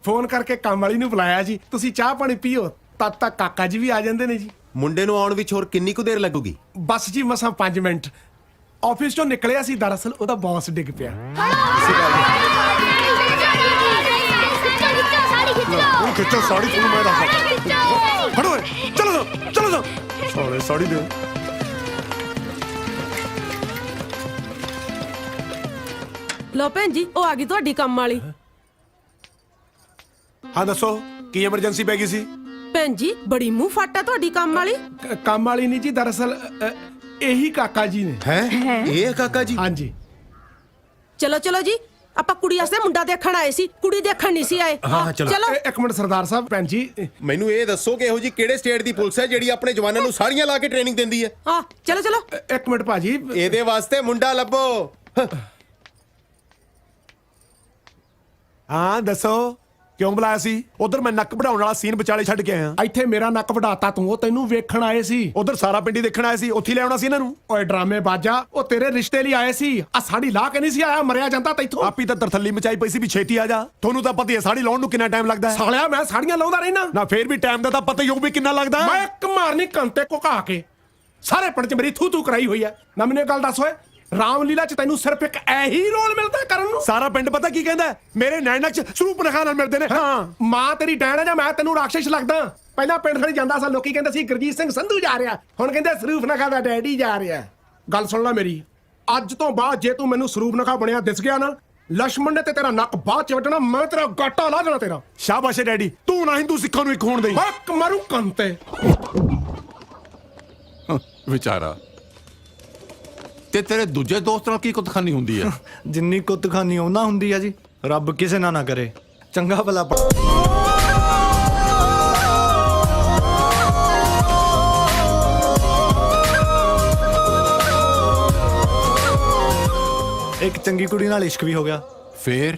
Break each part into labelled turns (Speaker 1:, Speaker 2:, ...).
Speaker 1: Phone करके काम वाली ਨੂੰ ਬੁਲਾਇਆ ਜੀ ਤੁਸੀਂ ਚਾਹ ਪਾਣੀ ਪੀਓ ਤਦ ਤੱਕ ਕਾਕਾ ਜੀ ਵੀ ਆ ਜਾਂਦੇ ਨੇ ਜੀ
Speaker 2: ਮੁੰਡੇ ਨੂੰ ਆਉਣ ਵਿੱਚ ਹੋਰ ਕਿੰਨੀ ਕੁ ਦੇਰ ਲੱਗੂਗੀ
Speaker 1: ਬਸ ਜੀ ਮਸਾਂ 5 ਮਿੰਟ ਆਫਿਸ ਤੋਂ ਨਿਕਲਿਆ ਸੀ ਦਰਅਸਲ ਉਹਦਾ ਬੌਸ ਡਿੱਗ ਪਿਆ
Speaker 3: खिंचो साड़ी तुम मैं रखा
Speaker 1: ਫੜੋ ਚਲੋ ਚਲੋ
Speaker 3: सारे साड़ी दे
Speaker 4: ਲੋ ਭੈਣ ਜੀ ਉਹ ਆ ਗਈ ਤੁਹਾਡੀ ਕੰਮ ਵਾਲੀ
Speaker 3: हाँ दसो की इमरजेंसी पै गई सी
Speaker 4: ਭੈਣ ਜੀ ਬੜੀ ਮੂੰਹ ਫਾਟਾ ਤੁਹਾਡੀ ਕੰਮ ਵਾਲੀ
Speaker 1: ਕੰਮ ਵਾਲੀ ਨਹੀਂ ਜੀ ਦਰਅਸਲ ਇਹੀ ਕਾਕਾ ਜੀ ਨੇ
Speaker 2: ਹੈ ਇਹ ਕਾਕਾ ਜੀ
Speaker 1: ਹਾਂਜੀ
Speaker 4: ਚਲੋ ਚਲੋ ਜੀ ਆਪਾਂ ਕੁੜੀ ਵਾਸਤੇ ਮੁੰਡਾ ਦੇਖਣ ਆਏ ਸੀ ਕੁੜੀ ਦੇਖਣ ਨਹੀਂ ਸੀ ਆਏ
Speaker 2: ਹਾਂ, ਚਲੋ।
Speaker 4: ਚਲੋ
Speaker 1: ਇੱਕ ਮਿੰਟ ਸਰਦਾਰ ਸਾਹਿਬ ਭੈਣ ਜੀ
Speaker 2: ਮੈਨੂੰ ਇਹ ਦੱਸੋ ਕਿ ਇਹੋ ਜੀ ਕਿਹੜੇ ਸਟੇਟ ਦੀ ਪੁਲਿਸ ਹੈ ਜਿਹੜੀ ਆਪਣੇ ਜਵਾਨਾਂ ਨੂੰ ਸਾੜੀਆਂ ਲਾ ਕੇ ਟ੍ਰੇਨਿੰਗ ਦਿੰਦੀ ਹੈ
Speaker 4: ਹਾਂ ਚਲੋ ਚਲੋ
Speaker 1: ਇੱਕ ਮਿੰਟ ਭਾਜੀ
Speaker 2: ਇਹਦੇ ਵਾਸਤੇ ਮੁੰਡਾ ਲੱਭੋ
Speaker 3: हाँ दसो क्यों बुलाया सी उधर मैं नक बढ़ाने वाला सीन विचाले छड़ के आया
Speaker 1: ਇੱਥੇ ਮੇਰਾ ਨੱਕ ਵਢਾਤਾ ਤੂੰ ਉਹ ਤੈਨੂੰ ਵੇਖਣ ਆਏ ਸੀ
Speaker 3: उधर सारा पिंडी देखना आया सी उत्थे ले आना सी इन्हां नूं
Speaker 1: ਓਏ ਡਰਾਮੇ ਬਾਜਾ ਉਹ ਤੇਰੇ ਰਿਸ਼ਤੇ ਲਈ ਆਏ ਸੀ ਆ ਸਾੜੀ ਲਾ ਕੇ ਨਹੀਂ ਸੀ ਆਇਆ ਮਰਿਆ ਜਾਂਦਾ ਤੈਥੋਂ
Speaker 3: आप ही तो तरथली मचाई पई सी भी छेती आ जा थोनू तो पता ही है साड़ी लाउण नूं कितना टाइम लगदा है
Speaker 1: ਸਾਲਿਆ ਮੈਂ ਸਾੜੀਆਂ ਲਾਉਂਦਾ ਰਹਿਣਾ
Speaker 3: ना फिर भी टाइम दा तो पता ही होऊ भी कितना लगदा है
Speaker 1: ਮੈਂ ਇੱਕ ਮਾਰਨੀ ਕੰਤੇ ਘੁਕਾ ਕੇ ਸਾਰੇ ਪਿੰਡ 'ਚ ਮੇਰੀ ਥੂ ਥੂ ਕਰਾਈ ਹੋਈ ਐ ਨਾ ਮੈਨੂੰ ਇਹ ਗੱਲ ਦੱਸ ਓਏ ਰਾਮਲੀਲਾ 'ਚ ਤੈਨੂੰ ਸਿਰਫ ਇੱਕ ਇਹੀ ਰੋਲ ਮਿਲਦਾ ਕਰਨ ਨੂੰ
Speaker 3: सारा पिंड पता की कहंदा है मेरे नैनक च स्वरूप नखा नाल मिलदे ने हां
Speaker 1: ਮਾਂ ਤੇਰੀ ਡੈਣ ਹੈ ਜਾਂ ਮੈਂ ਤੈਨੂੰ ਰਾਖਸ਼ ਲੱਗਦਾ ਪਹਿਲਾਂ ਪਿੰਡ ਖੜੀ ਜਾਂਦਾ ਸੀ ਲੋਕੀ ਕਹਿੰਦੇ ਸੀ ਗੁਰਜੀਤ ਸਿੰਘ ਸੰਧੂ ਜਾ ਰਿਹਾ ਹੁਣ ਕਹਿੰਦੇ ਸਰੂਪ ਨਖਾ ਦਾ ਡੈਡੀ ਜਾ ਰਿਹਾ ਗੱਲ ਸੁਣ ਲੈ ਮੇਰੀ ਅੱਜ ਤੋਂ ਬਾਅਦ ਜੇ ਤੂੰ ਮੈਨੂੰ ਸਰੂਪ ਨਖਾ ਬਣਿਆ ਦਿਸ ਗਿਆ ਨਾ ਲక్ష్మణ ਨੇ ਤੇ ਤੇਰਾ ਨੱਕ ਬਾਅਦ ਚ ਵੱਢਣਾ ਮੈਂ ਤੇਰਾ ਗਾਟਾ ਲਾ ਦੇਣਾ ਤੇਰਾ
Speaker 3: शाबाश है डैडी तू ना हिंदू सिखां नूं एक होण देई
Speaker 1: ਹੱਕ ਮਾਰੂ ਕੰਤੇ
Speaker 5: ਵਿਚਾਰਾ ਤੇ ਤੇਰੇ ਦੂਜੇ ਦੋਸਤ ਨਾਲ ਕੀ ਕੁੱਤਖਾਨੀ ਹੁੰਦੀ ਹੈ
Speaker 6: ਜਿੰਨੀ ਕੁੱਤਖਾਨੀ ਉਹਨਾਂ ਹੁੰਦੀ ਆ ਜੀ ਰੱਬ ਕਿਸੇ ਨਾਲ ਨਾ ਕਰੇ ਚੰਗਾ ਭਲਾ ਇੱਕ ਚੰਗੀ ਕੁੜੀ ਨਾਲ ਇਸ਼ਕ ਵੀ ਹੋ ਗਿਆ
Speaker 5: ਫੇਰ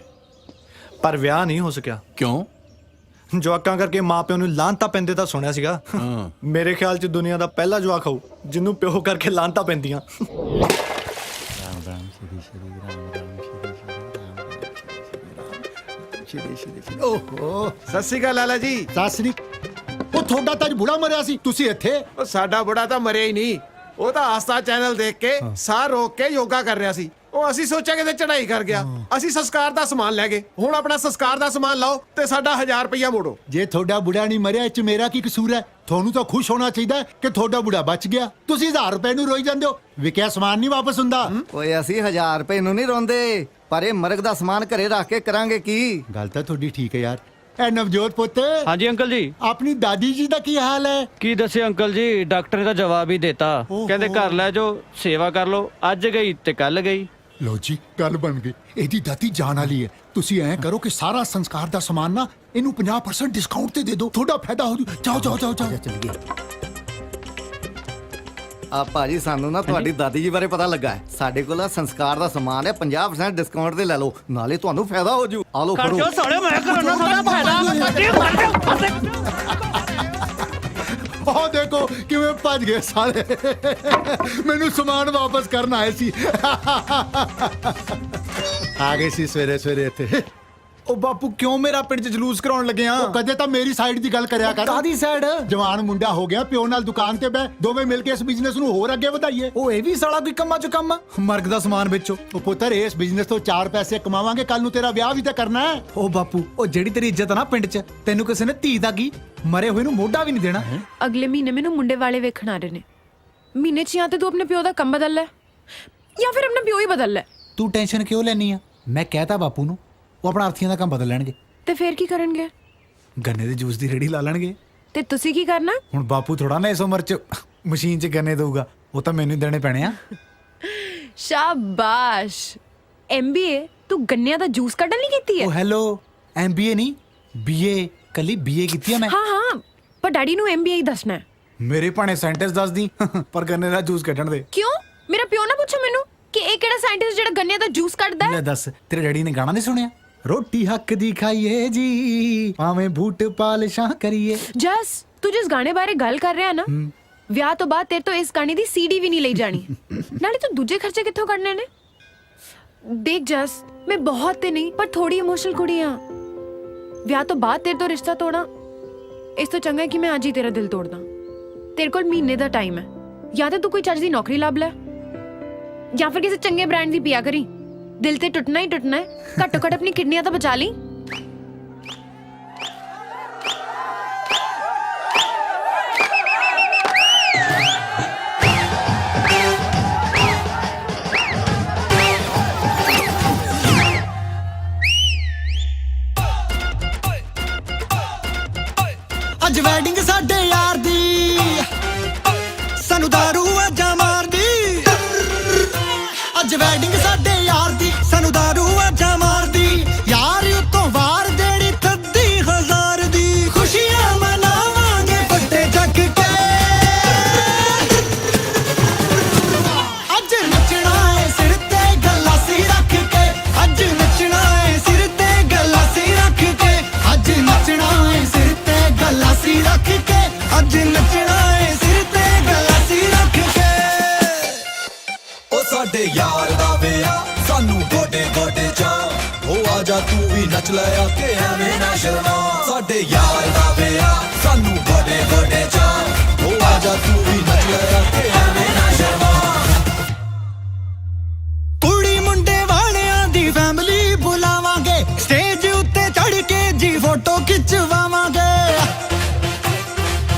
Speaker 6: ਪਰ ਵਿਆਹ ਨਹੀਂ ਹੋ ਸਕਿਆ
Speaker 5: ਕਿਉਂ
Speaker 6: ਜਵਾਕਾਂ ਕਰਕੇ ਮਾਪਿਆਂ ਨੂੰ ਲਾਂਤਾ ਪੈਂਦੇ ਤਾਂ ਸੁਣਿਆ ਸੀਗਾ
Speaker 5: ਹਾਂ
Speaker 6: ਮੇਰੇ ਖਿਆਲ 'ਚ ਦੁਨੀਆ ਦਾ ਪਹਿਲਾ ਜਵਾਕ ਹੋਊ ਜਿਹਨੂੰ ਪਿਓ ਕਰਕੇ ਲਾਂਤਾ ਪੈਂਦੀਆਂ
Speaker 7: ਓਹੋ
Speaker 1: ਸਤਿ ਸ਼੍ਰੀ ਅਕਾਲ ਲਾਲਾ ਜੀ
Speaker 7: ਸਾਸਰੀ ਉਹ ਤੁਹਾਡਾ ਤਾਂ ਅੱਜ ਬੁੜਾ ਮਰਿਆ ਸੀ ਤੁਸੀਂ ਇੱਥੇ
Speaker 1: ਉਹ ਸਾਡਾ ਬੁੜਾ ਤਾਂ ਮਰਿਆ ਹੀ ਨਹੀਂ ਉਹ ਤਾਂ ਆਸਥਾ ਚੈਨਲ ਦੇਖ ਕੇ ਸਾਹ ਰੋਕ ਕੇ ਯੋਗਾ ਕਰ ਰਿਹਾ ਸੀ ਉਹ ਅਸੀਂ ਸੋਚਿਆ ਕਿ ਤੇ ਚੜਾਈ ਕਰ ਗਿਆ ਅਸੀਂ ਸੰਸਕਾਰ ਦਾ ਸਮਾਨ ਲੈ ਗਏ ਹੁਣ ਆਪਣਾ ਸੰਸਕਾਰ ਦਾ ਸਮਾਨ ਲਾਓ ਤੇ ਸਾਡਾ 1000 ਰੁਪਇਆ ਮੋੜੋ
Speaker 7: ਜੇ ਤੁਹਾਡਾ ਬੁੜਾ ਨਹੀਂ ਮਰਿਆ ਇਹ ਚ ਮੇਰਾ ਕੀ ਕਸੂਰ ਹੈ ਤੁਹਾਨੂੰ ਤਾਂ ਖੁਸ਼ ਹੋਣਾ ਚਾਹੀਦਾ ਹੈ ਕਿ ਤੁਹਾਡਾ ਬੁੜਾ ਬਚ ਗਿਆ ਤੁਸੀਂ 1000 ਰੁਪਏ ਨੂੰ ਰੋਈ ਜਾਂਦੇ ਹੋ ਵਿਕਿਆ ਸਮਾਨ ਨਹੀਂ ਵਾਪਸ ਹੁੰਦਾ
Speaker 8: ਓਏ ਅਸੀਂ 1000 ਰੁਪਏ ਨੂੰ ਨਹੀਂ ਰੋਂਦੇ ਪਰ ਇਹ ਮਰਗ ਦਾ ਸਮਾਨ ਘਰੇ ਰੱਖ ਕੇ ਕਰਾਂਗੇ ਕੀ
Speaker 7: ਗੱਲ ਤਾਂ ਤੁਹਾਡੀ ਠੀਕ ਹੈ ਯਾਰ ਐ ਨਵਜੋਤ ਪੁੱਤ
Speaker 9: ਹਾਂਜੀ ਅੰਕਲ ਜੀ
Speaker 7: ਆਪਣੀ ਦਾਦੀ ਜੀ ਦਾ ਕੀ ਹਾਲ ਹੈ
Speaker 9: ਕੀ ਦੱਸੇ ਅੰਕਲ ਜੀ ਡਾਕਟਰ ਨੇ ਤਾਂ ਜਵਾਬ ਹੀ ਦਿੱਤਾ ਕਹਿੰਦੇ ਘਰ ਲੈ ਜਾਓ ਸੇਵਾ ਕਰ ਲਓ ਅੱਜ ਗਈ ਤੇ ਕੱਲ ਗਈ
Speaker 7: ਲੋ ਜੀ ਗੱਲ ਬਣ ਗਈ ਇਹਦੀ ਦਾਦੀ ਜਾਨ ਵਾਲੀ ਹੈ ਤੁਸੀਂ ਐਂ ਕਰੋ ਕਿ ਸਾਰਾ ਸੰਸਕਾਰ ਦਾ ਸਮਾਨ ਨਾ ਇਹਨੂੰ 50% ਡਿਸਕਾਊਂਟ ਤੇ ਦੇ ਦਿਓ ਤੁਹਾਡਾ ਫਾਇਦਾ ਹੋ ਜੂ ਜਾਓ ਜਾਓ ਜਾਓ ਜਾਓ ਚੱਲੀਏ
Speaker 8: ਆ ਭਾਜੀ ਸਾਨੂੰ ਨਾ ਤੁਹਾਡੀ ਦਾਦੀ ਜੀ ਬਾਰੇ ਪਤਾ ਲੱਗਾ ਹੈ ਸਾਡੇ ਕੋਲ ਸੰਸਕਾਰ ਦਾ ਸਮਾਨ ਹੈ 50% ਡਿਸਕਾਊਂਟ ਤੇ ਲੈ ਲਓ ਨਾਲੇ ਤੁਹਾਨੂੰ ਫਾਇਦਾ ਹੋ ਜੂ ਆ ਲਓ ਫੜੋ
Speaker 9: ਸਾਲੇ ਮੈਂ ਕਰਨਾ ਤੁਹਾਡਾ ਫਾਇਦਾ
Speaker 7: ਉਹ ਦੇਖੋ ਕਿਵੇਂ ਭੱਜ ਗਏ ਸਾਲੇ ਮੈਨੂੰ ਸਮਾਨ ਵਾਪਸ ਕਰਨ ਆਏ ਸੀ ਆ ਗਏ ਸੀ ਸਵੇਰੇ ਸਵੇਰੇ ਇੱਥੇ
Speaker 6: ਉਹ ਬਾਪੂ ਕਿਉਂ ਮੇਰਾ ਪਿੰਡ 'ਚ ਜਲੂਸ ਕਰਾਉਣ ਲੱਗੇ ਆ
Speaker 7: ਉਹ ਕਦੇ ਤਾਂ ਮੇਰੀ ਸਾਈਡ ਦੀ ਗੱਲ ਕਰਿਆ ਕਰ
Speaker 6: ਕਾਦੀ ਸਾਈਡ
Speaker 7: ਜਵਾਨ ਮੁੰਡਾ ਹੋ ਗਿਆ ਪਿਓ ਨਾਲ ਦੁਕਾਨ ਤੇ ਬੈ ਦੋਵੇਂ ਮਿਲ ਕੇ ਇਸ ਬਿਜ਼ਨਸ ਨੂੰ ਹੋਰ ਅੱਗੇ ਵਧਾਈਏ
Speaker 6: ਉਹ ਇਹ ਵੀ ਸਾਲਾ ਕੋਈ ਕੰਮਾਂ 'ਚ ਕੰਮ ਮਰਗ ਦਾ ਸਮਾਨ ਵੇਚੋ
Speaker 7: ਉਹ ਪੁੱਤਰ ਇਸ ਬਿਜ਼ਨਸ ਤੋਂ 4 ਪੈਸੇ ਕਮਾਵਾਂਗੇ ਕੱਲ ਨੂੰ ਤੇਰਾ ਵਿਆਹ ਵੀ ਤਾਂ ਕਰਨਾ ਹੈ
Speaker 6: ਉਹ ਬਾਪੂ ਉਹ ਜਿਹੜੀ ਤੇਰੀ ਇੱਜ਼ਤ ਆ ਨਾ ਪਿੰਡ 'ਚ ਤੈਨੂੰ ਕਿਸੇ ਨੇ ਧੀ ਦਾ ਕੀ ਮਰੇ ਹੋਏ ਨੂੰ ਮੋਢਾ ਵੀ ਨਹੀਂ ਦੇਣਾ
Speaker 10: ਅਗਲੇ ਮਹੀਨੇ ਮੈਨੂੰ ਮੁੰਡੇ ਵਾਲੇ ਵੇਖਣ ਆ ਰਹੇ ਨੇ ਮਹੀਨੇ 'ਚ ਜਾਂ ਤੇ ਤੂੰ ਆਪਣੇ ਪਿਓ ਦਾ ਕੰਮ ਬਦਲ ਲੈ ਜਾਂ ਫਿਰ ਆਪਣਾ ਪਿਓ ਹੀ ਬਦਲ ਲੈ
Speaker 6: ਤੂੰ ਟੈਨਸ਼ਨ ਕਿਉਂ ਲੈਣੀ ਆ ਮੈਂ ਕਹਿਤਾ ਬਾਪੂ ਨੂੰ ਉਹ ਆਪਣਾ ਅਰਥੀਆਂ ਦਾ ਕੰਮ ਬਦਲ ਲੈਣਗੇ
Speaker 10: ਤੇ ਫੇਰ ਕੀ ਕਰਨਗੇ
Speaker 6: ਗੰਨੇ ਦੇ ਜੂਸ ਦੀ ਰੇੜੀ ਲਾ ਲੈਣਗੇ
Speaker 10: ਤੇ ਤੁਸੀਂ ਕੀ ਕਰਨਾ
Speaker 6: ਹੁਣ ਬਾਪੂ ਥੋੜਾ ਨਾ ਇਸ ਉਮਰ 'ਚ ਮਸ਼ੀਨ 'ਚ ਗੰਨੇ ਦਊਗਾ ਉਹ ਤਾਂ ਮੈਨੂੰ ਹੀ ਦੇਣੇ ਪੈਣੇ ਆ
Speaker 10: ਸ਼ਾਬਾਸ਼ ਐਮਬੀਏ ਤੂੰ ਗੰਨਿਆਂ ਦਾ ਜੂਸ ਕੱਢਣ ਲਈ ਕੀਤੀ ਹੈ
Speaker 6: ਉਹ ਹੈਲੋ ਐਮਬੀਏ ਨਹੀਂ ਬੀਏ ਕੱਲੀ ਬੀਏ ਕੀਤੀ ਆ ਮੈਂ
Speaker 10: ਹਾਂ ਹਾਂ ਪਰ ਡੈਡੀ ਨੂੰ ਐਮਬੀਏ ਹੀ ਦੱਸਣਾ ਹੈ
Speaker 6: ਮੇਰੇ ਭਾਣੇ ਸੈਂਟੈਂਸ ਦੱਸਦੀ ਪਰ ਗੰਨੇ ਦਾ ਜੂਸ ਕੱਢਣ ਦੇ
Speaker 10: ਕਿਉਂ ਮੇਰਾ ਪਿਓ ਨਾ ਪੁੱਛੋ ਮੈਨੂੰ ਕਿ ਇਹ ਕਿਹੜਾ ਸਾਇੰਟਿਸਟ ਜਿਹੜਾ ਗੰਨਿਆਂ ਦਾ ਜੂਸ ਕੱਢਦਾ
Speaker 6: ਲੈ
Speaker 10: ਹੈ
Speaker 6: ਦੱਸ ਤੇਰੇ ਡੈਡੀ ਨੇ ਗਾਣਾ ਨਹੀਂ ਸੁਣਿਆ ਰੋਟੀ ਹੱਕ ਦੀ ਖਾਈਏ ਜੀ ਭਾਵੇਂ ਬੂਟ ਪਾਲਿਸ਼ਾਂ ਕਰੀਏ
Speaker 10: ਜਸ ਤੂੰ ਜਿਸ ਗਾਣੇ ਬਾਰੇ ਗੱਲ ਕਰ ਰਿਹਾ ਨਾ ਵਿਆਹ ਤੋਂ ਬਾਅਦ ਤੇਰੇ ਤੋਂ ਇਸ ਗਾਣੇ ਦੀ ਸੀਡੀ ਵੀ ਨਹੀਂ ਲਈ ਜਾਣੀ ਨਾਲੇ ਤੂੰ ਦੂਜੇ ਖਰਚੇ ਕਿੱਥੋਂ ਕੱਢਨੇ ਨੇ ਦੇਖ ਜਸ ਮੈਂ ਬਹੁਤ ਤੇ ਨਹੀਂ ਪਰ ਥੋੜੀ ਇਮੋਸ਼ਨਲ ਕੁੜੀ ਆ ਵਿਆਹ ਤੋਂ ਬਾਅਦ ਤੇਰੇ ਤੋਂ ਰਿਸ਼ਤਾ ਤੋੜਾਂ ਇਸ ਤੋਂ ਚੰਗਾ ਹੈ ਕਿ ਮੈਂ ਅੱਜ ਹੀ ਤੇਰਾ ਦਿਲ ਤੋੜ ਦਾਂ। ਤੇਰੇ ਕੋਲ ਮਹੀਨੇ ਦਾ ਟਾਈਮ ਹੈ, ਜਾਂ ਤਾਂ ਤੂੰ ਕੋਈ ਚੱਜ ਦੀ ਨੌਕਰੀ ਲੱਭ ਲੈ ਜਾਂ ਫਿਰ ਕਿਸੇ ਚੰਗੇ ਬ੍ਰਾਂਡ ਦੀ ਪੀਆ ਕਰੀ। ਦਿਲ ਤੇ ਟੁੱਟਣਾ ਹੀ ਟੁੱਟਣਾ ਹੈ, ਘੱਟੋ ਘੱਟ ਆਪਣੀ ਕਿਡਨੀਆਂ ਤਾਂ ਬਚਾ ਲਈ।
Speaker 6: ਅੱਜ ਵੈਡਿੰਗ ਸਾਡੇ ਯਾਰ ਦੀ, ਸਾਨੂੰ ਦਾਰੂ ਆਜਾ ਮਾਰਦੀ। ਅੱਜ ਵੈਡਿੰਗ ਸਾਡੇ ਯਾਰ ਦੀ, ਸਾਨੂੰ ਦਾਰੂ ਆਜਾ ਮਾਰਦੀ। ਯਾਰ ਉਤੋਂ ਵਾਰ ਦੇੜੀ 30,000 ਦੀ, ਖੁਸ਼ੀਆਂ ਮਨਾਵਾਂਗੇ ਵੱਡੇ ਜੱਗ ਕੇ। ਅੱਜ ਨੱਚਣਾ ਏ ਸਿਰ ਤੇ ਗਲਾਸੀ ਰੱਖ ਕੇ, ਅੱਜ ਨੱਚਣਾ ਏ ਸਿਰ ਤੇ ਗਲਾਸੀ ਰੱਖ ਕੇ, ਅੱਜ ਨੱਚਣਾ ਏ ਸਿਰ ਤੇ ਗਲਾਸੀ ਰੱਖ ਕੇ, ਅੱਜ ਨੱਚਣਾ ਏ ਸਿਰ ਤੇ ਗਲਾਸੀ ਰੱਖ ਕੇ।
Speaker 11: ਉਹ ਸਾਡੇ ਯਾਰ ਦਾ ਵਿਆਹ ਸਾਨੂੰ ਗੋਡੇ ਗੋਡੇ ਚਾ, ਉਹ ਆਜਾ ਤੂੰ ਵੀ ਨੱਚ ਲੈ ਆ ਕੇ ਐਵੇਂ ਨਾ ਸ਼ਰਮਾ। ਸਾਡੇ ਯਾਰ ਦਾ ਵਿਆਹ ਸਾਨੂੰ ਗੋਡੇ ਗੋਡੇ ਚਾ, ਉਹ ਆਜਾ ਤੂੰ ਵੀ ਨੱਚ ਲੈ ਆ ਕੇ ਐਵੇਂ ਨਾ ਸ਼ਰਮਾ।
Speaker 6: ਕੁੜੀ ਮੁੰਡੇ ਵਾਲਿਆਂ ਦੀ ਫੈਮਿਲੀ ਬੁਲਾਵਾਂਗੇ, ਸਟੇਜ ਉੱਤੇ ਚੜ ਕੇ ਜੀ ਫੋਟੋ ਖਿਚਵਾਵਾਂਗੇ।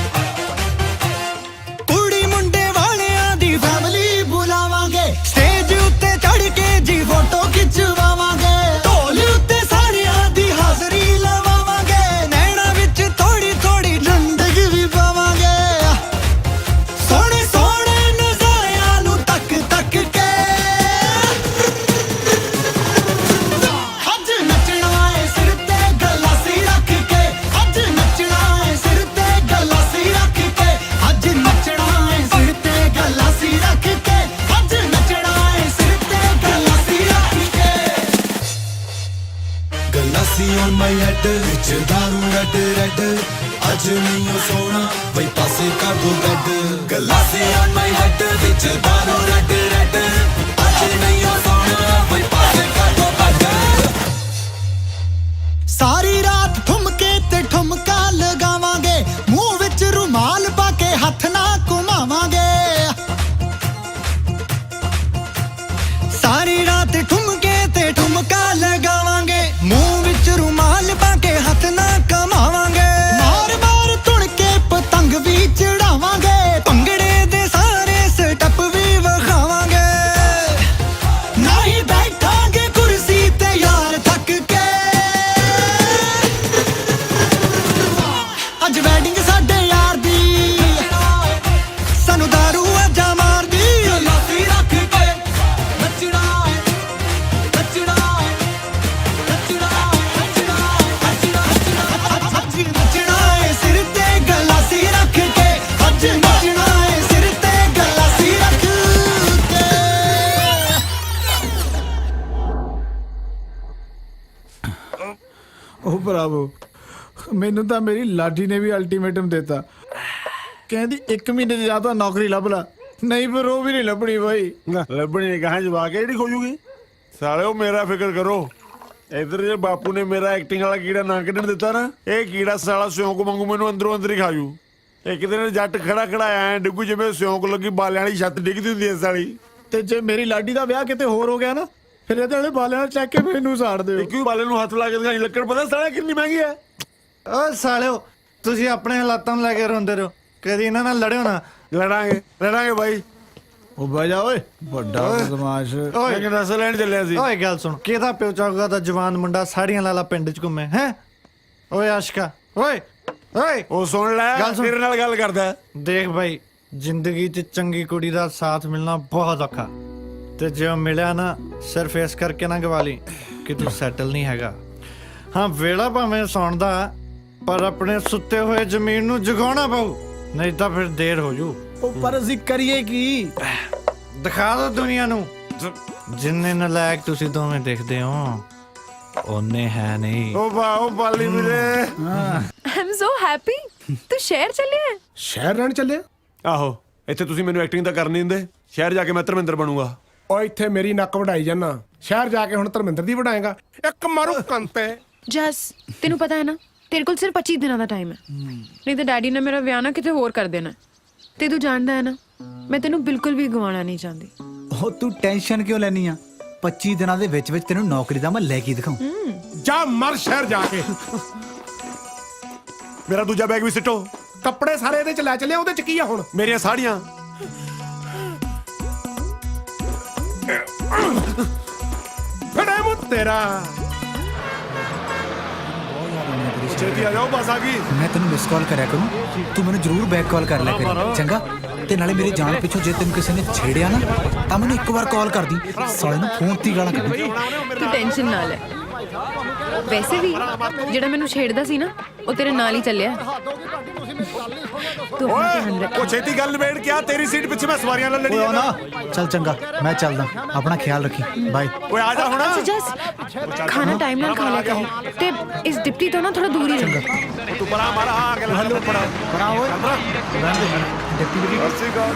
Speaker 6: ਕੁੜੀ ਮੁੰਡੇ ਵਾਲਿਆਂ ਦੀ ਫੈਮਿਲੀ ਬੁਲਾਵਾਂਗੇ, ਸਟੇਜ ਉੱਤੇ ਚੜ ਕੇ ਜੀ ਫੋਟੋ ਖਿਚਵਾਵਾਂਗੇ। ਢੋਲ ਉੱਤੇ ਸਾਰਿਆਂ ਦੀ ਹਾਜ਼ਰੀ ਲਵਾਵਾਂਗੇ, ਨੈਣਾ ਵਿੱਚ ਥੋੜੀ ਥੋੜੀ ਠੰਡਕ ਵੀ ਪਾਵਾਂਗੇ। ਸੋਹਣੇ ਸੋਹਣੇ ਨਜ਼ਾਰਿਆਂ ਨੂੰ ਤੱਕ ਤੱਕ ਕੇ ਅੱਜ ਨੱਚਣਾ ਏ ਸਿਰ ਤੇ ਗਲਾਸੀ ਰੱਖ ਕੇ, ਅੱਜ ਨੱਚਣਾ ਏ ਸਿਰ ਤੇ ਗਲਾਸੀ ਰੱਖ ਕੇ, ਅੱਜ ਨੱਚਣਾ ਏ ਸਿਰ ਤੇ ਗਲਾਸੀ ਰੱਖ ਕੇ, ਅੱਜ ਨੱਚਣਾ ਏ ਸਿਰ ਤੇ ਗਲਾਸੀ ਰੱਖ ਕੇ।
Speaker 11: ਗਲਾਸੀ ਔਨ ਮਾਈ ਹੈਡ ਵਿੱਚ ਦਾਰੂ ਰੈਡ ਰੈਡ, ਅੱਜ ਨਹੀਂ ਉਹ ਸੋਣਾ ਬਈ ਪਾਸੇ ਕਰ ਦੋ ਗੱਡ। ਗਲਾਸੀ ਔਨ ਮਾਈ ਹੈਡ ਵਿੱਚ ਦਾਰੂ ਰੈਡ ਰੈਡ, ਅੱਜ ਨਹੀਂ ਉਹ ਸੋਣਾ ਬਈ ਪਾਸੇ ਕਰ ਦੋ ਗੱਡ।
Speaker 6: ਸਾਰੀ ਰਾਤ ਠੁਮਕੇ ਤੇ ਠੁਮਕਾ ਲਗਾਵਾਂਗੇ, ਮੂੰਹ ਵਿੱਚ ਰੁਮਾਲ ਪਾ ਕੇ ਹੱਥ ਨਾ ਘੁਮਾਵਾਂਗੇ। ਸਾਰੀ ਰਾਤ ਠੁਮਕੇ ਤੇ ਠੁਮਕਾ ਲਗਾਵਾਂਗੇ, ਮੂੰਹ ਵਿੱਚ ਰੁਮਾਲ ਪਾ ਕੇ ਹੱਥ ਨਾ ਘੁਮਾਵਾਂਗੇ। ਮਾਰ ਮਾਰ ਧੁਣ ਕੇ ਪਤੰਗ ਵੀ ਚੜਾਵਾਂਗੇ, ਭੰਗੜੇ ਦੇ ਸਾਰੇ ਸਟੈਪ ਵੀ ਵਿਖਾਵਾਂਗੇ। ਨਹੀਂ ਬੈਠਾਂਗੇ ਕੁਰਸੀ ਤੇ ਯਾਰ ਥੱਕ ਕੇ। ਅੱਜ ਵੈਡਿੰਗ ਸਾਡੇ ਯਾਰ ਦੀ, ਸਾਨੂੰ ਦਾਰੂ ਆਜਾ ਮਾਰਦੀ। ਗਲਾਸੀ ਰੱਖ ਕੇ ਨੱਚਣਾ ਏ, ਨੱਚਣਾ ਏ, ਨੱਚਣਾ ਨੱਚਣਾ ਨੱਚਣਾ ਨੱਚਣਾ। ਅੱਜ ਨੱਚਣਾ ਏ ਸਿਰ ਤੇ ਗਲਾਸੀ ਰੱਖ ਕੇ, ਅੱਜ ਨੱਚਣਾ ਏ ਸਿਰ ਤੇ ਗਲਾਸੀ ਰੱਖ ਕੇ।
Speaker 12: ਉਹ ਭਰਾਵੋ, ਮੈਨੂੰ ਤਾਂ ਮੇਰੀ ਲਾਡੀ ਨੇ ਵੀ ਅਲਟੀਮੇਟਮ ਦਿੱਤਾ, ਕਹਿੰਦੀ 1 ਮਹੀਨੇ ਦੀ ਜਾਂ ਤਾਂ ਨੌਕਰੀ ਲੱਭ ਲੈ, ਨਹੀਂ ਫਿਰ ਉਹ ਵੀ ਨਹੀਂ ਲੱਭਣੀ ਬਾਈ।
Speaker 3: ਲੱਭਣੀ ਨਹੀਂ ਕਹਾਂ ਜਵਾ ਕੇ ਜਿਹੜੀ ਖੋਜੂਗੀ। ਸਾਲਿਓ ਮੇਰਾ ਫਿਕਰ ਕਰੋ, ਇਧਰ ਜੇ ਬਾਪੂ ਨੇ ਮੇਰਾ ਐਕਟਿੰਗ ਵਾਲਾ ਕੀੜਾ ਨਾ ਕੱਢਣ ਦਿੱਤਾ ਨਾ, ਇਹ ਕੀੜਾ ਸਾਲਾ ਸਿਉਂਕ ਵਾਂਗੂ ਮੈਨੂੰ ਅੰਦਰੋਂ ਅੰਦਰ ਹੀ ਖਾਜੂ। ਇੱਕ ਦਿਨ ਜੱਟ ਖੜਾ ਖੜਾ ਐ ਡਿੱਗੂ ਜਿਵੇਂ ਸਿਉਂਕ ਲੱਗੀ ਬਾਲਿਆਂ ਵਾਲੀ ਛੱਤ ਡਿੱਗਦੀ ਹੁੰਦੀ ਐ ਸਾਲੀ।
Speaker 12: ਤੇ ਜੇ ਮੇਰੀ ਲਾਡੀ ਦਾ ਵਿਆਹ ਕਿਤੇ ਹੋਰ ਹੋ ਗਿਆ ਨਾ, ਫਿਰ ਇਹਦੇ ਵਾਲੇ ਬਾਲਿਆਂ ਨਾਲ ਚੱਕ ਕੇ ਮੈਨੂੰ ਸਾੜ ਦਿਓ।
Speaker 3: ਕਿਉਂ ਬਾਲੇ ਨੂੰ ਹੱਥ ਲਾ ਕੇ ਦਿਖਾਈ, ਲੱਕੜ ਪਤਾ ਸਾਲਾ ਕਿੰਨੀ ਮਹਿੰਗੀ ਐ।
Speaker 8: ਓ ਸਾਲਿਓ, ਤੁਸੀਂ ਆਪਣੇ ਹਾਲਾਤਾਂ ਨੂੰ ਲੈ ਕੇ ਰੋਂਦੇ ਰਹੋ, ਕਦੀ ਇਹਨਾਂ ਨਾਲ ਲੜਿਓ ਨਾ।
Speaker 3: ਲੜਾਂਗੇ ਬਾਈ।
Speaker 12: ਉਹ ਬਹਿ ਜਾ ਓਏ, ਵੱਡਾ ਬਦਮਾਸ਼।
Speaker 3: ਓਏ ਕਿਹਦਾ ਲੈਣ ਚੱਲਿਆ ਸੀ।
Speaker 8: ਓਏ ਗੱਲ ਸੁਣ, ਕਿਹਦਾ ਪਿਓ ਚਾਹੂਗਾ ਤਾਂ ਜਵਾਨ ਮੁੰਡਾ ਸਾੜੀਆਂ ਲਾਲਾ ਪਿੰਡ ਚ ਘੁੰਮੇ ਹੈ। ਓਏ ਆਸ਼ਕਾ, ਓਏ ਓਏ
Speaker 3: ਉਹ ਸੁਣ ਲੈ,
Speaker 8: ਗੱਲ ਸੁਣ।
Speaker 3: ਤੇਰੇ ਨਾਲ ਗੱਲ ਕਰਦਾ।
Speaker 8: ਦੇਖ ਭਾਈ, ਜ਼ਿੰਦਗੀ 'ਚ ਚੰਗੀ ਕੁੜੀ ਦਾ ਸਾਥ ਮਿਲਣਾ ਬਹੁਤ ਔਖਾ, ਤੇ ਜੇ ਉਹ ਮਿਲਿਆ ਨਾ, ਸਿਰਫ ਇਸ ਕਰਕੇ ਨਾ ਗਵਾ ਲਈ ਕਿ ਤੂੰ ਸੈਟਲ ਨਹੀਂ ਹੈਗਾ। ਹਾਂ, ਵੇਲਾ ਭਾਵੇਂ ਸੌਣ ਦਾ, ਪਰ ਆਪਣੇ ਸੁੱਤੇ ਹੋਏ ਜ਼ਮੀਨ ਨੂੰ ਜਗਾਉਣਾ ਪਊ, ਨਹੀਂ ਤਾਂ ਫਿਰ ਦੇਰ ਹੋ ਜੂ।
Speaker 12: ਉਹ ਪਰ ਅਸੀਂ ਕਰੀਏ ਕੀ?
Speaker 8: ਦਿਖਾ ਦੋ ਦੁਨੀਆ ਨੂੰ, ਜਿੰਨੇ ਨਲਾਇਕ ਤੁਸੀਂ ਦੋਵੇਂ ਦੇਖਦੇ ਹੋ ਉਹਨੇ ਹੈ ਨਹੀਂ।
Speaker 3: ਉਹ ਬਾਲੀ ਵੀਰੇ,
Speaker 10: ਆਈ ਐਮ ਸੋ ਹੈਪੀ। ਤੂੰ ਸ਼ਹਿਰ ਚੱਲਿਆ?
Speaker 1: ਸ਼ਹਿਰ ਰਹਿਣ ਚੱਲਿਆ?
Speaker 3: ਆਹੋ, ਇੱਥੇ ਤੁਸੀਂ ਮੈਨੂੰ ਐਕਟਿੰਗ ਤਾਂ ਕਰਨ ਨਹੀਂ ਦਿੰਦੇ। ਸ਼ਹਿਰ ਜਾ ਕੇ ਮੈਂ ਧਰਮਿੰਦਰ ਬਣੂੰਗਾ।
Speaker 1: ਉਹ ਇੱਥੇ ਮੇਰੀ ਨੱਕ ਵਢਾਈ ਜਾਨਾ, ਸ਼ਹਿਰ ਜਾ ਕੇ ਹੁਣ ਧਰਮਿੰਦਰ ਦੀ ਵਢਾਏਗਾ। ਇੱਕ ਮਾਰੂ ਕੰਤੇ
Speaker 10: ਜਸ ਤੈਨੂੰ ਪਤਾ ਹੈ ਨਾ ਤੇਰੇ ਕੋਲ ਸਿਰਫ 25 ਦਿਨਾਂ ਦਾ ਟਾਈਮ ਹੈ ਨਹੀਂ ਤਾਂ ਡੈਡੀ ਨੇ ਮੇਰਾ ਵਿਆਹ ਨਾ ਕਿਤੇ ਹੋਰ ਕਰ ਦੇਣਾ ਤੇ ਤੂੰ ਜਾਣਦਾ ਹੈ ਨਾ ਮੈਂ ਤੈਨੂੰ ਬਿਲਕੁਲ ਵੀ ਗਵਾਉਣਾ ਨਹੀਂ ਚਾਹੁੰਦੀ।
Speaker 12: ਉਹ ਤੂੰ ਟੈਨਸ਼ਨ ਕਿਉਂ ਲੈਣੀ ਆ 25 ਦਿਨਾਂ ਦੇ ਵਿੱਚ ਵਿੱਚ ਤੈਨੂੰ ਨੌਕਰੀ ਦਾ ਮੈਂ ਲੈ ਕੇ ਦਿਖਾਉਂ।
Speaker 1: ਜਾ ਮਰ ਸ਼ਹਿਰ ਜਾ ਕੇ।
Speaker 3: ਮੇਰਾ ਦੂਜਾ ਬੈਗ ਵੀ ਸਿੱਟੋ।
Speaker 1: ਕੱਪੜੇ ਸਾਰੇ ਇਹਦੇ ਚ ਲੈ ਚੱਲੇ, ਉਹਦੇ ਚ ਕੀ ਆ ਹੁਣ?
Speaker 3: ਮੇਰੀਆਂ ਸਾੜੀਆਂ।
Speaker 1: ਫੜੇ ਮੂੰ ਤੇਰਾ।
Speaker 3: ਛੇਤੀ ਆ ਜਾਓ, ਬਸ ਆ ਗਈ।
Speaker 12: ਮੈਂ ਤੈਨੂੰ ਮਿਸ ਕਾਲ ਕਰਿਆ ਕਰੂੰ, ਤੂੰ ਮੈਨੂੰ ਜ਼ਰੂਰ ਬੈਕ ਕਾਲ ਕਰ ਲਿਆ ਕਰੀ ਚੰਗਾ। ਤੇ ਨਾਲੇ ਮੇਰੀ ਜਾਨ ਪਿੱਛੋਂ ਜੇ ਤੈਨੂੰ ਕਿਸੇ ਨੇ ਛੇੜਿਆ ਨਾ ਤਾਂ ਮੈਨੂੰ ਇੱਕ ਵਾਰ ਕਾਲ ਕਰਦੀ, ਸਾਲੇ ਨੂੰ ਫੋਨ ਤੇ ਗਾਲਾਂ ਕੱਢੀ।
Speaker 10: ਤੂੰ ਟੈਨਸ਼ਨ ਨਾ ਲੈ। ਵੈਸੇ ਵੀ ਜਿਹੜਾ ਮੈਨੂੰ ਛੇੜਦਾ ਸੀ ਨਾ ਉਹ ਤੇਰੇ ਨਾਲ ਹੀ ਚੱਲਿਆ। ਤੂੰ ਆਪਣਾ ਧਿਆਨ ਰੱਖ।
Speaker 3: ਉਹ ਛੇਤੀ ਗੱਲ ਨਿਬੇੜ ਕੇ ਆ, ਤੇਰੀ ਸੀਟ ਪਿੱਛੇ ਮੈਂ ਸਵਾਰੀਆਂ ਨਾਲ ਲੜੀ
Speaker 12: ਨਾ ਚੱਲ ਚੰਗਾ, ਮੈਂ ਚੱਲਦਾ, ਆਪਣਾ ਖਿਆਲ ਰੱਖੀ, ਬਾਏ।
Speaker 3: ਓਏ ਆ ਜਾ ਹੁਣ।
Speaker 10: ਜਸ ਖਾਣਾ ਟਾਈਮ ਨਾਲ ਖਾ ਲਿਆ ਕਰ ਤੇ ਇਸ ਡਿਪਟੀ ਤੋਂ ਨਾ ਥੋੜਾ ਦੂਰ ਹੀ ਰਹਿ।
Speaker 3: ਤੂੰ ਪਰਾਂ ਮਾਰ ਆ ਕੇ ਹੱਲੋ
Speaker 12: ਪਰਾਂ ਓਏ ਡਿਪਟੀ ਦੀ
Speaker 3: ਅੱਛੀ ਗੱਲ।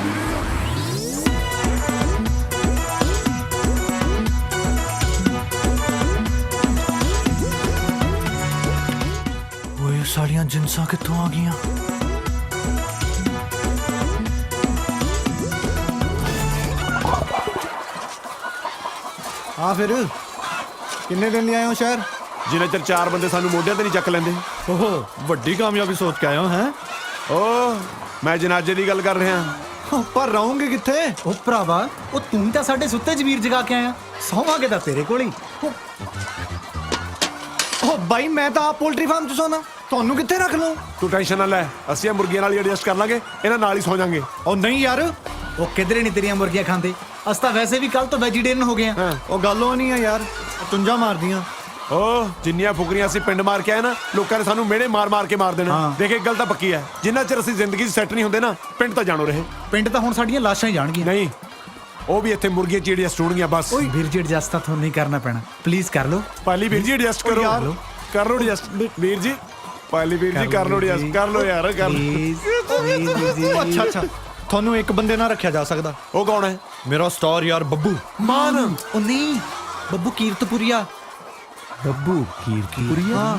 Speaker 8: ਓਏ ਸਾਰੀਆਂ ਜਿੰਸਾਂ ਕਿੱਥੋਂ ਆ ਗਈਆਂ?
Speaker 12: ਆ ਫਿਰ ਕਿੰਨੇ ਦਿਨ ਲਈ ਆਏ ਹੋ ਸ਼ਹਿਰ?
Speaker 3: ਜਿੰਨੇ ਚਿਰ 4 ਬੰਦੇ ਸਾਨੂੰ ਮੋਢਿਆਂ ਤੇ ਨਹੀਂ ਚੱਕ ਲੈਂਦੇ।
Speaker 8: ਓਹੋ ਵੱਡੀ ਕਾਮਯਾਬੀ ਸੋਚ ਕੇ ਆਇਆ ਹੈ।
Speaker 3: ਓ ਮੈਂ ਜਨਾਜ਼ੇ ਦੀ ਗੱਲ ਕਰ ਰਿਹਾ।
Speaker 8: ਪਰ ਰਹੋਗੇ ਕਿੱਥੇ?
Speaker 12: ਉਹ ਭਰਾਵਾ, ਉਹ ਤੂੰ ਤਾਂ ਸਾਡੇ ਸੁੱਤੇ ਜ਼ਮੀਰ ਜਗਾ ਕੇ ਆਇਆ, ਸੌਵਾਂਗੇ ਤਾਂ ਤੇਰੇ ਕੋਲ ਹੀ।
Speaker 8: ਓ ਬਾਈ ਮੈਂ ਤਾਂ ਆਪ ਪੋਲਟਰੀ ਫਾਰਮ 'ਚ ਸੌਣਾ, ਤੁਹਾਨੂੰ ਕਿੱਥੇ ਰੱਖ ਲਵਾਂ?
Speaker 3: ਤੂੰ ਟੈਨਸ਼ਨ ਨਾ ਲੈ, ਅਸੀਂ ਇਹ ਮੁਰਗੀਆਂ ਨਾਲ ਹੀ ਐਡਜਸਟ ਕਰ ਲਾਂਗੇ, ਇਹਨਾਂ ਨਾਲ ਹੀ ਸੌ ਜਾਾਂਗੇ।
Speaker 8: ਓ ਨਹੀਂ ਯਾਰ,
Speaker 12: ਉਹ ਕਿਧਰੇ ਨਹੀਂ ਤੇਰੀਆਂ ਮੁਰਗੀਆਂ ਖਾਂਦੇ, ਅਸੀਂ ਤਾਂ ਵੈਸੇ ਵੀ ਕੱਲ ਤੋਂ ਵੈਜੀਟੇਰੀਅਨ ਹੋ ਗਏ ਆ।
Speaker 8: ਉਹ ਗੱਲ ਉਹ ਨਹੀਂ ਆ ਯਾਰ, ਤੁੰਜਾ ਮਾਰਦੀਆਂ।
Speaker 3: ਓ ਜਿੰਨੀਆਂ ਫੁਕਰੀਆਂ ਅਸੀਂ ਪਿੰਡ ਮਾਰ ਕੇ ਆਏ ਨਾ, ਲੋਕਾਂ ਨੇ ਸਾਨੂੰ ਮਿਹਣੇ ਮਾਰ ਕੇ ਮਾਰ ਦੇਣਾ। ਦੇਖ ਇੱਕ ਗੱਲ ਤਾਂ ਪੱਕੀ ਹੈ, ਜਿੰਨਾ ਚਿਰ ਅਸੀਂ ਜ਼ਿੰਦਗੀ 'ਚ ਸੈੱਟ ਨਹੀਂ ਹੁੰਦੇ ਨਾ, ਪਿੰਡ ਤਾਂ ਜਾਣੋ ਰਹੇ।
Speaker 12: ਪਿੰਡ ਤਾਂ ਹੁਣ ਸਾਡੀਆਂ ਲਾਸ਼ਾਂ ਹੀ ਜਾਣਗੀਆਂ।
Speaker 3: ਨਹੀਂ, ਉਹ ਵੀ ਇੱਥੇ ਮੁਰਗੀਆਂ ਚੀੜੀਆਂ ਸਟੂਣਗੀਆਂ ਬਸ।
Speaker 12: ਓਏ ਵੀਰ ਜੀ ਐਡਜਸਟ ਤਾਂ ਤੁਹਾਨੂੰ ਨਹੀਂ ਕਰਨਾ ਪੈਣਾ, ਪਲੀਜ਼ ਕਰ ਲਓ।
Speaker 3: ਪਾਲੀ ਵੀਰ ਜੀ ਐਡਜਸਟ ਕਰੋ ਯਾਰ, ਕਰ ਲਓ ਐਡਜਸਟ ਵੀਰ ਜੀ। ਪਾਲੀ ਵੀਰ ਜੀ ਕਰ ਲਓ ਐਡਜਸਟ, ਕਰ ਲਓ ਯਾਰ, ਕਰ ਲਓ।
Speaker 8: ਅੱਛਾ ਅੱਛਾ, ਤੁਹਾਨੂੰ ਇੱਕ ਬੰਦੇ ਨਾਲ ਰੱਖਿਆ ਜਾ ਸਕਦਾ।
Speaker 3: ਉਹ ਕੌਣ ਹੈ?
Speaker 8: ਮੇਰਾ ਸਟਾਰ ਯਾਰ ਬੱਬੂ
Speaker 3: ਮਾਨ।
Speaker 12: ਉਹ ਨਹੀਂ, ਬੱਬੂ ਕੀਰਤਪੁਰੀਆ। ਬੱਬੂ ਕੀਰਤਪੁਰੀਆ।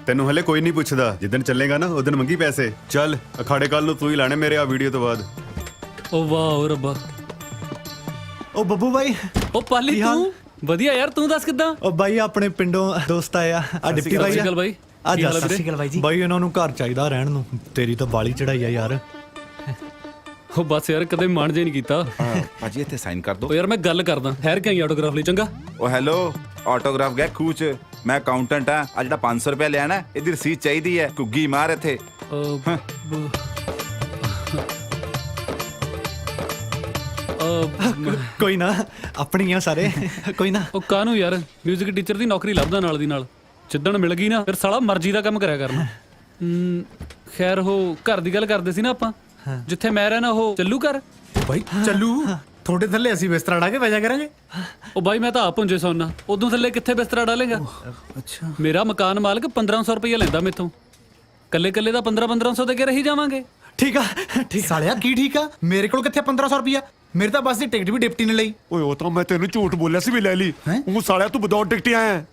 Speaker 2: ਤੈਨੂੰ ਹਲੇ ਕੋਈ ਨਹੀਂ ਪੁੱਛਦਾ, ਜਿੱਦਣ ਚੱਲੇਗਾ ਨਾ ਉਦੋਂ ਮੰਗੀ ਪੈਸੇ। ਚੱਲ ਅਖਾੜੇ ਕੱਲ ਨੂੰ ਤੂੰ ਹੀ ਲਾਣੇ ਮੇਰੇ ਆ ਵੀਡੀਓ ਤੋਂ ਬਾਅਦ।
Speaker 9: ਓ ਵਾਹ ਰੱਬਾ।
Speaker 8: ਓ ਬੱਬੂ ਬਾਈ।
Speaker 9: ਓ ਪਾਲੀ ਤੂੰ ਵਧੀਆ ਯਾਰ, ਤੂੰ ਦੱਸ ਕਿੱਦਾਂ?
Speaker 8: ਓ ਬਾਈ ਆਪਣੇ ਪਿੰਡੋਂ ਦੋਸਤ ਆਇਆ ਆ ਡਿਪਟੀ ਬਾਈ ਆ।
Speaker 9: ਬਾਈ
Speaker 8: ਆ ਜਾ
Speaker 12: ਸਤਿ ਸ਼੍ਰੀ ਅਕਾਲ ਬਾਈ ਜੀ।
Speaker 8: ਬਾਈ ਇਹਨਾਂ ਨੂੰ ਘਰ ਚਾਹੀਦਾ ਰਹਿਣ ਨੂੰ, ਤੇਰੀ ਤਾਂ ਬਾਲੀ ਚੜਾਈ ਆ ਯਾਰ।
Speaker 9: ਉਹ ਬਸ ਯਾਰ ਕਦੇ ਮਨ ਜੇ ਨਹੀਂ ਕੀਤਾ।
Speaker 2: ਭਾਜੀ ਇੱਥੇ ਸਾਈਨ ਕਰ
Speaker 9: ਓ ਯਾਰ ਮੈਂ ਗੱਲ ਕਰਦਾ, ਠਹਿਰ ਕੇ ਆਈ ਆਟੋਗ੍ਰਾਫ ਲਈ, ਚੰਗਾ?
Speaker 13: ਉਹ ਹੈਲੋ, ਆਟੋਗ੍ਰਾਫ ਗਿਆ ਖੂਹ 'ਚ। ਮੈਂ ਅਕਾਊਂਟੈਂਟ ਆ, ਆ ਜਿਹੜਾ 500 ਰੁਪਏ ਲਿਆ ਨਾ ਇਹਦੀ ਰਸੀਦ ਚਾਹੀਦੀ ਹੈ। ਘੁੱਗੀ ਮਾਰ ਇੱਥੇ।
Speaker 8: ਕੋਈ ਨਾ, ਆਪਣੀਆਂ ਸਾਰੇ, ਕੋਈ ਨਾ।
Speaker 9: ਉਹ ਕਾਹਨੂੰ ਯਾਰ, ਮਿਊਜ਼ਿਕ ਟੀਚਰ ਦੀ ਨੌਕਰੀ ਲੱਭਦਾ ਨਾਲ ਦੀ ਨਾਲ। ਜਿੱਦਣ ਮਿਲ ਗਈ ਨਾ ਫਿਰ ਸਾਲਾ ਮਰਜ਼ੀ ਦਾ ਕੰਮ ਕਰਿਆ ਕਰਨਾ। ਖੈਰ ਉਹ ਘਰ ਦੀ ਗੱਲ ਕਰਦੇ ਸੀ ਨਾ ਆਪਾਂ, ਜਿੱਥੇ ਮੈਂ ਰਹਿਣਾ ਉਹ ਚੱਲੂ ਘਰ।
Speaker 12: ਬਾਈ ਚੱਲੂ, ਤੁਹਾਡੇ ਥੱਲੇ ਅਸੀਂ ਬਿਸਤਰਾ ਡਾ ਕੇ ਵਜਾ ਕਰਾਂਗੇ।
Speaker 9: ਉਹ ਬਾਈ ਮੈਂ ਤਾਂ ਆਪ ਹੁੰਜੇ ਸੌਣਾ, ਉਦੋਂ ਥੱਲੇ ਕਿੱਥੇ ਬਿਸਤਰਾ ਡਾਲੇਗਾ?
Speaker 12: ਅੱਛਾ,
Speaker 9: ਮੇਰਾ ਮਕਾਨ ਮਾਲਕ 1500 ਰੁਪਏ ਲੈਂਦਾ ਮੇਥੋਂ, ਕੱਲੇ ਕੱਲੇ ਦਾ 1500 ਦੇ ਕੇ ਰਹੀ ਜਾਵਾਂਗੇ।
Speaker 8: ਠੀਕ ਆ,
Speaker 12: ਠੀਕ ਸਾਲਿਆ ਕੀ ਠੀਕ ਆ? ਮੇਰੇ ਕੋਲ ਕਿੱਥੇ 1500 ਰੁਪਿਆ? ਮੇਰੇ ਤਾਂ ਬੱਸ ਦੀ ਟਿਕਟ ਵੀ ਡਿਪਟੀ ਨੇ ਲਈ।
Speaker 3: ਓਏ ਉਹ ਤਾਂ ਮੈਂ ਤੈਨੂੰ ਝੂਠ ਬੋਲਿਆ ਸੀ ਵੀ ਲੈ ਲਈ। ਉਹ ਸਾਲਿਆ ਤੂੰ ਵਿਦਆਊਟ ਟਿਕਟ ਆਇਆ।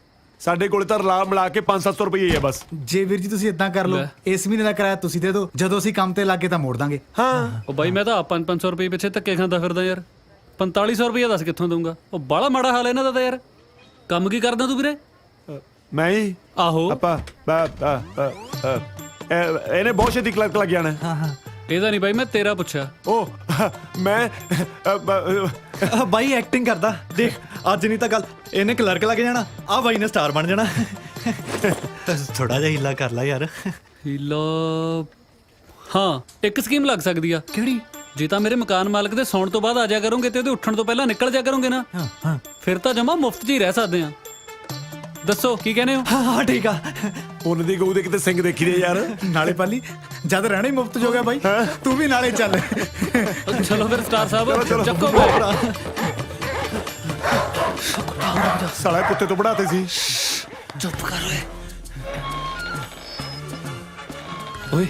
Speaker 3: ਸਾਡੇ ਕੋਲ ਤਾਂ ਰਲਾ ਮਿਲਾ ਕੇ 500-700 ਰੁਪਏ ਹੀ ਹੈ ਬਸ।
Speaker 12: ਜੇ ਵੀਰ ਜੀ ਤੁਸੀਂ ਇਦਾਂ ਕਰ ਲਓ, ਇਸ ਮਹੀਨੇ ਦਾ ਕਿਰਾਇਆ ਤੁਸੀਂ ਦੇ ਦਿਓ, ਜਦੋਂ ਅਸੀਂ ਕੰਮ ਤੇ ਲੱਗੇ ਤਾਂ ਮੋੜ ਦਾਂਗੇ।
Speaker 3: ਹਾਂ
Speaker 9: ਉਹ ਬਾਈ ਮੈਂ ਤਾਂ 500 ਰੁਪਏ ਪਿੱਛੇ ਧੱਕੇ ਖਾਂਦਾ ਫਿਰਦਾ ਯਾਰ। 4500 ਰੁਪਏ ਦੱਸ ਕਿੱਥੋਂ ਦਊਂਗਾ? ਉਹ ਬਾਹਲਾ ਮਾੜਾ ਹਾਲ ਇਹਨਾਂ ਦਾ ਤਾਂ ਯਾਰ। ਕੰਮ ਕੀ ਕਰਦਾ ਤੂੰ ਵੀਰੇ?
Speaker 3: ਮੈਂ ਹੀ
Speaker 9: ਆਹੋ
Speaker 3: ਆਪਾਂ ਇਹਨੇ ਬਹੁਤ ਛੇਤੀ ਕਲਰਕ ਲੱਗ ਜਾਣਾ।
Speaker 9: ਇਹਦਾ ਨਹੀਂ ਬਾਈ, ਮੈਂ ਤੇਰਾ ਪੁੱਛਿਆ।
Speaker 3: ਉਹ ਮੈਂ
Speaker 8: ਬਾਈ ਐਕਟਿੰਗ ਕਰਦਾ ਦੇਖ, ਅੱਜ ਨਹੀਂ ਤਾਂ ਗੱਲ ਇਹਨੇ ਕਲਰਕ ਲੱਗ ਜਾਣਾ, ਆ ਬਾਈ ਨੇ ਸਟਾਰ ਬਣ ਜਾਣਾ। ਥੋੜਾ ਜਿਹਾ ਹੀਲਾ ਕਰ ਲੈ ਯਾਰ।
Speaker 9: ਹੀਲਾ? ਹਾਂ, ਇੱਕ ਸਕੀਮ ਲੱਗ ਸਕਦੀ ਆ।
Speaker 12: ਕਿਹੜੀ?
Speaker 9: ਜੇ ਤਾਂ ਮੇਰੇ ਮਕਾਨ ਮਾਲਕ ਦੇ ਸੌਣ ਤੋਂ ਬਾਅਦ ਆ ਜਾ ਕਰੋਗੇ ਤੇ ਉਹਦੇ ਉੱਠਣ ਤੋਂ ਪਹਿਲਾਂ ਨਿਕਲ ਜਾ ਕਰੋਗੇ ਨਾ, ਫਿਰ ਤਾਂ ਜਮਾ ਮੁਫਤ 'ਚ ਹੀ ਰਹਿ ਸਕਦੇ ਆ। ਦੱਸੋ ਕੀ ਕਹਿੰਦੇ ਹੋ?
Speaker 8: ਹਾਂ ਠੀਕ ਆ।
Speaker 3: ਉਹਨਾਂ ਦੀ ਗਊ ਦੇ ਕਿਤੇ ਸਿੰਘ ਦੇਖੀ ਦੇ ਯਾਰ।
Speaker 12: ਨਾਲੇ ਪਾਲੀ ਜਦ ਰਹਿਣਾ ਹੀ ਮੁਫਤ ਹੋ ਗਿਆ ਬਾਈ, ਤੂੰ ਵੀ ਨਾਲੇ ਚੱਲ।
Speaker 9: ਚਲੋ ਫਿਰ ਸਟਾਰ ਸਾਹਿਬ ਚੱਕੋ ਭਰਾ।
Speaker 3: ਸਾਲਾ ਕੁੱਤੇ ਤੋਂ ਬਣਾਤੇ ਸੀ।
Speaker 9: ਚੁੱਪ ਕਰ ਓਏ। ਓਏ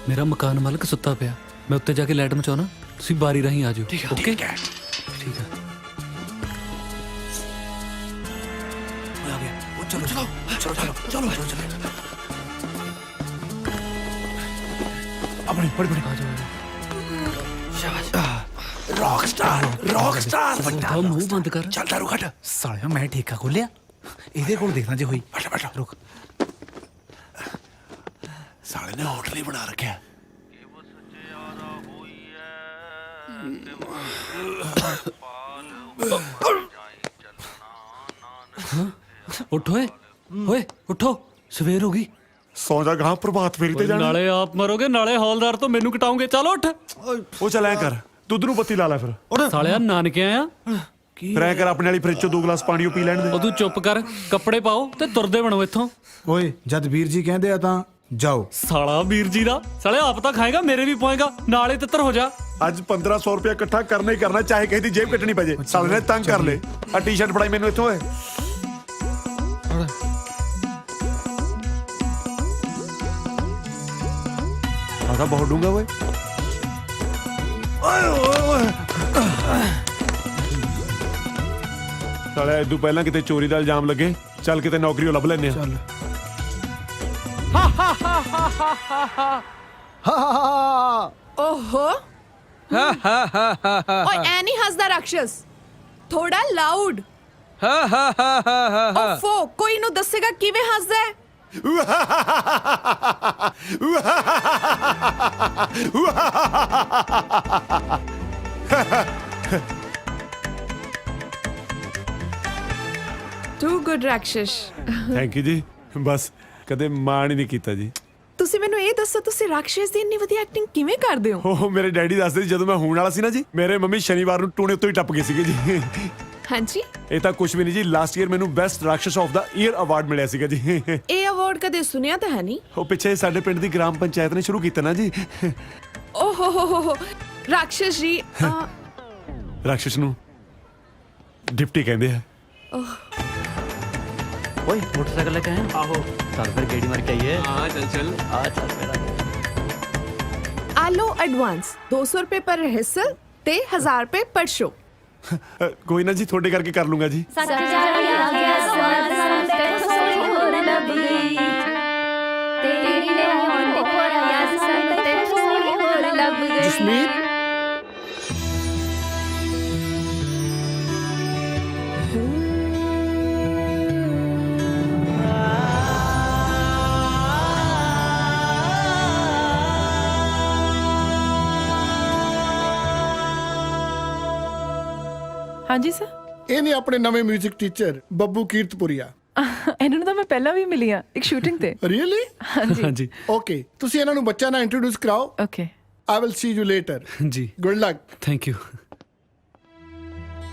Speaker 9: ਮੇਰਾ ਮਕਾਨ ਮਾਲਕ ਸੁੱਤਾ ਪਿਆ, ਮੈਂ ਉੱਤੇ ਜਾ ਕੇ ਲਾਈਟ ਮਚਾਉਣਾ, ਤੁਸੀਂ ਬਾਰੀ ਰਾਹੀਂ ਆ ਜਾਓ। ਓਕੇ ਠੀਕ ਹੈ।
Speaker 12: ਚਲੋ ਚਲੋ ਚਲੋ ਚਲੋ। अपनी बड़ी बड़ी रॉक स्टार
Speaker 9: ਵੱਡਾ ਮੂੰਹ ਬੰਦ ਕਰ।
Speaker 12: चल दारू घट सालिया मैं ठेका खोलिया ਇਹਦੇ ਕੋਲ ਦੇਖਣਾ ਜੇ ਹੋਈ ਬੈਠ ਬੈਠ ਰੁਕ ਸਾਲੇ ਨੇ ਹੋਟਲ ਹੀ ਬਣਾ ਰੱਖਿਆ
Speaker 9: ਉੱਠ ਓਏ ਓਏ ਉੱਠੋ ਸਵੇਰ ਹੋ ਗਈ।
Speaker 3: ਸੌਂ ਜਾ ਗਾਂ ਪ੍ਰਭਾਤ ਫੇਰੀ ਤੇ ਜਾਣਾ
Speaker 9: ਨਾਲੇ ਆਪ ਮਰੋਗੇ ਨਾਲੇ ਹੌਲਦਾਰ ਤੋਂ ਮੈਨੂੰ ਕਟਾਉਂਗੇ। ਚਲ ਉੱਠ।
Speaker 3: ਉਹ ਚੱਲ ਐ ਕਰ ਦੁੱਧ ਨੂੰ ਬੱਤੀ ਲਾ ਲੈ ਫਿਰ
Speaker 9: ਸਾਲਿਆ ਨਾਨਕੇ ਆਇਆ।
Speaker 3: ਫਿਰ ਐ ਕਰ ਆਪਣੇ ਵਾਲੀ ਫਰਿੱਜ ਚੋਂ 2 ਗਲਾਸ ਪਾਣੀ ਉਹ ਪੀ ਲੈਣ ਦੇ
Speaker 9: ਉਹ ਤੂੰ ਚੁੱਪ ਕਰ, ਕੱਪੜੇ ਪਾਓ ਤੇ ਤੁਰਦੇ ਬਣੋ ਇੱਥੋਂ।
Speaker 12: ਓਏ ਜਦ ਵੀਰ ਜੀ ਕਹਿੰਦੇ ਆ ਤਾਂ ਜਾਓ।
Speaker 9: ਸਾਲਾ ਵੀਰ ਜੀ ਦਾ ਸਾਲੇ ਆਪ ਤਾਂ ਖਾਏਗਾ ਮੇਰੇ ਵੀ ਪੋਏਗਾ, ਨਾਲੇ ਤਿੱਤਰ ਹੋ ਜਾ।
Speaker 3: ਅੱਜ 1500 ਰੁਪਇਆ ਇਕੱਠਾ ਕਰਨਾ ਹੀ ਕਰਨਾ, ਚਾਹੇ ਕਿਸੇ ਦੀ ਜੇਬ ਕੱਟਣੀ ਪੈ ਜੇ। ਸਾਲੇ ਨੇ ਤੰਗ ਕਰ ਲੈ। ਆ ਟੀ-ਸ਼ਰਟ ਫੜਾਈ ਮੈਨੂੰ ਇੱਥੋਂ ਓਏ। ਆਹ ਬਹੁਤ ਡੂੰਗਾ ਓਏ। ਸਾਲੇ ਇਦੋਂ ਪਹਿਲਾਂ ਕਿਤੇ ਚੋਰੀ ਦਾ ਇਲਜ਼ਾਮ ਲੱਗੇ, ਚੱਲ ਕਿਤੇ ਨੌਕਰੀ ਲੱਭ ਲੈਨੇ ਆ।
Speaker 10: ਓਹੋ ਓਏ ਐ ਨਹੀਂ ਹੱਸਦਾ ਰਾਕਸ਼ਸ, ਥੋੜਾ ਲਾਊਡ। ਓਫੋ ਕੋਈ ਨੂੰ ਦੱਸੇਗਾ ਕਿਵੇਂ ਹੱਸਦਾ ਹੈ। ਟੂ ਗੁੱਡ ਰਾਕਸ਼ਸ।
Speaker 3: ਥੈਂਕ ਯੂ ਜੀ। ਬਸ ਕਦੇ ਮਾਣ ਹੀ ਨਹੀਂ ਕੀਤਾ ਜੀ।
Speaker 10: ਤੁਸੀਂ ਮੈਨੂੰ ਇਹ ਦੱਸੋ ਤੁਸੀਂ ਰਾਕਸ਼ਸ ਦੀ ਇੰਨੀ ਵਧੀਆ ਐਕਟਿੰਗ ਕਿਵੇਂ ਕਰਦੇ ਹੋ?
Speaker 3: ਉਹ ਮੇਰੇ ਡੈਡੀ ਦੱਸਦੇ ਸੀ ਜਦੋਂ ਮੈਂ ਹੋਣ ਵਾਲਾ ਸੀ ਨਾ ਜੀ, ਮੇਰੇ ਮੰਮੀ ਸ਼ਨੀਵਾਰ ਨੂੰ ਟੂਣੇ ਉੱਤੋਂ ਹੀ ਟੱਪ ਗਏ ਸੀਗੇ ਜੀ।
Speaker 10: ਹਾਂਜੀ
Speaker 3: ਇਹ ਤਾਂ ਕੁਝ ਵੀ ਨਹੀਂ ਜੀ, ਲਾਸਟ ਈਅਰ ਮੈਨੂੰ ਬੈਸਟ ਰਾਕਸ਼ਸ ਆਫ ਦਾ ਈਅਰ ਅਵਾਰਡ ਮਿਲਿਆ ਸੀਗਾ ਜੀ।
Speaker 10: ਇਹ ਅਵਾਰਡ ਕਦੇ ਸੁਣਿਆ ਤਾਂ ਹੈ ਨਹੀਂ।
Speaker 3: ਉਹ ਪਿੱਛੇ ਸਾਡੇ ਪਿੰਡ ਦੀ ਗ੍ਰਾਮ ਪੰਚਾਇਤ ਨੇ ਸ਼ੁਰੂ ਕੀਤਾ ਨਾ ਜੀ।
Speaker 10: ਓਹੋ ਹੋ ਰਾਕਸ਼ਸ ਜੀ
Speaker 3: ਰਾਕਸ਼ਸ ਨੂੰ ਡਿਪਟੀ ਕਹਿੰਦੇ ਆ।
Speaker 9: ਓਏ ਮੋਟਰਸਾਈਕਲ ਲੈ ਕੇ ਆਇਆ? ਆਹੋ ਚੱਲ ਫਿਰ ਗੇੜੀ ਮਾਰ ਕੇ ਆਈਏ। ਹਾਂ ਚੱਲ ਆ ਚੱਲ ਮੇਰਾ।
Speaker 10: ਆ ਲੋ ਐਡਵਾਂਸ 200 ਰੁਪਏ ਪਰ ਰਿਹਰਸਲ ਤੇ 1000 ਰੁਪਏ ਪਰ ਸ਼ੋ।
Speaker 3: ਕੋਈ ਨਾ ਜੀ, ਤੁਹਾਡੇ ਕਰਕੇ ਕਰ ਲੂੰਗਾ ਜੀ।
Speaker 12: ਜਸਮੀਤ
Speaker 4: ਹਾਂਜੀ ਸਰ।
Speaker 7: ਇਹ ਨੇ ਆਪਣੇ ਨਵੇਂ 뮤직 ਟੀਚਰ ਬੱਬੂ ਕੀਰਤਪੁਰੀਆ।
Speaker 4: ਇਹਨਾਂ ਨੂੰ ਤਾਂ ਮੈਂ ਪਹਿਲਾਂ ਵੀ ਮਿਲੀ ਆ ਇੱਕ ਸ਼ੂਟਿੰਗ ਤੇ।
Speaker 7: ਰੀਅਲੀ?
Speaker 9: ਹਾਂਜੀ
Speaker 7: ਓਕੇ, ਤੁਸੀਂ ਇਹਨਾਂ ਨੂੰ ਬੱਚਿਆਂ ਨਾਲ ਇੰਟਰੋਡਿਊਸ ਕਰਾਓ।
Speaker 4: Okay
Speaker 7: I will see you later.
Speaker 9: ਜੀ
Speaker 7: ਗੁੱਡ ਲੱਕ।
Speaker 9: Thank you.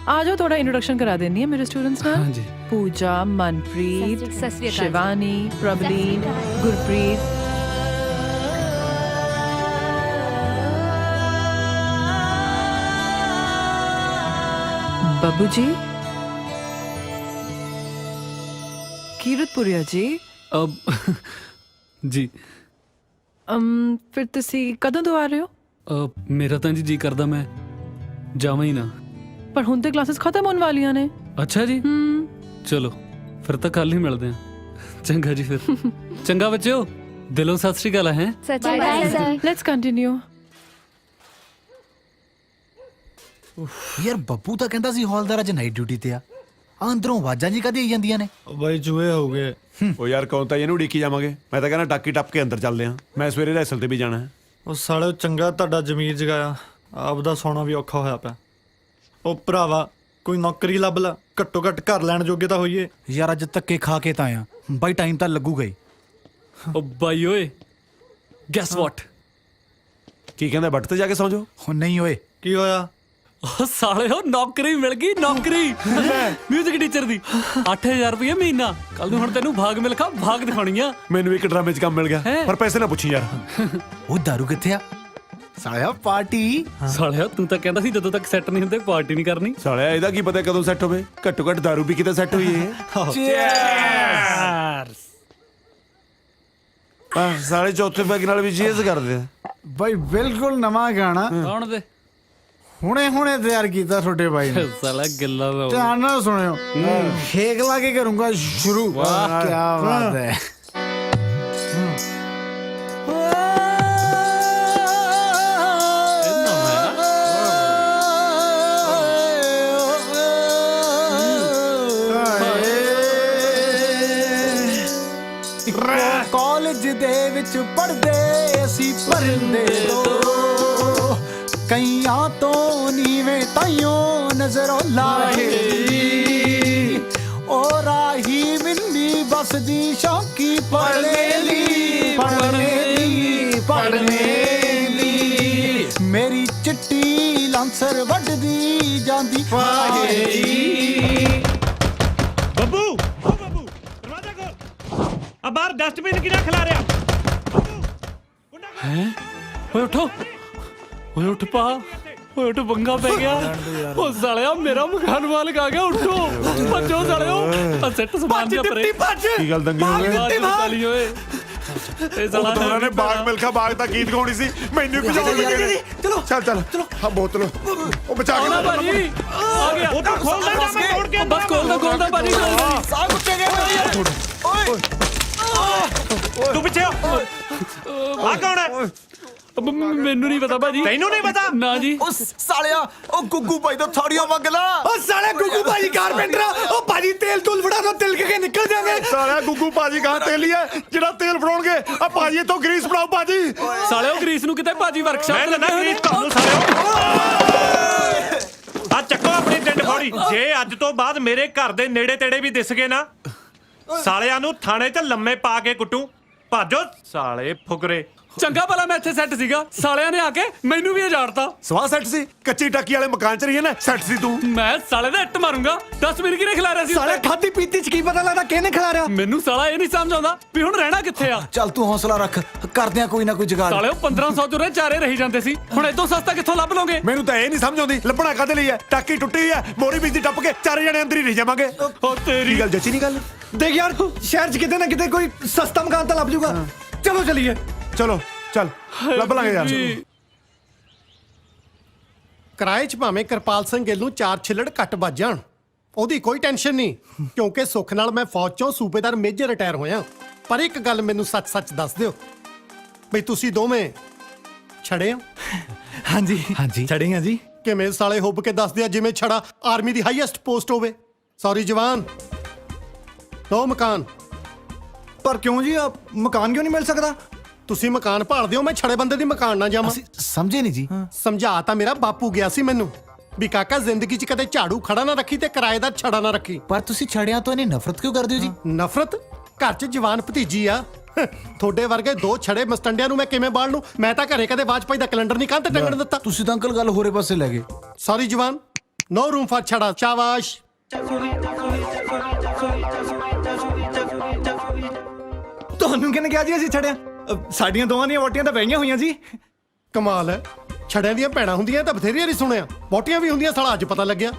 Speaker 4: ਆ ਜਾਓ ਥੋੜਾ ਇੰਟਰੋਡਕਸ਼ਨ ਕਰਾ ਦੇਣੀ ਹੈ ਮੇਰੇ ਸਟੂਡੈਂਟਸ ਨਾਲ।
Speaker 9: ਹਾਂਜੀ
Speaker 4: ਪੂਜਾ, ਮਨਪ੍ਰੀਤ, ਸ਼ਿਵਾਨੀ, ਪ੍ਰਭਲੀਨ, ਗੁਰਪ੍ਰੀਤ। ਬੱਬੂ ਜੀ, ਕੀਰਤਪੁਰੀਆ ਜੀ।
Speaker 9: ਅਬ ਜੀ
Speaker 4: ਫਿਰ ਤੁਸੀਂ ਕਦੋਂ ਤੋਂ ਆ ਰਹੇ ਹੋ?
Speaker 9: ਮੇਰਾ ਤਾਂ ਜੀ ਕਰਦਾ ਮੈਂ ਜਾਵਾਂ ਹੀ ਨਾ।
Speaker 4: ਪਰ ਹੁਣ ਤੇ ਕਲਾਸਿਸ ਖਤਮ ਹੋਣ ਵਾਲੀਆਂ ਨੇ।
Speaker 9: ਅੱਛਾ ਜੀ ਚਲੋ ਫਿਰ ਤਾਂ ਕੱਲ ਹੀ ਮਿਲਦੇ ਹਾਂ। ਚੰਗਾ ਜੀ ਫਿਰ। ਚੰਗਾ ਬੱਚਿਓ, ਦਿਲੋਂ ਸਤਿ ਸ਼੍ਰੀ ਅਕਾਲ ਹੈ।
Speaker 4: Let's continue.
Speaker 12: ਯਾਰ ਬੱਬੂ ਤਾਂ ਕਹਿੰਦਾ ਸੀ ਹੌਲਦਾਰ ਅੱਜ ਨਾਈਟ ਡਿਊਟੀ ਤੇ ਆ। ਅੰਦਰੋਂ ਆਵਾਜ਼ਾਂ ਜੀ ਕਦੇ ਆਈ ਜਾਂਦੀਆਂ ਨੇ।
Speaker 8: ਬਾਈ ਜੂਏ ਹੋ ਗਏ।
Speaker 3: ਉਹ ਯਾਰ ਕੌਣ ਤਾਂ ਇਹਨੂੰ ਉਡੀਕੀ ਜਾਵਾਂਗੇ। ਮੈਂ ਤਾਂ ਕਹਿੰਦਾ ਟਾਕੀ ਟੱਪ ਕੇ ਅੰਦਰ ਚੱਲਦੇ ਆ। ਮੈਂ ਸਵੇਰੇ ਰੈਸਲ ਤੇ ਵੀ ਜਾਣਾ ਹੈ।
Speaker 8: ਉਹ ਸਾਲੇ ਚੰਗਾ ਤੁਹਾਡਾ ਜ਼ਮੀਰ ਜਗਾਇਆ, ਆਪਦਾ ਸੌਣਾ ਵੀ ਔਖਾ ਹੋਇਆ ਪਿਆ। ਉਹ ਭਰਾਵਾ ਕੋਈ ਨੌਕਰੀ ਲੱਭ ਲੈ, ਘੱਟੋ ਘੱਟ ਘਰ ਲੈਣ ਜੋਗੇ ਤਾਂ ਹੋਈਏ।
Speaker 12: ਯਾਰ ਅੱਜ ਧੱਕੇ ਖਾ ਕੇ ਤਾਂ ਆਇਆ ਬਾਈ, ਟਾਈਮ ਤਾਂ ਲੱਗੂਗਾ ਹੀ।
Speaker 9: ਉਹ ਬਾਈ ਓਏ, ਗੈਸ ਵਾਟ?
Speaker 3: ਕੀ ਕਹਿੰਦਾ, ਬੱਟ ਤੇ ਜਾ ਕੇ ਸੌਂ ਜਾਓ।
Speaker 12: ਹੁਣ ਨਹੀਂ ਓਏ।
Speaker 8: ਕੀ ਹੋਇਆ?
Speaker 9: ਉਹ ਸਾਲਿਓ ਨੌਕਰੀ ਮਿਲ ਗਈ, ਨੌਕਰੀ ਮਿਊਜ਼ਿਕ ਟੀਚਰ ਦੀ। 8000 ਰੁਪਏ ਮਹੀਨਾ। ਕੱਲ ਨੂੰ ਹੁਣ ਤੈਨੂੰ ਭਾਗ ਮਿਲਖਾ ਭਾਗ ਦਿਖਾਉਣੀ ਆ।
Speaker 3: ਮੈਨੂੰ ਇੱਕ ਡਰਾਮੇ 'ਚ ਕੰਮ ਮਿਲ ਗਿਆ, ਪਰ ਪੈਸੇ ਨਾ ਪੁੱਛੀ ਯਾਰ।
Speaker 12: ਉਹ ਦਾਰੂ ਕਿੱਥੇ ਆ? ਸਾਲਿਆ ਪਾਰਟੀ।
Speaker 9: ਸਾਲਿਆ ਤੂੰ ਤਾਂ ਕਹਿੰਦਾ ਸੀ ਜਦੋਂ ਤੱਕ ਸੈੱਟ ਨਹੀਂ ਹੁੰਦੇ ਪਾਰਟੀ ਨਹੀਂ ਕਰਨੀ।
Speaker 3: ਸਾਲਿਆ ਇਹਦਾ ਕੀ ਪਤਾ ਕਦੋਂ ਸੈੱਟ ਹੋਵੇ। ਘੱਟੋ ਘੱਟ ਦਾਰੂ ਪੀ ਕੇ ਤਾਂ ਸੈੱਟ ਹੋਈ ਹੈ। ਸਾਲੇ ਚੌਥੇ ਪੈਗ ਨਾਲ ਵੀ ਚੀਜ਼ ਕਰਦੇ ਆ।
Speaker 12: ਬਾਈ ਬਿਲਕੁਲ ਨਵਾਂ ਗਾਣਾ
Speaker 9: ਕੌਣ ਦੇ?
Speaker 12: ਹੁਣੇ ਤਿਆਰ ਕੀਤਾ ਤੁਹਾਡੇ ਬਾਈ ਨੇ।
Speaker 9: ਸਾਲਾ ਗੱਲਾਂ ਦਾ
Speaker 12: ਧਿਆਨ ਨਾਲ ਸੁਣਿਓ। ਖੇਕ ਲਾ ਕੇ ਕਰੂੰਗਾ ਸ਼ੁਰੂ। ਵਾਹ ਕੀ ਬਾਤ ਹੈ।
Speaker 7: ਕਾਲਜ ਦੇ ਵਿੱਚ ਪੜ੍ਹਦੇ ਅਸੀਂ ਪਰਦੇ ਤੋਂ ਕਈਆਂ ਤੋਂ ਨੀਵੇਂ ਤਾਈਓ ਨਜ਼ਰੋਂ ਲਾਹੇ ਓ ਰਾਹੀ ਮਿੰਨੀ ਬਸ ਦੀ ਸ਼ੌਕੀ ਪੜ੍ਹਨੇ ਦੀ ਮੇਰੀ ਚਿੱਟੀ ਲਾਂਸਰ ਵੱਢਦੀ ਜਾਂਦੀ ਫਾਹੇ
Speaker 12: ਬੱਬੂ ਓ ਬੱਬੂ ਦਰਵਾਜ਼ਾ ਖੋਲ ਆ ਬਾਹਰ ਡਸਟਬਿਨ ਕਿਹੜਾ ਖਿਲਾ ਰਿਹਾ
Speaker 9: ਓਏ ਉਠੋ, ਓਏ ਉੱਠ ਪਾ, ਓਏ ਉੱਠ, ਪੰਗਾ ਪੈ ਗਿਆ। ਉਹ ਸਾਲਿਆ ਮੇਰਾ ਮਕਾਨ ਮਾਲਕ ਆ ਗਿਆ, ਉੱਠੋ ਭੱਜੋ ਸਾਲਿਓ। ਆ ਸੈੱਟ ਸਮਾਨ ਜਿਹਾ ਪਰੇ।
Speaker 3: ਕੀ ਗੱਲ ਦੰਗੇ ਹੋ ਗਏ?
Speaker 9: ਵਾਲੀ ਓਏ ਇਹ ਸਾਲਾ
Speaker 3: ਉਹਨਾਂ ਨੇ ਬਾਗ ਮਿਲਖਾ ਬਾਗ ਦਾ ਗੀਤ ਗਾਉਣੀ ਸੀ, ਮੈਨੂੰ ਭਜਾਉਣ ਲੱਗੇ ਨੇ।
Speaker 1: ਚਲੋ ਚੱਲ ਹਾਂ ਬੋਤਲ ਉਹ ਬਚਾ ਕੇ
Speaker 9: ਆਉਣਾ ਭਾਜੀ, ਆ ਗਿਆ।
Speaker 12: ਉਹ ਤਾਂ ਖੋਲਦਾ ਨਾ ਮੈਂ ਤੋੜ ਕੇ
Speaker 9: ਬਸ ਖੋਲਦਾ ਭਾਜੀ,
Speaker 12: ਸਾਹ ਕੁੱਟੇ ਗਏ ਓਏ ਤੂੰ ਪਿੱਛੇ ਆ ਕੌਣ ਹੈ?
Speaker 9: ਮੈਨੂੰ ਨਹੀਂ ਪਤਾ ਭਾਜੀ।
Speaker 12: ਤੈਨੂੰ ਨਹੀਂ ਪਤਾ?
Speaker 9: ਨਾ ਜੀ।
Speaker 11: ਉਹ ਸਾਲਿਆ ਉਹ ਗੁੱਗੂ ਭਾਈ ਤੋਂ ਥੋੜੀਆਂ ਮੰਗ ਲਾ।
Speaker 1: ਉਹ ਸਾਲੇ ਗੁੱਗੂ ਭਾਜੀ ਕਾਰਪੈਂਟਰ ਉਹ ਭਾਜੀ ਤੇਲ ਤੂਲ ਫੜਾ ਦੋ ਤਿਲਕ ਕੇ ਨਿਕਲ ਜਾਵੇ।
Speaker 3: ਸਾਲਿਆ ਗੁੱਗੂ ਭਾਜੀ ਗਾਂ ਤੇਲੀ ਹੈ ਜਿਹੜਾ ਤੇਲ ਫੜਾਉਣਗੇ। ਆ ਭਾਜੀ ਇੱਥੋਂ ਗਰੀਸ ਫੜਾਓ ਭਾਜੀ।
Speaker 9: ਸਾਲਿਓ ਗਰੀਸ ਨੂੰ ਕਿਤੇ ਭਾਜੀ ਵਰਕਸ਼ਾਪ
Speaker 12: ਮੈਂ ਨਾ ਗਰੀਸ ਤੁਹਾਨੂੰ ਸਾਲਿਓ। ਆ ਚੱਕੋ ਆਪਣੀ ਡੰਡ ਫੌੜੀ। ਜੇ ਅੱਜ ਤੋਂ ਬਾਅਦ ਮੇਰੇ ਘਰ ਦੇ ਨੇੜੇ ਤੇੜੇ ਵੀ ਦਿਸ ਗਏ ਨਾ, ਸਾਲਿਆਂ ਨੂੰ ਥਾਣੇ 'ਚ ਲੰਮੇ ਪਾ ਕੇ ਕੁੱਟੂ। ਭਾਜੋ ਸਾਲੇ ਫੁਕਰੇ।
Speaker 9: ਚੰਗਾ ਭਲਾ ਮੈਂ ਇੱਥੇ ਸੈੱਟ ਸੀਗਾ, ਸਾਲਿਆਂ ਨੇ ਆ ਕੇ ਮੈਨੂੰ ਵੀ ਉਜਾੜਤਾ।
Speaker 3: ਸਵਾਹ ਸੈੱਟ ਸੀ, ਕੱਚੀ ਟਾਕੀ ਵਾਲੇ ਮਕਾਨ 'ਚ ਰਹੀ ਹੈ ਨਾ, ਸੈੱਟ ਸੀ ਤੂੰ।
Speaker 9: ਮੈਂ ਸਾਲੇ ਦਾ ਇੱਟ ਮਾਰੂੰਗਾ। 10 ਮਿੰਟ ਕਿਹਨੇ ਖਿਲਾਰਿਆ ਸੀ?
Speaker 12: ਸਾਲੇ ਖਾਦੀ ਪੀਤੀ 'ਚ ਕੀ ਪਤਾ ਲੱਗਦਾ ਕਿਹਨੇ ਖਿਲਾਰਿਆ।
Speaker 9: ਮੈਨੂੰ ਸਾਲਾ ਇਹ ਨਹੀਂ ਸਮਝ ਆਉਂਦਾ ਵੀ ਹੁਣ ਰਹਿਣਾ ਕਿੱਥੇ ਆ।
Speaker 11: ਚੱਲ ਤੂੰ ਹੌਸਲਾ ਰੱਖ, ਕਰਦੇ ਆ ਕੋਈ ਨਾ ਕੋਈ ਜੁਗਾੜ।
Speaker 9: ਸਾਲਿਓ 1500 ਚ ਉਰੇ ਚਾਰੇ ਰਹੀ ਜਾਂਦੇ ਸੀ, ਹੁਣ ਇਦੋਂ ਸਸਤਾ ਕਿੱਥੋਂ ਲੱਭ ਲੋਗੇ?
Speaker 3: ਮੈਨੂੰ ਤਾਂ ਇਹ ਨਹੀਂ ਸਮਝ ਆਉਂਦੀ ਲੱਭਣਾ ਕਾਹਦੇ ਲਈ ਹੈ। ਟਾਕੀ ਟੁੱਟੀ ਹੈ, ਮੋਰੀ ਵਿੱਚ ਦੀ ਟੱਪ ਕੇ ਚਾਰੇ ਜਣੇ ਅੰਦਰ ਹੀ ਰਹਿ ਜਾਵਾਂਗੇ।
Speaker 9: ਹੋ ਤੇਰੀ
Speaker 3: ਕੀ ਗੱਲ ਜੱਚੀ ਨਹੀਂ ਗੱਲ?
Speaker 12: ਦੇਖ ਯਾਰ ਸ਼ਹਿਰ 'ਚ ਕਿਤੇ ਨਾ ਕਿਤੇ ਕੋਈ ਸਸਤਾ ਮਕਾਨ ਤਾਂ ਲੱਭ ਜੂਗਾ। ਚਲੋ ਚਲੀਏ।
Speaker 3: ਚਲੋ ਚੱਲ ਲੱਭ ਲਾਂਗੇ ਯਾਰ।
Speaker 1: ਕਿਰਾਏ 'ਚ ਭਾਵੇਂ ਕਿਰਪਾਲ ਸਿੰਘ ਗਿੱਲ ਨੂੰ 4 ਛਿੱਲੜ ਘੱਟ ਵੱਜ ਜਾਣ, ਉਹਦੀ ਕੋਈ ਟੈਨਸ਼ਨ ਨਹੀਂ, ਕਿਉਂਕਿ ਸੁੱਖ ਨਾਲ ਮੈਂ ਫੌਜ 'ਚੋਂ ਸੂਬੇਦਾਰ ਮੇਜਰ ਰਿਟਾਇਰ ਹੋਇਆ। ਪਰ ਇੱਕ ਗੱਲ ਮੈਨੂੰ ਸੱਚ-ਸੱਚ ਦੱਸ ਦਿਓ ਬਈ ਤੁਸੀਂ ਦੋਵੇਂ ਛੜੇ ਹੋ?
Speaker 8: ਹਾਂਜੀ ਛੜੀਆਂ ਜੀ।
Speaker 1: ਕਿਵੇਂ ਸਾਲੇ ਹੁੱਬ ਕੇ ਦੱਸ ਦਿਆ ਜਿਵੇਂ ਛੜਾ ਆਰਮੀ ਦੀ ਹਾਈਐਸਟ ਪੋਸਟ ਹੋਵੇ। ਸੌਰੀ ਜਵਾਨ, 2 ਮਕਾਨ।
Speaker 8: ਪਰ ਕਿਉਂ ਜੀ, ਮਕਾਨ ਕਿਉਂ ਨਹੀਂ ਮਿਲ ਸਕਦਾ?
Speaker 1: ਤੁਸੀਂ ਮਕਾਨ ਭਾਲਦੇ ਹੋ, ਮੈਂ ਛੜੇ ਬੰਦੇ ਦੀ ਮਕਾਨ ਨਾ ਜਾਵਾਂ।
Speaker 11: ਸਮਝੇ ਨਹੀਂ ਜੀ।
Speaker 1: ਸਮਝਾ ਤਾਂ ਮੇਰਾ ਬਾਪੂ ਗਿਆ ਸੀ ਮੈਨੂੰ ਵੀ ਕਾਕਾ ਜ਼ਿੰਦਗੀ 'ਚ ਕਦੇ ਝਾੜੂ ਖੜਾ ਨਾ ਰੱਖੀ ਤੇ ਕਿਰਾਏਦਾਰ ਛੜਾ ਨਾ ਰੱਖੀ।
Speaker 11: ਪਰ ਤੁਸੀਂ ਛੜਿਆਂ ਤੋਂ ਇਹਨੇ ਨਫ਼ਰਤ ਕਿਉਂ ਕਰਦੇ ਹੋ ਜੀ?
Speaker 1: ਨਫ਼ਰਤ? ਘਰ 'ਚ ਜਵਾਨ ਭਤੀਜੀ ਆ। ਤੁਹਾਡੇ ਵਰਗੇ 2 ਛੜੇ ਮਸਟੰਡਿਆਂ ਨੂੰ ਮੈਂ ਕਿਵੇਂ ਬਾਲ ਲੂੰ? ਮੈਂ ਤਾਂ ਘਰੇ ਕਦੇ ਵਾਜਪਾਈ ਦਾ ਕੈਲੰਡਰ ਨਹੀਂ ਕੰਧ ਤੇ ਟੰਗਣ ਦਿੱਤਾ।
Speaker 11: ਤੁਸੀਂ ਤਾਂ ਅੰਕਲ ਗੱਲ ਹੋਰੇ ਪਾਸੇ ਲੈ ਗਏ।
Speaker 1: ਸੌਰੀ ਜਵਾਨ, ਨੋ ਰੂਮ ਫਾਰ ਛੜਾ। ਸ਼ਾਬਾਸ਼।
Speaker 8: ਤੁਹਾਨੂੰ ਕਿਹਨੇ ਕਿਹਾ ਜੀ ਅਸੀਂ ਛੜਿਆ? ਸਾਡੀਆਂ ਦੋਵਾਂ ਦੀਆਂ ਵੋਟੀਆਂ ਤਾਂ ਵਹੀਆਂ ਹੋਈਆਂ ਜੀ।
Speaker 1: ਕਮਾਲ ਹੈ, ਛੜਿਆਂ ਦੀਆਂ ਭੈਣਾਂ ਹੁੰਦੀਆਂ ਤਾਂ ਬਥੇਰੀਆਂ ਨਹੀਂ ਸੁਣਿਆ, ਬੋਟੀਆਂ ਵੀ ਹੁੰਦੀਆਂ। ਸਾਲਾ ਅੱਜ ਪਤਾ ਲੱਗਿਆ।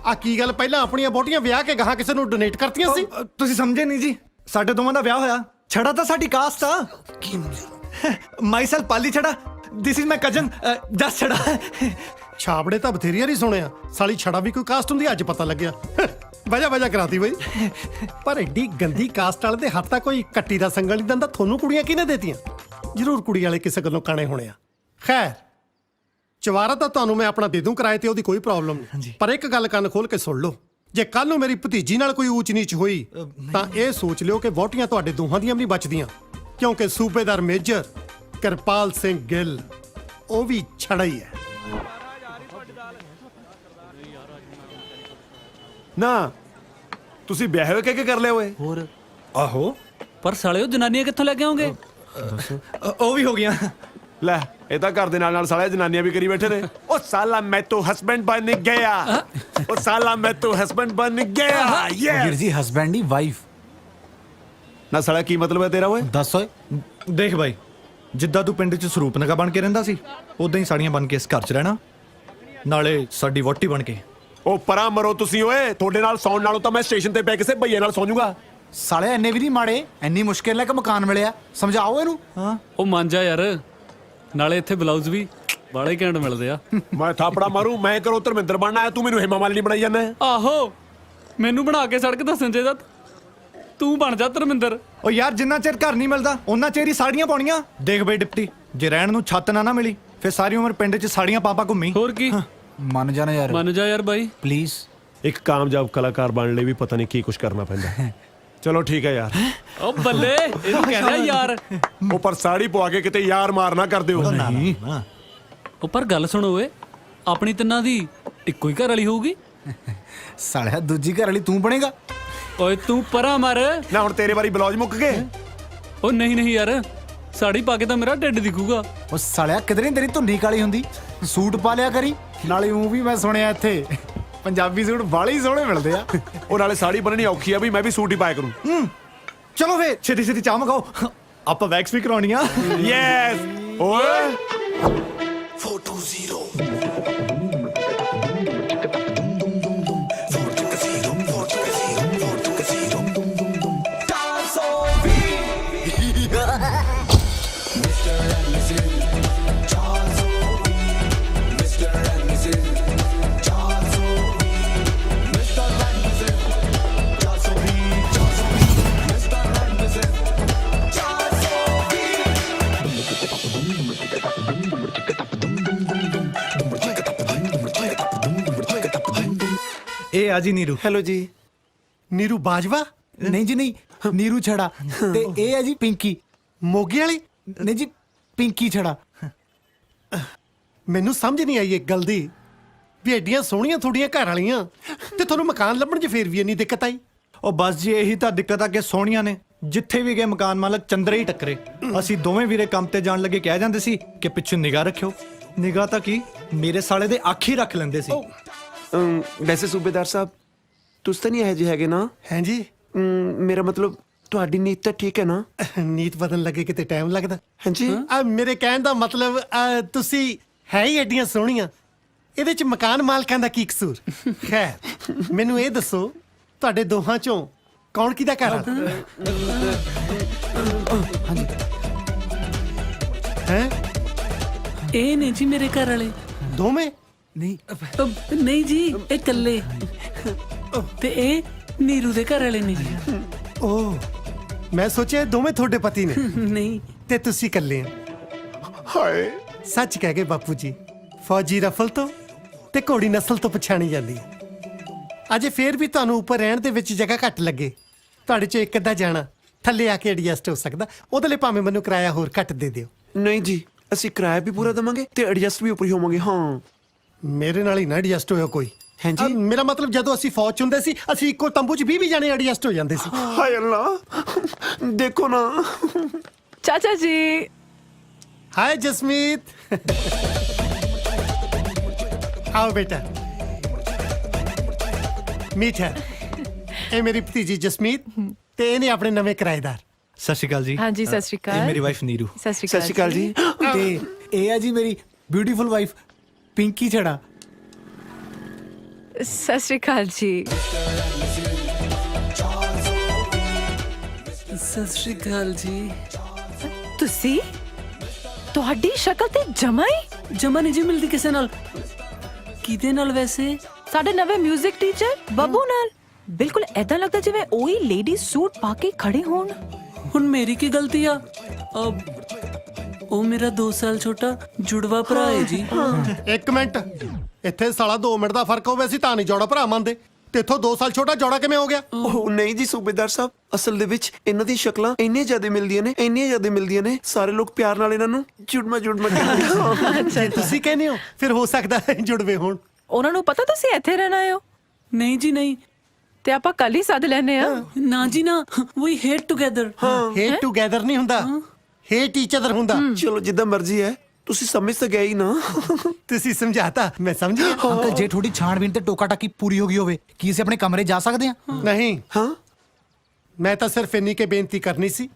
Speaker 1: ਆ ਕੀ ਗੱਲ, ਪਹਿਲਾਂ ਆਪਣੀਆਂ ਬੋਟੀਆਂ ਵਿਆਹ ਕੇ ਗਾਹਾਂ ਕਿਸੇ ਨੂੰ ਡੋਨੇਟ ਕਰਤੀਆਂ ਸੀ?
Speaker 8: ਤੁਸੀਂ ਸਮਝੇ ਨਹੀਂ ਜੀ, ਸਾਡੇ ਦੋਵਾਂ ਦਾ ਵਿਆਹ ਹੋਇਆ। ਛੜਾ ਤਾਂ ਸਾਡੀ ਕਾਸਟ ਆ। Myself Pali Chhara, this is my cousin Jas Chhara.
Speaker 1: ਛਾਬੜੇ ਤਾਂ ਬਥੇਰੀਆਂ ਨਹੀਂ ਸੁਣਿਆ, ਸਾਲੀ ਛੜਾ ਵੀ ਕੋਈ ਕਾਸਟ ਹੁੰਦੀ, ਅੱਜ ਪਤਾ ਲੱਗਿਆ। ਵਜਾ ਕਰਾਤੀ ਬਈ। ਪਰ ਐਡੀ ਗੰਦੀ ਕਾਸਟ ਵਾਲੇ ਦੇ ਹੱਥ ਤਾਂ ਕੋਈ ਕੱਟੀ ਦਾ ਸੰਗਲ ਨਹੀਂ ਦਿੰਦਾ। ਤੁਹਾਨੂੰ ਕੁੜੀਆਂ ਕਿਹਨੇ ਦੇਤੀਆਂ? ਜ਼ਰੂਰ ਕੁੜੀ ਵਾਲੇ ਕਿਸੇ ਗੱਲੋਂ ਕਾਣੇ ਹੋਣੇ ਆ। ਖੈਰ, ਚਵਾਰਾ ਤਾਂ ਤੁਹਾਨੂੰ ਮੈਂ ਆਪਣਾ ਦੇ ਦੂੰ ਕਿਰਾਏ ਤੇ, ਉਹਦੀ ਕੋਈ ਪ੍ਰੋਬਲਮ ਨਹੀਂ। ਪਰ ਇੱਕ ਗੱਲ ਕੰਨ ਖੋਲ ਕੇ ਸੁਣ ਲਓ, ਜੇ ਕੱਲ ਨੂੰ ਮੇਰੀ ਭਤੀਜੀ ਨਾਲ ਕੋਈ ਊਚ ਨੀਚ ਹੋਈ ਤਾਂ ਇਹ ਸੋਚ ਲਿਓ ਕਿ ਵੋਟੀਆਂ ਤੁਹਾਡੇ ਦੋਹਾਂ ਦੀਆਂ ਵੀ ਨਹੀਂ ਬਚਦੀਆਂ, ਕਿਉਂਕਿ ਸੂਬੇਦਾਰ ਮੇਜਰ ਕਿਰਪਾਲ ਸਿੰਘ ਗਿੱਲ ਉਹ ਵੀ ਛੜਾ ਹੀ ਹੈ।
Speaker 3: ਨਾ ਤੁਸੀਂ ਵਿਆਹ ਹੋਏ ਕਿ ਕਰ ਲਿਆ ਓਏ?
Speaker 11: ਹੋਰ
Speaker 8: ਆਹੋ,
Speaker 9: ਪਰ ਸਾਲਿਓ ਜਨਾਨੀਆਂ ਕਿੱਥੋਂ ਲੈ ਕੇ ਆਉਂਗੇ?
Speaker 8: ਉਹ ਵੀ ਹੋ ਗਿਆ।
Speaker 3: ਲੈ ਇਹ ਤਾਂ ਘਰ ਦੇ ਨਾਲ ਨਾਲ ਸਾਲੇ ਜਨਾਨੀਆਂ ਵੀ ਕਰੀ ਬੈਠੇ ਨੇ। ਉਹ ਸਾਲਾ ਮੈਂ ਤਾਂ ਹਸਬੈਂਡ ਬਣ ਗਿਆ। ਉਹ ਸਾਲਾ ਮੈਂ ਤਾਂ ਹਸਬੈਂਡ ਬਣ ਗਿਆ।
Speaker 11: ਵੀਰ ਜੀ ਹਸਬੈਂਡ ਦੀ ਵਾਈਫ।
Speaker 3: ਨਾ ਸਾਲਾ ਕੀ ਮਤਲਬ ਹੈ ਤੇਰਾ ਓਏ?
Speaker 11: ਦੱਸ ਓਏ।
Speaker 8: ਦੇਖ ਬਾਈ, ਜਿੱਦਾਂ ਤੂੰ ਪਿੰਡ 'ਚ ਸਰੂਪ ਨਗਾ ਬਣ ਕੇ ਰਹਿੰਦਾ ਸੀ, ਉਦਾਂ ਹੀ ਸਾੜੀਆਂ ਬਣ ਕੇ ਇਸ ਘਰ 'ਚ ਰਹਿਣਾ, ਨਾਲੇ ਸਾਡੀ ਵੋਟੀ ਬਣ ਕੇ।
Speaker 3: ਉਹ ਪਰਾਂ ਮਰੋ ਤੁਸੀਂ ਓਏ, ਤੁਹਾਡੇ ਨਾਲ ਸੌਣ ਨਾਲੋਂ ਤਾਂ ਮੈਂ ਸਟੇਸ਼ਨ ਤੇ ਪੈ ਕਿਸੇ ਭਈਏ ਨਾਲ ਸੌਂ ਜਾਊਗਾ।
Speaker 11: ਸਾਲੇ ਇੰਨੇ ਵੀ ਨਹੀਂ ਮਾੜੇ, ਇੰਨੀ ਮੁਸ਼ਕਿਲ ਨਾਲ ਕਿ ਮਕਾਨ ਮਿਲਿਆ। ਸਮਝਾਓ ਇਹਨੂੰ।
Speaker 9: ਉਹ ਮੰਨ ਜਾ ਯਾਰ, ਨਾਲੇ ਇੱਥੇ ਬਲਾਊਜ਼ ਵੀ ਬਾਲੇ ਘੈਂਟ ਮਿਲਦੇ ਆ।
Speaker 3: ਮੈਂ ਥਾਪੜਾ ਮਾਰੂ, ਮੈਂ ਕਰੋ ਧਰਮਿੰਦਰ ਬਣਨਾ ਹੈ, ਤੂੰ ਮੈਨੂੰ ਹੇਮਾ ਮਾਲਿਨੀ ਬਣਾਈ ਜਾਂਦਾ।
Speaker 9: ਆਹੋ, ਮੈਨੂੰ ਬਣਾ ਕੇ ਸੜਕ ਦੱਸਣ ਚਾਹੀਦਾ, ਤੂੰ ਬਣ ਜਾ ਧਰਮਿੰਦਰ।
Speaker 8: ਉਹ ਯਾਰ ਜਿੰਨਾ ਚਿਰ ਘਰ ਨਹੀਂ ਮਿਲਦਾ ਉਹਨਾਂ ਚਿਰ ਹੀ ਸਾੜੀਆਂ ਪਾਉਣੀਆਂ। ਦੇਖ ਬਈ ਡਿਪਟੀ, ਜੇ ਰਹਿਣ ਨੂੰ ਛੱਤ ਨਾ ਮਿਲੀ ਫਿਰ ਸਾਰੀ ਉਮਰ ਪਿੰਡ 'ਚ ਸਾੜੀਆਂ ਪਾ ਘੁੰਮੀ।
Speaker 9: ਹੋਰ ਕੀ,
Speaker 11: ਮੰਨ ਜਾਣਾ ਯਾਰ,
Speaker 9: ਮੰਨ ਜਾ ਯਾਰ ਬਾਈ
Speaker 11: ਪਲੀਜ਼।
Speaker 3: ਇੱਕ ਕਾਮਯਾਬ ਕਲਾਕਾਰ ਬਣਨ ਲਈ ਵੀ ਪਤਾ ਨਹੀਂ ਕੀ ਕੁਝ ਕਰਨਾ ਪੈਂਦਾ। ਚਲੋ ਠੀਕ ਹੈ ਯਾਰ।
Speaker 9: ਓ ਬੱਲੇ ਇਹਨੂੰ ਕਹਿੰਦਾ ਯਾਰ।
Speaker 3: ਉਹ ਪਰ ਸਾੜੀ ਪਵਾ ਕੇ ਕਿਤੇ ਯਾਰ ਮਾਰ ਨਾ ਕਰ ਦਿਓ।
Speaker 8: ਨਹੀਂ
Speaker 9: ਉਹ ਪਰ ਗੱਲ ਸੁਣੋ ਓਏ, ਆਪਣੀ ਤਿੰਨਾਂ ਦੀ ਇੱਕੋ ਹੀ ਘਰ ਵਾਲੀ ਹੋਊਗੀ।
Speaker 12: ਸਾਲਿਆ ਦੂਜੀ ਘਰ ਵਾਲੀ ਤੂੰ ਬਣੇਗਾ।
Speaker 9: ਓਏ ਤੂੰ ਪਰਾਂ ਮਰ।
Speaker 3: ਨਾ ਹੁਣ ਤੇਰੇ ਵਾਰੀ ਬਲੌਜ ਮੁੱਕ ਗਏ।
Speaker 9: ਓ ਨਹੀਂ ਨਹੀਂ ਯਾਰ, ਸਾੜੀ ਪਾ ਕੇ ਤਾਂ ਮੇਰਾ ਢਿੱਡ ਦਿਖੂਗਾ।
Speaker 12: ਉਹ ਸਾਲਿਆ ਕਿਧਰੇ ਤੇਰੀ ਧੁੰਨੀ ਕਾਲੀ ਹੁੰਦੀ, ਸੂਟ ਪਾ ਲਿਆ ਕਰੀ। ਨਾਲੇ ਉਹ ਵੀ ਮੈਂ ਸੁਣਿਆ ਇੱਥੇ ਪੰਜਾਬੀ ਸੂਟ ਬਾਲੇ ਹੀ ਸੋਹਣੇ ਮਿਲਦੇ ਆ।
Speaker 3: ਉਹ ਨਾਲੇ ਸਾੜੀ ਬੰਨਣੀ ਔਖੀ ਆ, ਵੀ ਮੈਂ ਵੀ ਸੂਟ ਹੀ ਪਾਇਆ ਕਰੂੰ।
Speaker 12: ਚਲੋ ਫੇ ਛੇਤੀ ਛੇਤੀ ਚਾਹ ਮਗਾਓ, ਆਪਾਂ ਵੈਕਸ ਵੀ ਕਰਾਉਣੀ ਆ।
Speaker 3: ਯੈਸ ਓਏ
Speaker 11: 420
Speaker 8: ਇਹ ਆ ਜੀ ਨੀਰੂ।
Speaker 12: ਹੈਲੋ ਜੀ, ਨੀਰੂ ਬਾਜਵਾ? ਨਹੀਂ ਜੀ ਨਹੀਂ, ਨੀਰੂ ਛੜਾ। ਤੇ ਇਹ ਹੈ ਜੀ ਪਿੰਕੀ ਮੋਗੇ ਵਾਲੀ। ਨਹੀਂ ਜੀ ਪਿੰਕੀ ਛੜਾ। ਮੈਨੂੰ ਸਮਝ ਨਹੀਂ ਆਈ ਇੱਕ ਗੱਲ ਦੀ, ਵੀ ਐਡੀਆਂ ਸੋਹਣੀਆਂ ਤੁਹਾਡੀਆਂ ਘਰ ਵਾਲੀਆਂ ਤੇ ਤੁਹਾਨੂੰ ਮਕਾਨ ਲੱਭਣ 'ਚ ਫੇਰ ਵੀ ਇੰਨੀ ਦਿੱਕਤ ਆਈ।
Speaker 8: ਉਹ ਬਸ ਜੀ ਇਹੀ ਤਾਂ ਦਿੱਕਤ ਆ ਕਿ ਸੋਹਣੀਆਂ ਨੇ ਜਿੱਥੇ ਵੀ ਗਏ ਮਕਾਨ ਮਾਲਕ ਚੰਦਰੇ ਹੀ ਟੱਕਰੇ। ਅਸੀਂ ਦੋਵੇਂ ਵੀਰੇ ਕੰਮ ਤੇ ਜਾਣ ਲੱਗੇ ਕਹਿ ਜਾਂਦੇ ਸੀ ਕਿ ਪਿੱਛੇ ਨਿਗਾਹ ਰੱਖਿਓ। ਨਿਗਾਹ ਤਾਂ ਕੀ, ਮੇਰੇ ਸਾਲੇ ਦੇ ਅੱਖ ਹੀ ਰੱਖ ਲੈਂਦੇ ਸੀ।
Speaker 14: ਵੈਸੇ ਸੂਬੇਦਾਰ ਸਾਹਿਬ ਤੁਸੀਂ ਤਾਂ ਨਹੀਂ ਇਹੋ ਜਿਹੇ ਹੈਗੇ ਨਾ?
Speaker 12: ਹੈਂ ਜੀ?
Speaker 14: ਮੇਰਾ ਮਤਲਬ ਤੁਹਾਡੀ ਨੀਤ ਤਾਂ ਠੀਕ ਹੈ ਨਾ?
Speaker 12: ਨੀਤ ਬਦਲਣ ਲੱਗੇ ਕਿਤੇ ਟਾਈਮ ਲੱਗਦਾ।
Speaker 14: ਹਾਂਜੀ
Speaker 12: ਮੇਰੇ ਕਹਿਣ ਦਾ ਮਤਲਬ ਤੁਸੀਂ ਹੈ ਹੀ ਐਡੀਆਂ ਸੋਹਣੀਆਂ, ਇਹਦੇ 'ਚ ਮਕਾਨ ਮਾਲਕਾਂ ਦਾ ਕੀ ਕਸੂਰ? ਖੈਰ ਮੈਨੂੰ ਇਹ ਦੱਸੋ, ਤੁਹਾਡੇ ਦੋਹਾਂ 'ਚੋਂ ਕੌਣ ਕਿਹਦਾ ਘਰ ਆ? ਹੈ
Speaker 4: ਇਹ ਨੇ ਜੀ ਮੇਰੇ ਘਰ ਵਾਲੇ।
Speaker 12: ਦੋਵੇਂ? ਨਹੀਂ
Speaker 4: ਨਹੀਂ ਜੀ, ਇਹ ਇਕੱਲੇ। ਤੇ ਇਹ ਨੀਰੂ ਦੇ ਘਰ ਵਾਲੇ ਨੇ।
Speaker 12: ਓ ਮੈਂ ਸੋਚਿਆ ਇਹ ਦੋਵੇਂ ਤੁਹਾਡੇ ਪਤੀ ਨੇ।
Speaker 4: ਨਹੀਂ
Speaker 12: ਤੇ ਤੁਸੀਂ ਇਕੱਲੇ ਆ।
Speaker 3: ਹਾਏ
Speaker 12: ਸੱਚ ਕਹਿ ਗਏ ਬਾਪੂ ਜੀ, ਫੌਜੀ ਰਫਲ ਤੋਂ ਤੇ ਘੋੜੀ ਨਸਲ ਤੋਂ ਪਛਾਣੀ ਜਾਂਦੀ ਹੈ। ਅਜੇ ਫੇਰ ਵੀ ਤੁਹਾਨੂੰ ਉੱਪਰ ਰਹਿਣ ਦੇ ਵਿੱਚ ਜਗ੍ਹਾ ਘੱਟ ਲੱਗੇ, ਤੁਹਾਡੇ ਚੋਂ ਇੱਕ ਅੱਧਾ ਜਾਣਾ ਥੱਲੇ ਆ ਕੇ ਐਡਜਸਟ ਹੋ ਸਕਦਾ। ਉਹਦੇ ਲਈ ਭਾਵੇਂ ਮੈਨੂੰ ਕਿਰਾਇਆ ਹੋਰ ਘੱਟ ਦੇ ਦਿਓ।
Speaker 14: ਨਹੀਂ ਜੀ, ਅਸੀਂ ਕਿਰਾਇਆ ਵੀ ਪੂਰਾ ਦੇਵਾਂਗੇ ਤੇ ਐਡਜਸਟ ਵੀ ਉੱਪਰ ਹੋਵਾਂਗੇ। ਹਾਂ
Speaker 12: ਮੇਰੇ ਨਾਲ ਹੀ ਨਾ ਐਡਜਸਟ ਹੋਇਆ ਕੋਈ।
Speaker 14: ਹਾਂਜੀ
Speaker 12: ਮੇਰਾ ਮਤਲਬ ਜਦੋਂ ਅਸੀਂ ਫੌਜ 'ਚ ਹੁੰਦੇ ਸੀ, ਅਸੀਂ ਇੱਕੋ ਤੰਬੂ 'ਚ 20 ਜਾਣੇ ਐਡਜਸਟ ਹੋ ਜਾਂਦੇ ਸੀ।
Speaker 14: ਹਾਏ ਅੱਲਾ ਦੇਖੋ ਨਾ।
Speaker 10: ਚਾਚਾ ਜੀ।
Speaker 12: ਹਾਏ ਜਸਮੀਤ। आओ बेटा, मीठ है। ਇਹ ਮੇਰੀ ਭਤੀਜੀ ਜਸਮੀਤ ਤੇ ਇਹਨੇ ਆਪਣੇ ਨਵੇਂ ਕਿਰਾਏਦਾਰ।
Speaker 8: ਸਤਿ ਸ਼੍ਰੀ ਅਕਾਲ ਜੀ।
Speaker 10: ਹਾਂਜੀ ਸਤਿ ਸ਼੍ਰੀ ਅਕਾਲ।
Speaker 8: ਇਹ ਮੇਰੀ ਵਾਈਫ ਨੀਰੂ।
Speaker 10: ਸਤਿ
Speaker 14: ਸਤਿ ਸ਼੍ਰੀ ਅਕਾਲ ਜੀ।
Speaker 12: ਤੇ ਇਹ ਹੈ ਜੀ ਮੇਰੀ ਬਿਊਟੀਫੁਲ ਵਾਈਫ ਪਿੰਕੀ ਛੜਾ।
Speaker 10: ਸਤਿ ਸ਼੍ਰੀ ਅਕਾਲ ਜੀ।
Speaker 4: ਸਤਿ ਸ਼੍ਰੀ ਅਕਾਲ ਜੀ।
Speaker 10: ਤੁਸੀਂ, ਤੁਹਾਡੀ ਸ਼ਕਲ ਤੇ ਜਮਾ
Speaker 4: ਨਹੀਂ ਜੀ ਮਿਲਦੀ ਕਿਸੇ ਨਾਲ। ਕਿਹਦੇ ਨਾਲ ਵੈਸੇ?
Speaker 10: ਸਾਡੇ ਨਵੇਂ 뮤직 ਟੀਚਰ ਬੱਬੂ ਨਾਲ। ਬਿਲਕੁਲ ਐਦਾਂ ਲੱਗਦਾ ਜਿਵੇਂ ਉਹੀ ਲੇਡੀ ਸੂਟ ਪਾ ਕੇ ਖੜੇ ਹੋਣ।
Speaker 4: ਹੁਣ ਮੇਰੀ ਕੀ ਗਲਤੀ ਆ? ਉਹ ਮੇਰਾ 2 ਸਾਲ ਛੋਟਾ ਜੁੜਵਾ ਭਰਾ ਹੈ ਜੀ।
Speaker 12: ਇੱਕ ਮਿੰਟ, ਇੱਥੇ ਸਾਲਾ 2 ਮਿੰਟ ਦਾ ਫਰਕ ਹੋਵੇ ਅਸੀਂ ਤਾਂ ਨਹੀਂ ਜੋੜਾ ਭਰਾ ਮੰਨਦੇ, ਤੇ ਇੱਥੋਂ 2 ਸਾਲ ਛੋਟਾ ਜੋੜਾ ਕਿਵੇਂ ਹੋ ਗਿਆ?
Speaker 14: ਉਹ ਨਹੀਂ ਜੀ ਸੂਬੇਦਾਰ ਸਾਹਿਬ, ਅਸਲ ਦੇ ਵਿੱਚ ਇਹਨਾਂ ਦੀ ਸ਼ਕਲਾਂ ਇੰਨੀਆਂ ਜ਼ਿਆਦਾ ਮਿਲਦੀਆਂ ਨੇ, ਸਾਰੇ ਲੋਕ ਪਿਆਰ ਨਾਲ ਇਹਨਾਂ ਨੂੰ ਜੁੜਮਾ ਕਹਿੰਦੇ।
Speaker 12: ਜੇ ਤੁਸੀਂ ਕਹਿੰਦੇ ਹੋ ਫਿਰ ਹੋ ਸਕਦਾ ਜੁੜਵੇ ਹੋਣ।
Speaker 10: ਉਹਨਾਂ ਨੂੰ ਪਤਾ ਤੁਸੀਂ ਇੱਥੇ ਰਹਿਣਾ ਹੋ?
Speaker 4: ਨਹੀਂ ਜੀ ਨਹੀਂ।
Speaker 10: ਤੇ ਆਪਾਂ ਕੱਲ ਹੀ ਸੱਦ ਲੈਨੇ ਆ।
Speaker 4: ਨਾ ਜੀ ਨਾ, ਵੀ ਹੇਟ ਟੁਗੇਦਰ।
Speaker 12: ਹੇਟ ਟੁਗੇਦਰ ਨਹੀਂ ਹੁੰਦਾ, ਹੇਟ ਈਚ ਅਦਰ ਹੁੰਦਾ।
Speaker 14: ਚਲੋ ਜਿੱਦਾਂ ਮਰਜ਼ੀ ਹੈ, ਤੁਸੀਂ ਸਮਝ ਤਾਂ ਗਏ ਹੀ ਨਾ।
Speaker 12: ਤੁਸੀਂ ਸਮਝਾਤਾ, ਮੈਂ ਸਮਝ ਗਿਆ।
Speaker 7: ਅੰਕਲ ਜੇ ਥੋੜੀ ਛਾਣਬੀਨ ਤੇ ਟੋਕਾ ਟਾਕੀ ਪੂਰੀ ਹੋ ਗਈ ਹੋਵੇ, ਕੀ ਅਸੀਂ ਆਪਣੇ ਕਮਰੇ ਜਾ ਸਕਦੇ ਹਾਂ?
Speaker 12: ਨਹੀਂ,
Speaker 14: ਹਾਂ
Speaker 12: ਮੈਂ ਤਾਂ ਸਿਰਫ ਇੰਨੀ ਕੇ ਬੇਨਤੀ ਕਰਨੀ ਸੀ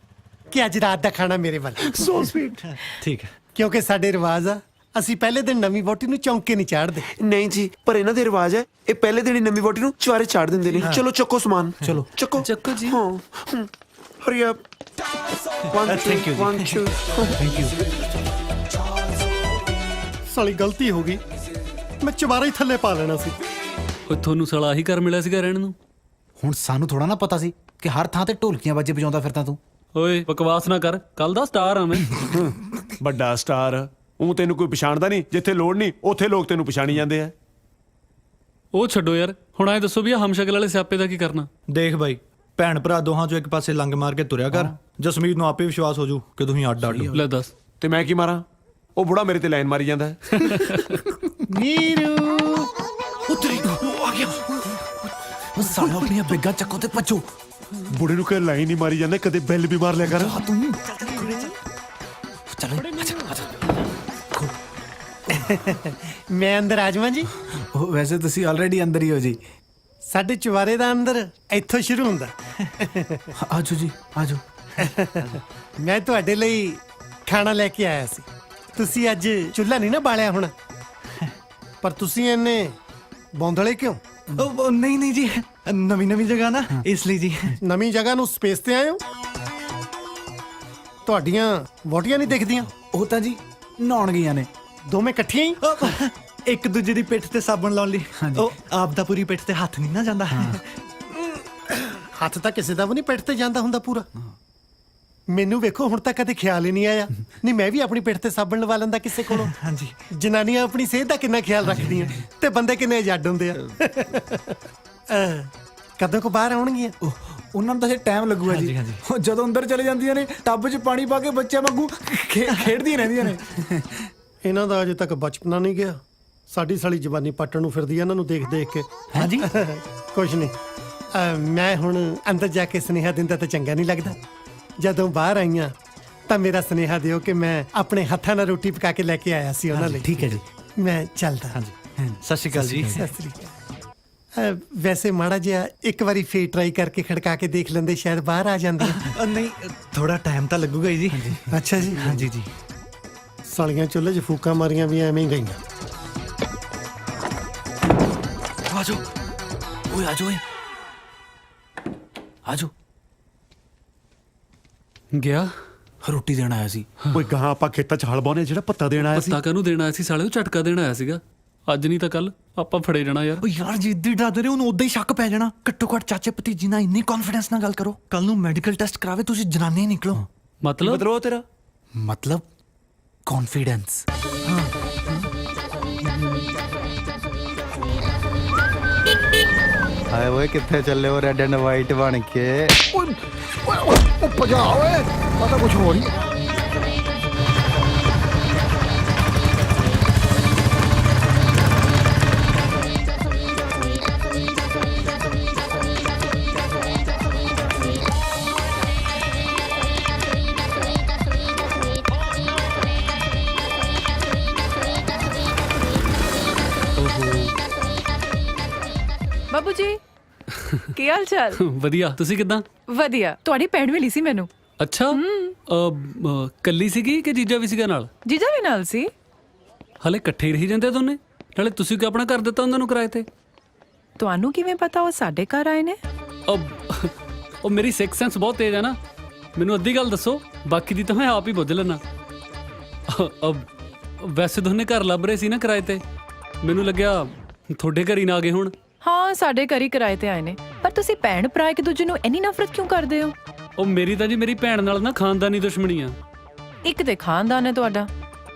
Speaker 12: ਕਿ ਅੱਜ ਰਾਤ ਦਾ ਖਾਣਾ ਮੇਰੇ ਵੱਲ।
Speaker 14: So sweet.
Speaker 8: ਠੀਕ ਹੈ।
Speaker 12: ਕਿਉਂਕਿ ਸਾਡੇ ਰਿਵਾਜ ਆ, ਅਸੀਂ ਪਹਿਲੇ ਦਿਨ ਨਵੀਂ ਵਹੁਟੀ ਨੂੰ ਚੌਂਕੇ ਨਹੀਂ ਚਾੜਦੇ।
Speaker 14: ਨਹੀਂ ਜੀ, ਪਰ ਇਹਨਾਂ ਦੇ ਰਿਵਾਜ ਹੈ, ਇਹ ਪਹਿਲੇ ਦਿਨ ਹੀ ਨਵੀਂ ਵੋਟੀ ਨੂੰ ਚੁਆਰੇ ਚਾੜ ਦਿੰਦੇ ਨੇ। ਚਲੋ ਚੱਕੋ ਸਮਾਨ।
Speaker 12: ਚਲੋ
Speaker 14: ਚੱਕੋ
Speaker 4: ਜੀ।
Speaker 14: ਹਾਂ ਹਰੀ ਅਪ।
Speaker 8: ਥੈਂਕ ਯੂ ਜੀ।
Speaker 14: Thank you.
Speaker 12: ਸਾਲੀ ਗਲਤੀ ਹੋ ਗਈ, ਮੈਂ ਚਵਾਰਾ ਹੀ ਥੱਲੇ ਪਾ ਲੈਣਾ ਸੀ।
Speaker 9: ਓ ਤੁਹਾਨੂੰ ਸਾਲਾ ਆਹੀ ਘਰ ਮਿਲਿਆ ਸੀਗਾ ਰਹਿਣ ਨੂੰ।
Speaker 7: ਹੁਣ ਸਾਨੂੰ ਥੋੜਾ ਨਾ ਪਤਾ ਸੀ ਕਿ ਹਰ ਥਾਂ ਤੇ ਢੋਲਕੀਆਂ ਬਾਜੇ ਵਜਾਉਂਦਾ ਫਿਰਦਾ ਤੂੰ।
Speaker 9: ਓਏ ਬਕਵਾਸ ਨਾ ਕਰ, ਕੱਲ ਦਾ ਸਟਾਰ ਆ ਮੈਂ।
Speaker 3: ਵੱਡਾ ਸਟਾਰ। ਉਹ ਤੈਨੂੰ ਕੋਈ ਪਛਾਣਦਾ ਨਹੀਂ, ਜਿੱਥੇ ਲੋੜ ਨਹੀਂ ਉੱਥੇ ਲੋਕ ਤੈਨੂੰ ਪਛਾਣੀ ਜਾਂਦੇ ਆ।
Speaker 9: ਉਹ ਛੱਡੋ ਯਾਰ, ਹੁਣ ਐ ਦੱਸੋ ਵੀ ਆ ਹਮਸ਼ਕਲ ਵਾਲੇ ਸਿਆਪੇ ਦਾ ਕੀ ਕਰਨਾ?
Speaker 8: ਦੇਖ ਬਾਈ, ਭੈਣ ਭਰਾ ਦੋਹਾਂ ਚੋਂ ਇੱਕ ਪਾਸੇ ਲੰਗ ਮਾਰ ਕੇ ਤੁਰਿਆ ਕਰ। ਜਸਮੀਤ ਨੂੰ ਆਪੇ ਵਿਸ਼ਵਾਸ ਹੋ ਜੂ ਕਿ ਤੁਸੀਂ ਅੱਡ ਅੱਡ ਹੋ।
Speaker 9: ਲੈ ਦੱਸ।
Speaker 3: ਤੇ ਮੈਂ ਕੀ ਮਾਰਾਂ? ਉਹ ਬੁੜਾ ਮੇਰੇ ਤੇ ਲਾਈਨ ਮਾਰੀ ਜਾਂਦਾ ਹੈ।
Speaker 12: ਨੀਰੂ
Speaker 6: ਸਾਲਾ ਆਪਣੀਆਂ ਬੈਗਾਂ ਚੱਕੋ ਤੇ ਭੱਜੋ।
Speaker 3: ਬੁੜੇ ਨੂੰ ਕਹੇ ਲਾਈਨ ਹੀ ਮਾਰੀ ਜਾਂਦਾ, ਕਦੇ ਬੈਲ ਵੀ ਮਾਰ ਲਿਆ ਕਰ।
Speaker 6: ਚਲੋ
Speaker 12: ਮੈਂ ਅੰਦਰ ਆ ਜਾਵਾਂ ਜੀ?
Speaker 6: ਵੈਸੇ ਤੁਸੀਂ ਆਲਰੇਡੀ ਅੰਦਰ ਹੀ ਹੋ ਜੀ।
Speaker 12: ਸਾਡੇ ਚੁਬਾਰੇ ਦਾ ਅੰਦਰ ਇੱਥੋਂ ਸ਼ੁਰੂ ਹੁੰਦਾ।
Speaker 6: ਆਜੋ ਜੀ ਆਜੋ।
Speaker 12: ਮੈਂ ਤੁਹਾਡੇ ਲਈ ਖਾਣਾ ਲੈ ਕੇ ਆਇਆ ਸੀ। ਤੁਸੀਂ ਅੱਜ ਚੁੱਲ੍ਹਾ ਨਹੀਂ ਨਾ ਬਾਲਿਆ ਹੋਣਾ, ਪਰ ਤੁਸੀਂ ਇੰਨੇ ਬੌਂਦਲੇ ਕਿਉਂ?
Speaker 8: ਨਹੀਂ ਨਹੀਂ ਜੀ, ਨਵੀਂ ਜਗ੍ਹਾ ਨਾ, ਇਸ ਲਈ ਜੀ।
Speaker 12: ਨਵੀਂ ਜਗ੍ਹਾ ਨੂੰ ਸਪੇਸ ਤੇ ਆਏ ਹੋ? ਤੁਹਾਡੀਆਂ ਵੋਟੀਆਂ ਨਹੀਂ ਦਿਖਦੀਆਂ?
Speaker 6: ਉਹ ਤਾਂ ਜੀ ਨਹਾਉਣ ਗਈਆਂ ਨੇ
Speaker 12: ਦੋਵੇਂ ਇਕੱਠੀਆਂ ਹੀ?
Speaker 8: ਇੱਕ ਦੂਜੇ ਦੀ ਪਿੱਠ ਤੇ ਸਾਬਣ ਲਾਉਣ ਲਈ। ਉਹ ਆਪ ਦਾ ਪੂਰੀ ਪਿੱਠ ਤੇ ਹੱਥ ਨਹੀਂ ਨਾ ਜਾਂਦਾ।
Speaker 12: ਹੱਥ ਤਾਂ ਕਿਸੇ ਦਾ ਵੀ ਨਹੀਂ ਪਿੱਠ ਤੇ ਜਾਂਦਾ ਹੁੰਦਾ ਪੂਰਾ। ਮੈਨੂੰ ਵੇਖੋ, ਹੁਣ ਤੱਕ ਕਦੇ ਖਿਆਲ ਹੀ ਨਹੀਂ ਆਇਆ। ਨਹੀਂ, ਮੈਂ ਵੀ ਆਪਣੀ ਪਿੱਠ ਤੇ ਸਾਬਣ ਲਵਾ ਲੈਂਦਾ ਕਿਸੇ ਕੋਲੋਂ।
Speaker 8: ਹਾਂਜੀ।
Speaker 12: ਜਨਾਨੀਆਂ ਆਪਣੀ ਸਿਹਤ ਦਾ ਕਿੰਨਾ ਖਿਆਲ ਰੱਖਦੀਆਂ ਤੇ ਬੰਦੇ ਕਿੰਨੇ ਆਜ਼ਾਦ ਹੁੰਦੇ ਆ। ਕਦੋਂ ਕੋ ਬਾਹਰ ਆਉਣਗੀਆਂ?
Speaker 6: ਉਹਨਾਂ ਨੂੰ ਤਾਂ ਟਾਈਮ ਲੱਗੂਗਾ ਜੀ। ਉਹ ਜਦੋਂ ਅੰਦਰ ਚਲੇ ਜਾਂਦੀਆਂ ਨੇ, ਟੱਬ 'ਚ ਪਾਣੀ ਪਾ ਕੇ ਬੱਚਿਆਂ ਵਾਂਗੂ ਖੇਡਦੀਆਂ ਰਹਿੰਦੀਆਂ ਨੇ।
Speaker 12: ਇਹਨਾਂ ਦਾ ਅਜੇ ਤੱਕ ਬਚਪਨਾ ਨਹੀਂ ਗਿਆ। ਸਾਡੀ ਸਾਲੀ ਜਵਾਨੀ ਪੱਟਣ ਨੂੰ ਫਿਰਦੀ ਆ ਇਹਨਾਂ ਨੂੰ ਦੇਖ ਦੇਖ ਕੇ।
Speaker 8: ਹਾਂਜੀ।
Speaker 12: ਕੁਛ ਨਹੀਂ, ਮੈਂ ਹੁਣ ਅੰਦਰ ਜਾ ਕੇ ਸੁਨੇਹਾ ਦਿੰਦਾ ਤਾਂ ਚੰਗਾ ਨਹੀਂ ਲੱਗਦਾ। ਜਦੋਂ ਬਾਹਰ ਆਈਆਂ ਤਾਂ ਮੇਰਾ ਸੁਨੇਹਾ ਦਿਓ ਕਿ ਮੈਂ ਆਪਣੇ ਹੱਥਾਂ ਨਾਲ ਰੋਟੀ ਪਕਾ ਕੇ ਲੈ ਕੇ ਆਇਆ ਸੀ ਉਹਨਾਂ ਲਈ।
Speaker 8: ਠੀਕ ਹੈ ਜੀ।
Speaker 12: ਮੈਂ ਚੱਲਦਾ।
Speaker 8: ਹਾਂਜੀ, ਸਤਿ ਸ਼੍ਰੀ ਅਕਾਲ ਜੀ।
Speaker 12: ਸਤਿ ਸ੍ਰੀ ਅਕਾਲ। ਵੈਸੇ ਮਾੜਾ ਜਿਹਾ ਇੱਕ ਵਾਰੀ ਫੇਰ ਟਰਾਈ ਕਰਕੇ ਖੜਕਾ ਕੇ ਦੇਖ ਲੈਂਦੇ, ਸ਼ਾਇਦ ਬਾਹਰ ਆ ਜਾਂਦੀ।
Speaker 8: ਨਹੀਂ, ਥੋੜਾ ਟਾਈਮ ਤਾਂ ਲੱਗੂਗਾ ਹੀ ਜੀ।
Speaker 12: ਅੱਛਾ ਜੀ।
Speaker 8: ਹਾਂਜੀ ਜੀ।
Speaker 12: ਸਾਲੀਆਂ ਚੁੱਲ੍ਹੇ 'ਚ ਫੂਕਾਂ ਮਾਰੀਆਂ ਵੀ ਐਵੇਂ ਹੀ ਗਈਆਂ।
Speaker 6: ਆਜੋ ਓਏ, ਆਜੋ ਓਏ, ਆਜੋ।
Speaker 9: ਗਿਆ
Speaker 6: ਰੋਟੀ ਦੇਣ ਆਇਆ ਸੀ।
Speaker 3: ਓਏ ਗਾਂ ਆਪਾਂ ਖੇਤਾਂ 'ਚ ਹਲ ਬਾਉਣੇ, ਜਿਹੜਾ ਪੱਤਾ ਦੇਣ ਆਇਆ ਸੀ।
Speaker 9: ਪੱਤਾ ਕਾਹਨੂੰ ਦੇਣਾ ਆਇਆ ਸੀ ਸਾਲੇ? ਉਹ ਝਟਕਾ ਦੇਣ ਆਇਆ ਸੀਗਾ। ਅੱਜ ਨਹੀਂ ਤਾਂ ਕੱਲ ਆਪਾਂ ਫੜੇ ਜਾਣਾ ਯਾਰ।
Speaker 8: ਉਹ ਯਾਰ, ਜਿੱਦੀ ਡਰਦੇ ਰਹੇ ਉਹਨੂੰ ਉਦਾਂ ਹੀ ਸ਼ੱਕ ਪੈ ਜਾਣਾ। ਘੱਟੋ ਘੱਟ ਚਾਚੇ ਭਤੀਜੀ ਨਾਲ ਇੰਨੀ ਕੌਨਫੀਡੈਂਸ ਨਾਲ ਗੱਲ ਕਰੋ। ਕੱਲ ਨੂੰ ਮੈਡੀਕਲ ਟੈਸਟ ਕਰਾਵੇ, ਤੁਸੀਂ ਜਨਾਨੀ ਨਿਕਲੋ।
Speaker 9: ਮਤਲਬ
Speaker 3: ਉਹ ਤੇਰਾ
Speaker 6: ਮਤਲਬ ਕੌਨਫੀਡੈਂਸ।
Speaker 14: ਹਾਏ ਓਏ, ਕਿੱਥੇ ਚੱਲੇ ਹੋ ਰੈੱਡ ਐਂਡ ਵਾਈਟ ਬਣ ਕੇ?
Speaker 7: ਉਹ ਭਜਾ ਓਏ, ਪਤਾ ਕੁਝ ਹੋ ਰਹੀ।
Speaker 10: ਬਾਬੂ ਜੀ, ਕੀ ਹਾਲ ਚਾਲ?
Speaker 9: ਵਧੀਆ। ਤੁਸੀਂ ਕਿੱਦਾਂ?
Speaker 10: ਵਧੀਆ। ਤੁਹਾਡੀ ਭੈਣ ਮਿਲੀ ਸੀ ਮੈਨੂੰ।
Speaker 9: ਅੱਛਾ, ਕੱਲੀ ਸੀਗੀ ਕਿ ਜੀਜਾ ਵੀ ਸੀਗਾ ਨਾਲ?
Speaker 10: ਜੀਜਾ ਵੀ ਨਾਲ ਸੀ।
Speaker 9: ਹਲੇ ਇਕੱਠੇ ਹੀ ਰਹੀ ਜਾਂਦੇ ਦੋਨੇ? ਨਾਲੇ ਤੁਸੀਂ ਕਿ ਆਪਣਾ ਘਰ ਦਿੱਤਾ ਉਹਨਾਂ ਨੂੰ ਕਿਰਾਏ ਤੇ?
Speaker 10: ਤੁਹਾਨੂੰ ਕਿਵੇਂ ਪਤਾ ਉਹ ਸਾਡੇ ਘਰ ਆਏ ਨੇ?
Speaker 9: ਉਹ ਮੇਰੀ ਸਿਕਸ ਸੈਂਸ ਬਹੁਤ ਤੇਜ਼ ਹੈ ਨਾ। ਮੈਨੂੰ ਅੱਧੀ ਗੱਲ ਦੱਸੋ, ਬਾਕੀ ਦੀ ਤਾਂ ਮੈਂ ਆਪ ਹੀ ਬੁੱਝ ਲੈਣਾ। ਵੈਸੇ ਦੋਨੇ ਘਰ ਲੱਭ ਰਹੇ ਸੀ ਨਾ ਕਿਰਾਏ ਤੇ, ਮੈਨੂੰ ਲੱਗਿਆ ਤੁਹਾਡੇ ਘਰ ਹੀ ਨਾ ਆ ਗਏ ਹੁਣ।
Speaker 10: ਹਾਂ, ਸਾਡੇ ਘਰ ਹੀ ਕਿਰਾਏ ਤੇ ਆਏ ਨੇ। ਪਰ ਤੁਸੀਂ ਭੈਣ ਭਰਾ ਇੱਕ ਦੂਜੇ ਨੂੰ ਇੰਨੀ ਨਫ਼ਰਤ ਕਿਉਂ ਕਰਦੇ ਹੋ?
Speaker 9: ਉਹ ਮੇਰੀ ਤਾਂ ਜੀ ਮੇਰੀ ਭੈਣ ਨਾਲ ਨਾ ਖਾਨਦਾਨੀ ਦੁਸ਼ਮਣੀ ਆ।
Speaker 10: ਇੱਕ ਤੇ ਖਾਨਦਾਨ ਹੈ ਤੁਹਾਡਾ,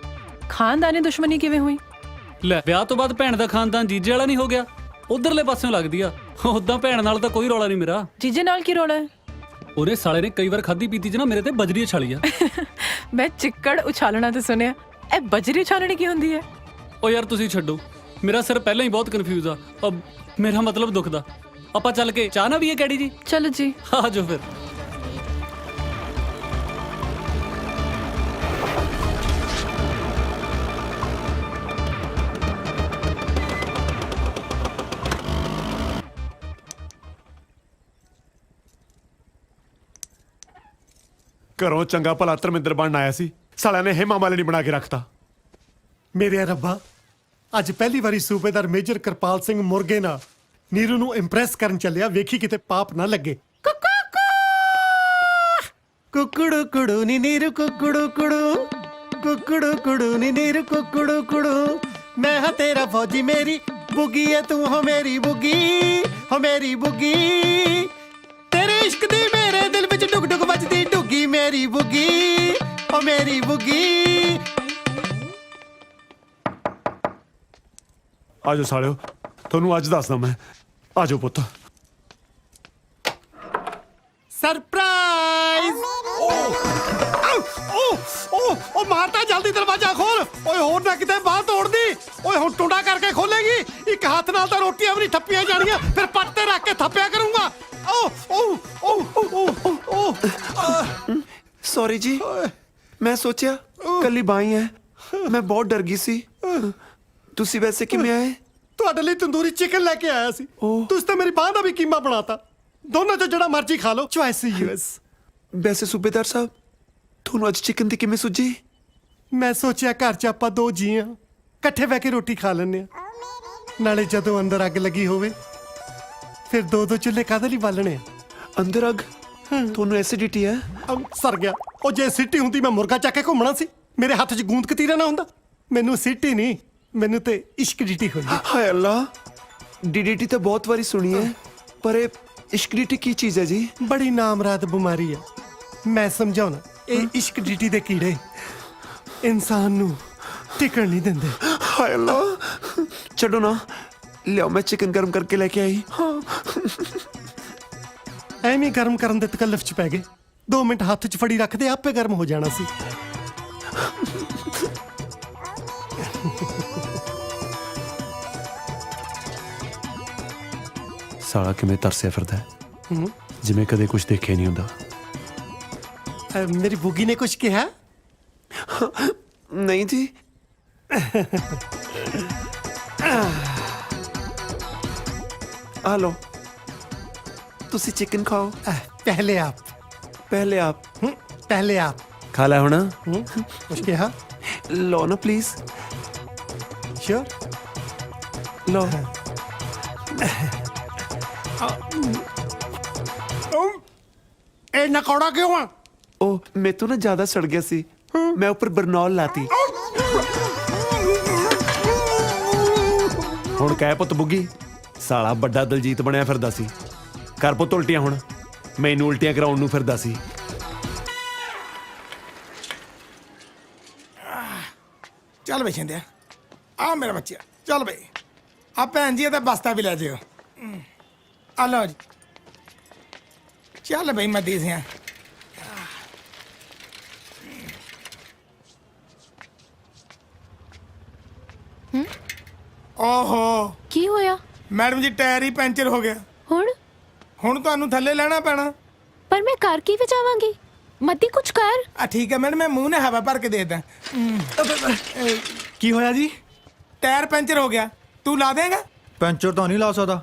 Speaker 10: ਖਾਨਦਾਨੀ ਦੁਸ਼ਮਣੀ ਕਿਵੇਂ ਹੋਈ?
Speaker 9: ਲੈ, ਵਿਆਹ ਤੋਂ ਬਾਅਦ ਭੈਣ ਦਾ ਖਾਨਦਾਨ ਜੀਜੇ ਵਾਲਾ ਨਹੀਂ ਹੋ ਗਿਆ? ਉਧਰਲੇ ਪਾਸਿਓਂ ਲੱਗਦੀ ਆ। ਉਦਾਂ ਭੈਣ ਨਾਲ ਤਾਂ ਕੋਈ ਰੌਲਾ ਨਹੀਂ ਮੇਰਾ।
Speaker 10: ਜੀਜੇ ਨਾਲ ਕੀ ਰੌਲਾ ਹੈ?
Speaker 9: ਉਹਨੇ ਸਾਲੇ ਨੇ ਕਈ ਵਾਰ ਖਾਦੀ ਪੀਤੀ ਚ ਨਾ ਮੇਰੇ ਤੇ ਬਜਰੀ ਉਛਾਲੀ ਆ।
Speaker 10: ਮੈਂ ਚਿੱਕੜ ਉਛਾਲਣਾ ਤੇ ਸੁਣਿਆ, ਇਹ ਬਜਰੀ ਉਛਾਲਣੀ ਕੀ ਹੁੰਦੀ ਹੈ?
Speaker 9: ਉਹ ਯਾਰ ਤੁਸੀਂ ਛੱਡੋ, ਮੇਰਾ ਸਿਰ ਪਹਿਲਾਂ ਹੀ ਬਹੁਤ ਕਨਫਿਊਜ਼ ਆ। ਮੇਰਾ ਮਤਲਬ ਦੁਖਦਾ। ਆਪਾਂ ਚੱਲ ਕੇ ਚਾਹ ਨਾ ਵੀ ਹੈ ਕੈਡੀ ਜੀ?
Speaker 10: ਚਲੋ ਜੀ,
Speaker 9: ਆ ਜਾਓ ਫਿਰ।
Speaker 3: ਘਰੋਂ ਚੰਗਾ ਭਲਾ ਧਰਮਿੰਦਰ ਬਣਨ ਆਇਆ ਸੀ, ਸਾਲਿਆਂ ਨੇ ਹੇਮਾ ਮਾਲਿਨੀ ਬਣਾ ਕੇ ਰੱਖਤਾ।
Speaker 12: ਮੇਰੇ ਰੱਬਾ, ਅੱਜ ਪਹਿਲੀ ਵਾਰੀ ਸੂਬੇਦਾਰ ਮੇਜਰ ਕਿਰਪਾਲ ਸਿੰਘ ਮੁਰਗੇ ਨਾਲ ਨੀਰੂ ਨੂੰ ਇੰਪ੍ਰੈਸ ਕਰਨ ਚੱਲਿਆ। ਵੇਖੀ ਕਿਤੇ ਪਾਪ ਨਾ ਲੱਗੇ। ਕੁਕੜੂ ਕੁੜੂ ਨੀ ਨੀਰੂ, ਕੁਕੜੂ ਕੁੜੂ, ਕੁਕੜੂ ਕੁੜੂ ਨੀ ਨੀਰੂ, ਕੁਕੜੂ ਕੁੜੂ। ਮੈਂ ਹਾਂ ਤੇਰਾ ਫੌਜੀ, ਮੇਰੀ ਬੁੱਗੀ ਐ ਤੂੰ, ਹੋ ਮੇਰੀ ਬੁੱਗੀ, ਹੋ ਮੇਰੀ ਬੁੱਗੀ। ਤੇਰੇ ਇਸ਼ਕ ਦੀ ਮੇਰੇ ਦਿਲ ਵਿੱਚ ਡੁਗ ਡੁਗ ਵੱਜਦੀ ਡੁੱਗੀ, ਮੇਰੀ ਬੁੱਗੀ, ਹੋ ਮੇਰੀ ਬੁੱਗੀ।
Speaker 3: ਆਜੋ ਸਾਲਿਓ, ਤੁਹਾਨੂੰ ਅੱਜ ਦੱਸਦਾ ਮੈਂ। ਆਜੋ ਪੁੱਤ।
Speaker 12: ਸਰਪ੍ਰਾਈਜ਼ ਓ ਮਾਰਤਾ ਜਲਦੀ ਦਰਵਾਜ਼ਾ ਖੋਲ ਓਏ ਹੋਰ ਨਾ ਕਿਤੇ ਬਾਹ ਤੋੜਦੀ ਓਏ ਹੁਣ ਟੁੰਡਾ ਕਰਕੇ ਖੋਲੇਗੀ ਇੱਕ ਹੱਥ ਨਾਲ ਤਾਂ ਰੋਟੀਆਂ ਵੀ ਨਹੀਂ ਠੱਪੀਆਂ ਜਾਣੀਆਂ ਫਿਰ ਪੱਟ ਤੇ ਰੱਖ ਕੇ ਥੱਪਿਆ ਕਰੂੰਗਾ ਓ
Speaker 14: ਸੌਰੀ ਜੀ ਮੈਂ ਸੋਚਿਆ ਕੱਲੀ ਬਾਈ ਹੈ ਮੈਂ ਬਹੁਤ ਡਰ ਗਈ ਸੀ ਤੁਸੀਂ ਵੈਸੇ ਕਿਵੇਂ ਆਏ
Speaker 12: ਤੁਹਾਡੇ ਲਈ ਤੰਦੂਰੀ ਚਿਕਨ ਲੈ ਕੇ ਆਇਆ ਸੀ ਤੁਸੀਂ ਤਾਂ ਮੇਰੀ ਬਾਹ ਦਾ ਵੀ ਕੀਮਾ ਬਣਾਤਾ ਦੋਨਾਂ ਚੋਂ ਜਿਹੜਾ ਮਰਜ਼ੀ ਖਾ ਲਓ ਚੁਆਇਸ ਯੂਐਸ
Speaker 14: ਵੈਸੇ ਸੂਬੇਦਾਰ ਸਾਹਿਬ ਤੁਹਾਨੂੰ ਅੱਜ ਚਿਕਨ ਦੀ ਕਿਵੇਂ ਸੁੱਝੀ
Speaker 12: ਮੈਂ ਸੋਚਿਆ ਘਰ 'ਚ ਆਪਾਂ ਦੋ ਜੀ ਆ ਇਕੱਠੇ ਬਹਿ ਕੇ ਰੋਟੀ ਖਾ ਲੈਂਦੇ ਆ ਨਾਲੇ ਜਦੋਂ ਅੰਦਰ ਅੱਗ ਲੱਗੀ ਹੋਵੇ ਫਿਰ ਦੋ ਚੁੱਲ੍ਹੇ ਕਾਹਦੇ ਲਈ ਬਾਲਣੇ ਆ
Speaker 14: ਅੰਦਰ ਅੱਗ ਤੁਹਾਨੂੰ ਐਸਿਡਿਟੀ ਹੈ
Speaker 12: ਸਰ ਗਿਆ ਉਹ ਜੇ ਸਿੱਟੀ ਹੁੰਦੀ ਮੈਂ ਮੁਰਗਾ ਚੱਕ ਕੇ ਘੁੰਮਣਾ ਸੀ ਮੇਰੇ ਹੱਥ 'ਚ ਗੂੰਦ ਕਤੀਰਾ ਨਾ ਹੁੰਦਾ ਮੈਨੂੰ ਸਿੱਟੀ ਨਹੀਂ ਮੈਨੂੰ ਤੇ ਇਸ਼ਕ ਡੀਟੀ ਹੋਈ
Speaker 14: ਹਾਏ ਅੱਲਾ ਡੀਡੀਟੀ ਤਾਂ ਬਹੁਤ ਵਾਰੀ ਸੁਣੀ ਹੈ ਪਰ ਇਹ ਇਸ਼ਕ ਡੀਟੀ ਕੀ ਚੀਜ਼ ਹੈ ਜੀ
Speaker 12: ਬੜੀ ਨਾਮਰਾਦ ਬਿਮਾਰੀ ਆ ਮੈਂ ਸਮਝਾਉਣਾ ਇਹ ਇਸ਼ਕ ਡੀਟੀ ਦੇ ਕੀੜੇ ਇਨਸਾਨ ਨੂੰ ਟਿਕਣ ਨਹੀਂ ਦਿੰਦੇ
Speaker 14: ਹਾਏ ਅੱਲਾ ਛੱਡੋ ਨਾ ਲਿਆਓ ਮੈਂ ਚਿਕਨ ਗਰਮ ਕਰਕੇ ਲੈ ਕੇ ਆਈ
Speaker 12: ਐਵੇਂ ਗਰਮ ਕਰਨ ਦੇ ਤਕੱਲਫ 'ਚ ਪੈ ਗਏ 2 ਮਿੰਟ ਹੱਥ 'ਚ ਫੜੀ ਰੱਖਦੇ ਆਪੇ ਗਰਮ ਹੋ ਜਾਣਾ ਸੀ
Speaker 14: ਸਾਲਾ ਕਿਵੇਂ ਤਰਸਿਆ ਫਿਰਦਾ ਜਿਵੇਂ ਕਦੇ ਕੁਝ ਦੇਖਿਆ ਨਹੀਂ ਹੁੰਦਾ
Speaker 12: ਮੇਰੀ ਬੁੱਗੀ ਨੇ ਕੁਝ ਕਿਹਾ
Speaker 14: ਨਹੀਂ ਜੀ हेलो तुसी चिकन खाओ
Speaker 12: पहले आप
Speaker 14: पहले आप खा ला होना
Speaker 12: कुछ कहा
Speaker 14: लो ना प्लीज
Speaker 12: श्योर
Speaker 14: लो
Speaker 12: ए नकौड़ा क्यों आ
Speaker 14: ओ मैं तो ना ज्यादा सड़ गया सी मैं ऊपर बरनौल लाती ਹੁਣ ਕਹਿ ਪੁੱਤ ਬੁੱਗੀ ਸਾਲਾ ਵੱਡਾ ਦਲਜੀਤ ਬਣਿਆ ਫਿਰਦਾ ਸੀ ਕਰ ਪੁੱਤ ਉਲਟੀਆਂ ਹੁਣ ਮੈਨੂੰ ਉਲਟੀਆਂ ਕਰਾਉਣ ਨੂੰ ਫਿਰਦਾ ਸੀ
Speaker 1: ਚੱਲ ਬਈ ਛਿੰਦਿਆ ਆ ਮੇਰਾ ਬੱਚਾ ਚੱਲ ਬਈ ਆ ਭੈਣ ਜੀ ਇਹਦਾ ਬਸਤਾ ਵੀ ਲੈ ਜਿਓ ਆ ਲਓ ਜੀ ਚੱਲ ਬਈ ਮੈਂ ਦੇ ਸਿਆ ਓਹੋ
Speaker 10: ਕੀ ਹੋਇਆ
Speaker 1: ਮੈਡਮ ਜੀ ਟਾਇਰ ਹੀ ਪੈਂਚਰ ਹੋ ਗਿਆ ਹੁਣ ਤੁਹਾਨੂੰ ਥੱਲੇ ਲੈਣਾ ਪੈਣਾ
Speaker 10: ਪਰ ਮੈਂ ਕਰ ਕੀ ਵਜਾਵਾਂਗੀ ਮੱਦੀ ਕੁਝ ਕਰ
Speaker 1: ਆ ਠੀਕ ਹੈ ਮੈਡਮ ਮੈਂ ਮੂੰਹ ਨੇ ਹਵਾ ਭਰ ਕੇ ਦੇ ਦਾਂ
Speaker 8: ਕੀ ਹੋਇਆ ਜੀ
Speaker 1: ਟਾਇਰ ਪੈਂਚਰ ਹੋ ਗਿਆ ਤੂੰ ਲਾ ਦੇਗਾ
Speaker 8: ਪੈਂਚਰ ਤਾਂ ਨਹੀਂ ਲਾ ਸਕਦਾ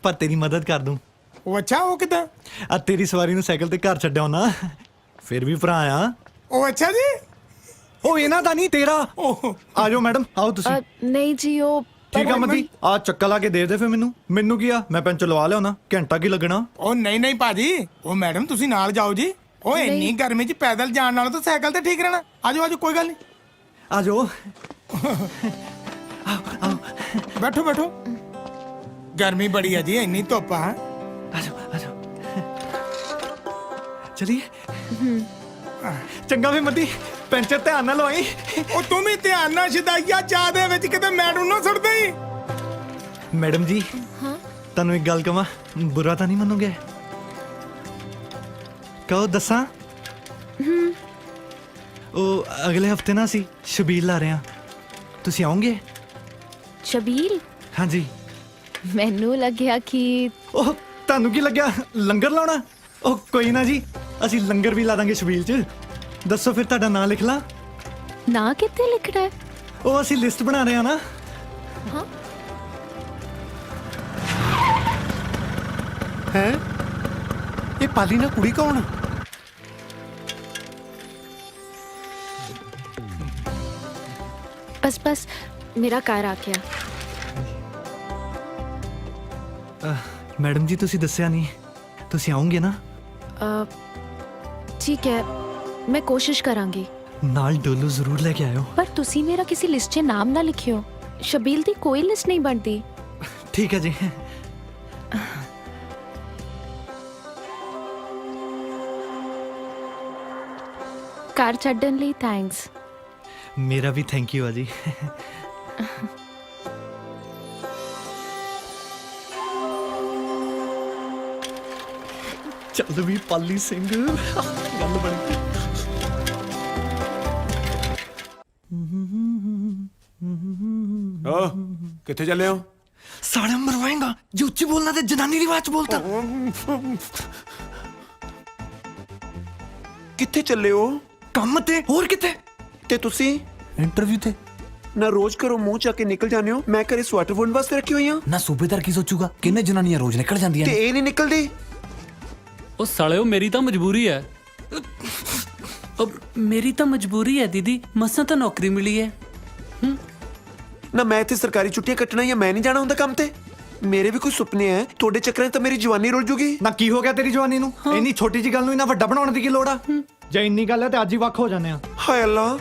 Speaker 8: ਪਰ ਤੇਰੀ ਮਦਦ ਕਰ ਦੂੰ
Speaker 1: ਉਹ ਅੱਛਾ ਉਹ ਕਿਦਾਂ
Speaker 8: ਆ ਤੇਰੀ ਸਵਾਰੀ ਨੂੰ ਸਾਈਕਲ ਤੇ ਘਰ ਛੱਡਿਆ ਨਾ ਫਿਰ ਵੀ ਭਰਾ ਆ
Speaker 1: ਉਹ ਅੱਛਾ ਜੀ
Speaker 8: ਉਹ ਇਹਨਾਂ ਦਾ ਨਹੀਂ ਤੇਰਾ ਆ ਜਾਓ ਮੈਡਮ ਆਓ ਤੁਸੀਂ
Speaker 10: ਨਹੀਂ ਜੀ ਉਹ
Speaker 8: ਠੀਕ ਆ ਮੱਦੀ ਆ ਚੱਕਾ ਲਾ ਕੇ ਦੇ ਦੇ ਫਿਰ ਮੈਨੂੰ ਕੀ ਆ ਮੈਂ ਪੈਂਚਰ ਲਵਾ ਲਿਆਉਣਾ ਘੰਟਾ ਕੀ ਲੱਗਣਾ
Speaker 1: ਉਹ ਨਹੀਂ ਭਾਜੀ ਉਹ ਮੈਡਮ ਤੁਸੀਂ ਨਾਲ ਜਾਓ ਜੀ ਉਹ ਇੰਨੀ ਗਰਮੀ 'ਚ ਪੈਦਲ ਜਾਣ ਨਾਲੋਂ ਤਾਂ ਸਾਈਕਲ ਤੇ ਠੀਕ ਰਹਿਣਾ ਆਜੋ ਕੋਈ ਗੱਲ ਨਹੀਂ
Speaker 8: ਆਜੋ
Speaker 1: ਬੈਠੋ ਗਰਮੀ ਬੜੀ ਹੈ ਜੀ ਇੰਨੀ ਧੁੱਪ ਆ
Speaker 8: ਆਜੋ ਚਲਿਏ ਚੰਗਾ ਵੀ ਮੱਦੀ ਪੈਂਚਰ ਧਿਆਨ ਨਾਲ ਲਵਾਈ
Speaker 1: ਉਹ ਤੂੰ ਵੀ ਧਿਆਨ ਨਾਲ ਸ਼ਦਾਈਆ ਚਾਹ ਦੇ ਵਿੱਚ ਕਿਤੇ ਮੈਡਮ ਨਾ ਸੁੱਟ ਦੇਈ
Speaker 8: ਮੈਡਮ ਜੀ ਤੁਹਾਨੂੰ ਇੱਕ ਗੱਲ ਕਹਾਂ ਬੁਰਾ ਤਾਂ ਨਹੀਂ ਮੰਨੋਗੇ ਕਹੋ ਦੱਸਾਂ ਉਹ ਅਗਲੇ ਹਫਤੇ ਨਾ ਅਸੀਂ ਸ਼ਬੀਲ ਲਾ ਰਹੇ ਹਾਂ ਤੁਸੀਂ ਆਓਗੇ
Speaker 10: ਸ਼ਬੀਲ
Speaker 8: ਹਾਂਜੀ
Speaker 10: ਮੈਨੂੰ ਲੱਗਿਆ ਕਿ
Speaker 8: ਉਹ ਤੁਹਾਨੂੰ ਕੀ ਲੱਗਿਆ ਲੰਗਰ ਲਾਉਣਾ ਉਹ ਕੋਈ ਨਾ ਜੀ ਅਸੀਂ ਲੰਗਰ ਵੀ ਲਾ ਦਾਂਗੇ ਸ਼ਬੀਲ 'ਚ ਦੱਸੋ ਫਿਰ ਤੁਹਾਡਾ ਨਾਂ ਲਿਖ ਲਾਂ
Speaker 10: ਨਾ ਕਿੱਥੇ ਲਿਖਣਾ ਹੈ
Speaker 8: ਉਹ ਅਸੀਂ ਲਿਸਟ ਬਣਾ ਰਹੇ ਹਾਂ ਨਾ
Speaker 10: ਹਾਂ
Speaker 12: ਹੈ ਇਹ ਪਾਲੀ ਨਾ ਕੁੜੀ ਕੌਣ
Speaker 10: ਬਸ ਮੇਰਾ ਘਰ ਆ ਗਿਆ
Speaker 8: ਮੈਡਮ ਜੀ ਤੁਸੀਂ ਦੱਸਿਆ ਨਹੀਂ ਤੁਸੀਂ ਆਓਗੇ ਨਾ
Speaker 10: ਠੀਕ ਹੈ ਮੈਂ ਕੋਸ਼ਿਸ਼ ਕਰਾਂਗੀ
Speaker 8: ਨਾਲ ਡੋਲੂ ਜ਼ਰੂਰ ਲੈ ਕੇ ਆਇਓ
Speaker 10: ਪਰ ਤੁਸੀਂ ਮੇਰਾ ਕਿਸੇ ਲਿਸਟ 'ਚ ਨਾਮ ਨਾ ਲਿਖਿਓ ਸ਼ਬੀਲ ਦੀ ਕੋਈ ਲਿਸਟ ਨਹੀਂ ਬਣਦੀ
Speaker 8: ਠੀਕ ਹੈ ਜੀ
Speaker 10: ਕਾਰ ਛੱਡਣ ਲਈ ਥੈਂਕਸ
Speaker 8: ਮੇਰਾ ਵੀ ਥੈਂਕ ਯੂ ਆ ਜੀ ਚੱਲ ਵੀ ਪਾਲੀ ਸਿੰਘ ਗੱਲ ਬਣ ਗਈ।
Speaker 3: ਕਿੱਥੇ ਚੱਲੇ ਹੋ?
Speaker 8: ਸਾਲੇ ਮਰਵਾਏਗਾ ਜੇ ਉੱਚੀ ਬੋਲਣਾ ਤੇ ਜਨਾਨੀ ਦੀ ਆਵਾਜ਼ 'ਚ ਬੋਲਤਾ।
Speaker 14: ਕਿੱਥੇ ਚੱਲੇ ਹੋ?
Speaker 8: ਕੰਮ ਤੇ ਹੋਰ ਕਿੱਥੇ?
Speaker 14: ਤੇ ਤੁਸੀਂ
Speaker 8: ਇੰਟਰਵਿਊ ਤੇ।
Speaker 14: ਨਾ ਰੋਜ਼ ਘਰੋਂ ਮੂੰਹ ਚੱਕ ਕੇ ਨਿਕਲ ਜਾਂਦੇ ਹੋ। ਮੈਂ ਘਰੇ ਸਵੈਟਰ ਬੁਣਨ ਵਾਸਤੇ ਰੱਖੀ ਹੋਈ ਆ।
Speaker 8: ਨਾ ਸੂਬੇਦਾਰ ਕੀ ਸੋਚੂਗਾ? ਕਿੰਨੇ ਜਨਾਨੀਆਂ ਰੋਜ਼ ਨਿਕਲ ਜਾਂਦੀਆਂ
Speaker 14: ਤੇ
Speaker 8: ਨੇ।
Speaker 14: ਇਹ ਨਹੀਂ ਨਿਕਲਦੀ।
Speaker 9: ਉਹ ਸਾਲਿਓ ਮੇਰੀ ਤਾਂ ਮਜਬੂਰੀ ਹੈ। ਉਹ ਮੇਰੀ ਤਾਂ ਮਜਬੂਰੀ ਹੈ ਦੀਦੀ, ਮਸਾਂ ਤਾਂ ਨੌਕਰੀ ਮਿਲੀ ਹੈ।
Speaker 14: ਨਾ ਮੈਂ ਇੱਥੇ ਸਰਕਾਰੀ ਛੁੱਟੀਆਂ ਕੱਟਣਾ ਜਾਂ ਮੈਂ ਨਹੀਂ ਜਾਣਾ ਹੁੰਦਾ ਕੰਮ ਤੇ। ਮੇਰੇ ਵੀ ਕੋਈ ਸੁਪਨੇ ਐ। ਤੁਹਾਡੇ ਚੱਕਰਾਂ 'ਚ ਤਾਂ ਮੇਰੀ ਜਵਾਨੀ ਰੁਲ ਜੂਗੀ।
Speaker 8: ਨਾ ਕੀ ਹੋ ਗਿਆ ਤੇਰੀ ਜਵਾਨੀ ਨੂੰ? ਇੰਨੀ ਛੋਟੀ ਜੀ ਗੱਲ ਨੂੰ ਇੰਨਾ ਵੱਡਾ ਬਣਾਉਣ ਦੀ ਕੀ ਲੋੜ ਆ? ਜੇ ਇੰਨੀ ਗੱਲ ਹੈ ਤੇ ਅੱਜ ਹੀ ਵੱਖ ਹੋ ਜਾਂਦੇ ਆ।
Speaker 14: ਹਾਏ ਅੱਲਾ,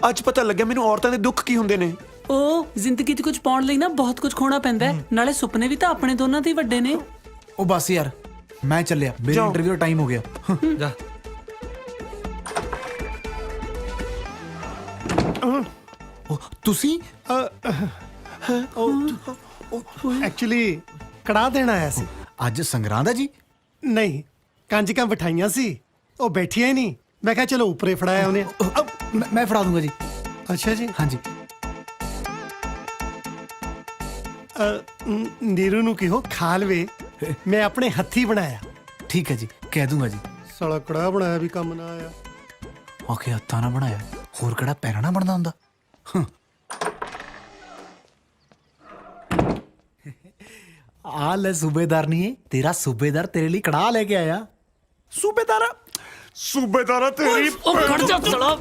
Speaker 14: ਅੱਜ ਪਤਾ ਲੱਗਿਆ ਮੈਨੂੰ ਔਰਤਾਂ ਦੇ ਦੁੱਖ ਕੀ ਹੁੰਦੇ ਨੇ।
Speaker 4: ਉਹ ਜ਼ਿੰਦਗੀ 'ਚ ਕੁਝ ਪਾਉਣ ਲਈ ਨਾ ਬਹੁਤ ਕੁਝ ਖੋਣਾ ਪੈਂਦਾ ਹੈ। ਨਾਲੇ ਸੁਪਨੇ ਵੀ ਤਾਂ ਆਪਣੇ ਦੋਨਾਂ ਦੇ ਹੀ ਵੱਡੇ ਨੇ।
Speaker 8: ਉਹ ਬਸ ਯਾਰ ਮੈਂ ਚੱਲਿਆ, ਮੇਰੀ
Speaker 14: ਜਾਓ।
Speaker 8: ਇੰਟਰਵਿਊ ਦਾ ਟਾਈਮ ਹੋ ਗਿਆ। ਜਾ। ਤੁਸੀਂ
Speaker 12: ਐਕਚੁਅਲੀ ਕੜਾ ਦੇਣ ਆਇਆ ਸੀ।
Speaker 8: ਅੱਜ ਸੰਗਰਾਂਦ ਹੈ ਜੀ?
Speaker 12: ਨਹੀਂ, ਕੰਜਕਾਂ ਬਿਠਾਈਆਂ ਸੀ, ਉਹ ਬੈਠੀਆਂ ਹੀ ਨਹੀਂ। ਮੈਂ ਕਿਹਾ ਚਲੋ ਉੱਪਰੇ ਫੜਾਇਆ ਉਹਨੇ।
Speaker 8: ਮੈਂ ਫੜਾ ਦੂੰਗਾ ਜੀ।
Speaker 12: ਅੱਛਾ ਜੀ।
Speaker 8: ਹਾਂਜੀ।
Speaker 12: ਨੀਰੂ ਨੂੰ ਕਿਹੋ ਖਾ ਲਵੇ, ਮੈਂ ਆਪਣੇ ਹੱਥੀ ਬਣਾਇਆ।
Speaker 8: ਠੀਕ ਹੈ ਜੀ, ਕਹਿ ਦੂੰਗਾ ਜੀ।
Speaker 12: ਸਾਲਾ ਕੜਾ ਬਣਾਇਆ ਵੀ ਕੰਮ ਨਾ ਆਇਆ।
Speaker 8: ਆਖੇ ਹੱਥਾਂ ਨਾਲ ਬਣਾਇਆ, ਹੋਰ ਕਿਹੜਾ ਪੈਰਾਂ ਨਾਲ ਬਣਦਾ ਹੁੰਦਾ। ਆ ਲੈ ਸੂਬੇਦਾਰ ਨਹੀਂ ਹੈ ਤੇਰਾ ਸੂਬੇਦਾਰ, ਤੇਰੇ ਲਈ ਕੜਾ ਲੈ ਕੇ ਆਇਆ।
Speaker 3: ਸੂਬੇਦਾਰਾ ਤੇਰੀ
Speaker 4: ਉਹ ਖੜ ਜਾ ਸਾਲਾ।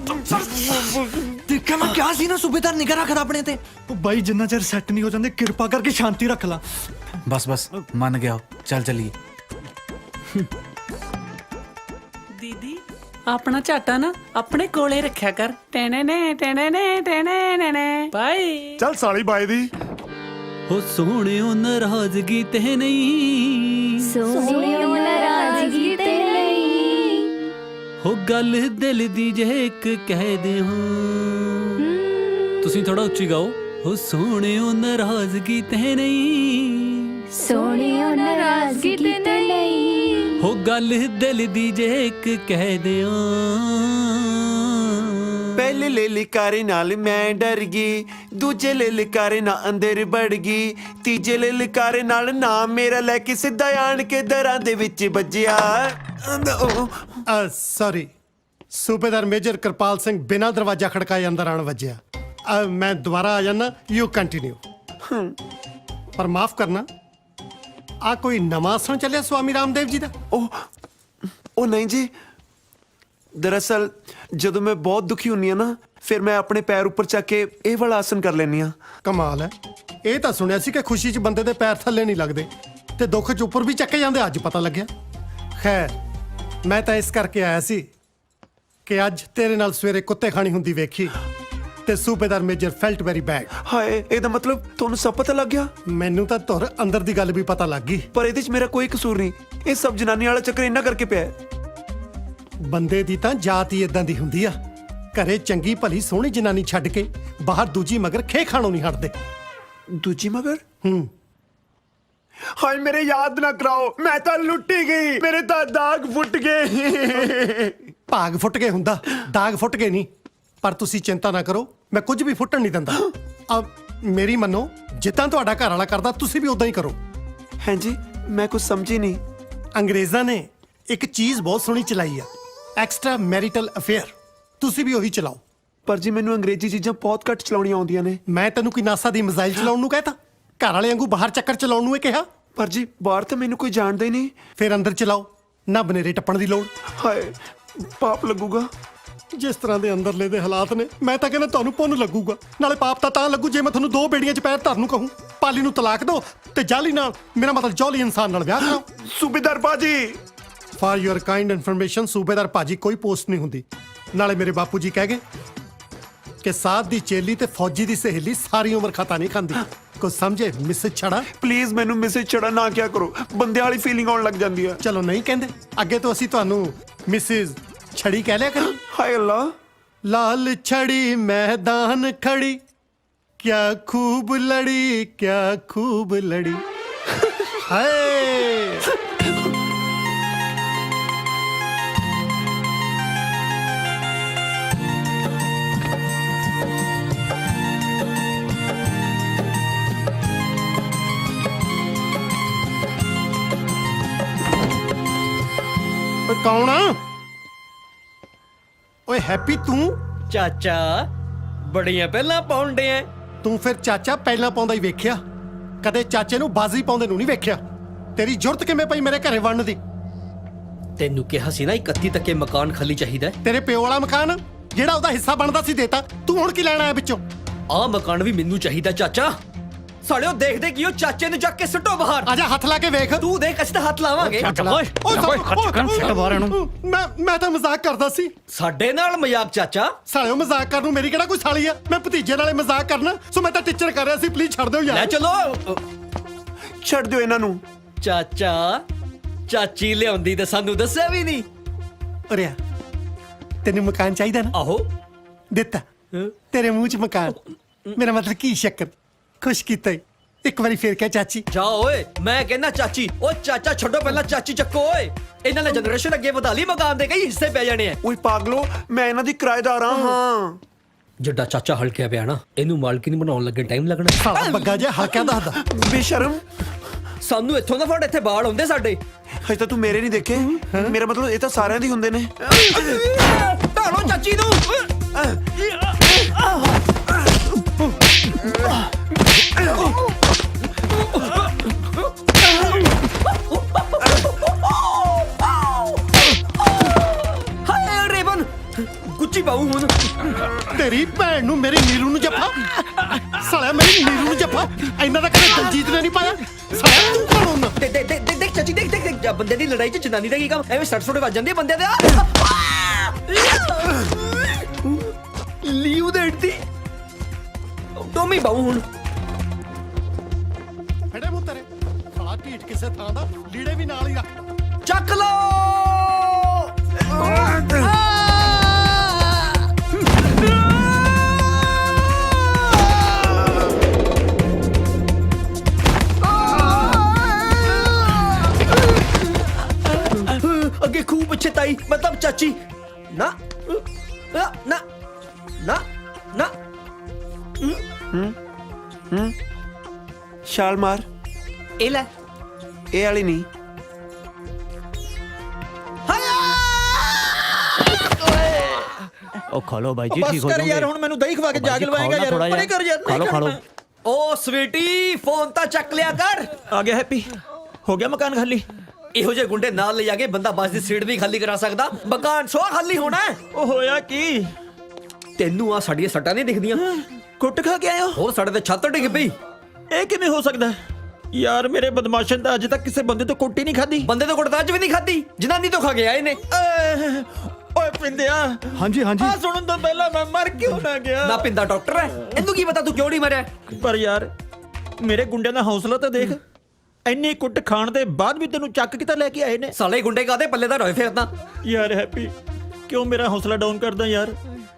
Speaker 8: ਦੇਖਿਆ ਮੈਂ ਕਿਹਾ ਸੀ ਨਾ, ਸੂਬੇਦਾਰ ਨਿਗਾਹ ਰੱਖਦਾ ਆਪਣੇ ਤੇ। ਉਹ ਬਾਈ ਜਿੰਨਾ ਚਿਰ ਸੈੱਟ ਨਹੀਂ ਹੋ ਜਾਂਦੇ ਕਿਰਪਾ ਕਰਕੇ ਸ਼ਾਂਤੀ ਰੱਖ ਲਾ। ਬਸ ਬਸ ਮੰਨ ਗਿਆ, ਚੱਲ ਚੱਲੀਏ।
Speaker 4: ਦੀਦੀ ਆਪਣਾ ਝਾਟਾ ਨਾ ਆਪਣੇ ਕੋਲੇ ਰੱਖਿਆ ਕਰ। ਟੈਣੇ ਨੇ ਟੈਣੇ ਨੇ ਟੈਣੇ ਨੇ ਬਾਈ।
Speaker 3: ਚੱਲ ਸਾਲੀ ਬਾਈ ਦੀ।
Speaker 4: ਹੋ ਸੋਹਣਿਓ ਨਾਰਾਜ਼ਗੀ ਤੇ ਨਹੀਂ,
Speaker 10: ਸੋਹਣਿਓ ਨਾਰਾਜ਼ਗੀ ਤੇ ਨਹੀਂ,
Speaker 4: ਹੋ ਗੱਲ ਦਿਲ ਦੀ ਜੇ ਇੱਕ ਕਹਿ ਦੇ ਹੋ। ਤੁਸੀਂ ਥੋੜਾ ਉੱਚੀ ਗਾਓ। ਹੋ ਸੋਹਣਿਓ ਨਾਰਾਜ਼ਗੀ ਤੇ ਨਹੀਂ,
Speaker 10: ਸੋਹਣਿਓ ਨਾਰਾਜ਼ਗੀ ਤੇ ਨਹੀਂ,
Speaker 4: ਹੋ ਗੱਲ ਦਿਲ ਦੀ ਜੇ ਇੱਕ ਕਹਿ ਦਿਓ।
Speaker 14: ਪਹਿਲੇ ਲੈ ਲਿਕਾਰੇ ਨਾਲ ਮੈਂ ਡਰ ਗਈ, ਦੂਜੇ ਲੈ ਲਿਕਾਰੇ ਨਾਲ ਅੰਦਰ ਵੜ ਗਈ, ਤੀਜੇ ਲੈ ਲਿਕਾਰੇ ਨਾਲ ਨਾਮ ਮੇਰਾ ਲੈ ਕੇ ਸਿੱਧਾ ਆਣ ਕੇ ਦਰਾਂ ਦੇ ਵਿੱਚ ਵੱਜਿਆ।
Speaker 12: ਸੌਰੀ, ਸੂਬੇਦਾਰ ਮੇਜਰ ਕਿਰਪਾਲ ਸਿੰਘ ਬਿਨਾਂ ਦਰਵਾਜ਼ਾ ਖੜਕਾਏ ਅੰਦਰ ਆਣ ਵੱਜਿਆ। ਮੈਂ ਦੁਬਾਰਾ ਆ ਜਾਣਾ, ਯੂ ਕੰਟੀਨਿਊ। ਪਰ ਮਾਫ ਕਰਨਾ, ਆ ਕੋਈ ਨਵਾਂ ਆਸਣ ਚੱਲਿਆ ਸਵਾਮੀ ਰਾਮਦੇਵ ਜੀ ਦਾ?
Speaker 14: ਉਹ ਨਹੀਂ ਜੀ, ਦਰਅਸਲ ਜਦੋਂ ਮੈਂ ਬਹੁਤ ਦੁਖੀ ਹੁੰਨੀ ਆ ਨਾ, ਫਿਰ ਮੈਂ ਆਪਣੇ ਪੈਰ ਉੱਪਰ ਚੱਕ ਕੇ ਇਹ ਵਾਲਾ ਆਸਨ ਕਰ ਲੈਂਦੀ ਆ।
Speaker 12: ਕਮਾਲ ਹੈ। ਇਹ ਤਾਂ ਸੁਣਿਆ ਸੀ ਕਿ ਖੁਸ਼ੀ 'ਚ ਬੰਦੇ ਦੇ ਪੈਰ ਥੱਲੇ ਨਹੀਂ ਲੱਗਦੇ ਤੇ ਦੁੱਖ 'ਚ ਉੱਪਰ ਵੀ ਚੱਕੇ ਜਾਂਦੇ, ਅੱਜ ਪਤਾ ਲੱਗਿਆ। ਖੈਰ, ਮੈਂ ਤਾਂ ਇਸ ਕਰਕੇ ਆਇਆ ਸੀ ਕਿ ਅੱਜ ਤੇਰੇ ਨਾਲ ਸਵੇਰੇ ਕੁੱਤੇ ਖਾਣੀ ਹੁੰਦੀ ਵੇਖੀ ਤੇ ਸੂਬੇਦਾਰ ਮੇਜਰ ਫੈਲਟ ਵੈਰੀ ਬੈਡ।
Speaker 14: ਹਾਏ, ਇਹਦਾ ਮਤਲਬ ਤੁਹਾਨੂੰ ਸਭ ਪਤਾ ਲੱਗ ਗਿਆ?
Speaker 12: ਮੈਨੂੰ ਤਾਂ ਧੁਰ ਅੰਦਰ ਦੀ ਗੱਲ ਵੀ ਪਤਾ ਲੱਗ ਗਈ।
Speaker 14: ਪਰ ਇਹਦੇ 'ਚ ਮੇਰਾ ਕੋਈ ਕਸੂਰ ਨਹੀਂ। ਇਹ ਸਭ ਜਨਾਨੀ ਵਾਲਾ ਚੱਕਰ ਇਹਨਾਂ ਕਰਕੇ ਪਿਆ ਹੈ।
Speaker 12: ਬੰਦੇ ਦੀ ਤਾਂ ਜਾਤ ਹੀ ਇਦਾਂ ਦੀ ਹੁੰਦੀ ਆ। ਘਰੇ ਚੰਗੀ ਭਲੀ ਸੋਹਣੀ ਜਨਾਨੀ ਛੱਡ ਕੇ ਬਾਹਰ ਦੂਜੀ ਮਗਰ ਖੇ ਖਾਣੋਂ ਨਹੀਂ ਹਟਦੇ।
Speaker 14: ਦੂਜੀ ਮਗਰ? ਹਾਏ ਮੇਰੇ ਯਾਦ ਨਾ ਕਰਾਓ, ਮੈਂ ਤਾਂ ਲੁੱਟੀ ਗਈ, ਮੇਰੇ ਤਾਂ ਦਾਗ ਫੁੱਟ ਗਏ।
Speaker 12: ਭਾਗ ਫੁੱਟ ਕੇ ਹੁੰਦਾ, ਦਾਗ ਫੁੱਟ ਕੇ ਨਹੀਂ। ਪਰ ਤੁਸੀਂ ਚਿੰਤਾ ਨਾ ਕਰੋ, ਮੈਂ ਕੁਝ ਵੀ ਫੁੱਟਣ ਨਹੀਂ ਦਿੰਦਾ। ਮੇਰੀ ਮੰਨੋ, ਜਿੱਦਾਂ ਤੁਹਾਡਾ ਘਰ ਵਾਲਾ ਕਰਦਾ ਤੁਸੀਂ ਵੀ ਉਦਾਂ ਹੀ ਕਰੋ।
Speaker 14: ਹਾਂਜੀ, ਮੈਂ ਕੁਝ ਸਮਝੀ ਨਹੀਂ।
Speaker 12: ਅੰਗਰੇਜ਼ਾਂ ਨੇ ਇੱਕ ਚੀਜ਼ ਬਹੁਤ ਸੋਹਣੀ ਚਲਾਈ ਆ, ਐਕਸਟਰਾ ਮੈਰਿਟਲ ਅਫੇਅਰ। ਤੁਸੀਂ ਵੀ ਉਹੀ ਚਲਾਓ।
Speaker 14: ਪਰ ਜੀ ਮੈਨੂੰ ਅੰਗਰੇਜ਼ੀ ਚੀਜ਼ਾਂ ਬਹੁਤ ਘੱਟ ਚਲਾਉਣੀਆਂ ਆਉਂਦੀਆਂ ਨੇ।
Speaker 12: ਮੈਂ ਤੈਨੂੰ ਕੋਈ ਨਾਸਾ ਦੀ ਮਿਜ਼ਾਈਲ ਚਲਾਉਣ ਨੂੰ ਕਹਿਤਾ? ਘਰ ਵਾਲੇ ਵਾਂਗੂ ਬਾਹਰ ਚੱਕਰ ਚਲਾਉਣ ਨੂੰ ਇਹ ਕਿਹਾ?
Speaker 14: ਪਰ ਜੀ ਬਾਹਰ ਤਾਂ ਮੈਨੂੰ ਕੋਈ ਜਾਣਦਾ ਹੀ ਨਹੀਂ।
Speaker 12: ਫਿਰ ਅੰਦਰ ਚਲਾਓ, ਨਾ ਬਨੇਰੇ ਟੱਪਣ ਦੀ ਲੋੜ।
Speaker 14: ਹਾਏ, ਪਾਪ ਲੱਗੂਗਾ।
Speaker 12: ਜਿਸ ਤਰ੍ਹਾਂ ਦੇ ਅੰਦਰਲੇ ਦੇ ਹਾਲਾਤ ਨੇ, ਮੈਂ ਤਾਂ ਕਹਿੰਦਾ ਤੁਹਾਨੂੰ ਪੁੰਨ ਲੱਗੂਗਾ। ਨਾਲੇ ਪਾਪ ਤਾਂ ਲੱਗੂ ਜੇ ਮੈਂ ਤੁਹਾਨੂੰ 2 ਬੇੜੀਆਂ 'ਚ ਪੈਰ ਧਰਨ ਨੂੰ ਕਹੂੰ। ਪਾਲੀ ਨੂੰ ਤਲਾਕ ਦਿਓ ਤੇ ਜਾਲੀ ਨਾਲ, ਮੇਰਾ ਮਤਲਬ ਜੌਲੀ ਇਨਸਾਨ ਨਾਲ ਵਿਆਹ ਕਰਾਓ।
Speaker 14: ਸੂਬੇਦਾਰ ਬਾਜੀ,
Speaker 12: ਫਾਰ ਯੂਰ ਕਾਈਂਡ ਇਨਫੋਰਮੇਸ਼ਨ, ਸੂਬੇਦਾਰ ਭਾਜੀ ਕੋਈ ਪੋਸਟ ਨਹੀਂ ਹੁੰਦੀ। ਨਾਲੇ ਮੇਰੇ ਬਾਪੂ ਜੀ ਕਹਿ ਗਏ ਕਿ ਸਾਧ ਦੀ ਚੇਲੀ ਤੇ ਫੌਜੀ ਦੀ ਸਹੇਲੀ ਸਾਰੀ ਉਮਰ ਖਤਾ ਨਹੀਂ ਖਾਂਦੀ। ਕੁਝ ਸਮਝੇ ਮਿਸਿਸ ਛੜਾ?
Speaker 14: ਪਲੀਜ਼ ਮੈਨੂੰ ਮਿਸਿਸ ਛੜਾ ਨਾ ਕਿਆ ਕਰੋ, ਬੰਦੇ ਵਾਲੀ ਫੀਲਿੰਗ ਆਉਣ ਲੱਗ ਜਾਂਦੀ ਆ।
Speaker 12: ਚਲੋ ਨਹੀਂ ਕਹਿੰਦੇ, ਅੱਗੇ ਤੋਂ ਅਸੀਂ ਤੁਹਾਨੂੰ ਮਿਸਿਸ ਛੜੀ ਕਹਿ ਲਿਆ ਕਰੀ।
Speaker 14: ਹਾਏ ਅੱਲਾ,
Speaker 12: ਲਾਲ ਛੜੀ मैदान खड़ी, क्या खूब लड़ी, क्या खूब लड़ी। हाय ਕੌਣ ਆ? ਓਏ ਹੈਪੀ ਤੂੰ?
Speaker 8: ਚਾਚਾ ਬੜੀਆਂ ਪਹਿਲਾਂ ਪਾਉਂਦੇ ਆ।
Speaker 12: ਤੂੰ ਫਿਰ ਚਾਚਾ ਪਹਿਲਾਂ ਪਾਉਂਦਾ ਹੀ ਵੇਖਿਆ, ਕਦੇ ਚਾਚੇ ਨੂੰ ਬਾਜ਼ੀ ਪਾਉਂਦੇ ਨੂੰ ਨਹੀਂ ਵੇਖਿਆ। ਤੇਰੀ ਜੁਰਤ ਕਿਵੇਂ ਪਈ ਮੇਰੇ ਘਰੇ ਵੜਨ ਦੀ?
Speaker 6: ਤੈਨੂੰ ਕਿਹਾ ਸੀ ਨਾ 31 ਤੱਕੇ ਮਕਾਨ ਖਾਲੀ ਚਾਹੀਦਾ।
Speaker 12: ਤੇਰੇ ਪਿਓ ਵਾਲਾ ਮਕਾਨ ਜਿਹੜਾ ਉਹਦਾ ਹਿੱਸਾ ਬਣਦਾ ਸੀ ਦੇਤਾ, ਤੂੰ ਹੁਣ ਕੀ ਲੈਣਾ ਹੈ ਵਿੱਚੋਂ?
Speaker 6: ਆ ਮਕਾਨ ਵੀ ਮੈਨੂੰ ਚਾਹੀਦਾ ਚਾਚਾ। ਸਾਲਿਓ ਦੇਖਦੇ ਕਿ ਉਹ ਚਾਚੇ ਨੂੰ ਜਾ ਕੇ ਸੁੱਟੋ ਬਾਹਰ।
Speaker 12: ਆਜਾ ਹੱਥ ਲਾ ਕੇ ਵੇਖ।
Speaker 6: ਤੂੰ ਦੇਖ ਅਸੀਂ ਤਾਂ ਹੱਥ ਲਾਵਾਂਗੇ।
Speaker 12: ਮੈਂ ਤਾਂ ਮਜ਼ਾਕ ਕਰਦਾ ਸੀ।
Speaker 6: ਸਾਡੇ ਨਾਲ ਮਜ਼ਾਕ ਚਾਚਾ?
Speaker 12: ਸਾਲਿਓ ਮਜ਼ਾਕ ਕਰਨ ਨੂੰ ਮੇਰੀ ਕਿਹੜਾ ਕੋਈ ਸਾਲੀ ਆ? ਮੈਂ ਭਤੀਜੇ ਨਾਲੇ ਮਜ਼ਾਕ ਕਰਨਾ, ਸੋ ਮੈਂ ਤਾਂ ਟੀਚਰ ਕਰ ਰਿਹਾ ਸੀ। ਪਲੀਜ਼ ਛੱਡ ਦਿਓ
Speaker 6: ਲੈ
Speaker 12: ਯਾਰ।
Speaker 6: ਚਲੋ।
Speaker 14: ਛੱਡ ਦਿਓ ਇਹਨਾਂ ਨੂੰ।
Speaker 6: ਚਾਚਾ ਚਾਚੀ ਲਿਆਉਂਦੀ ਤਾਂ ਸਾਨੂੰ ਦੱਸਿਆ ਵੀ ਨਹੀਂ।
Speaker 12: ਅਰਿਆ ਤੈਨੂੰ ਮਕਾਨ ਚਾਹੀਦਾ ਨਾ?
Speaker 6: ਆਹੋ
Speaker 12: ਦਿੱਤਾ। ਤੇਰੇ ਮੂੰਹ 'ਚ ਮਕਾਨ। ਮੇਰਾ ਮਤਲਬ ਕੀ ਸ਼ੱਕਰ, ਖੁਸ਼ ਕੀਤਾ ਈ। ਇੱਕ ਵਾਰੀ ਫੇਰ ਕਹਿ ਚਾਚੀ।
Speaker 6: ਜਾ ਓਏ, ਮੈਂ ਕਹਿੰਦਾ ਚਾਚੀ। ਓ ਚਾਚਾ ਛੱਡੋ, ਪਹਿਲਾਂ ਚਾਚੀ ਚੱਕੋ ਓਏ। ਇਹਨਾਂ ਨੇ ਜਨਰੇਸ਼ਨ ਅੱਗੇ ਵਧਾ ਲਈ, ਮਕਾਨ ਦੇ ਕਈ ਹਿੱਸੇ ਪੈ ਜਾਣੇ ਆ।
Speaker 14: ਓਏ ਪਾਗਲੋ, ਮੈਂ ਇਹਨਾਂ ਦੀ ਕਿਰਾਏਦਾਰ ਹਾਂ।
Speaker 6: ਜਿੱਡਾ ਚਾਚਾ ਹਲਕਿਆ ਪਿਆ ਨਾ, ਇਹਨੂੰ ਮਾਲਕੀ ਨਹੀਂ ਬਣਾਉਣ ਲੱਗੇ ਟਾਈਮ ਲੱਗਣਾ।
Speaker 12: ਸਾਲਾ ਬੱਗਾ ਜਿਹਾ ਹਲਕਿਆ ਦੱਸਦਾ।
Speaker 14: ਬੇਸ਼ਰਮ,
Speaker 6: ਸਾਨੂੰ ਇੱਥੋਂ ਦਾ ਫੜ, ਇੱਥੇ ਬਾਲ ਹੁੰਦੇ ਸਾਡੇ।
Speaker 14: ਹਜੇ ਤਾਂ ਤੂੰ ਮੇਰੇ ਨਹੀਂ ਦੇਖੇ। ਮੇਰਾ ਮਤਲਬ ਇਹ ਤਾਂ ਸਾਰਿਆਂ ਦੀ ਹੁੰਦੇ ਨੇ।
Speaker 6: ਢਾਲੋ ਚਾਚੀ ਨੂੰ। ਹਾਏ ਰੇਵਨ, ਗੁੱਚੀ ਪਾਉ ਹੁਣ।
Speaker 12: ਤੇਰੀ ਭੈਣ ਨੂੰ, ਮੇਰੀ ਨੀਰੂ ਨੂੰ ਜੱਫਾ। ਸਾਲਿਆ ਮੇਰੀ ਨੀਰੂ ਨੂੰ ਜੱਫਾ। ਇਹਨਾਂ ਦਾ ਕਦੇ ਦਲਜੀਤ ਨੇ ਨਹੀਂ ਪਾਇਆ। ਸਾਲਿਆ ਤੂੰ ਕੌਣ ਹੁੰਦਾ?
Speaker 6: ਦੇਖ ਚਾਚੀ, ਦੇਖ ਬੰਦੇ ਦੀ ਲੜਾਈ 'ਚ ਜਨਾਨੀ ਦਾ ਕੀ ਕੰਮ? ਐਵੇਂ ਸੱਟ ਸੁੱਟ ਵੱਜ ਜਾਂਦੀ ਹੈ ਬੰਦੇ ਦੇ। ਲੀਵ ਦੇ ਇੱਟੀ ਟੋਮੀ ਬਾਉ ਹੁਣ।
Speaker 12: ਫੜੇ ਮੂੰਹ ਤੇਰੇ। ਸਾਲਾ ਢੀਠ ਕਿਸੇ ਥਾਂ ਦਾ, ਲੀੜੇ ਵੀ ਨਾਲ ਹੀ ਰੱਖ।
Speaker 6: ਚੱਕ ਲੋ। ਅੱਗੇ ਖੂਬ ਪਿੱਛੇ ਤਾਈ, ਮਤਲਬ ਚਾਚੀ। ਨਾ ਨਾ ਨਾ ਨਾ ਨਾ।
Speaker 14: ਛਾਲ ਮਾਰ।
Speaker 6: ਇਹ ਲੈ।
Speaker 14: ਇਹ ਵਾਲੀ ਨਹੀਂ।
Speaker 6: ਉਹ ਖਾ ਲੋ ਬਾਈ ਜੀ, ਠੀਕ ਹੋ ਜਾਓਗੇ। ਯਾਰ ਹੁਣ ਮੈਨੂੰ ਦਹੀਂ ਖਵਾ ਕੇ ਜਾਗ ਲਵਾਏਗਾ ਯਾਰ। ਪਰੇ ਕਰ ਯਾਰ। ਖਾ ਲੋ। ਓ ਸਵੀਟੀ, ਫੋਨ ਤਾਂ ਚੱਕ ਲਿਆ ਕਰ।
Speaker 8: ਆ ਗਿਆ ਹੈਪੀ, ਹੋ ਗਿਆ ਮਕਾਨ ਖਾਲੀ।
Speaker 6: ਇਹੋ ਜਿਹੇ ਗੁੰਡੇ ਨਾਲ ਲੈ ਜਾ ਕੇ ਬੰਦਾ ਬੱਸ ਦੀ ਸੀਟ ਵੀ ਖਾਲੀ ਕਰਾ ਸਕਦਾ। ਮਕਾਨ ਸੋ ਖਾਲੀ ਹੋਣਾ।
Speaker 8: ਉਹ ਹੋਇਆ ਕੀ?
Speaker 6: ਤੈਨੂੰ ਆ ਸਾਡੀਆਂ ਸੱਟਾਂ ਨਹੀਂ ਦਿਖਦੀਆਂ?
Speaker 8: ਕੁੱਟ ਖਾ ਕੇ ਆਇਆ?
Speaker 6: ਹੋਰ ਸਾਡੇ ਤੇ ਛੱਤ ਡਿੱਗ ਪਈ।
Speaker 8: ਇਹ ਕਿਵੇਂ ਹੋ ਸਕਦਾ ਯਾਰ? ਮੇਰੇ ਬਦਮਾਸ਼ਨ ਤਾਂ ਅਜੇ ਤੱਕ ਕਿਸੇ ਬੰਦੇ ਤੋਂ ਕੁੱਟ ਹੀ ਨਹੀਂ ਖਾਦੀ।
Speaker 6: ਬੰਦੇ ਤੋਂ ਕੁੱਟ ਤਾਂ ਅੱਜ ਵੀ ਨਹੀਂ ਖਾਦੀ, ਜਨਾਨੀ ਤੋਂ ਖਾ ਗਿਆ ਇਹਨੇ।
Speaker 8: ਓਏ ਪਿੰਦਿਆ।
Speaker 12: ਹਾਂਜੀ ਹਾਂਜੀ।
Speaker 8: ਆ ਸੁਣਨ ਤੋਂ ਪਹਿਲਾਂ ਮੈਂ ਮਰ ਕਿਉਂ ਨਾ ਗਿਆ?
Speaker 6: ਨਾ ਪਿੰਦਾ ਡਾਕਟਰ ਹੈ, ਇਹਨੂੰ ਕੀ ਪਤਾ ਤੂੰ ਕਿਉਂ ਨਹੀਂ ਮਰਿਆ?
Speaker 8: ਪਰ ਯਾਰ ਮੇਰੇ ਗੁੰਡਿਆਂ ਦਾ ਹੌਸਲਾ ਤਾਂ ਦੇਖ। ਇੰਨੀ ਕੁੱਟ ਖਾਣ ਦੇ ਬਾਅਦ ਵੀ ਤੈਨੂੰ ਚੱਕ ਕੇ ਤਾਂ ਲੈ ਕੇ ਆਏ ਨੇ।
Speaker 6: ਸਾਲੇ ਗੁੰਡੇ ਕਾਦੇ ਪੱਲੇ ਦਾ ਰੋਏ ਫਿਰਦਾ।
Speaker 8: ਯਾਰ ਹੈਪੀ, ਕਿਉਂ ਮੇਰਾ ਹੌਸਲਾ ਡਾਊਨ ਕਰਦਾ ਯਾਰ?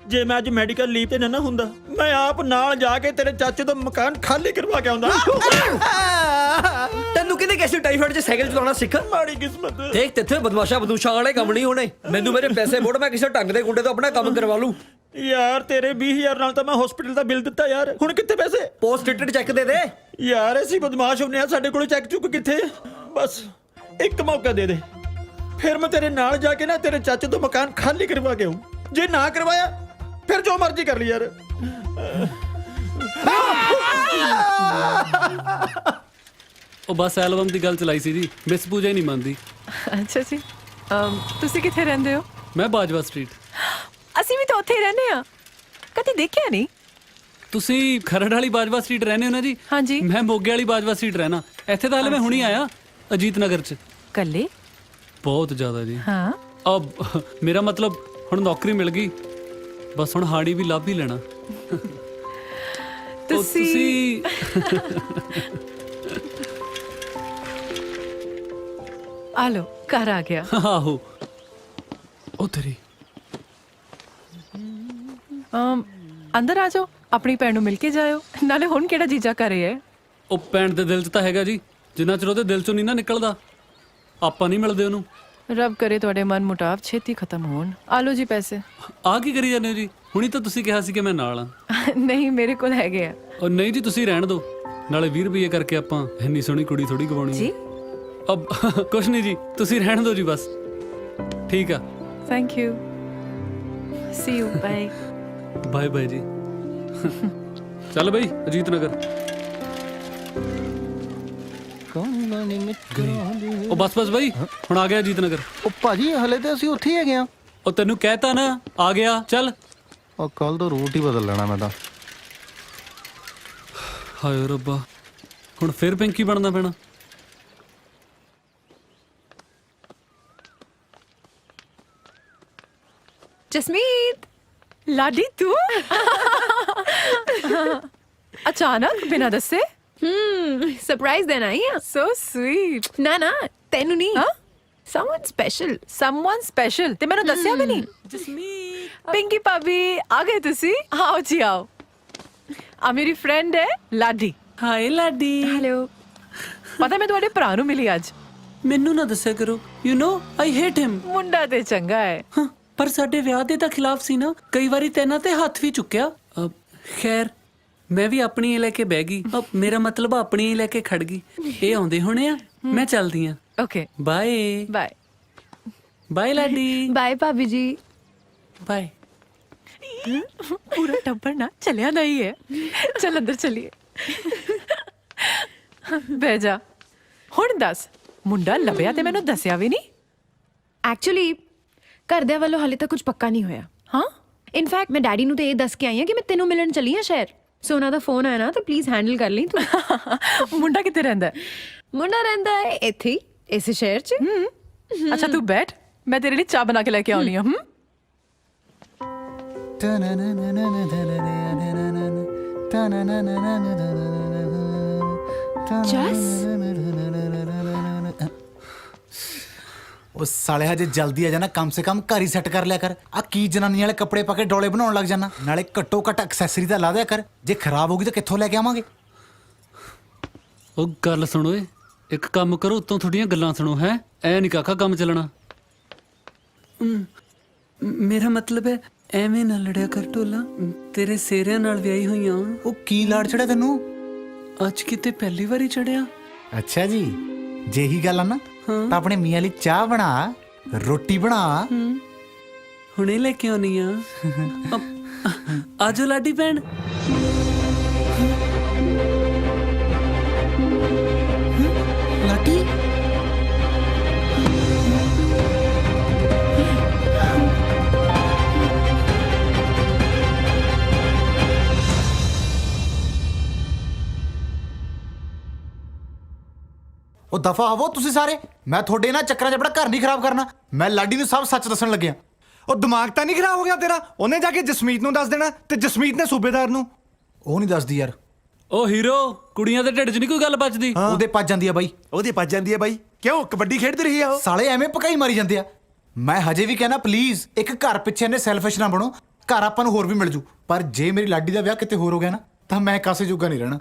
Speaker 8: ਜੇ ਮੈਂ ਅੱਜ ਮੈਡੀਕਲ ਲੀਵ ਤੇ ਨਾ ਹੁੰਦਾ, ਮੈਂ ਆਪ ਨਾਲ ਜਾ ਕੇ ਤੇਰੇ ਚਾਚੇ ਤੋਂ ਮਕਾਨ ਖਾਲੀ ਕਰਵਾ ਕੇ ਆਉਂਦਾ।
Speaker 6: ਤੈਨੂੰ ਕਿਹਨੇ ਕਿਸੇ ਟਾਈਫਾਇਡ 'ਚ ਸਾਈਕਲ ਚਲਾਉਣਾ ਸਿੱਖ?
Speaker 8: ਮਾੜੀ ਕਿਸਮਤ।
Speaker 6: ਦੇਖ ਤੇਥੇ ਬਦਮਾਸ਼ਾਂ ਬਦੂਸ਼ਾਂ ਵਾਲੇ ਕੰਮ ਨਹੀਂ ਹੋਣੇ। ਮੈਨੂੰ ਮੇਰੇ ਪੈਸੇ ਮੋੜ, ਮੈਂ ਕਿਸੇ ਢੰਗ ਦੇ ਗੁੰਡੇ ਤੋਂ ਆਪਣਾ ਕੰਮ ਕਰਵਾ ਲੂ।
Speaker 8: ਯਾਰ ਤੇਰੇ 20,000 ਨਾਲ ਤਾਂ ਮੈਂ ਹਸਪੀਟਲ ਦਾ ਬਿੱਲ ਦਿੱਤਾ ਯਾਰ। ਹੁਣ ਕਿੱਥੇ ਪੈਸੇ?
Speaker 6: ਪੋਸਟ ਡੇਟਡ ਚੈੱਕ ਦੇ ਦੇ।
Speaker 8: ਯਾਰ ਅਸੀਂ ਬਦਮਾਸ਼ ਹੁੰਨੇ ਆ, ਸਾਡੇ ਕੋਲ ਚੈੱਕ ਚੁੱਕ ਕਿੱਥੇ? ਬਸ ਇੱਕ ਮੌਕਾ ਦੇ ਦੇ, ਫਿਰ ਮੈਂ ਤੇਰੇ ਨਾਲ ਜਾ ਕੇ ਨਾ ਤੇਰੇ ਚਾਚੇ ਤੋਂ ਮਕਾਨ ਖਾਲੀ ਕਰਵਾ ਕੇ ਆਉਂ। ਜੇ ਨਾ ਕਰਵਾਇਆ ਫਿਰ ਜੋ ਮਰਜ਼ੀ ਕਰ ਲਈ ਯਾਰ।
Speaker 9: ਉਹ ਬਸ ਐਲਬਮ ਦੀ ਗੱਲ ਚਲਾਈ ਸੀ ਜੀ, ਮਿਸ ਪੂਜਾ ਹੀ ਨਹੀਂ ਮੰਨਦੀ।
Speaker 10: ਅੱਛਾ ਜੀ, ਤੁਸੀਂ ਕਿੱਥੇ ਰਹਿੰਦੇ ਹੋ?
Speaker 9: ਮੈਂ ਬਾਜਵਾ ਸਟਰੀਟ।
Speaker 10: ਅਸੀਂ ਵੀ ਤਾਂ ਉੱਥੇ ਹੀ ਰਹਿੰਦੇ ਆ, ਕਦੇ ਦੇਖਿਆ ਨਹੀਂ।
Speaker 9: ਤੁਸੀਂ ਖਰੜ ਵਾਲੀ ਬਾਜਵਾ ਸਟਰੀਟ ਰਹਿੰਦੇ ਹੋ ਨਾ ਜੀ?
Speaker 10: ਹਾਂਜੀ।
Speaker 9: ਮੈਂ ਮੋਗੇ ਵਾਲੀ ਬਾਜਵਾ ਸਟਰੀਟ ਰਹਿਣਾ। ਇੱਥੇ ਤਾਂ ਹਲੇ ਮੈਂ ਹੁਣੀ ਆਇਆ, ਅਜੀਤ ਨਗਰ 'ਚ।
Speaker 10: ਕੱਲੇ?
Speaker 9: ਬਹੁਤ ਜ਼ਿਆਦਾ ਜੀ।
Speaker 10: ਹਾਂ।
Speaker 9: ਅਬ ਮੇਰਾ ਮਤਲਬ ਹੁਣ ਨੌਕਰੀ ਮਿਲ ਗਈ, ਬਸ ਹੁਣ ਹਾੜੀ ਵੀ ਲੱਭ ਹੀ ਲੈਣਾ।
Speaker 10: ਤੁਸੀਂ ਆ ਲੋ, ਘਰ ਆ ਗਿਆ।
Speaker 9: ਆਹੋ ਉਹ ਤੇਰੀ।
Speaker 10: ਅੰਦਰ ਆ ਜਾਓ, ਆਪਣੀ ਭੈਣ ਨੂੰ ਮਿਲ ਕੇ ਜਾਇਓ। ਨਾਲੇ ਹੁਣ ਕਿਹੜਾ ਜੀਜਾ ਘਰੇ ਹੈ?
Speaker 9: ਉਹ ਭੈਣ ਦੇ ਦਿਲ 'ਚ ਤਾਂ ਹੈਗਾ ਜੀ, ਜਿੰਨਾ ਚਿਰ ਉਹਦੇ ਦਿਲ 'ਚੋਂ ਨਹੀਂ ਨਾ ਨਿਕਲਦਾ ਆਪਾਂ ਨਹੀਂ ਮਿਲਦੇ ਉਹਨੂੰ।
Speaker 10: ਰੱਬ ਕਰੇ ਤੁਹਾਡੇ ਮਨ ਮੁਟਾਵ ਛੇਤੀ ਖਤਮ ਹੋਣ। ਆ ਲੋ ਜੀ ਪੈਸੇ।
Speaker 9: ਆ ਕੀ ਕਰੀ ਜਾਂਦੇ ਹੋ ਜੀ? ਹੁਣੀ ਤਾਂ ਤੁਸੀਂ ਕਿਹਾ ਸੀ ਕਿ ਮੈਂ ਨਾਲ ਆ।
Speaker 10: ਨਹੀਂ, ਮੇਰੇ ਕੋਲ ਹੈਗੇ ਆ।
Speaker 9: ਉਹ ਨਹੀਂ ਜੀ, ਤੁਸੀਂ ਰਹਿਣ ਦਿਓ। ਨਾਲੇ 20 ਰੁਪਏ ਕਰਕੇ ਆਪਾਂ ਇੰਨੀ ਸੋਹਣੀ ਕੁੜੀ ਥੋੜੀ ਗਵਾਉਣੀ
Speaker 10: ਜੀ
Speaker 9: ਅਬ ਕੁਛ ਨਹੀਂ ਜੀ, ਤੁਸੀਂ ਰਹਿਣ ਦਿਓ ਜੀ ਬਸ। ਠੀਕ ਆ
Speaker 10: thank you see you bye
Speaker 9: bye bye ਜੀ ਚੱਲ ਬਈ ਅਜੀਤ ਨਗਰ ਉਹ ਬਸ ਬਈ ਹੁਣ ਆ ਗਿਆ ਅਜੀਤ ਨਗਰ
Speaker 12: ਉਹ ਭਾਜੀ ਹਲੇ ਤੇ ਅਸੀਂ ਉੱਥੇ ਹੀ ਹੈਗੇ ਆ
Speaker 9: ਉਹ ਤੈਨੂੰ ਕਹਿਤਾ ਨਾ ਆ ਗਿਆ ਚੱਲ
Speaker 12: ਉਹ ਕੱਲ ਤੋਂ ਰੂਟ ਹੀ ਬਦਲ ਲੈਣਾ ਮੈਂ ਤਾਂ
Speaker 9: ਹਾਏ ਰੱਬਾ ਹੁਣ ਫਿਰ ਪਿੰਕੀ ਬਣਨਾ ਪੈਣਾ
Speaker 10: जसमीत लाडी तू अचानक बिना दसे सरप्राइज देना ही सो स्वीट ना ना तेनू नहीं हाँ समवन स्पेशल ते मैंने दसिया भी नहीं जसमीत पिंकी भाभी आ गए तुसी आओ जी आओ आ मेरी फ्रेंड है लाडी
Speaker 4: ਹਾਏ ਲਾਡੀ
Speaker 10: हेलो पता मैं तुम्हारे भरा नू मिली आज
Speaker 4: ਮੈਨੂੰ ਨਾ ਦੱਸਿਆ ਕਰੋ ਯੂ نو ਆਈ ਹੇਟ ਹਿਮ
Speaker 10: मुंडा ते चंगा है
Speaker 4: ਪਰ ਸਾਡੇ ਵਿਆਹ ਦੇ ਤਾਂ ਖਿਲਾਫ ਸੀ ਨਾ ਕਈ ਵਾਰੀ ਤੈਨਾਂ ਤੇ ਹੱਥ ਵੀ ਚੁੱਕਿਆ ਖੈਰ ਮੈਂ ਵੀ ਆਪਣੀ ਲੈ ਕੇ ਬਹਿ ਗਈ ਮੇਰਾ ਮਤਲਬ ਆਪਣੀ ਲੈ ਕੇ ਖੜ ਗਈ ਇਹ ਆਉਂਦੇ ਹੋਣੇ ਆ ਮੈਂ ਚੱਲਦੀ ਆ
Speaker 10: okay
Speaker 4: bye
Speaker 10: bye
Speaker 4: bye Ladi
Speaker 10: bye भाभी जी
Speaker 4: ਬਾਏ
Speaker 10: पूरा टब्बर ना चलिया नहीं है चल अंदर चलिए ਬਹਿ ਜਾ ਹੁਣ ਦੱਸ ਮੁੰਡਾ ਲੱਭਿਆ ਤੇ ਮੈਨੂੰ ਦੱਸਿਆ ਵੀ ਨਹੀਂ ਐਕਚੁਅਲੀ ਘਰਦਿਆਂ ਵੱਲੋਂ ਹਾਲੇ ਤੱਕ ਕੁਝ ਪੱਕਾ ਨਹੀਂ ਹੋਇਆ ਹਾਂ ਇਨਫੈਕਟ ਮੈਂ ਡੈਡੀ ਨੂੰ ਤੇ ਇਹ ਦੱਸ ਕੇ ਆਈ ਹਾਂ ਕਿ ਮੈਂ ਤੈਨੂੰ ਮਿਲਣ ਚੱਲੀ ਹਾਂ ਸ਼ਹਿਰ ਸੋ ਉਹਨਾਂ ਦਾ ਫੋਨ ਆਇਆ ਨਾ ਤਾਂ ਪਲੀਜ਼ ਹੈਂਡਲ ਕਰ ਲਈ ਤੂੰ ਮੁੰਡਾ ਕਿੱਥੇ ਰਹਿੰਦਾ ਮੁੰਡਾ ਰਹਿੰਦਾ ਹੈ ਇੱਥੇ ਹੀ ਇਸੇ ਸ਼ਹਿਰ 'ਚ ਅੱਛਾ ਤੂੰ ਬੈਠ ਮੈਂ ਤੇਰੇ ਲਈ ਚਾਹ ਬਣਾ ਕੇ ਲੈ ਕੇ ਆਉਣੀ ਹਾਂ
Speaker 12: ਉਹ ਸਾਲੇ ਹਜੇ ਜਲਦੀ ਆ ਜਾਣਾ ਕਮ ਸੇ ਕਮ ਘਰ ਹੀ ਸੈੱਟ ਕਰ ਲਿਆ ਕਰ ਆ ਕੀ ਜਨਾਨੀ ਵਾਲੇ ਕੱਪੜੇ ਪਾ ਕੇ ਡੋਲੇ ਬਣਾਉਣ ਲੱਗ ਜਾਣਾ ਨਾਲੇ ਘੱਟੋ ਘੱਟ ਐਕਸੈਸਰੀ ਤਾਂ ਲਾ ਦਿਆ ਕਰ ਜੇ ਖਰਾਬ ਹੋ ਗਈ ਤਾਂ ਕਿੱਥੋਂ ਲੈ ਕੇ ਆਵਾਂਗੇ
Speaker 9: ਉਹ ਗੱਲ ਸੁਣੋ ਏ ਇੱਕ ਕੰਮ ਕਰੋ ਉਤੋਂ ਥੋੜੀਆਂ ਗੱਲਾਂ ਸੁਣੋ ਹੈ ਐ ਨਹੀਂ ਕਾਕਾ ਕੰਮ ਚੱਲਣਾ
Speaker 4: ਮੇਰਾ ਮਤਲਬ ਹੈ ਐਵੇਂ ਨਾ ਲੜਿਆ ਕਰ ਟੋਲਾ ਤੇਰੇ ਸੇਰਿਆਂ ਨਾਲ ਵਿਆਹੀ ਹੋਈਆਂ
Speaker 12: ਉਹ ਕੀ ਲਾੜ ਚੜਿਆ ਤੈਨੂੰ
Speaker 4: ਅੱਜ ਕਿਤੇ ਪਹਿਲੀ ਵਾਰੀ ਚੜਿਆ
Speaker 12: ਅੱਛਾ ਜੀ ਜੇ ਹੀ ਗੱਲ ਆ ਨਾ ਤਾਂ ਆਪਣੇ ਮੀਆਂ ਲਈ ਚਾਹ ਬਣਾ ਰੋਟੀ ਬਣਾ
Speaker 4: ਹੁਣੇ ਲੈ ਕੇ ਆਉਣੀ ਆ ਆਜੋ ਲਾਡੀ ਭੈਣ
Speaker 12: ਲਾਟੀ ਉਹ ਦਫਾ ਹੋਵੋ ਤੁਸੀਂ ਸਾਰੇ ਮੈਂ ਤੁਹਾਡੇ ਨਾਲ ਚੱਕਰਾਂ 'ਚ ਆਪਣਾ ਘਰ ਨਹੀਂ ਖਰਾਬ ਕਰਨਾ ਮੈਂ ਲਾਡੀ ਨੂੰ ਸਭ ਸੱਚ ਦੱਸਣ ਲੱਗਿਆ
Speaker 8: ਉਹ ਦਿਮਾਗ ਤਾਂ ਨਹੀਂ ਖਰਾਬ ਹੋ ਗਿਆ ਤੇਰਾ ਉਹਨੇ ਜਾ ਕੇ ਜਸਮੀਤ ਨੂੰ ਦੱਸ ਦੇਣਾ ਤੇ ਜਸਮੀਤ ਨੇ ਸੂਬੇਦਾਰ ਨੂੰ
Speaker 12: ਉਹ ਨਹੀਂ ਦੱਸਦੀ ਯਾਰ
Speaker 9: ਉਹ ਹੀਰੋ ਕੁੜੀਆਂ ਦੇ ਢਿੱਡ 'ਚ ਨਹੀਂ ਕੋਈ ਗੱਲ ਬਚਦੀ
Speaker 12: ਉਹਦੇ ਪੱਜ ਜਾਂਦੀ ਆ ਬਾਈ
Speaker 3: ਉਹਦੀ ਪੱਜ ਜਾਂਦੀ ਹੈ ਬਾਈ ਕਿਉਂ ਕਬੱਡੀ ਖੇਡਦੀ ਰਹੀ ਆ ਉਹ
Speaker 12: ਸਾਲੇ ਐਵੇਂ ਪਕਾਈ ਮਾਰੀ ਜਾਂਦੇ ਆ ਮੈਂ ਹਜੇ ਵੀ ਕਹਿਣਾ ਪਲੀਜ਼ ਇੱਕ ਘਰ ਪਿੱਛੇ ਨੇ ਸੈਲਫਿਸ਼ ਨਾ ਬਣੋ ਘਰ ਆਪਾਂ ਨੂੰ ਹੋਰ ਵੀ ਮਿਲ ਜੂ ਪਰ ਜੇ ਮੇਰੀ ਲਾਡੀ ਦਾ ਵਿਆਹ ਕਿਤੇ ਹੋਰ ਹੋ ਗਿਆ ਨਾ ਤਾਂ ਮੈਂ ਕਾਸੇ ਜੋਗਾ ਨਹੀਂ ਰਹਿਣਾ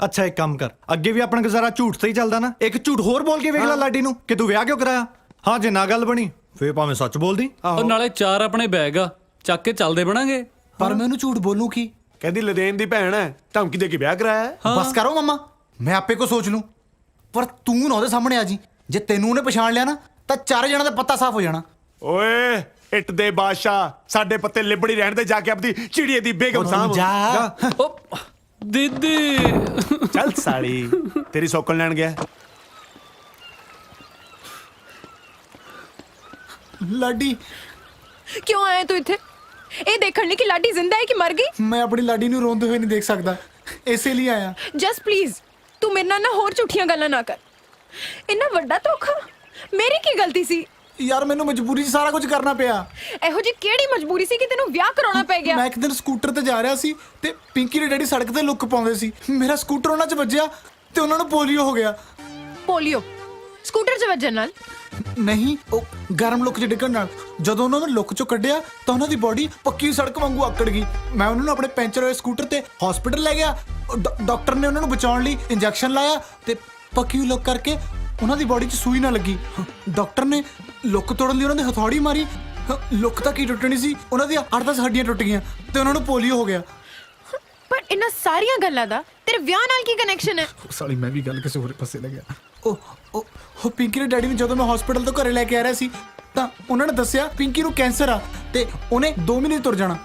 Speaker 8: ਅੱਛਾ ਇੱਕ ਕੰਮ ਕਰ ਅੱਗੇ ਵੀ ਆਪਣਾ ਗੁਜ਼ਾਰਾ ਝੂਠ ਤੇ ਹੀ ਚੱਲਦਾ ਨਾ ਇੱਕ ਝੂਠ ਹੋਰ ਬੋਲ ਕੇ ਵੇਖ ਲੈ ਲਾਡੀ ਨੂੰ ਕਿ ਤੂੰ ਵਿਆਹ ਕਿਉਂ ਕਰਾਇਆ ਹਾਂ ਜੇ ਨਾ ਗੱਲ ਬਣੀ ਫੇਰ ਭਾਵੇਂ ਸੱਚ ਬੋਲਦੀ
Speaker 9: ਉਹ ਨਾਲੇ 4 ਆਪਣੇ ਬੈਗ ਆ ਚੱਕ ਕੇ ਚੱਲਦੇ ਬਣਾਂਗੇ
Speaker 12: ਪਰ ਮੈਂ ਉਹਨੂੰ ਝੂਠ ਬੋਲੂ ਕੀ
Speaker 3: ਕਹਿੰਦੀ ਲਦੇਨ ਦੀ ਭੈਣ ਹੈ ਧਮਕੀ ਦੇ ਕੇ ਵਿਆਹ ਕਰਾਇਆ ਹੈ।
Speaker 12: ਬਸ ਕਰੋ ਮਮਾ ਮੈਂ ਆਪੇ ਕੋ ਸੋਚ ਲੂੰ ਪਰ ਤੂੰ ਨਾ ਉਹਦੇ ਸਾਹਮਣੇ ਆ ਜੀ ਜੇ ਤੈਨੂੰ ਉਹਨੇ ਪਛਾਣ ਲਿਆ ਨਾ ਤਾਂ 4 ਜਣਾਂ ਦਾ ਪੱਤਾ ਸਾਫ਼ ਹੋ ਜਾਣਾ
Speaker 3: ਓਏ ਇੱਟ ਦੇ ਬਾਦਸ਼ਾਹ ਸਾਡੇ ਪੱਤੇ ਲਿਬੜੀ ਰਹਿਣ ਦੇ ਜਾ ਕੇ ਆਪਣੀ ਚਿੜੀਏ ਦੀ ਬੇਗਮ ਸਾਹਬ
Speaker 12: ਜਾ
Speaker 9: ਉਹ ਦੀਦੀ
Speaker 3: ਚੱਲ ਸਾਲੀ ਤੇਰੀ ਸੌਕਲ ਲੈਣ ਗਿਆ
Speaker 12: ਲਾਡੀ
Speaker 10: ਕਿਉਂ ਆਇਆ ਤੂੰ ਇੱਥੇ ਇਹ ਦੇਖਣ ਲਈ ਕਿ ਲਾਡੀ ਜ਼ਿੰਦਾ ਹੈ ਕਿ ਮਰ ਗਈ
Speaker 12: ਮੈਂ ਆਪਣੀ ਲਾਡੀ ਨੂੰ ਰੋਂਦੇ ਹੋਏ ਨਹੀਂ ਦੇਖ ਸਕਦਾ ਇਸੇ ਲਈ ਆਇਆ
Speaker 10: ਜਸਟ ਪਲੀਜ਼ ਤੂੰ ਮੇਰੇ ਨਾਲ ਨਾ ਹੋਰ ਝੂਠੀਆਂ ਗੱਲਾਂ ਨਾ ਕਰ ਇੰਨਾ ਵੱਡਾ ਧੋਖਾ ਮੇਰੀ ਕੀ ਗਲਤੀ ਸੀ
Speaker 12: ਯਾਰ ਮੈਨੂੰ ਮਜਬੂਰੀ 'ਚ ਸਾਰਾ ਕੁਝ ਕਰਨਾ ਪਿਆ
Speaker 10: ਇਹੋ ਜੀ ਕਿਹੜੀ ਮਜਬੂਰੀ ਸੀ ਕਿ ਤੈਨੂੰ ਵਿਆਹ ਕਰਾਉਣਾ ਪੈ ਗਿਆ
Speaker 12: ਮੈਂ ਇੱਕ ਦਿਨ ਸਕੂਟਰ ਤੇ ਜਾ ਰਿਹਾ ਸੀ ਤੇ ਪਿੰਕੀ ਦੇ ਡੈਡੀ ਸੜਕ ਤੇ ਲੁੱਕ ਪਾਉਂਦੇ ਸੀ ਮੇਰਾ ਸਕੂਟਰ ਉਹਨਾਂ 'ਚ ਵੱਜਿਆ ਤੇ ਉਹਨਾਂ ਨੂੰ ਪੋਲੀਓ ਹੋ ਗਿਆ
Speaker 10: ਪੋਲੀਓ ਸਕੂਟਰ 'ਚ ਵੱਜਣ ਨਾਲ
Speaker 12: ਨਹੀਂ ਉਹ ਗਰਮ ਲੁੱਕ 'ਚ ਡਿੱਗਣ ਨਾਲ ਜਦੋਂ ਉਹਨਾਂ ਨੂੰ ਲੁੱਕ 'ਚੋਂ ਕੱਢਿਆ ਤਾਂ ਉਹਨਾਂ ਦੀ ਬੋਡੀ ਪੱਕੀ ਸੜਕ ਵਾਂਗੂ ਆਕੜ ਗਈ ਮੈਂ ਉਹਨਾਂ ਨੂੰ ਆਪਣੇ ਪੈਂਚਰ ਹੋਏ ਸਕੂਟਰ ਤੇ ਹਸਪੀਟਲ ਲੈ ਗਿਆ ਡਾਕਟਰ ਨੇ ਉਹਨਾਂ ਨੂੰ ਬਚਾਉਣ ਲਈ ਇੰਜੈਕਸ਼ਨ ਲਾਇਆ ਤੇ ਪੱਕੀ ਲੁੱਕ ਕਰਕੇ ਉਹਨਾਂ ਦੀ ਬੋਡੀ 'ਚ ਸੂਈ ਨਾ ਲੱਗੀ ਡਾਕਟਰ ਨੇ ਲੁੱਕ ਤੋੜਨ ਲਈ ਉਹਨਾਂ ਦੇ ਹਥੌੜੀ ਮਾਰੀ ਲੁੱਕ ਤਾਂ ਕੀ ਟੁੱਟਣੀ ਸੀ ਉਹਨਾਂ ਦੀਆਂ 8-10 ਹੱਡੀਆਂ ਟੁੱਟ ਗਈਆਂ ਤੇ ਉਹਨਾਂ ਨੂੰ ਪੋਲੀਓ ਹੋ ਗਿਆ
Speaker 10: ਪਰ ਇਹਨਾਂ ਸਾਰੀਆਂ ਗੱਲਾਂ ਦਾ ਤੇਰੇ ਵਿਆਹ ਨਾਲ ਕੀ ਕਨੈਕਸ਼ਨ ਹੈ
Speaker 12: ਸਾਲੀ ਮੈਂ ਵੀ ਗੱਲ ਕਿਸੇ ਹੋਰ ਪਾਸੇ ਲੱਗਿਆ ਉਹ ਪਿੰਕੀ ਦੇ ਡੈਡੀ ਨੇ ਜਦੋਂ ਮੈਂ ਹਸਪੀਟਲ ਤੋਂ ਘਰੇ ਲੈ ਕੇ ਆ ਰਿਹਾ ਸੀ
Speaker 7: ਤਾਂ ਉਹਨਾਂ ਨੇ ਦੱਸਿਆ ਪਿੰਕੀ ਨੂੰ ਕੈਂਸਰ ਆ ਤੇ ਉਹਨੇ 2 ਮਹੀਨੇ ਤੁਰ ਜਾਣਾ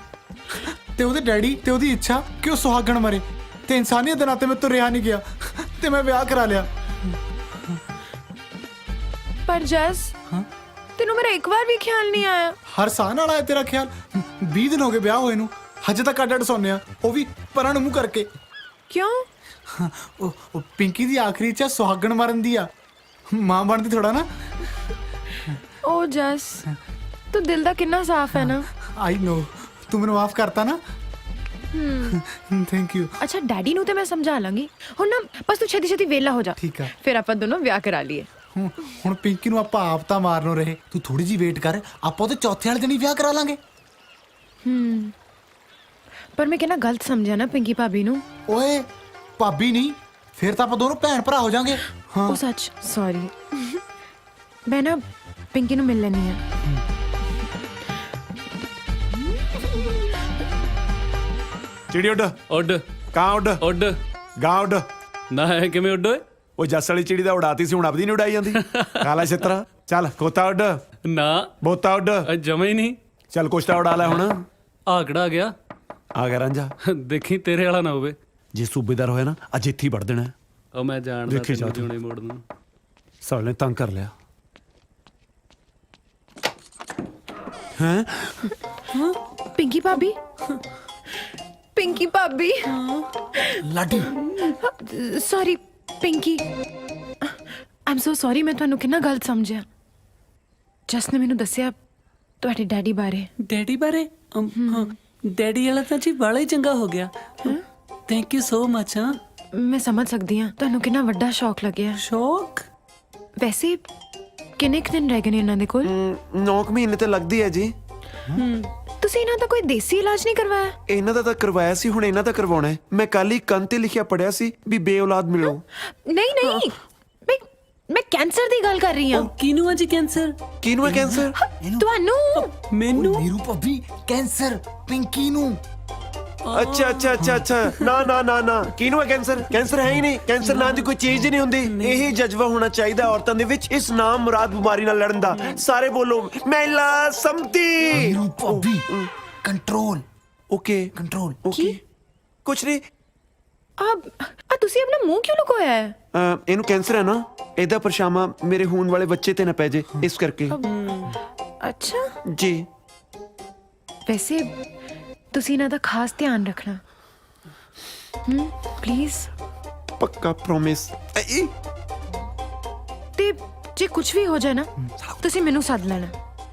Speaker 7: ਤੇ ਉਹਦੇ ਡੈਡੀ ਤੇ ਉਹਦੀ ਇੱਛਾ ਕਿ ਉਹ ਸੁਹਾਗਣ ਮਰੇ ਤੇ ਇਨਸਾਨੀਅਤ ਦੇ ਨਾਤੇ ਮੈਂ ਤੋਂ ਰਿਹਾ ਨਹੀਂ ਗਿਆ ਤੇ ਮੈਂ ਵਿਆਹ ਕਰਾ ਲਿਆ।
Speaker 10: ਪਰ ਜੈਸ ਤੈਨੂੰ ਮੇਰਾ ਇੱਕ ਵਾਰ ਵੀ ਖਿਆਲ ਨਹੀਂ ਆਇਆ।
Speaker 7: ਹਰ ਸਾਹ ਨਾਲ ਆਇਆ ਤੇਰਾ ਖਿਆਲ। 20 ਦਿਨ ਹੋ ਗਏ ਵਿਆਹ ਹੋਏ ਨੂੰ, ਹਜੇ ਤੱਕ ਅੱਡ ਸੌਂਦੇ ਆ, ਉਹ ਵੀ ਪਰਾਂ ਨੂੰ ਮੂੰਹ ਕਰਕੇ।
Speaker 10: ਕਿਉਂ?
Speaker 7: ਉਹ ਪਿੰਕੀ ਦੀ ਆਖਰੀ ਇੱਛਾ ਸੁਹਾਗਣ ਮਰਨ ਦੀ ਆ, ਮਾਂ ਬਣਦੀ ਥੋੜਾ ਨਾ।
Speaker 10: ਓ ਜੈਸ ਤੂੰ ਦਿਲ ਦਾ ਕਿੰਨਾ ਸਾਫ਼ ਹੈ ਨਾ।
Speaker 7: ਆਈ ਨੋ, ਤੂੰ ਮੈਨੂੰ ਮਾਫ ਕਰਤਾ ਨਾ। Thank you.
Speaker 10: ਅੱਛਾ ਡੈਡੀ ਨੂੰ ਤੇ ਮੈਂ ਸਮਝਾ ਲਾਂਗੀ, ਹੁਣ ਨਾ ਬਸ ਤੂੰ ਛੇਤੀ ਛੇਤੀ ਵਿਹਲਾ ਹੋ ਜਾ।
Speaker 7: ਠੀਕ ਆ।
Speaker 10: ਫਿਰ ਆਪਾਂ ਦੋਨੋਂ ਵਿਆਹ ਕਰਾ ਲਈਏ।
Speaker 7: ਹੁਣ ਪਿੰਕੀ ਨੂੰ ਆਪਾਂ ਆਪ ਤਾਂ ਮਾਰਨੋਂ ਰਹੇ, ਤੂੰ ਥੋੜੀ ਜੀ ਵੇਟ ਕਰ, ਆਪਾਂ ਉਹਦੇ ਚੌਥੇ ਵਾਲੇ ਦਿਨ ਹੀ ਵਿਆਹ ਕਰਾ ਲਾਂਗੇ।
Speaker 10: ਪਰ ਮੈਂ ਕਿਹਨਾਂ ਗਲਤ ਸਮਝਿਆ ਨਾ ਪਿੰਕੀ ਭਾਬੀ ਨੂੰ।
Speaker 7: ਓਏ ਭਾਬੀ ਨਹੀਂ, ਫਿਰ ਤਾਂ ਆਪਾਂ ਦੋਨੋਂ ਭੈਣ ਭਰਾ ਹੋ ਜਾਾਂਗੇ।
Speaker 10: ਉਹ ਸੱਚ ਸੌਰੀ, ਮੈਂ ਨਾ ਪਿੰਕੀ ਨੂੰ ਮਿਲ ਲੈਣੀ ਆ।
Speaker 3: ਚਿੜੀ ਉੱਡ
Speaker 9: ਉੱਡ
Speaker 3: ਕਾਂ ਉੱਡ
Speaker 9: ਉੱਡ
Speaker 3: ਗਾਂ ਉੱਡ।
Speaker 9: ਨਾ ਹੈ ਕਿਵੇਂ ਉੱਡ ਓਏ?
Speaker 3: ਉਹ ਜੱਸ ਵਾਲੀ ਚਿੜੀ ਦਾ ਉਡਾਤੀ ਸੀ, ਹੁਣ ਆਪਦੀ ਨਹੀਂ ਉਡਾਈ ਜਾਂਦੀ। ਕਾਲਾ ਛਿੱਤਰਾ ਚੱਲ ਖੋਤਾ ਉੱਡ
Speaker 9: ਨਾ
Speaker 3: ਬੋਤਾ ਉੱਡ।
Speaker 9: ਜਮਾ ਹੀ ਨਹੀਂ।
Speaker 3: ਚੱਲ ਕੁਛ ਤਾਂ ਉਡਾ ਲੈ ਹੁਣ।
Speaker 9: ਆਕੜਾ ਆ ਗਿਆ।
Speaker 3: ਆ ਗਿਆ ਰਾਂਝਾ,
Speaker 9: ਦੇਖੀ ਤੇਰੇ ਵਾਲਾ ਨਾ ਹੋਵੇ।
Speaker 3: ਜੇ ਸੂਬੇਦਾਰ ਹੋਇਆ ਨਾ ਅੱਜ ਇੱਥੇ ਹੀ ਵੜ ਦੇਣਾ।
Speaker 9: ਉਹ ਮੈਂ ਜਾਣਦਾ
Speaker 3: ਦੇਖੀ ਜਾ
Speaker 9: ਤੈਨੂੰ
Speaker 3: ਤੂੰ।
Speaker 9: ਜਿਉਣੇ ਮੋੜ ਨੂੰ।
Speaker 3: ਸਾਲ ਨੇ ਤੰਗ ਕਰ ਲਿਆ ਹੈ।
Speaker 10: ਪਿੰਕੀ ਭਾਬੀ, ਪਿੰਕੀ ਭਾਬੀ,
Speaker 7: ਲਾਡੀ
Speaker 10: ਸੌਰੀ ਪਿੰਕੀ, ਆਮ ਸੋ ਸੌਰੀ, ਮੈਂ ਤੁਹਾਨੂੰ ਕਿੰਨਾ ਗਲਤ ਸਮਝਿਆ। ਜਸ ਨੇ ਮੈਨੂੰ ਦੱਸਿਆ ਤੁਹਾਡੇ ਡੈਡੀ ਬਾਰੇ।
Speaker 4: ਡੈਡੀ ਬਾਰੇ? ਹਾਂ, ਡੈਡੀ ਵਾਲਾ ਤਾਂ ਜੀ ਬੜਾ ਹੀ ਚੰਗਾ ਹੋ ਗਿਆ। Thank you so much. ਹਾਂ
Speaker 10: ਮੈਂ ਸਮਝ ਸਕਦੀ ਹਾਂ ਤੁਹਾਨੂੰ ਕਿੰਨਾ ਵੱਡਾ ਸ਼ੌਕ ਲੱਗਿਆ।
Speaker 4: ਸ਼ੌਕ?
Speaker 10: ਵੈਸੇ ਕਿੰਨੇ ਕੁ ਦਿਨ ਰਹਿ ਗਏ ਨੇ ਇਹਨਾਂ ਦੇ ਕੋਲ?
Speaker 14: 9 ਮਹੀਨੇ ਤੇ ਲੱਗਦੀ ਹੈ ਜੀ।
Speaker 10: ਤੁਸੀਂ ਇਹਨਾਂ ਦਾ ਕੋਈ ਦੇਸੀ ਇਲਾਜ ਨਹੀਂ ਕਰਵਾਇਆ?
Speaker 14: ਇਹਨਾਂ ਦਾ ਤਾਂ ਕਰਵਾਇਆ ਸੀ, ਹੁਣ ਇਹਨਾਂ ਦਾ ਕਰਵਾਉਣਾ ਹੈ। ਮੈਂ ਕੱਲ ਹੀ ਕੰਨ ਤੇ ਲਿਖਿਆ ਪੜਿਆ ਸੀ ਵੀ ਬੇਔਲਾਦ ਮਿਲੋ।
Speaker 10: ਨਹੀਂ ਨਹੀਂ, ਮੈਂ ਕੈਂਸਰ ਦੀ ਗੱਲ ਕਰ ਰਹੀ ਹਾਂ।
Speaker 4: ਕਿਹਨੂੰ ਹੈ ਜੀ ਕੈਂਸਰ?
Speaker 14: ਕਿਹਨੂੰ ਹੈ ਕੈਂਸਰ?
Speaker 10: ਤੁਹਾਨੂੰ।
Speaker 4: ਮੈਨੂੰ?
Speaker 7: ਨੀਰੂ ਭਾਬੀ ਕੈਂਸਰ ਪਿੰਕੀ ਨੂੰ।
Speaker 14: ਅੱਛਾ ਅੱਛਾ ਅੱਛਾ ਅੱਛਾ, ਨਾ ਨਾ ਨਾ ਨਾ, ਕਿਹਨੂੰ ਹੈ ਕੈਂਸਰ? ਕੈਂਸਰ ਹੈ ਹੀ ਨਹੀਂ। ਕੈਂਸਰ ਨਾਂ ਦੀ ਕੋਈ ਚੀਜ਼ ਹੀ ਨਹੀਂ ਹੁੰਦੀ। ਇਹ ਜਜ਼ਬਾ ਹੋਣਾ ਚਾਹੀਦਾ ਔਰਤਾਂ ਦੇ ਵਿੱਚ ਇਸ ਨਾਮ ਮੁਰਾਦ ਬਿਮਾਰੀ ਨਾਲ ਲੜਨ ਦਾ। ਸਾਰੇ ਬੋਲੋ ਮਹਿਲਾ ਸੰਮਤੀ।
Speaker 7: ਨੀਰੂ ਭਾਬੀ ਕੰਟਰੋਲ।
Speaker 14: Okay
Speaker 7: control.
Speaker 14: ਓਕੇ ਕੁਛ ਨਹੀਂ।
Speaker 10: ਆ ਤੁਸੀਂ ਆਪਣਾ ਮੂੰਹ ਕਿਉਂ ਲੁਕੋਇਆ ਹੈ?
Speaker 14: ਇਹਨੂੰ ਕੈਂਸਰ ਹੈ ਨਾ, ਇਹਦਾ ਪਰਛਾਵਾਂ ਮੇਰੇ ਹੋਣ ਵਾਲੇ ਬੱਚੇ ਤੇ ਨਾ ਪੈ ਜੇ, ਇਸ ਕਰਕੇ।
Speaker 10: ਅੱਛਾ
Speaker 14: ਜੀ।
Speaker 10: ਵੈਸੇ ਤੁਸੀਂ ਇਹਨਾਂ ਦਾ ਖਾਸ ਧਿਆਨ ਰੱਖਣਾ ਪਲੀਜ਼।
Speaker 14: ਪੱਕਾ ਪ੍ਰੋਮਿਸ।
Speaker 10: ਤੇ ਜੇ ਕੁਝ ਵੀ ਹੋ ਜਾਏ ਨਾ ਤੁਸੀਂ ਮੈਨੂੰ ਸੱਦ ਲੈਣਾ।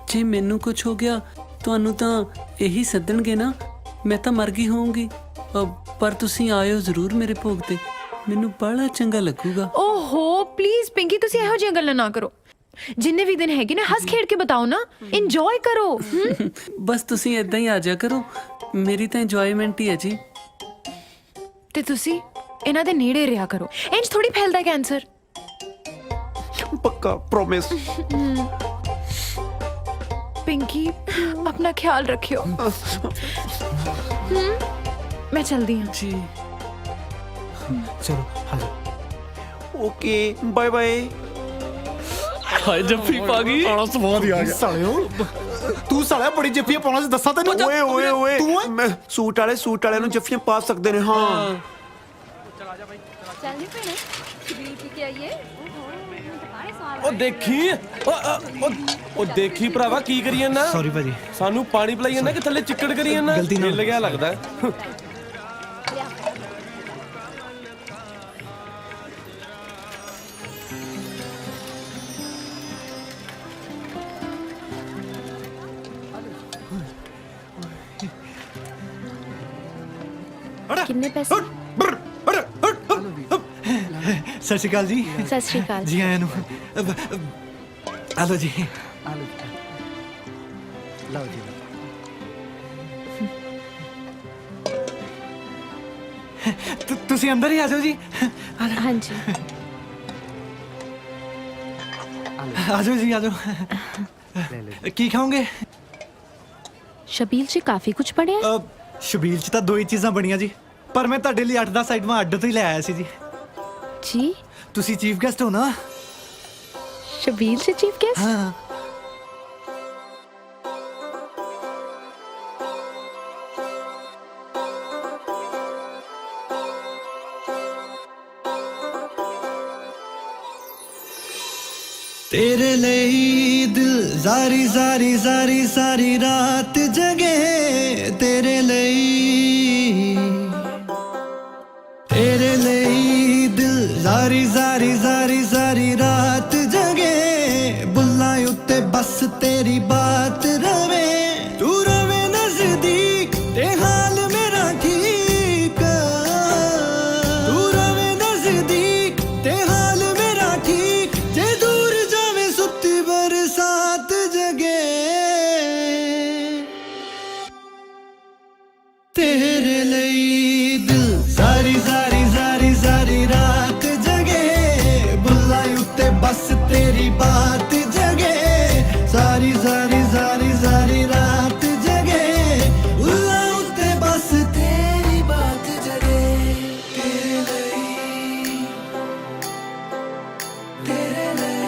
Speaker 4: ਜੇ ਮੈਨੂੰ ਕੁਝ ਹੋ ਗਿਆ ਤੁਹਾਨੂੰ ਤਾਂ ਇਹੀ ਸੱਦਣਗੇ ਨਾ, ਮੈਂ ਤਾਂ ਮਰ ਗਈ ਹੋਊਂਗੀ। ਪਰ ਤੁਸੀਂ ਆਇਓ ਜ਼ਰੂਰ ਮੇਰੇ ਭੋਗ ਤੇ, ਮੈਨੂੰ ਬੜਾ ਚੰਗਾ ਲੱਗੂਗਾ।
Speaker 10: ਓਹੋ ਪਲੀਜ਼ ਪਿੰਕੀ, ਤੁਸੀਂ ਇਹੋ ਜਿਹੀਆਂ ਗੱਲਾਂ ਨਾ ਕਰੋ। ਜਿੰਨੇ ਵੀ ਦਿਨ ਹੈਗੇ ਨਾ ਹੱਸ ਖੇਡ ਕੇ ਬਿਤਾਓ ਨਾ, ਇੰਜੋਏ ਕਰੋ।
Speaker 4: ਬਸ ਤੁਸੀਂ ਇਦਾਂ ਹੀ ਆ ਜਾ ਕਰੋ, ਮੇਰੀ ਤਾਂ ਇੰਜੋਇਮੈਂਟ ਹੀ ਹੈ ਜੀ।
Speaker 10: ਤੇ ਤੁਸੀਂ ਇਹਨਾਂ ਦੇ ਨੇੜੇ ਰਿਹਾ ਕਰੋ, ਇੰਜ ਥੋੜੀ ਫੈਲਦਾ ਕੈਂਸਰ।
Speaker 14: ਪੱਕਾ ਪ੍ਰੋਮਿਸ।
Speaker 10: ਪਿੰਕੀ अपना ख्याल रखियो। मैं चलती हूँ
Speaker 4: जी।
Speaker 7: चलो हालो।
Speaker 14: Okay bye bye.
Speaker 9: ਹਾਏ ਜੱਫੀ ਪਾ ਗਈ।
Speaker 7: ਆਲਾ ਸਵਾਦ ਹੀ ਆ ਗਿਆ ਸਾਲਿਓ। ਤੂੰ ਸਾਲਿਆ ਬੜੀ ਜੱਫੀਆਂ ਪਾਉਣਾ ਸੀ, ਦੱਸਾਂ ਤੈਨੂੰ।
Speaker 14: ਓਏ ਓਏ ਓਏ,
Speaker 7: ਤੂੰ ਓਏ।
Speaker 14: ਮੈਂ ਸੂਟ ਵਾਲਿਆਂ ਨੂੰ ਜੱਫੀਆਂ ਪਾ ਸਕਦੇ ਨੇ। ਹਾਂ
Speaker 6: ਚੱਲਦੀ ਭੈਣੇ ਛਬੀਲ ਪੀ ਕੇ ਆਈਏ।
Speaker 15: ਉਹ ਦੇਖੀ ਉਹ ਦੇਖੀ ਭਰਾਵਾ ਕੀ ਕਰੀ ਜਾਂਦਾ।
Speaker 8: ਸੌਰੀ ਭਾਜੀ।
Speaker 15: ਸਾਨੂੰ ਪਾਣੀ ਪਿਲਾਈ ਜਾਂਦਾ ਕਿ ਥੱਲੇ ਚਿੱਕੜ ਕਰੀ ਜਾਂਦਾ।
Speaker 8: ਗਲਤੀ ਨਾਲ।
Speaker 15: ਮਿਲ ਗਿਆ ਲੱਗਦਾ।
Speaker 6: ਕਿੰਨੇ ਪੈਸੇ?
Speaker 8: ਸਤਿ ਸ਼੍ਰੀ ਅਕਾਲ ਜੀ।
Speaker 6: ਸਤਿ ਸ਼੍ਰੀ ਅਕਾਲ
Speaker 8: ਜੀ ਆਇਆਂ ਨੂੰ। ਆਲੋ ਜੀ।
Speaker 7: ਲਓ ਜੀ।
Speaker 8: ਤੁਸੀਂ ਅੰਦਰ ਹੀ ਆ ਜਾਓ ਜੀ।
Speaker 6: ਹਾਂਜੀ
Speaker 8: ਆ ਜਾਓ ਜੀ, ਆ ਜਾਓ। ਕੀ ਖਾਓਗੇ?
Speaker 6: ਸ਼ਬੀਲ ਜੀ ਕਾਫੀ ਕੁਝ ਪੜਿਆ।
Speaker 8: ਸ਼ਬੀਲ ਚ ਤਾਂ 2 ਹੀ ਚੀਜ਼ਾਂ ਬਣੀਆਂ ਜੀ, ਪਰ ਮੈਂ ਤੁਹਾਡੇ ਲਈ 8-10 ਆਈਟਮਾਂ ਅੱਡ ਤੋਂ ਹੀ ਲੈ ਆਇਆ ਸੀ ਜੀ।
Speaker 6: ਜੀ
Speaker 8: ਤੁਸੀਂ ਚੀਫ ਗੈਸਟ ਹੋ ਨਾ।
Speaker 6: ਸ਼ਬੀਲ ਜੀ ਚੀਫ ਗੈਸਟ?
Speaker 8: ਹਾਂ
Speaker 6: तेरे लिए दिल सारी सारी सारी सारी रात जगे तेरे लिए दिल सारी सारी सारी सारी रात जगे बुल्ला उत्ते बस तेरी बात रवे तू रवे नजदीक ते हाल मेरा ठीक तू रवे नजदीक ते हाल मेरा ठीक जे दूर जावे सुती बरसात जगे तेरे लिए दिल सारी सारी सारी सारी रात जगे बुल्ला उत्ते बस तेरी बात जगे सारी सारी सारी सारी रात जगे बुल्ला उत्ते बस तेरी बात जगे तेरे लिए तेरे लिए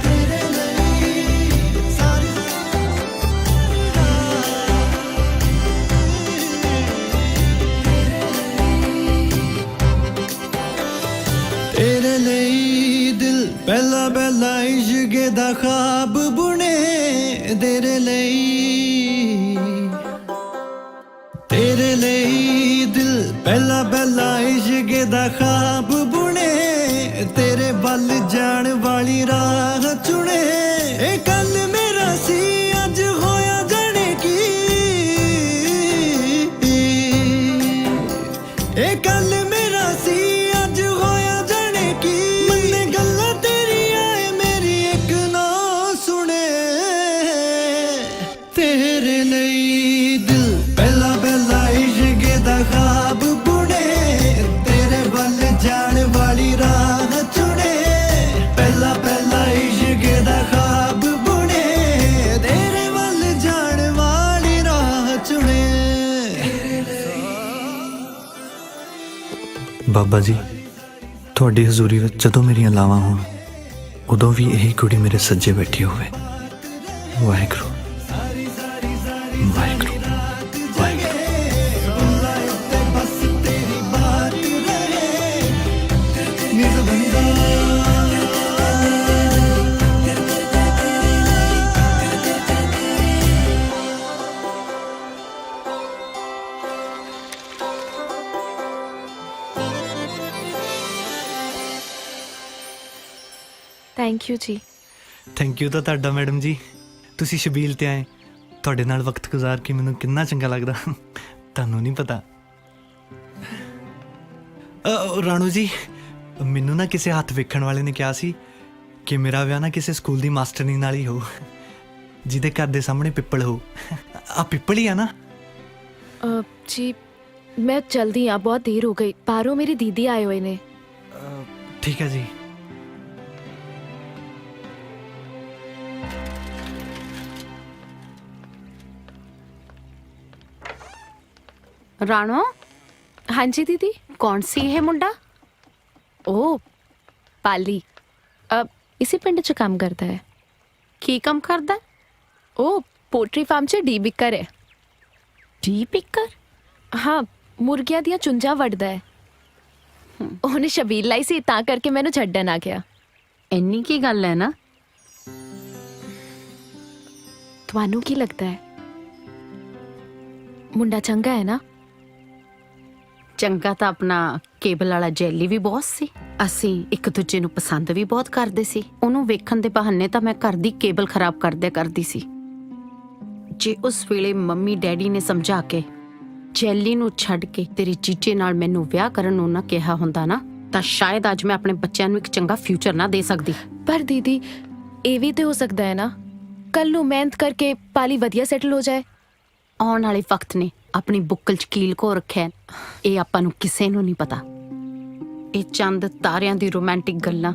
Speaker 6: तेरे लिए सारी तेरे लिए दिल पहला पहला इश्क दा ख्वाब बुने तेरे लिए दिल पहला पहला इश्क दा ख्वाब बुने तेरे बल जान वाली राह चुने ए कल मेरा सी अज होया जाने की ए कल मेरा सी अज होया जाने की मन्ने गल्लां तेरियां ए मेरी एक ना सुने तेरे लिए दिल पहला पहला इश्क दा ख्वाब बुने तेरे बल जान वाली राह चुने पहला पहला इश्क दा ख्वाब बुने तेरे बल जान वाली राह चुने
Speaker 8: ਬਾਬਾ ਜੀ ਤੁਹਾਡੀ ਹਜ਼ੂਰੀ ਵਿੱਚ ਜਦੋਂ ਮੇਰੀਆਂ ਲਾਵਾਂ ਹੋਣ ਉਦੋਂ ਵੀ ਇਹੀ ਕੁੜੀ ਮੇਰੇ ਸੱਜੇ ਬੈਠੀ ਹੋਵੇ ਵਾਹਿਗੁਰੂ ਵਾਹਿਗੁਰੂ
Speaker 6: बस तेरी बात रहे निज बंदा
Speaker 10: ਥੈਂਕ ਯੂ ਜੀ।
Speaker 8: ਥੈਂਕ ਯੂ ਤਾਂ ਤੁਹਾਡਾ ਮੈਡਮ ਜੀ ਤੁਸੀਂ ਸ਼ਬੀਲ ਤੇ ਆਏ ਤੁਹਾਡੇ ਨਾਲ ਵਕਤ ਗੁਜ਼ਾਰ ਕੇ ਮੈਨੂੰ ਕਿੰਨਾ ਚੰਗਾ ਲੱਗਦਾ ਤੁਹਾਨੂੰ ਨਹੀਂ ਪਤਾ ਰਾਣੂ ਜੀ ਮੈਨੂੰ ਨਾ ਕਿਸੇ ਹੱਥ ਵੇਖਣ ਵਾਲੇ ਨੇ ਕਿਹਾ ਸੀ ਕਿ ਮੇਰਾ ਵਿਆਹ ਨਾ ਕਿਸੇ ਸਕੂਲ ਦੀ ਮਾਸਟਰਨੀ ਨਾਲ ਹੀ ਹੋ ਜਿਹਦੇ ਘਰ ਦੇ ਸਾਹਮਣੇ ਪਿੱਪਲ ਹੋ ਆ ਪਿੱਪਲ ਹੀ ਆ ਨਾ
Speaker 10: ਜੀ ਮੈਂ ਜਲਦੀ ਆ ਬਹੁਤ ਦੇਰ ਹੋ ਗਈ ਬਾਹਰੋਂ ਮੇਰੀ ਦੀਦੀ ਆਏ ਹੋਏ ਨੇ
Speaker 8: ਠੀਕ ਹੈ ਜੀ
Speaker 10: राणो हाँ जी दीदी कौन सी है मुंडा ओ पाली अब इसी पिंड च काम करता है की काम करता है ओ पोल्ट्री फार्म च डी बिकर है डी बिकर हाँ मुर्गियां दियां चुंजा वड़दा है ਉਹਨੇ ਸ਼ਬੀਲ ਲਾਈ ਸੀ ਤਾਂ ਕਰਕੇ ਮੈਨੂੰ ਛੱਡਣ ਆ ਗਿਆ ਇੰਨੀ ਕੀ ਗੱਲ ਹੈ ਨਾ ਤੁਹਾਨੂੰ ਕੀ ਲੱਗਦਾ ਹੈ ਮੁੰਡਾ ਚੰਗਾ ਹੈ ਨਾ ਚੰਗਾ ਤਾਂ ਆਪਣਾ ਕੇਬਲ ਵਾਲਾ ਜੈਲੀ ਵੀ ਬਹੁਤ ਸੀ ਅਸੀਂ ਇੱਕ ਦੂਜੇ ਨੂੰ ਪਸੰਦ ਵੀ ਬਹੁਤ ਕਰਦੇ ਸੀ ਉਹਨੂੰ ਵੇਖਣ ਦੇ ਬਹਾਨੇ ਤਾਂ ਮੈਂ ਘਰ ਦੀ ਕੇਬਲ ਖਰਾਬ ਕਰਦੀ ਸੀ ਜੇ ਉਸ ਵੇਲੇ ਮੰਮੀ ਡੈਡੀ ਨੇ ਸਮਝਾ ਕੇ ਜੈਲੀ ਨੂੰ ਛੱਡ ਕੇ ਤੇਰੀ ਜੀਜੇ ਨਾਲ ਮੈਨੂੰ ਵਿਆਹ ਕਰਨ ਨੂੰ ਨਾ ਕਿਹਾ ਹੁੰਦਾ ਨਾ ਤਾਂ ਸ਼ਾਇਦ ਅੱਜ ਮੈਂ ਆਪਣੇ ਬੱਚਿਆਂ ਨੂੰ ਇੱਕ ਚੰਗਾ ਫਿਊਚਰ ਨਾ ਦੇ ਸਕਦੀ ਪਰ ਦੀਦੀ ਇਹ ਵੀ ਤੇ ਹੋ ਸਕਦਾ ਹੈ ਨਾ ਕੱਲ ਨੂੰ ਮਿਹਨਤ ਕਰਕੇ ਪਾਲੀ ਵਧੀਆ ਸੈਟਲ ਹੋ ਜਾਏ ਆਉਣ ਵਾਲੇ ਵਕਤ ਨੇ ਆਪਣੀ ਬੁੱਕਲ ਚ ਕੀਲ ਕੋ ਰੱਖਿਆ ਇਹ ਆਪਾਂ ਨੂੰ ਕਿਸੇ ਨੂੰ ਨਹੀਂ ਪਤਾ ਇਹ ਚੰਦ ਤਾਰਿਆਂ ਦੀ ਰੋਮਾਂਟਿਕ ਗੱਲਾਂ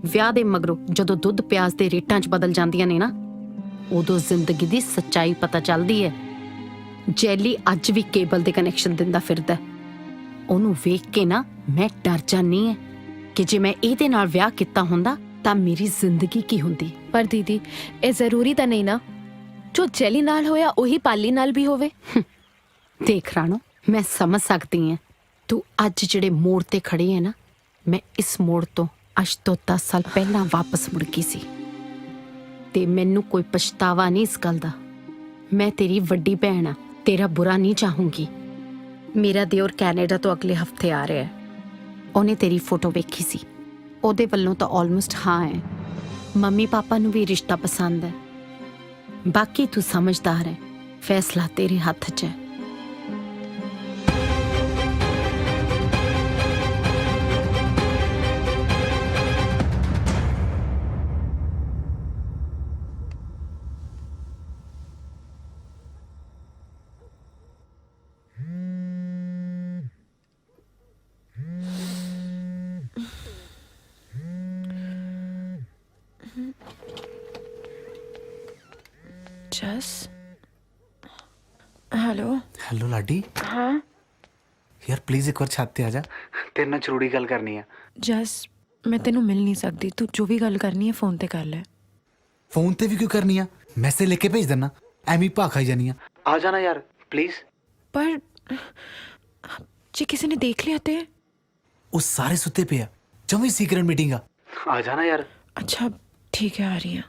Speaker 10: ਵਿਆਹ ਦੇ ਮਗਰੋਂ ਜਦੋਂ ਦੁੱਧ ਪਿਆਜ਼ ਦੇ ਰੇਟਾਂ 'ਚ ਬਦਲ ਜਾਂਦੀਆਂ ਨੇ ਨਾ ਉਦੋਂ ਜ਼ਿੰਦਗੀ ਦੀ ਸੱਚਾਈ ਪਤਾ ਚੱਲਦੀ ਹੈ ਜੈਲੀ ਅੱਜ ਵੀ ਕੇਬਲ ਦੇ ਕਨੈਕਸ਼ਨ ਦਿੰਦਾ ਫਿਰਦਾ ਉਹਨੂੰ ਵੇਖ ਕੇ ਨਾ ਮੈਂ ਡਰ ਜਾਂਦੀ ਹੈ ਕਿ ਜੇ ਮੈਂ ਇਹਦੇ ਨਾਲ ਵਿਆਹ ਕੀਤਾ ਹੁੰਦਾ ਤਾਂ ਮੇਰੀ ਜ਼ਿੰਦਗੀ ਕੀ ਹੁੰਦੀ ਪਰ ਦੀਦੀ ਇਹ ਜ਼ਰੂਰੀ ਤਾਂ ਨਹੀਂ ਨਾ ਜੋ ਜੈਲੀ ਨਾਲ ਹੋਇਆ ਉਹੀ ਪਾਲੀ ਨਾਲ ਵੀ ਹੋਵੇ ਦੇਖ ਰਾਣੋ ਮੈਂ ਸਮਝ ਸਕਦੀ ਹਾਂ ਤੂੰ ਅੱਜ ਜਿਹੜੇ ਮੋੜ ਤੇ ਖੜੀ ਹੈ ਨਾ, ਮੈਂ ਇਸ ਮੋੜ ਤੋਂ ਅੱਜ ਤੋਂ 10 ਸਾਲ ਪਹਿਲਾਂ ਵਾਪਸ ਮੁੜ ਗਈ ਸੀ ਤੇ ਮੈਨੂੰ ਕੋਈ ਪਛਤਾਵਾ ਨਹੀਂ ਇਸ ਗੱਲ ਦਾ। ਮੈਂ ਤੇਰੀ ਵੱਡੀ ਭੈਣ ਆ, ਤੇਰਾ ਬੁਰਾ ਨਹੀਂ ਚਾਹੂੰਗੀ। ਮੇਰਾ ਦਿਓਰ ਕੈਨੇਡਾ ਤੋਂ ਅਗਲੇ ਹਫਤੇ ਆ ਰਿਹਾ ਹੈ। ਉਹਨੇ ਤੇਰੀ ਫੋਟੋ ਵੇਖੀ ਸੀ, ਉਹਦੇ ਵੱਲੋਂ ਤਾਂ ਆਲਮੋਸਟ ਹਾਂ ਹੈ। ਮੰਮੀ ਪਾਪਾ ਨੂੰ ਵੀ ਰਿਸ਼ਤਾ ਪਸੰਦ ਹੈ। ਬਾਕੀ ਤੂੰ ਸਮਝਦਾਰ ਹੈ, ਫੈਸਲਾ ਤੇਰੇ ਹੱਥ 'ਚ ਹੈ। जस हेलो
Speaker 7: हेलो लाडी।
Speaker 10: हाँ
Speaker 7: यार प्लीज एक बार छत ते आ जा, तेरे नाल जरूरी गल करनी है।
Speaker 10: जस मैं तेनू मिल नहीं सकती, तू जो भी गल करनी है फोन ते कर ले।
Speaker 7: फोन ते भी क्यों करनी है, मैसेज लेके भेज देना, एमी भा खाई जानी है। आ जाना यार प्लीज।
Speaker 10: पर जे किसी ने देख लिया ते?
Speaker 7: वो सारे सुते पे है, जमी सीक्रेट मीटिंग आ जाना यार।
Speaker 10: अच्छा ठीक है, आ रही है।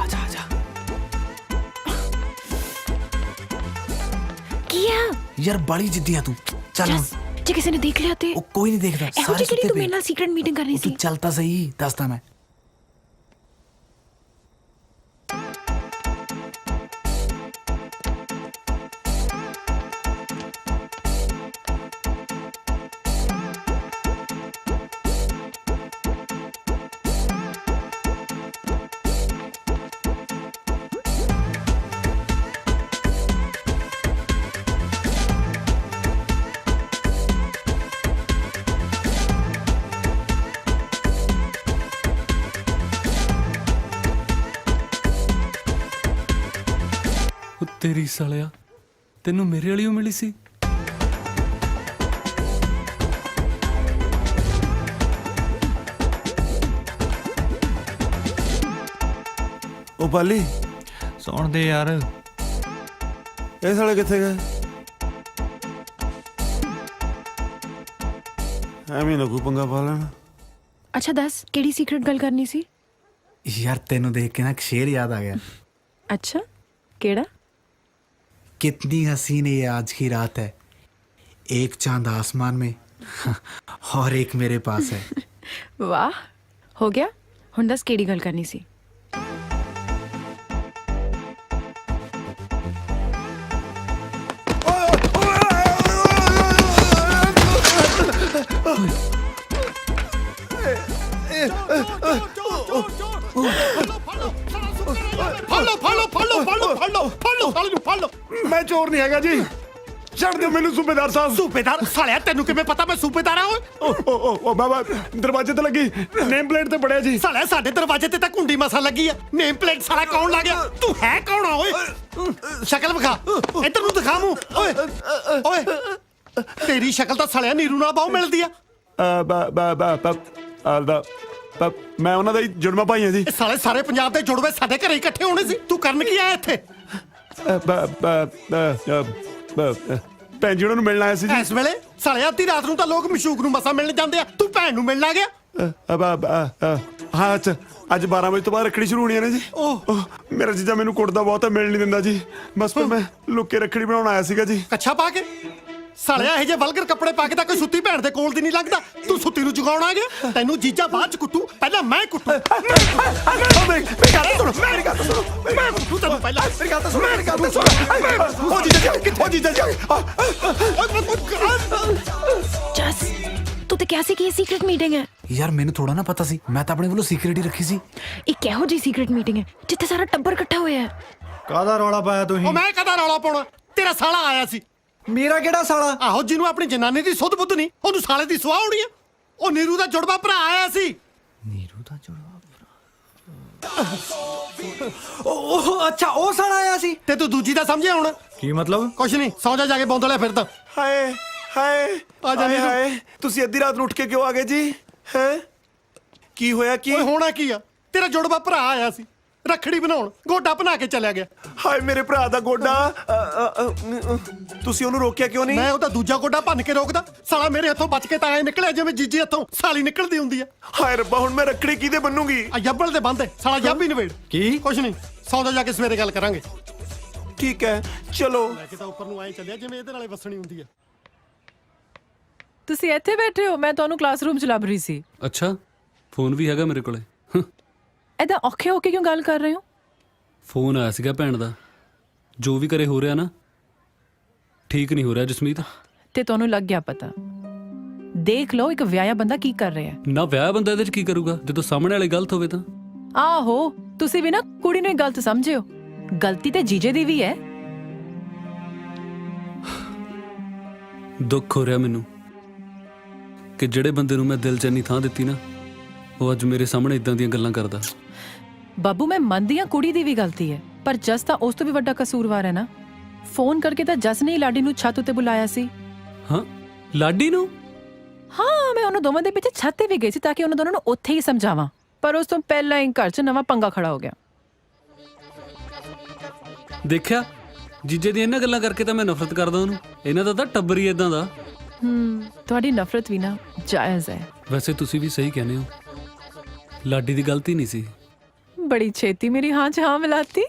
Speaker 7: आजा आजा।
Speaker 10: किया
Speaker 7: यार बड़ी जिद्दी है तू, चल।
Speaker 10: जस जे किसी ने देख लिया ते?
Speaker 7: वो कोई नहीं देखता,
Speaker 10: ਇਹੋ
Speaker 7: सारे
Speaker 10: ਜਿਹੀ ਕਿਹੜੀ
Speaker 7: सुते
Speaker 10: ਤੂੰ
Speaker 7: पे।
Speaker 10: ਮੇਰੇ ਨਾਲ ਸੀਕ੍ਰੇਟ ਮੀਟਿੰਗ ਕਰਨੀ
Speaker 7: तू
Speaker 10: ਸੀ?
Speaker 7: चलता सही, दसता मैं।
Speaker 9: ਉਹ ਤੇਰੀ ਸਾਲਿਆ, ਤੈਨੂੰ ਮੇਰੇ ਵਾਲੀ ਓ ਮਿਲੀ ਸੀ?
Speaker 3: ਉਹ ਬਾਲੀ
Speaker 8: ਸੌਣ ਦੇ ਯਾਰ।
Speaker 3: ਇਹ ਸਾਲੇ ਕਿੱਥੇ ਗਏ? ਐਵੇਂ ਨਾ ਕੋਈ ਪੰਗਾ ਪਾ ਲੈਣਾ।
Speaker 10: अच्छा दस केड़ी सीक्रेट गल करनी सी?
Speaker 7: यार तेनू देख के ना एक शेर याद आ गया।
Speaker 10: अच्छा केड़ा?
Speaker 7: कितनी हसीन ये आज की रात है, एक चांद आसमान में और एक मेरे पास है।
Speaker 10: वाह हो गया। हुण दस केड़ी गल करनी सी?
Speaker 3: ਮੈਂ ਚੋਰ ਨਹੀਂ ਹੈਗਾ ਜੀ, ਛੱਡ ਦਿਓ ਮੈਨੂੰ ਸੂਬੇਦਾਰ ਸਾਹਿਬ।
Speaker 12: ਸੂਬੇਦਾਰ ਸਾਲਿਆ, ਤੈਨੂੰ ਕਿਵੇਂ ਪਤਾ ਮੈਂ ਸੂਬੇਦਾਰ ਆ? ਓਏ
Speaker 3: ਓ ਬਾਬਾ, ਦਰਵਾਜ਼ੇ ਤੇ ਲੱਗੀ ਨੇਮ ਪਲੇਟ ਤੇ ਪੜਿਆ ਜੀ।
Speaker 12: ਸਾਲਿਆ ਸਾਡੇ ਦਰਵਾਜ਼ੇ ਤੇ ਤਾਂ ਕੁੰਡੀ ਮਸਾ ਲੱਗੀ ਆ, ਨੇਮ ਪਲੇਟ ਸਾਲਾ ਕੌਣ ਲਾ ਗਿਆ? ਤੂੰ ਹੈ ਕੌਣ ਆ ਓਏ? ਸ਼ਕਲ ਵਿਖਾ, ਇੱਧਰ ਨੂੰ ਦਿਖਾ ਮੂੰਹ। ਓਏ ਓਏ ਤੇਰੀ ਸ਼ਕਲ ਤਾਂ ਸਾਲਿਆ ਨੀਰੂ ਨਾਲ ਬਹੁਤ ਮਿਲਦੀ ਆ।
Speaker 3: ਮੈਂ ਉਹਨਾਂ ਦਾ ਹੀ ਜੁੜਵਾ ਭਾਈ ਹਾਂ ਜੀ।
Speaker 12: ਇਹ ਸਾਲੇ ਸਾਰੇ ਪੰਜਾਬ ਦੇ ਜੁੜਵੇ ਸਾਡੇ ਘਰੇ ਇਕੱਠੇ ਹੋਣੇ ਸੀ, ਤੂੰ ਕਰਨ ਕੀ ਆਇਆ ਇੱਥੇ?
Speaker 3: ਭੈਣ ਜੀ ਉਹਨਾਂ ਨੂੰ ਮਿਲਣ ਆਇਆ ਸੀ ਜੀ।
Speaker 12: ਇਸ ਵੇਲੇ ਸਾਲਿਆ ਅੱਧੀ ਰਾਤ ਨੂੰ ਤਾਂ ਲੋਕ ਮਸ਼ੂਕ ਨੂੰ ਮਸਾ ਮਿਲਣ ਜਾਂਦੇ ਆ, ਤੂੰ ਭੈਣ ਨੂੰ ਮਿਲਣ ਆ ਗਿਆ?
Speaker 3: ਹਾਂ ਅੱਛਾ, ਅੱਜ 12 ਵਜੇ ਤੋਂ ਬਾਅਦ ਰੱਖੜੀ ਸ਼ੁਰੂ ਹੋਣੀ ਹੈ ਨਾ ਜੀ। ਮੇਰਾ ਜੀਜਾ ਮੈਨੂੰ ਕੁੱਟਦਾ ਬਹੁਤ ਹੈ, ਮਿਲ ਨਹੀਂ ਦਿੰਦਾ ਜੀ। ਬਸ ਫਿਰ ਮੈਂ ਲੁੱਕੇ ਰੱਖੜੀ ਬਣਾਉਣ ਆਇਆ ਸੀਗਾ ਜੀ।
Speaker 12: ਕੱਛਾ ਪਾ ਕੇ? ਸਾਲਿਆ ਇਹ ਜੇ ਵਲਗਰ ਕੱਪੜੇ ਪਾ ਕੇ ਤਾਂ ਕੋਈ ਸੁੱਤੀ ਭੈਣ ਦੇ ਕੋਲ ਦੀ ਨਹੀਂ ਲੱਗਦਾ, ਤੂੰ ਸੁੱਤੀ ਨੂੰ ਜਗਾਉਣ ਆ ਗਿਆ? ਤੈਨੂੰ ਜੀਜਾ ਬਾਅਦ ਚ ਕੁੱਟੂ, ਪਹਿਲਾਂ ਮੈਂ ਕੁੱਟੂ।
Speaker 3: ਮੇਰੀ ਗੱਲ ਸੁਣੋ, ਮੇਰੀ ਗੱਲ ਸੁਣੋ,
Speaker 12: ਮੈਂ ਕੁੱਟੂ ਤੈਨੂੰ ਪਹਿਲਾਂ।
Speaker 3: ਮੇਰੀ ਗੱਲ ਸੁਣੋ, ਮੇਰੀ ਗੱਲ ਸੁਣੋ। ਉਹ ਜੀਜਾ ਜੀ ਕਿੱਥੇ? ਜੀਜਾ ਜੀ
Speaker 10: जस तू तो क्या सी की सीक्रेट मीटिंग है?
Speaker 7: यार मैंने थोड़ा ना पता सी, मैं तो अपने वालों सीक्रेट ही रखी सी।
Speaker 10: एक किहो जी सीक्रेट मीटिंग है जिथे सारा टब्बर इकट्ठा होया है?
Speaker 8: ਕਾਹਦਾ ਰੌਲਾ ਪਾਇਆ
Speaker 12: ਉਹ
Speaker 8: ਤੁਸੀਂ?
Speaker 12: ਮੈਂ ਕਦਾ ਰੌਲਾ ਪਾਉਣਾ? ਤੇਰਾ ਸਾਲਾ ਆਇਆ ਸੀ।
Speaker 8: ਮੇਰਾ ਕਿਹੜਾ ਸਾਲਾ?
Speaker 12: ਆਹੋ, ਜਿਹਨੂੰ ਆਪਣੀ ਜਨਾਨੀ ਦੀ ਸੁੱਧ ਬੁੱਧ ਨਹੀਂ, ਉਹਨੂੰ ਸਾਲੇ ਦੀ ਸੁਆਹ ਹੋਣੀ ਆ। ਉਹ ਨੀਰੂ ਦਾ ਜੁੜਵਾ ਭਰਾ ਆਇਆ ਸੀ।
Speaker 8: ਨੀਰੂ ਦਾ ਜੁੜਵਾ ਉਹ ਅੱਛਾ, ਉਹ ਸਾਲਾ ਆਇਆ ਸੀ।
Speaker 12: ਤੇ ਤੂੰ ਦੂਜੀ ਦਾ ਸਮਝਿਆ ਹੁਣ?
Speaker 8: ਕੀ ਮਤਲਬ?
Speaker 12: ਕੁਛ ਨਹੀਂ, ਸੌਂ ਜਾ ਕੇ ਬੌਂਦਲਿਆ ਫਿਰਦਾ।
Speaker 3: ਹਾਏ
Speaker 14: ਹਾਏ
Speaker 12: ਆ ਜਾ
Speaker 14: ਹਾਏ
Speaker 12: ਨੀਰੂ।
Speaker 14: ਹਾਏ ਤੁਸੀਂ ਅੱਧੀ ਰਾਤ ਨੂੰ ਉੱਠ ਕੇ ਕਿਉਂ ਆ ਗਏ ਜੀ ਹੈ ਕੀ ਹੋਇਆ ਕੀ
Speaker 12: ਓਏ ਹੋਣਾ ਕੀ ਆ, ਤੇਰਾ ਜੁੜਵਾ ਭਰਾ ਆਇਆ ਸੀ ਰੱਖੜੀ ਬਣਾਉਣ, ਗੋਡਾ ਬਣਾ ਕੇ ਚਲਿਆ ਗਿਆ।
Speaker 14: ਹਾਏ ਮੇਰੇ ਭਰਾ ਦਾ ਗੋਡਾ ਤੁਸੀਂ ਉਹਨੂੰ ਰੋਕਿਆ ਕਿਉਂ ਨਹੀਂ?
Speaker 12: ਮੈਂ ਉਹਦਾ ਦੂਜਾ ਗੋਡਾ ਭੰਨ ਕੇ ਰੋਕਦਾ, ਸਾਲਾ ਮੇਰੇ ਹੱਥੋਂ ਬਚ ਕੇ ਤਾਂ ਐ ਨਿਕਲਿਆ ਜਿਵੇਂ ਜੀਜੇ ਹੱਥੋਂ ਸਾਲੀ ਨਿਕਲਦੀ ਹੁੰਦੀ ਆ।
Speaker 14: ਹਾਏ ਰੱਬਾ ਹੁਣ ਮੈਂ ਰੱਖੜੀ ਕਿਹਦੇ ਬੰਨੂਗੀ?
Speaker 12: ਆ ਜੱਬਲ ਦੇ ਬੰਦੇ, ਸਾਲਾ ਜੱਬ ਹੀ ਨਵੇੜ।
Speaker 8: ਕੀ?
Speaker 12: ਕੁਛ ਨਹੀਂ, ਸੌਦਾ ਜਾ ਕੇ ਸਵੇਰੇ ਗੱਲ ਕਰਾਂਗੇ।
Speaker 14: ਠੀਕ ਹੈ ਚਲੋ।
Speaker 12: ਲੈ ਕੇ ਤਾਂ ਉੱਪਰ ਨੂੰ ਐ ਚੱਲਿਆ ਜਿਵੇਂ ਇਹਦੇ ਨਾਲੇ ਵਸਣੀ ਹੁੰਦੀ ਆ।
Speaker 10: ਤੁਸੀਂ ਇੱਥੇ ਬੈਠੇ ਹੋ, ਮੈਂ ਤੁਹਾਨੂੰ ਕਲਾਸਰੂਮ ਚ ਲੱਭ ਰਹੀ ਸੀ।
Speaker 9: ਅੱਛਾ, ਫੋਨ ਵੀ ਹੈਗਾ ਮੇਰੇ ਕੋਲੇ।
Speaker 10: ਐਦਾਂ ਔਖੇ ਹੋ ਕੇ ਕਿਉਂ ਗੱਲ ਕਰ ਰਹੇ ਹੋ?
Speaker 9: ਫੋਨ ਆਇਆ ਸੀਗਾ ਭੈਣ ਦਾ। ਜੋ ਵੀ ਕਰੇ ਹੋ ਰਿਹਾ ਨਾ, ਠੀਕ ਨਹੀਂ ਹੋ ਰਿਹਾ ਜਸਮੀਤ।
Speaker 10: ਤੇ ਤੁਹਾਨੂੰ ਲੱਗ ਗਿਆ ਪਤਾ। ਦੇਖ ਲਓ ਇੱਕ ਵਿਆਹਿਆ ਬੰਦਾ ਕੀ ਕਰ ਰਿਹਾ ਹੈ।
Speaker 9: ਨਾ ਵਿਆਹ ਬੰਦਾ ਇਹਦੇ ਚ ਕੀ ਕਰੂਗਾ ਜਦੋਂ ਸਾਹਮਣੇ ਵਾਲੀ ਗਲਤ ਹੋਵੇ ਤਾਂ।
Speaker 10: ਆਹੋ, ਤੁਸੀਂ ਵੀ ਨਾ ਕੁੜੀ ਨੂੰ ਹੀ ਗਲਤ ਸਮਝਿਓ। ਗਲਤੀ ਤੇ ਜੀਜੇ ਦੀ ਵੀ ਹੈ।
Speaker 9: ਦੁੱਖ ਹੋ ਰਿਹਾ ਮੈਨੂੰ ਕਿ ਜਿਹੜੇ ਬੰਦੇ ਨੂੰ ਮੈਂ ਦਿਲ 'ਚ ਇੰਨੀ ਥਾਂ ਦਿੱਤੀ ਨਾ, ਉਹ ਅੱਜ ਮੇਰੇ ਸਾਹਮਣੇ ਇਦਾਂ ਦੀਆਂ ਗੱਲਾਂ ਕਰਦਾ।
Speaker 10: ਬਾਬੂ ਮੈਂ ਮੰਨਦੀ ਹਾਂ ਕੁੜੀ ਦੀ ਵੀ ਗਲਤੀ ਹੈ, ਪਰ ਜਸ ਤਾਂ ਉਸ ਤੋਂ ਵੀ ਵੱਡਾ ਕਸੂਰਵਾਰ ਹੈ ਨਾ। ਫੋਨ ਕਰਕੇ ਤਾਂ ਜਸ ਨੇ ਹੀ ਲਾਡੀ ਨੂੰ ਛੱਤ ਉੱਤੇ ਬੁਲਾਇਆ ਸੀ।
Speaker 9: ਹਾਂ, ਲਾਡੀ ਨੂੰ?
Speaker 10: ਹਾਂ, ਮੈਂ ਉਹਨਾਂ ਦੋਵਾਂ ਦੇ ਪਿੱਛੇ ਛੱਤ ਤੇ ਵੀ ਗਈ ਸੀ ਤਾਂ ਕਿ ਉਹਨਾਂ ਦੋਨਾਂ ਨੂੰ ਉੱਥੇ ਹੀ ਸਮਝਾਵਾਂ, ਪਰ ਉਸ ਤੋਂ ਪਹਿਲਾਂ ਹੀ ਘਰ 'ਚ ਨਵਾਂ ਪੰਗਾ ਖੜਾ ਹੋ ਗਿਆ।
Speaker 9: ਦੇਖਿਆ, ਜੀਜੇ ਦੀਆਂ ਇਹਨਾਂ ਗੱਲਾਂ ਕਰਕੇ ਤਾਂ ਮੈਂ ਨਫ਼ਰਤ ਕਰਦਾ ਉਹਨੂੰ। ਇਹਨਾਂ ਦਾ ਤਾਂ ਟੱਬਰ ਹੀ ਇਦਾਂ ਦਾ।
Speaker 10: ਤੁਹਾਡੀ ਨਫ਼ਰਤ ਵੀ ਨਾ ਜਾਇਜ਼ ਹੈ।
Speaker 9: ਵੈਸੇ ਤੁਸੀਂ ਵੀ ਸਹੀ ਕਹਿੰਦੇ ਹੋ, ਲਾਡੀ ਦੀ ਗਲਤੀ ਨਹੀਂ ਸੀ।
Speaker 10: ਬੜੀ ਛੇਤੀ ਮੇਰੀ ਹਾਂ 'ਚ ਹਾਂ ਮਿਲਾਤੀ।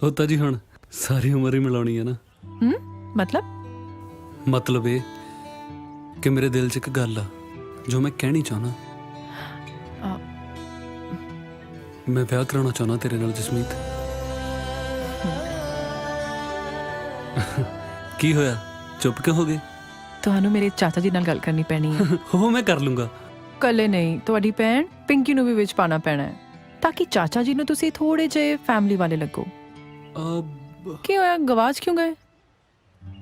Speaker 9: ਉਹ ਤਾਂ ਜੀ ਹੁਣ ਸਾਰੀ ਉਮਰ ਹੀ ਮਿਲਾਉਣੀ ਹੈ ਨਾ। ਮਤਲਬ ਇਹ ਕਿ ਮੇਰੇ ਦਿਲ 'ਚ ਇੱਕ ਗੱਲ ਆ ਜੋ ਮੈਂ ਕਹਿਣੀ ਚਾਹੁੰਦਾ। ਮੈਂ ਵਿਆਹ ਕਰਾਉਣਾ ਚਾਹੁੰਦਾ ਤੇਰੇ ਨਾਲ ਜਸਮੀਤ। ਕੀ ਹੋਇਆ, ਚੁੱਪ ਕਿਉਂ ਹੋ ਗਏ?
Speaker 10: ਤੁਹਾਨੂੰ ਮੇਰੇ ਚਾਚਾ ਜੀ ਨਾਲ ਗੱਲ ਕਰਨੀ ਪੈਣੀ ਹੈ।
Speaker 9: ਉਹ ਮੈਂ ਕਰ ਲੂੰਗਾ।
Speaker 10: ਕੱਲੇ ਨਹੀਂ, ਤੁਹਾਡੀ ਭੈਣ ਪਿੰਕੀ ਨੂੰ ਵੀ ਵਿੱਚ ਪਾਣਾ ਪੈਣਾ ਹੈ ਤਾਂ ਕਿ ਚਾਚਾ ਜੀ ਨੂੰ ਤੁਸੀਂ ਥੋੜੇ ਜਿਹੇ ਫੈਮਿਲੀ ਵਾਲੇ ਲੱਗੋ। ਕੀ ਹੋਇਆ, ਗਵਾਚ ਕਿਉਂ ਗਏ?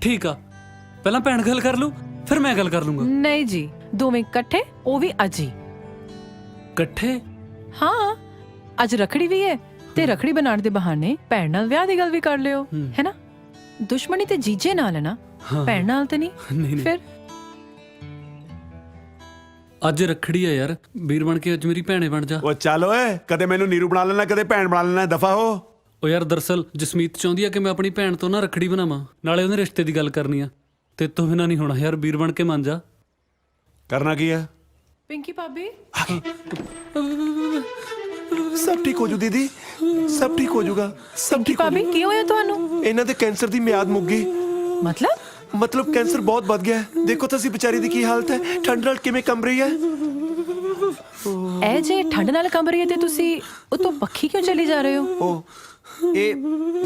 Speaker 9: ਠੀਕ ਆ, ਪਹਿਲਾਂ ਭੈਣ ਗੱਲ ਕਰ ਲੂ, ਫਿਰ ਮੈਂ ਗੱਲ ਕਰ ਲੂੰਗਾ।
Speaker 10: ਨਹੀਂ ਜੀ, ਦੋਵੇਂ ਇਕੱਠੇ, ਉਹ ਵੀ ਅੱਜ ਹੀ।
Speaker 9: ਇਕੱਠੇ?
Speaker 10: ਹਾਂ, ਅੱਜ ਰੱਖੜੀ ਵੀ ਹੈ ਤੇ ਰੱਖੜੀ ਬਣਾਉਣ ਦੇ ਬਹਾਨੇ ਭੈਣ ਨਾਲ ਵਿਆਹ ਦੀ ਗੱਲ ਵੀ ਕਰ ਲਿਓ, ਹੈ ਨਾ? ਦੁਸ਼ਮਣੀ ਤੇ ਜੀਜੇ ਨਾਲ ਹੈ ਨਾ, ਭੈਣ ਨਾਲ ਤੇ ਨਹੀਂ। ਫਿਰ
Speaker 9: ਅੱਜ ਰੱਖੜੀ ਆ ਯਾਰ, ਵੀਰ ਬਣ ਕੇ ਅੱਜ ਮੇਰੀ ਭੈਣੇ ਬਣ ਜਾ।
Speaker 14: ਉਹ ਚੱਲ ਓਏ, ਕਦੇ ਮੈਨੂੰ ਨੀਰੂ ਬਣਾ ਲੈਣਾ, ਕਦੇ ਭੈਣ ਬਣਾ ਲੈਣਾ, ਦਫਾ ਹੋ।
Speaker 9: ਉਹ ਯਾਰ ਦਰਅਸਲ ਜਸਮੀਤ ਚਾਹੁੰਦੀ ਆ ਕਿ ਮੈਂ ਆਪਣੀ ਭੈਣ ਤੋਂ ਨਾ ਰੱਖੜੀ ਬਣਾਵਾਂ, ਨਾਲੇ ਉਹਦੇ ਰਿਸ਼ਤੇ ਦੀ ਗੱਲ ਕਰਨੀ ਆ। ਤੇ ਤੋਂ ਬਿਨਾਂ ਨਹੀਂ ਹੋਣਾ ਯਾਰ, ਵੀਰ ਬਣ ਕੇ ਮੰਨ ਜਾ।
Speaker 14: ਕਰਨਾ ਕੀ ਆ?
Speaker 10: ਪਿੰਕੀ ਭਾਬੀ,
Speaker 14: ਸਭ ਠੀਕ ਹੋ ਜੂ ਦੀਦੀ, ਸਭ ਠੀਕ ਹੋ ਜਾਊਗਾ, ਸਭ ਠੀਕ ਹੋ
Speaker 10: ਭਾਬੀ ਕੀ ਹੋਇਆ ਤੁਹਾਨੂੰ?
Speaker 14: ਇਹਨਾਂ ਦੇ ਕੈਂਸਰ ਦੀ ਮਿਆਦ ਮੁੱਕ ਗਈ। ਮਤਲਬ ਕੈਂਸਰ ਬਹੁਤ ਵੱਧ ਗਿਆ ਹੈ। ਦੇਖੋ ਤੁਸੀਂ ਵਿਚਾਰੀ ਦੀ ਕੀ ਹਾਲਤ ਹੈ, ਠੰਡ ਨਾਲ ਕਿਵੇਂ ਕੰਬ ਰਹੀ ਹੈ।
Speaker 10: ਐ ਜੇ ਠੰਡ ਨਾਲ ਕੰਬ ਰਹੀ ਹੈ ਤੇ ਤੁਸੀਂ ਉਤੋਂ ਪੱਖੀ ਕਿਉਂ ਚਲੀ ਜਾ ਰਹੇ ਹੋ?
Speaker 14: ਉਹ ਇਹ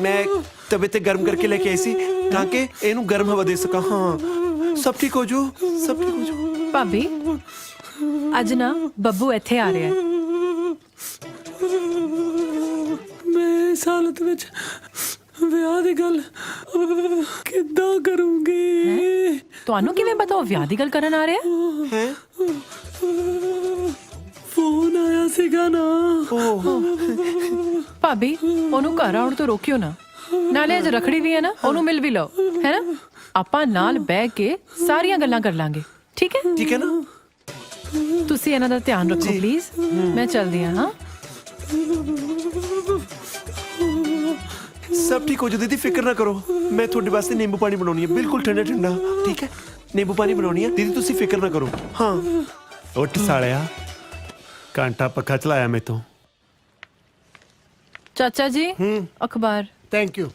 Speaker 14: ਮੈਂ ਤਬੀਅਤ ਤੇ ਗਰਮ ਕਰਕੇ ਲੈ ਕੇ ਆਈ ਸੀ ਤਾਂ ਕਿ ਇਹਨੂੰ ਗਰਮ ਹਵਾ ਦੇ ਸਕਾਂ। ਹਾਂ, ਸਭ ਠੀਕ ਹੋ ਜੂ, ਸਭ ਠੀਕ ਹੋ ਜੂ।
Speaker 10: ਭਾਬੀ ਅੱਜ ਨਾ ਬੱਬੂ ਇੱਥੇ ਆ ਰਿਹਾ ਹੈ।
Speaker 9: ਮੈਂ ਇਸ ਹਾਲਤ ਵਿੱਚ ਵਿਆਹ ਦੀ ਗੱਲ ਕਿੱਦਾਂ ਕਰੂੰਗੀ?
Speaker 10: ਤੁਹਾਨੂੰ ਕਿਵੇਂ ਪਤਾ ਉਹ ਵਿਆਹ ਦੀ ਗੱਲ ਕਰਨ ਆ ਰਿਹਾ
Speaker 14: ਹੈ?
Speaker 9: ਫੋਨ ਆਇਆ ਸੀਗਾ ਨਾ।
Speaker 10: ਭਾਬੀ ਉਹਨੂੰ ਘਰ ਆਉਣ ਤੋਂ ਰੋਕਿਓ ਨਾ, ਨਾਲੇ ਅੱਜ ਰੱਖੜੀ ਵੀ ਹੈ ਨਾ, ਉਹਨੂੰ ਮਿਲ ਵੀ ਲਓ, ਹੈ ਨਾ? ਆਪਾਂ ਨਾਲ ਬਹਿ ਕੇ ਸਾਰੀਆਂ ਗੱਲਾਂ ਕਰ ਲਾਂਗੇ, ਠੀਕ ਹੈ?
Speaker 14: ਠੀਕ ਹੈ ਨਾ?
Speaker 10: ਤੁਸੀਂ ਇਹਨਾਂ ਦਾ ਧਿਆਨ ਰੱਖੋ ਪਲੀਜ਼। ਮੈਂ ਚੱਲਦੀ ਹਾਂ।
Speaker 14: ਸਭ ਠੀਕ ਹੋ ਜੂ ਦੀਦੀ, ਫਿਕਰ ਨਾ ਕਰੋ। ਮੈਂ ਤੁਹਾਡੇ ਵਾਸਤੇ ਨਿੰਬੂ ਪਾਣੀ ਬਣਾਉਣੀ ਹੈ, ਬਿਲਕੁਲ ਠੰਡਾ ਠੰਡਾ, ਠੀਕ ਹੈ? ਨਿੰਬੂ ਪਾਣੀ ਬਣਾਉਣੀ ਹੈ ਦੀਦੀ, ਤੁਸੀਂ ਫਿਕਰ ਨਾ ਕਰੋ। ਹਾਂ, ਉੱਠ ਸਾਲਿਆ, ਘੰਟਾ ਪੱਖਾ ਚਲਾਇਆ ਮੈਥੋਂ।
Speaker 10: ਚਾਚਾ ਜੀ ਅਖਬਾਰ।
Speaker 12: Thank you.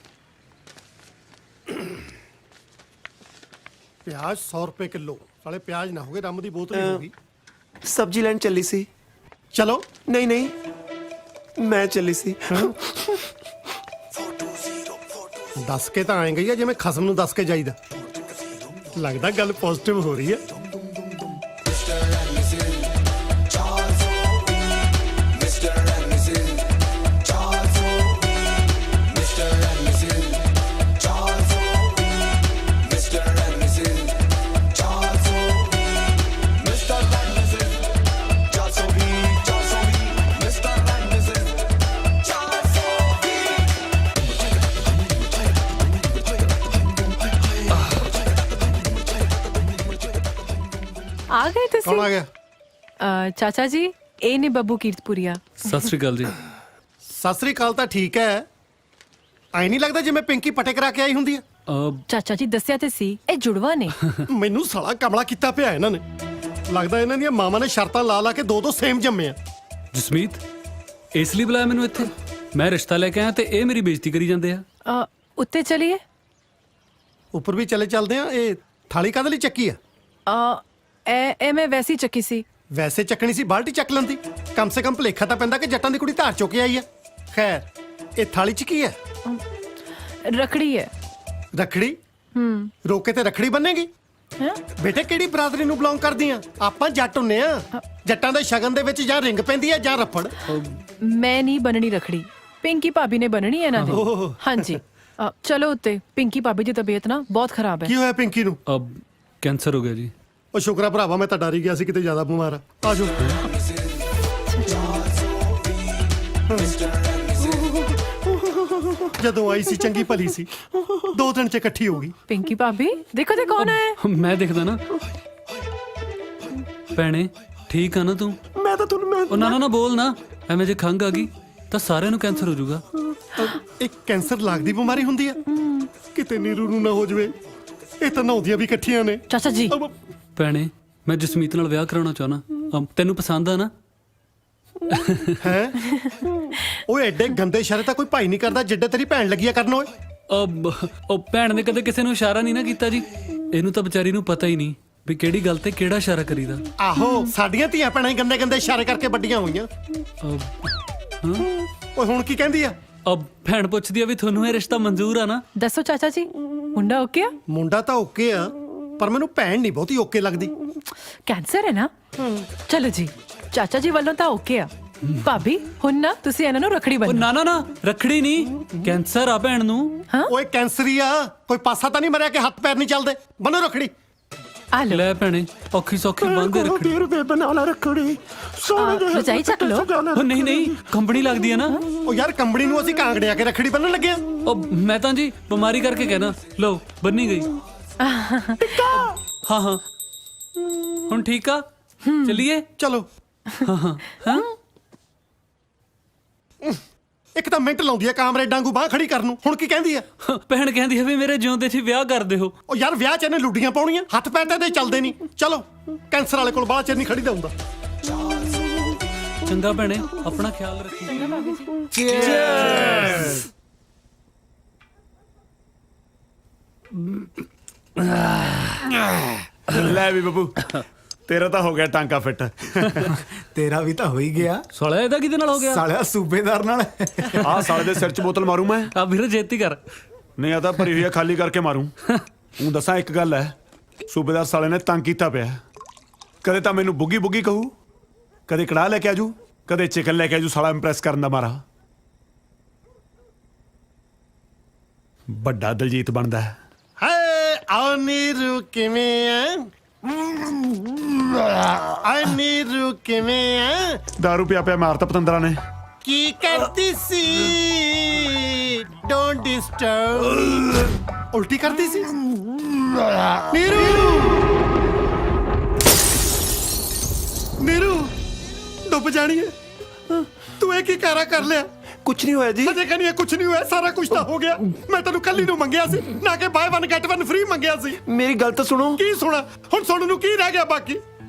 Speaker 12: ਪਿਆਜ਼ 100 ਰੁਪਏ ਕਿਲੋ। ਸਾਲੇ ਪਿਆਜ਼ ਨਾ ਹੋਗੇ, ਰੰਮ ਦੀ ਬੋਤਲ ਹੀ ਹੋਗੀ।
Speaker 14: ਸਬਜ਼ੀ ਲੈਣ ਚੱਲੀ ਸੀ।
Speaker 12: ਚਲੋ।
Speaker 14: ਨਹੀਂ ਨਹੀਂ, ਮੈਂ ਚੱਲੀ ਸੀ।
Speaker 12: ਦੱਸ ਕੇ ਤਾਂ ਆਏ ਗਈ ਆ ਜਿਵੇਂ ਖਸਮ ਨੂੰ ਦੱਸ ਕੇ ਜਾਈਦਾ। ਲੱਗਦਾ ਗੱਲ ਪੋਜ਼ਿਟਿਵ ਹੋ ਰਹੀ ਹੈ।
Speaker 10: ਆ ਗਏ ਤੁਸੀਂ
Speaker 12: ਕੌਣ ਆ ਗਿਆ?
Speaker 10: ਚਾਚਾ ਜੀ ਇਹ ਨੇ ਬੱਬੂ ਕੀਰਤਪੁਰੀਆ
Speaker 9: ਸਤਿ ਸ੍ਰੀ ਅਕਾਲ ਜੀ।
Speaker 12: ਸਤਿ ਸ੍ਰੀ ਅਕਾਲ ਤਾਂ ਠੀਕ ਹੈ, ਐ ਨਹੀਂ ਲੱਗਦਾ ਜਿਵੇਂ ਪਿੰਕੀ ਪਟੇ ਕਰਾ ਕੇ ਆਈ ਹੁੰਦੀ ਆ।
Speaker 10: ਚਾਚਾ ਜੀ ਦੱਸਿਆ ਤੇ ਸੀ ਇਹ ਜੁੜਵਾ ਨੇ।
Speaker 12: ਮੈਨੂੰ ਸਾਲਾ ਕਮਲਾ ਕੀਤਾ ਪਿਆ ਇਹਨਾਂ ਨੇ। ਲੱਗਦਾ ਇਹਨਾਂ ਦੀਆਂ ਮਾਵਾਂ ਨੇ ਸ਼ਰਤਾਂ ਲਾ ਲਾ ਕੇ ਦੋ ਸੇਮ ਜੰਮੇ ਆ।
Speaker 9: ਜਸਮੀਤ ਇਸ ਲਈ ਬੁਲਾਇਆ ਮੈਨੂੰ ਇੱਥੇ? ਮੈਂ ਰਿਸ਼ਤਾ ਲੈ ਕੇ ਆਇਆ ਤੇ ਇਹ ਮੇਰੀ ਬੇਇੱਜ਼ਤੀ ਕਰੀ ਜਾਂਦੇ ਆ।
Speaker 10: ਉੱਤੇ ਚਲੀਏ?
Speaker 12: ਉੱਪਰ ਵੀ ਚੱਲਦੇ ਆ। ਇਹ ਥਾਲੀ ਕਾਹਦੇ ਲਈ ਚੱਕੀ ਆ?
Speaker 10: ਇਹ ਮੈਂ ਵੈਸੀ ਚੱਕੀ ਸੀ।
Speaker 12: ਵੈਸੇ ਚੱਕਣੀ ਸੀ, ਬਾਲਟੀ ਚੱਕ ਲੈਂਦੀ। ਕਮ ਸੇ ਕਮ ਭਲੇਖਾ ਤਾਂ ਪੈਂਦਾ ਕਿ ਜੱਟਾਂ ਦੀ ਕੁੜੀ ਧਾਰ ਚੁੱਕ ਕੇ ਆਈ ਆ। ਖੈਰ ਇਹ ਥਾਲੀ ਚ ਕੀ ਹੈ?
Speaker 10: ਰਖੜੀ ਹੈ।
Speaker 12: ਰਖੜੀ? ਰੋਕੇ ਤੇ ਰਖੜੀ ਬੰਨੇਗੀ? ਬੇਟੇ ਕਿਹੜੀ ਬਰਾਦਰੀ ਨੂੰ ਬਿਲੋਂਗ ਕਰਦੀ ਆ? ਆਪਾਂ ਜੱਟ ਹੁੰਨੇ ਆ। ਜੱਟਾਂ ਦੇ ਸ਼ਗਨ ਦੇ ਵਿੱਚ ਜਾਂ ਰਿੰਗ ਪੈਂਦੀ ਆ ਜਾਂ ਰੱਫੜ।
Speaker 10: ਮੈਂ ਨਹੀਂ ਬਣਨੀ ਰਖੜੀ, ਪਿੰਕੀ ਭਾਬੀ ਨੇ ਬਣਨੀ ਹੈ ਇਹਨਾਂ ਦੀ। ਹਾਂਜੀ ਚਲੋ ਉੱਤੇ। ਪਿੰਕੀ ਭਾਬੀ ਦੀ ਤਬੀਅਤ ਨਾ ਬਹੁਤ ਖਰਾਬ ਹੈ।
Speaker 12: ਕੀ ਹੋਇਆ ਪਿੰਕੀ ਨੂੰ?
Speaker 9: ਕੈਂਸਰ ਹੋ ਗਿਆ ਜੀ।
Speaker 12: ਉਹ ਸ਼ੁਕਰ ਆ ਭਰਾਵਾ, ਮੈਂ ਤਾਂ ਡਰ ਹੀ ਗਿਆ ਸੀ ਕਿਤੇ ਜ਼ਿਆਦਾ ਬਿਮਾਰ ਆ ਜਾਓ। ਜਦੋਂ ਆਈ ਸੀ ਚੰਗੀ ਭਲੀ ਸੀ, 2 ਦਿਨ ਚ ਇਕੱਠੀ ਹੋ ਗਈ।
Speaker 10: ਪਿੰਕੀ ਭਾਬੀ ਦੇਖੋ ਤੇ ਕੌਣ ਹੈ।
Speaker 9: ਮੈਂ ਦੇਖਦਾ ਨਾ। ਭੈਣੇ ਠੀਕ ਆ ਨਾ ਤੂੰ?
Speaker 14: ਮੈਂ ਤਾਂ ਤੁਹਾਨੂੰ
Speaker 9: ਉਹ ਨਾ ਬੋਲ ਨਾ, ਐਵੇਂ ਜੇ ਖੰਘ ਆ ਗਈ ਤਾਂ ਸਾਰਿਆਂ ਨੂੰ ਕੈਂਸਰ ਹੋ ਜਾਊਗਾ।
Speaker 12: ਇੱਕ ਕੈਂਸਰ ਲੱਗਦੀ ਬਿਮਾਰੀ ਹੁੰਦੀ ਆ? ਕਿਤੇ ਨੀਰੂ ਨੂੰ ਨਾ ਹੋ ਜਵੇ। ਇਹ ਤਾਂ ਨਹਾਉਂਦੀਆਂ ਵੀ ਇਕੱਠੀਆਂ ਨੇ।
Speaker 10: ਚਾਚਾ ਜੀ
Speaker 9: ਭੈਣੇ ਮੈਂ ਜਸਮੀਤ ਨਾਲ ਵਿਆਹ ਕਰਾਉਣਾ ਚਾਹਣਾ। ਤੈਨੂੰ ਪਸੰਦ ਆ ਨਾ?
Speaker 12: ਹੈ ਉਹ ਐਡੇ ਗੰਦੇ ਇਸ਼ਾਰੇ ਤਾਂ ਕੋਈ ਭਾਈ ਨਹੀਂ ਕਰਦਾ ਜਿੱਡੇ ਤੇਰੀ ਭੈਣ ਲੱਗੀ ਆ ਕਰਨ। ਓਏ
Speaker 9: ਉਹ ਭੈਣ ਨੇ ਕਦੇ ਕਿਸੇ ਨੂੰ ਇਸ਼ਾਰਾ ਨਹੀਂ ਨਾ ਕੀਤਾ ਜੀ। ਇਹਨੂੰ ਤਾਂ ਵਿਚਾਰੀ ਨੂੰ ਪਤਾ ਹੀ ਨਹੀਂ ਵੀ ਕਿਹੜੀ ਗੱਲ ਤੇ ਕਿਹੜਾ ਇਸ਼ਾਰਾ ਕਰੀਦਾ।
Speaker 12: ਆਹੋ ਸਾਡੀਆਂ ਧੀਆਂ ਭੈਣਾਂ ਹੀ ਗੰਦੇ ਗੰਦੇ ਇਸ਼ਾਰੇ ਕਰਕੇ ਵੱਡੀਆਂ ਹੋਈਆਂ। ਓਏ ਹੁਣ ਕੀ ਕਹਿੰਦੀ ਆ?
Speaker 9: ਭੈਣ ਪੁੱਛਦੀ ਆ ਵੀ ਤੁਹਾਨੂੰ ਇਹ ਰਿਸ਼ਤਾ ਮਨਜ਼ੂਰ ਆ ਨਾ?
Speaker 10: ਦੱਸੋ ਚਾਚਾ ਜੀ ਮੁੰਡਾ ਓਕੇ ਆ?
Speaker 12: ਮੁੰਡਾ ਤਾਂ ਓਕੇ ਆ, ਪਰ ਮੈਨੂੰ ਭੈਣ ਨਹੀਂ ਬਹੁਤੀ ਓਕੇ ਲੱਗਦੀ।
Speaker 10: ਕੈਂਸਰ ਹੈ ਨਾ? ਚਲੋ ਜੀ ਚਾਚਾ ਜੀ ਵੱਲੋਂ ਤਾਂ ਓਕੇ ਆ। ਭਾਬੀ ਹੁਣ ਨਾ ਤੁਸੀਂ ਇਹਨਾਂ ਨੂੰ ਰਖੜੀ ਬੰਨ੍ਹੋ।
Speaker 9: ਨਾ ਰਖੜੀ ਨਹੀਂ, ਕੈਂਸਰ ਆ ਭੈਣ ਨੂੰ।
Speaker 12: ਓਏ ਕੈਂਸਰੀ ਆ, ਕੋਈ ਪਾਸਾ ਤਾਂ ਨਹੀਂ ਮਰਿਆ ਕਿ ਹੱਥ ਪੈਰ ਨਹੀਂ ਚੱਲਦੇ। ਬੰਨੋ ਰਖੜੀ।
Speaker 10: ਆ ਲੋ
Speaker 9: ਲੈ ਭੈਣੇ ਔਖੀ ਸੌਖੀ ਬੰਦ ਰੱਖੜੀ।
Speaker 14: ਰੁਪਏ ਬਣਾ ਲਾ ਰੱਖੜੀ।
Speaker 10: ਰਜਾਈ ਚੱਕ ਲੋ।
Speaker 9: ਉਹ ਨਹੀਂ ਕੰਬਣੀ ਲੱਗਦੀ ਹੈ ਨਾ।
Speaker 12: ਉਹ ਯਾਰ ਕੰਬਣੀ ਨੂੰ ਅਸੀਂ ਕਾਂਗੜਿਆ ਕੇ ਰੱਖੜੀ ਬੰਨਣ ਲੱਗੇ ਆ।
Speaker 9: ਉਹ ਮੈਂ ਤਾਂ ਜੀ ਬਿਮਾਰੀ ਕਰਕੇ ਕਹਿਣਾ। ਲਓ ਬੰਨੀ ਗਈ। ਹਾਂ ਹੁਣ ਠੀਕ ਆ, ਚਲਿਏ।
Speaker 12: ਚਲੋ।
Speaker 9: ਹਾਂ
Speaker 12: ਇੱਕ ਤਾਂ ਮਿੰਟ ਲਾਉਂਦੀ ਆ ਕਾਮਰੇ ਡਾਂਗੂ ਬਾਹ ਖੜੀ ਕਰਨ ਨੂੰ। ਹੁਣ ਕੀ ਕਹਿੰਦੀ ਆ?
Speaker 9: ਭੈਣ ਕਹਿੰਦੀ ਹੈ ਵੀ ਮੇਰੇ ਜਿਉਂਦੇ 'ਚ ਵਿਆਹ ਕਰ ਦਿਓ।
Speaker 12: ਉਹ ਯਾਰ ਵਿਆਹ 'ਚ ਇਹਨੇ ਲੁੱਡੀਆਂ ਪਾਉਣੀਆਂ, ਹੱਥ ਪੈਰ ਤੇ ਚੱਲਦੇ ਨਹੀਂ। ਚਲੋ ਕੈਂਸਰ ਵਾਲੇ ਕੋਲ ਬਾਹਲਾ ਚਿਰ ਨਹੀਂ ਖੜੀਦਾ ਹੁੰਦਾ।
Speaker 9: ਚੰਗਾ ਭੈਣੇ ਆਪਣਾ ਖਿਆਲ ਰੱਖੀ।
Speaker 3: ਲੈ ਵੀ ਬੱਬੂ ਤੇਰਾ ਤਾਂ ਹੋ ਗਿਆ ਟਾਂਕਾ ਫਿੱਟ।
Speaker 7: ਤੇਰਾ ਵੀ ਤਾਂ ਹੋ ਹੀ ਗਿਆ।
Speaker 9: ਸਾਲਾ ਇਹਦਾ ਕਿਹਦੇ ਨਾਲ ਹੋ ਗਿਆ?
Speaker 7: ਸਾਲਿਆ ਸੂਬੇਦਾਰ ਨਾਲ।
Speaker 3: ਆਹ ਸਾਲੇ ਦੇ ਸਿਰ 'ਚ ਬੋਤਲ ਮਾਰੂ ਮੈਂ।
Speaker 9: ਆ ਵੀਰ ਜੇਤੀ ਕਰ।
Speaker 3: ਨਹੀਂ ਆ ਤਾਂ ਭਰੀ ਹੋਈ ਆ, ਖਾਲੀ ਕਰਕੇ ਮਾਰੂ। ਹੁਣ ਦੱਸਾਂ ਇੱਕ ਗੱਲ ਹੈ, ਸੂਬੇਦਾਰ ਸਾਲੇ ਨੇ ਤੰਗ ਕੀਤਾ ਪਿਆ। ਕਦੇ ਤਾਂ ਮੈਨੂੰ ਬੁੱਗੀ ਬੁੱਗੀ ਕਹੂ, ਕਦੇ ਕੜਾਹ ਲੈ ਕੇ ਆਜੂ, ਕਦੇ ਚਿਕਨ ਲੈ ਕੇ ਆਜੂ। ਸਾਲਾ ਇੰਪ੍ਰੈਸ ਕਰਨ ਦਾ ਮਾਰਾ ਵੱਡਾ ਦਲਜੀਤ ਬਣਦਾ ਹੈ।
Speaker 12: ਹਾਏ ਆ ਨੀਰੂ ਕਿਵੇਂ ਆ? ਆ ਨੀਰੂ ਕਿਵੇਂ ਆ?
Speaker 3: ਦਾਰੂ ਪਿਆ ਪਿਆ ਮਾਰਤਾ ਪਤੰਦਰਾਂ ਨੇ।
Speaker 12: ਕੀ ਕਰਦੀ ਸੀ? Don't disturb. ਉਲਟੀ ਕਰਦੀ ਸੀ। ਨੀਰੂ ਡੁੱਬ ਜਾਣੀ ਹੈ। ਤੂੰ ਇਹ ਕੀ ਕਾਰਾ ਕਰ ਲਿਆ?
Speaker 14: ਕੁਝ ਨਹੀਂ ਹੋਇਆ ਜੀ।
Speaker 12: ਹਜੇ ਕਹਿੰਦੀ ਕੁਝ ਨਹੀਂ ਹੋਇਆ, ਸਾਰਾ ਕੁਝ ਤਾਂ ਹੋ ਗਿਆ। ਮੈਂ ਤੈਨੂੰ ਕੱਲੀ ਨੂੰ ਮੰਗਿਆ ਸੀ ਨਾ ਕਿ ਬਾਏ 1 ਗੈਟ 1 ਫ੍ਰੀ ਮੰਗਿਆ ਸੀ।
Speaker 14: ਮੇਰੀ ਗੱਲ ਤਾਂ ਸੁਣੋ।
Speaker 12: ਕੀ ਸੁਣਾ? ਹੁਣ ਸੁਣਨ ਨੂੰ ਕੀ ਰਹਿ ਗਿਆ ਬਾਕੀ?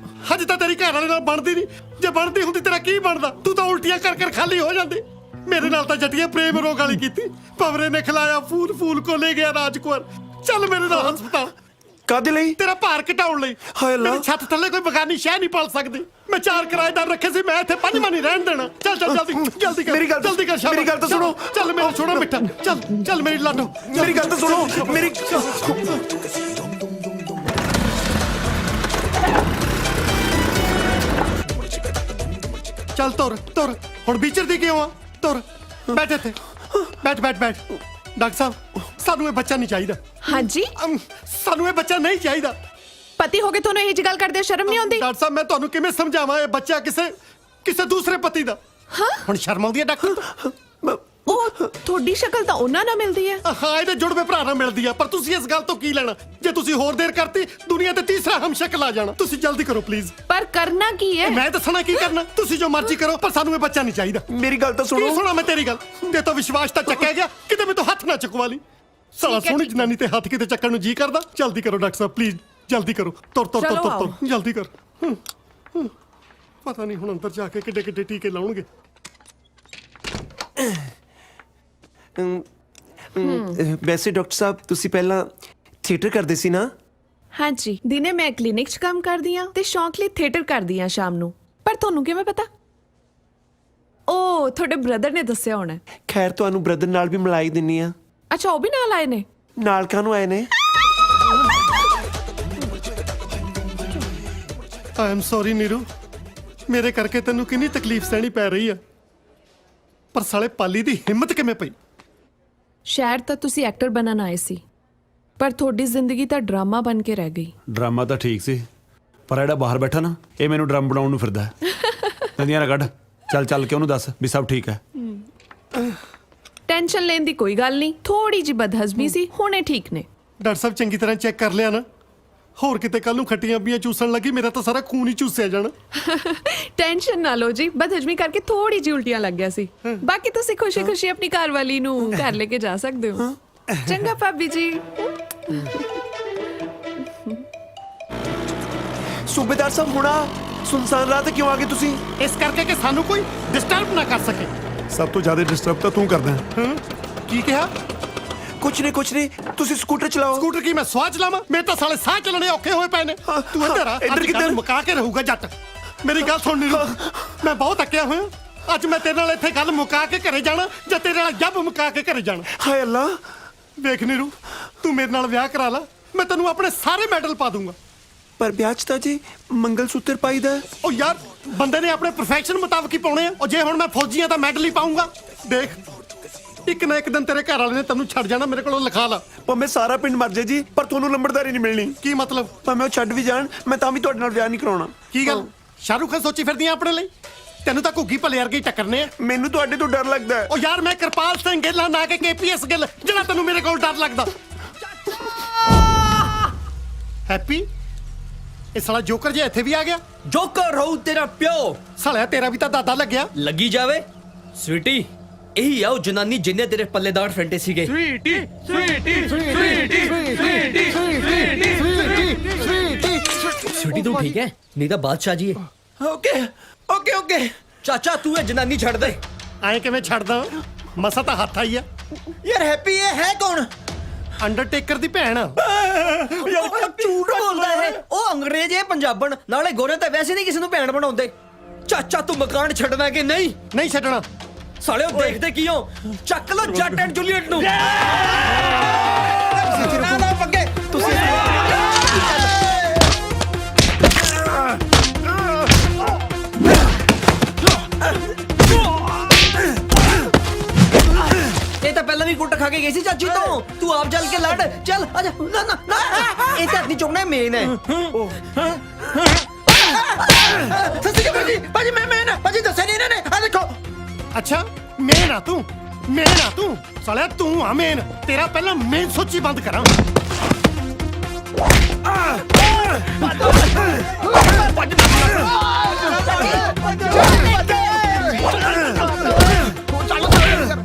Speaker 12: ਹਜੇ ਤਾਂ ਤੇਰੀ ਘਰ ਵਾਲੇ ਨਾਲ ਬਣਦੀ ਨਹੀਂ। ਜੇ ਬਣਦੀ ਹੁੰਦੀ ਤੇਰਾ ਕੀ ਬਣਦਾ? ਤੂੰ ਤਾਂ ਉਲਟੀਆਂ ਕਰ ਕਰ ਖਾਲੀ ਹੋ ਜਾਂਦੀ। ਮੇਰੇ ਨਾਲ ਤਾਂ ਜੱਟੀਆਂ ਪ੍ਰੇਮ ਰੋਗ ਵਾਲੀ ਕੀਤੀ। ਪਵਰੇ ਨੇ ਖਿਲਾਇਆ ਫੂਲ ਫੂਲ ਕੋ ਲੈ ਗਿਆ ਰਾਜਕੁਮਾਰ। ਚੱਲ ਮੇਰੇ ਨਾਲ ਹਸਪਤਾਲ।
Speaker 14: ਕਾਹਦੇ ਲਈ?
Speaker 12: ਤੇਰਾ ਭਾਰ ਘਟਾਉਣ ਲਈ।
Speaker 14: ਹਾਏ ਅੱਲਾ।
Speaker 12: ਮੇਰੀ ਛੱਤ ਥੱਲੇ ਕੋਈ ਬਗਾਨੀ ਸ਼ਹਿ ਨਹੀਂ ਪਾਲ ਸਕਦੀ। ਮੈਂ 4 ਕਿਰਾਏਦਾਰ ਰੱਖੇ ਸੀ, ਮੈਂ ਇੱਥੇ 5 ਨਹੀਂ ਰਹਿਣ ਦੇਣਾ। ਚੱਲ ਜਲਦੀ ਕਰ।
Speaker 14: ਮੇਰੀ ਗੱਲ
Speaker 12: ਜਲਦੀ ਕਰ।
Speaker 14: ਮੇਰੀ ਗੱਲ ਤਾਂ ਸੁਣੋ।
Speaker 12: ਚੱਲ ਮੇਰਾ ਛੋੜਾ ਮਿੱਠਾ। ਚੱਲ ਮੇਰੀ ਲਾਡੋ।
Speaker 14: ਮੇਰੀ ਗੱਲ ਤਾਂ ਸੁਣੋ। ਮੇਰੀ
Speaker 12: ਚੱਲ ਤੁਰ। ਹੁਣ ਵਿਚਰਦੀ ਕਿਉਂ ਆ? ਤੁਰ। ਬੈਠ ਇੱਥੇ। ਬੈਠ। ਡਾਕਟਰ ਸਾਹਿਬ ਸਾਨੂੰ ਇਹ ਬੱਚਾ ਨਹੀਂ ਚਾਹੀਦਾ।
Speaker 10: ਹਾਂਜੀ
Speaker 12: ਸਾਨੂੰ ਇਹ ਬੱਚਾ ਨਹੀਂ ਚਾਹੀਦਾ।
Speaker 10: ਪਤੀ ਹੋ ਕੇ ਤੁਹਾਨੂੰ ਇਹ ਜੀ ਗੱਲ ਕਰਦੇ ਸ਼ਰਮ ਨਹੀਂ ਆਉਂਦੀ?
Speaker 12: ਡਾਕਟਰ ਸਾਹਿਬ ਮੈਂ ਤੁਹਾਨੂੰ ਕਿਵੇਂ ਸਮਝਾਵਾਂ? ਇਹ ਬੱਚਾ ਕਿਸੇ ਦੂਸਰੇ ਪਤੀ ਦਾ। ਹੁਣ ਸ਼ਰਮ ਆਉਂਦੀ ਹੈ ਡਾਕਟਰ?
Speaker 10: ਉਹ ਤੁਹਾਡੀ ਸ਼ਕਲ ਤਾਂ ਉਹਨਾਂ ਨਾਲ ਮਿਲਦੀ ਹੈ।
Speaker 12: ਹਾਂ ਇਹਦੇ ਜੁੜਵੇਂ ਭਰਾ ਨਾਲ ਮਿਲਦੀ ਆ, ਪਰ ਤੁਸੀਂ ਇਸ ਗੱਲ ਤੋਂ ਕੀ ਲੈਣਾ? ਜੇ ਤੁਸੀਂ ਹੋਰ ਦੇਰ ਕਰਤੀ ਦੁਨੀਆ ਤੇ ਤੀਸਰਾ ਹਮਸ਼ਕਲ ਆ ਜਾਣਾ। ਤੁਸੀਂ ਜਲਦੀ ਕਰੋ ਪਲੀਜ਼।
Speaker 10: ਪਰ ਕਰਨਾ ਕੀ ਹੈ?
Speaker 12: ਮੈਂ ਦੱਸਣਾ ਕੀ ਕਰਨਾ, ਤੁਸੀਂ ਜੋ ਮਰਜ਼ੀ ਕਰੋ, ਪਰ ਸਾਨੂੰ ਇਹ ਬੱਚਾ ਨਹੀਂ ਚਾਹੀਦਾ।
Speaker 14: ਮੇਰੀ ਗੱਲ ਤਾਂ ਸੁਣੋ।
Speaker 12: ਕੀ ਸੁਣਾ ਮੈਂ ਤੇਰੀ ਗੱਲ? ਤੇ ਤਾਂ ਵਿਸ਼ਵਾਸ ਤਾਂ ਚੱਕਿਆ ਗਿਆ, ਕਿਤੇ ਮੈਂ ਤੋਂ ਹੱਥ ਨਾ ਚੁਕਵਾ ਲਈ। ਸਾਲਾ ਸੋਹਣੀ ਜਨਾਨੀ ਤੇ ਹੱਥ ਕਿਤੇ ਚੱਕਣ ਨੂੰ ਜੀ ਕਰਦਾ। ਜਲਦੀ ਕਰੋ ਡਾਕਟਰ ਸਾਹਿਬ ਪਲੀਜ਼, ਜਲਦੀ ਕਰੋ। ਤੁਰ ਤੁਰ ਤੁਰ ਤੁਰ ਤੁਰ ਜਲਦੀ ਕਰ। ਪਤਾ ਨਹੀਂ ਹੁਣ ਅੰਦਰ ਜਾ ਕੇ ਕਿੱਡੇ ਕਿੱਡੇ ਟੀਕੇ ਲਾਉਣਗੇ।
Speaker 14: ਵੈਸੇ ਡਾਕਟਰ ਸਾਹਿਬ ਤੁਸੀਂ ਪਹਿਲਾਂ ਥੀਏਟਰ ਕਰਦੇ ਸੀ ਨਾ?
Speaker 10: ਹਾਂਜੀ, ਦਿਨੇ ਮੈਂ ਕਲੀਨਿਕ 'ਚ ਕੰਮ ਕਰਦੀ ਆ ਤੇ ਸ਼ੌਂਕ ਲਈ ਥੀਏਟਰ ਕਰਦੀ ਆ ਸ਼ਾਮ ਨੂੰ। ਪਰ ਤੁਹਾਨੂੰ ਕਿਵੇਂ ਪਤਾ? ਉਹ ਤੁਹਾਡੇ ਬ੍ਰਦਰ ਨੇ ਦੱਸਿਆ ਹੋਣਾ।
Speaker 14: ਖੈਰ ਤੁਹਾਨੂੰ ਬ੍ਰਦਰ ਨਾਲ ਵੀ ਮਿਲਾਈ ਦਿੰਨੀ ਆ।
Speaker 10: ਅੱਛਾ, ਉਹ ਵੀ ਨਾਲ ਆਏ ਨੇ?
Speaker 14: ਨਾਲ ਕਾਹਨੂੰ ਆਏ ਨੇ?
Speaker 12: ਆਈ ਐਮ ਸੌਰੀ ਨੀਰੂ, ਮੇਰੇ ਕਰਕੇ ਤੈਨੂੰ ਕਿੰਨੀ ਤਕਲੀਫ ਸਹਿਣੀ ਪੈ ਰਹੀ ਆ, ਪਰ ਸਾਲੇ ਪਾਲੀ ਦੀ ਹਿੰਮਤ ਕਿਵੇਂ ਪਈ?
Speaker 10: ਸ਼ਾਇਦ ਤਾਂ ਤੁਸੀਂ ਐਕਟਰ ਬਣਨ ਆਏ ਸੀ, ਪਰ ਤੁਹਾਡੀ ਜ਼ਿੰਦਗੀ ਤਾਂ ਡਰਾਮਾ ਬਣ ਕੇ ਰਹਿ ਗਈ।
Speaker 3: ਡਰਾਮਾ ਤਾਂ ਠੀਕ ਸੀ, ਪਰ ਜਿਹੜਾ ਬਾਹਰ ਬੈਠਾ ਨਾ, ਇਹ ਮੈਨੂੰ ਡਰਮ ਬਣਾਉਣ ਨੂੰ ਫਿਰਦਾ ਹੈ। ਨਦੀਆਂ ਨਾ ਕੱਢ, ਚੱਲ ਚੱਲ ਕੇ ਉਹਨੂੰ ਦੱਸ ਵੀ ਸਭ ਠੀਕ ਹੈ।
Speaker 10: ਟੈਨਸ਼ਨ ਲੈਣ ਦੀ ਕੋਈ ਗੱਲ ਨਹੀਂ, ਥੋੜੀ ਜਿਹੀ ਬਦਹਜ਼ਮੀ ਸੀ, ਹੁਣੇ ਠੀਕ ਨੇ।
Speaker 12: ਡਾਕਟਰ ਸਾਹਿਬ ਚੰਗੀ ਤਰ੍ਹਾਂ ਚੈੱਕ ਕਰ ਲਿਆ ਨਾ? ਹੋਰ ਕਿਤੇ ਕੱਲ ਨੂੰ ਖੱਟੀਆਂ ਬੀਆਂ ਚੂਸਣ ਲੱਗੀ, ਮੇਰਾ ਤਾਂ ਸਾਰਾ ਖੂਨ ਹੀ ਚੂਸਿਆ ਜਾਣਾ।
Speaker 10: ਟੈਨਸ਼ਨ ਨਾ ਲਓ ਜੀ, ਬਦਹਜ਼ਮੀ ਕਰਕੇ ਥੋੜੀ ਜਿਹੀ ਉਲਟੀਆਂ ਲੱਗ ਗਿਆ ਸੀ। ਬਾਕੀ ਤੁਸੀਂ ਖੁਸ਼ੀ-ਖੁਸ਼ੀ ਆਪਣੀ ਘਰ ਵਾਲੀ ਨੂੰ ਘਰ ਲੈ ਕੇ ਜਾ ਸਕਦੇ ਹੋ। ਚੰਗਾ ਭਾਬੀ ਜੀ।
Speaker 14: ਸੂਬੇਦਾਰ ਸਾਹਿਬ ਹੁਣਾ ਸੁਨਸਾਨ ਰਾਤ ਕਿਉਂ ਆ ਗਏ ਤੁਸੀਂ?
Speaker 12: ਇਸ ਕਰਕੇ ਕਿ ਸਾਨੂੰ ਕੋਈ ਡਿਸਟਰਬ ਨਾ ਕਰ ਸਕੇ।
Speaker 3: ਸਭ ਤੋਂ ਜ਼ਿਆਦਾ ਡਿਸਟਰਬ ਤਾਂ ਤੂੰ ਕਰਦਾ ਹੈ।
Speaker 12: ਕੀ ਕਿਹਾ?
Speaker 14: ਕੁਛ ਨਹੀਂ, ਤੁਸੀਂ ਸਕੂਟਰ ਚਲਾਓ।
Speaker 12: ਸਕੂਟਰ ਕੀ ਮੈਂ ਸਵਾਹ ਚਲਾਵਾਂ? ਮੇਰੇ ਤਾਂ ਸਾਲੇ ਸਾਹ ਚੱਲਣੇ ਔਖੇ ਹੋਏ ਪਏ ਨੇ। ਤੂੰ ਇੱਧਰ ਆ,
Speaker 14: ਇੱਧਰ ਕਿੱਧਰ?
Speaker 12: ਮੁਕਾ ਕੇ ਰਹੂਗਾ ਜੱਟ। ਮੇਰੀ ਗੱਲ ਸੁਣ ਨੀਰੂ, ਮੈਂ ਬਹੁਤ ਅੱਕਿਆ ਹੋਇਆ। ਅੱਜ ਮੈਂ ਤੇਰੇ ਨਾਲ ਇੱਥੇ ਗੱਲ ਮੁਕਾ ਕੇ ਘਰੇ ਜਾਣਾ ਜਾਂ ਤੇਰੇ ਨਾਲ ਜੱਬ ਮੁਕਾ ਕੇ ਘਰੇ ਜਾਣਾ?
Speaker 14: ਹਾਏ ਅੱਲਾ।
Speaker 12: ਵੇਖ ਨੀਰੂ, ਤੂੰ ਮੇਰੇ ਨਾਲ ਵਿਆਹ ਕਰਾ ਲਾ, ਮੈਂ ਤੈਨੂੰ ਆਪਣੇ ਸਾਰੇ ਮੈਡਲ ਪਾ ਦੂੰਗਾ।
Speaker 14: ਪਰ ਵਿਆਹ 'ਚ ਤਾਂ ਜੀ ਮੰਗਲ ਸੂਤਰ ਪਾਈਦਾ।
Speaker 12: ਉਹ ਯਾਰ, ਬੰਦੇ ਨੇ ਆਪਣੇ ਪ੍ਰੋਫੈਸ਼ਨ ਮੁਤਾਬਕ ਹੀ ਪਾਉਣੇ ਆ। ਉਹ ਜੇ ਹੁਣ ਮੈਂ ਫੌਜੀ ਆ ਤਾਂ ਮੈਡਲ ਹੀ ਪਾਉਂਗਾ। ਦੇਖ, ਇੱਕ ਨਾ ਇੱਕ ਦਿਨ ਤੇਰੇ ਘਰ ਵਾਲੇ ਨੇ ਤੈਨੂੰ ਛੱਡ ਜਾਣਾ। ਮੇਰੇ ਕੋਲੋਂ ਲਿਖਾ ਲਾ।
Speaker 14: ਭਾਵੇਂ ਸਾਰਾ ਪਿੰਡ ਮਰ ਜਾਏ ਜੀ, ਪਰ ਤੁਹਾਨੂੰ ਲੰਬੜਦਾਰੀ ਨਹੀਂ ਮਿਲਣੀ।
Speaker 12: ਕੀ ਮਤਲਬ?
Speaker 14: ਭਾਵੇਂ ਉਹ ਛੱਡ ਵੀ ਜਾਣ, ਮੈਂ ਤਾਂ ਵੀ ਤੁਹਾਡੇ ਨਾਲ ਵਿਆਹ ਨਹੀਂ ਕਰਾਉਣਾ।
Speaker 12: ਕੀ ਗੱਲ, ਸ਼ਾਹਰੁਖ ਖਾਨ ਸੋਚੀ ਫਿਰਦੀ ਆ ਆਪਣੇ ਲਈ? ਤੈਨੂੰ ਤਾਂ ਘੁੱਗੀ ਭਲੇ ਵਰਗੇ ਹੀ ਟੱਕਰਨੇ ਆ।
Speaker 14: ਮੈਨੂੰ ਤੁਹਾਡੇ ਤੋਂ ਡਰ ਲੱਗਦਾ ਹੈ।
Speaker 12: ਉਹ ਯਾਰ, ਮੈਂ ਕਿਰਪਾਲ ਸਿੰਘ ਗਿੱਲ ਆ, ਨਾ ਕਿ KPS ਗਿੱਲ, ਜਿਹੜਾ ਤੈਨੂੰ ਮੇਰੇ ਕੋਲ ਡਰ ਲੱਗਦਾ। ਹੈਪੀ, ਇਹ ਸਾਲਾ ਜੋਕਰ ਜੇ ਇੱਥੇ ਵੀ ਆ ਗਿਆ।
Speaker 15: ਜੋਕਰ ਰਹੂ ਤੇਰਾ ਪਿਓ।
Speaker 12: ਸਾਲਿਆ ਤੇਰਾ ਵੀ ਤਾਂ ਦਾਦਾ ਲੱਗਿਆ।
Speaker 15: ਲੱਗੀ ਜਾਵੇ ਸਵੀਟੀ, ਇਹੀ ਆ ਉਹ ਜਨਾਨੀ ਜਿੰਨੇ ਤੇਰੇ ਪੱਲੇਦਾਰ ਫੈਂਟੇ ਸੀਗੇ। ਸਵੀਟੀ ਤੂੰ ਠੀਕ ਹੈ? ਨਹੀਂ ਤਾਂ ਬਾਦਸ਼ਾਹ ਜੀ ਹੈ। ਓਕੇ ਚਾਚਾ, ਤੂੰ ਇਹ ਜਨਾਨੀ ਛੱਡ ਦੇ।
Speaker 12: ਐਂ ਕਿਵੇਂ ਛੱਡਦਾ? ਮਸਾ ਤਾਂ ਹੱਥ ਆਈ ਆ।
Speaker 15: ਯਾਰ ਹੈਪੀ ਇਹ ਹੈ ਕੌਣ?
Speaker 12: ਅੰਡਰਟੇਕਰ ਦੀ ਭੈਣ।
Speaker 15: ਯਾਰ ਝੂਠ ਬੋਲਦਾ ਹੈ। ਉਹ ਅੰਗਰੇਜ਼ ਹੈ ਪੰਜਾਬਣ, ਨਾਲੇ ਗੋਰੇ ਤਾਂ ਵੈਸੇ ਨਹੀਂ ਕਿਸੇ ਨੂੰ ਭੈਣ ਬਣਾਉਂਦੇ। ਚਾਚਾ ਤੂੰ ਮਕਾਨ ਛੱਡਣਾ ਕਿ ਨਹੀਂ?
Speaker 12: ਨਹੀਂ ਛੱਡਣਾ।
Speaker 15: ਸਾਲਿਓ ਦੇਖਦੇ ਕੀ ਹੋ? ਚੱਕ ਲੋ ਜੱਟ ਐਂਡ ਜੂਲੀਅਟ ਨੂੰ। ਇਹ ਤਾਂ ਪਹਿਲਾਂ ਵੀ ਕੁੱਟ ਖਾ ਕੇ ਗਈ ਸੀ ਚਾਚੀ ਤੋਂ। ਤੂੰ ਆਪ ਜਲ ਕੇ ਲੜ। ਚੱਲ ਆਜਾ। ਨਾ ਇਹ ਤਾਂ ਨਹੀਂ ਚੁੱਕਣਾ, ਮੇਨ ਹੈ। ਸੱਚੀ ਭਾਜੀ ਮੈਂ ਭਾਜੀ ਦੱਸਿਆ ਨਹੀਂ ਇਹਨਾਂ ਨੇ। ਆ ਦੇਖੋ।
Speaker 12: ਅੱਛਾ, ਮੇਨ ਆ ਤੂੰ? ਸਾਲਿਆ ਤੂੰ ਆ ਮੇਨ। ਤੇਰਾ ਪਹਿਲਾਂ ਮੇਨ ਸੋਚੀ ਬੰਦ ਕਰਾਂ।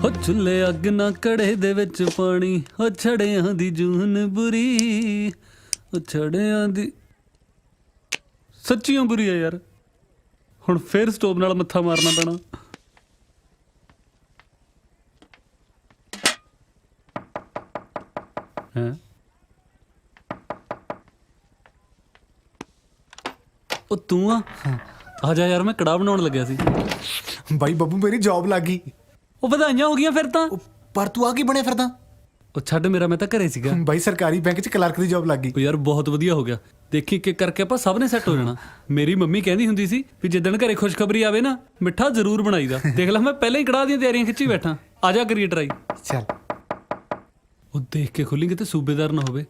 Speaker 9: ਹੋ ਚੁੱਲੇ ਅੱਗ ਨਾ ਕੜੇ ਦੇ ਵਿੱਚ ਪਾਣੀ, ਹੋ ਛੜਿਆਂ ਦੀ ਜੂਨ ਬੁਰੀ, ਹੋ ਛੜਿਆਂ ਦੀ ਸੱਚੀਆਂ ਬੁਰੀ ਆ ਯਾਰ। ਹੁਣ ਫੇਰ ਸਟੋਵ ਨਾਲ ਮੱਥਾ ਮਾਰਨਾ ਪੈਣਾ। ਹੈ ਉਹ ਤੂੰ ਆ ਜਾ ਯਾਰ, ਮੈਂ ਕੜਾਹ ਬਣਾਉਣ ਲੱਗਿਆ ਸੀ।
Speaker 7: ਬਾਈ ਬੱਬੂ, ਮੇਰੀ ਜੌਬ ਲੱਗ ਗਈ।
Speaker 9: ਉਹ ਵਧਾਈਆਂ ਹੋ ਗਈਆਂ ਫਿਰ ਤਾਂ।
Speaker 7: ਪਰ ਤੂੰ ਆ ਕੀ ਬਣਿਆ ਫਿਰਦਾ?
Speaker 9: ਉਹ ਛੱਡ, ਮੇਰਾ ਮੈਂ ਤਾਂ ਘਰੇ ਸੀਗਾ।
Speaker 7: ਬਾਈ ਸਰਕਾਰੀ ਬੈਂਕ 'ਚ ਕਲਰਕ ਦੀ ਜੌਬ ਲੱਗ ਗਈ।
Speaker 9: ਉਹ ਯਾਰ ਬਹੁਤ ਵਧੀਆ ਹੋ ਗਿਆ। ਦੇਖੀ ਇੱਕ ਇੱਕ ਕਰਕੇ ਆਪਾਂ ਸਭ ਨੇ ਸੈੱਟ ਹੋ ਜਾਣਾ। ਮੇਰੀ ਮੰਮੀ ਕਹਿੰਦੀ ਹੁੰਦੀ ਸੀ ਵੀ ਜਿੱਦਣ ਘਰੇ ਖੁਸ਼ਖਬਰੀ ਆਵੇ ਨਾ, ਮਿੱਠਾ ਜ਼ਰੂਰ ਬਣਾਈਦਾ। ਦੇਖ ਲੈ, ਮੈਂ ਪਹਿਲਾਂ ਹੀ ਕੜਾਹ ਦੀਆਂ ਤਿਆਰੀਆਂ ਖਿੱਚੀ ਬੈਠਾ। ਆ ਜਾ ਕਰੀਏ ਟਰਾਈ।
Speaker 7: ਚੱਲ।
Speaker 9: ਉਹ ਦੇਖ ਕੇ ਖੁੱਲੀ ਕਿਤੇ ਸੂਬੇਦਾਰ ਨਾ ਹੋਵੇ।